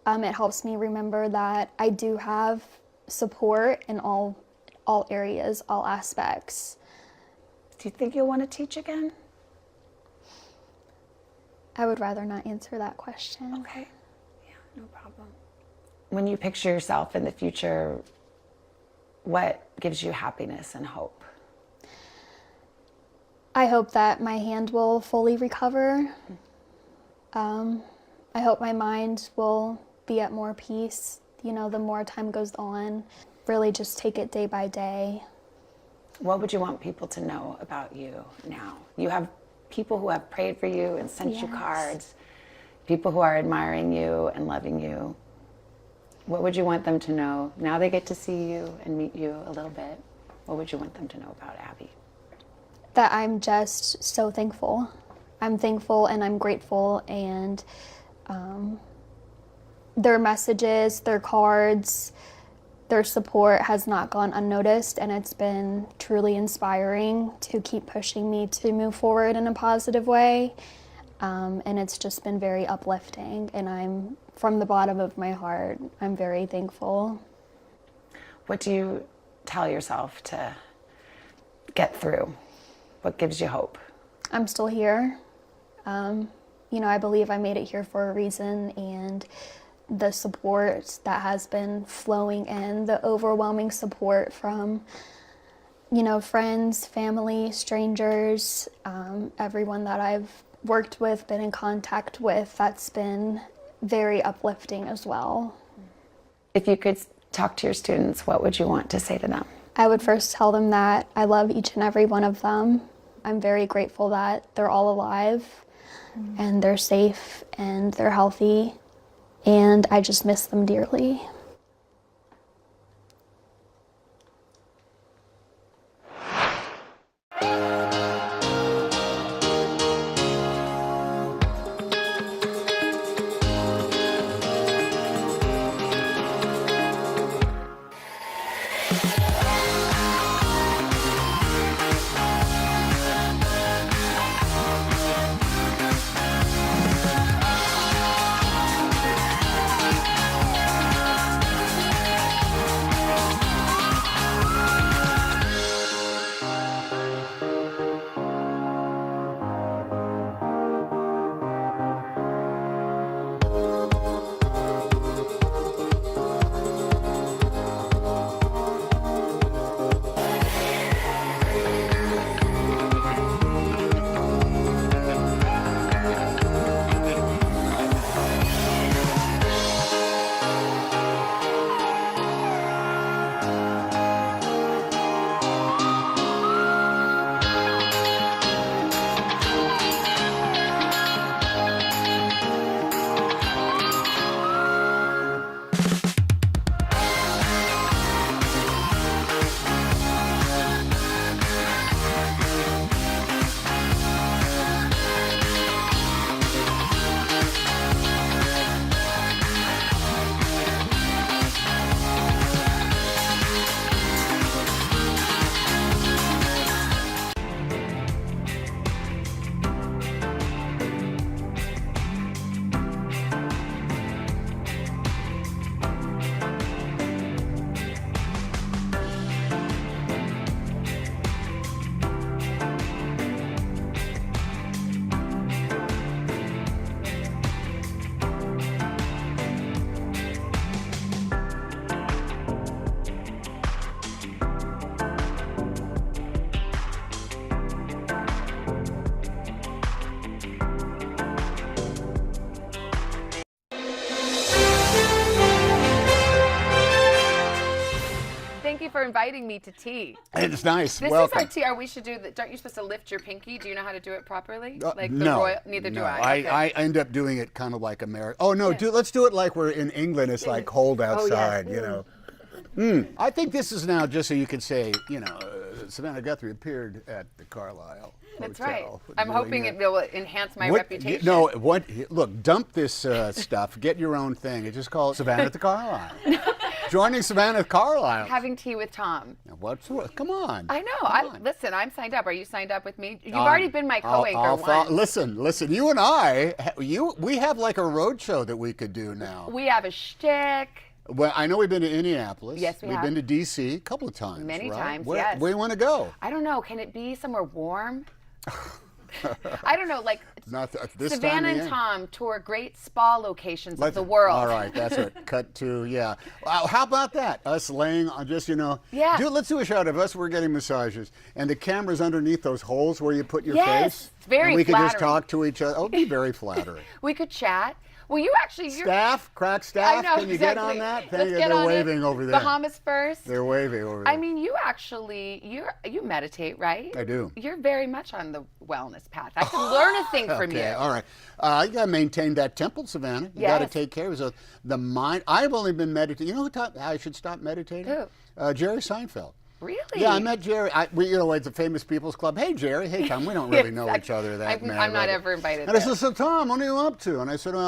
It helps me remember that I do have support in all areas, all aspects. Do you think you'll want to teach again? I would rather not answer that question. Okay. Yeah, no problem. When you picture yourself in the future, what gives you happiness and hope? I hope that my hand will fully recover. I hope my mind will be at more peace, you know, the more time goes on. Really just take it day by day. What would you want people to know about you now? You have people who have prayed for you and sent you cards, people who are admiring you and loving you. What would you want them to know? Now they get to see you and meet you a little bit. What would you want them to know about Abby? That I'm just so thankful. I'm thankful and I'm grateful, and their messages, their cards, their support has not gone unnoticed, and it's been truly inspiring to keep pushing me to move forward in a positive way. And it's just been very uplifting, and I'm, from the bottom of my heart, I'm very thankful. What do you tell yourself to get through? What gives you hope? I'm still here. You know, I believe I made it here for a reason, and the support that has been flowing in, the overwhelming support from, you know, friends, family, strangers, everyone that I've worked with, been in contact with, that's been very uplifting as well. If you could talk to your students, what would you want to say to them? I would first tell them that I love each and every one of them. I'm very grateful that they're all alive and they're safe and they're healthy, and I just miss them dearly. Thank you for inviting me to tea. It's nice. This Welcome. is our tea. We should do that. Aren't you supposed to lift your pinky? Do you know how to do it properly? Like the no, royal? Neither do no. I. Okay. I end up doing it kind of like America. Oh no, let's do it like we're in England. It's like cold outside, you know. I think this is now just so you could say, you know, Savannah Guthrie appeared at the Carlisle That's Hotel. right. I'm hoping it will enhance my reputation. No, look, dump this stuff. Get your own thing. It's just called Savannah at the Carlisle. Joining Savannah at Carlisle. Having tea with Tom. Come on. I know. Listen, I'm signed up. Are you signed up with me? You've already been my co-anchor once. Listen. You and I, we have like a road show that we could do now. We have a shtick. Well, I know we've been to Indianapolis. Yes, we We've have. been to D.C. a couple of times. Many right? times, Where, yes. Where do you want to go? I don't know. Can it be somewhere warm? I don't know, like Not this Savannah time of and year. Tom tour great spa locations of the world. All right, that's it. Cut to, yeah. How about that? Us laying on just, Yeah. Let's do a shot of us. We're getting massages. And the camera's underneath those holes where you put your Yes, face. it's very and we could just flattering. talk to each other. Oh, it'd be very flattering. We could chat. Well, you actually, Crack staff. I know, Can you get exactly. on that? Let's get They're on waving it. over there. Bahamas first. They're waving over there. I mean, you actually, you meditate, right? I do. You're very much on the wellness path. I can learn a thing from you. Okay, all right. You got to maintain that temple, Savannah. You got to take care of it. So the mind. I've only been meditating. You know who taught I should stop meditating? Who? Jerry Seinfeld. Really? Yeah, I met Jerry. It's a famous people's club. Hey, Jerry. Hey, Tom. We don't really know each other that I'm not ever invited And I there. said, so Tom, what are you up to? And I said, well,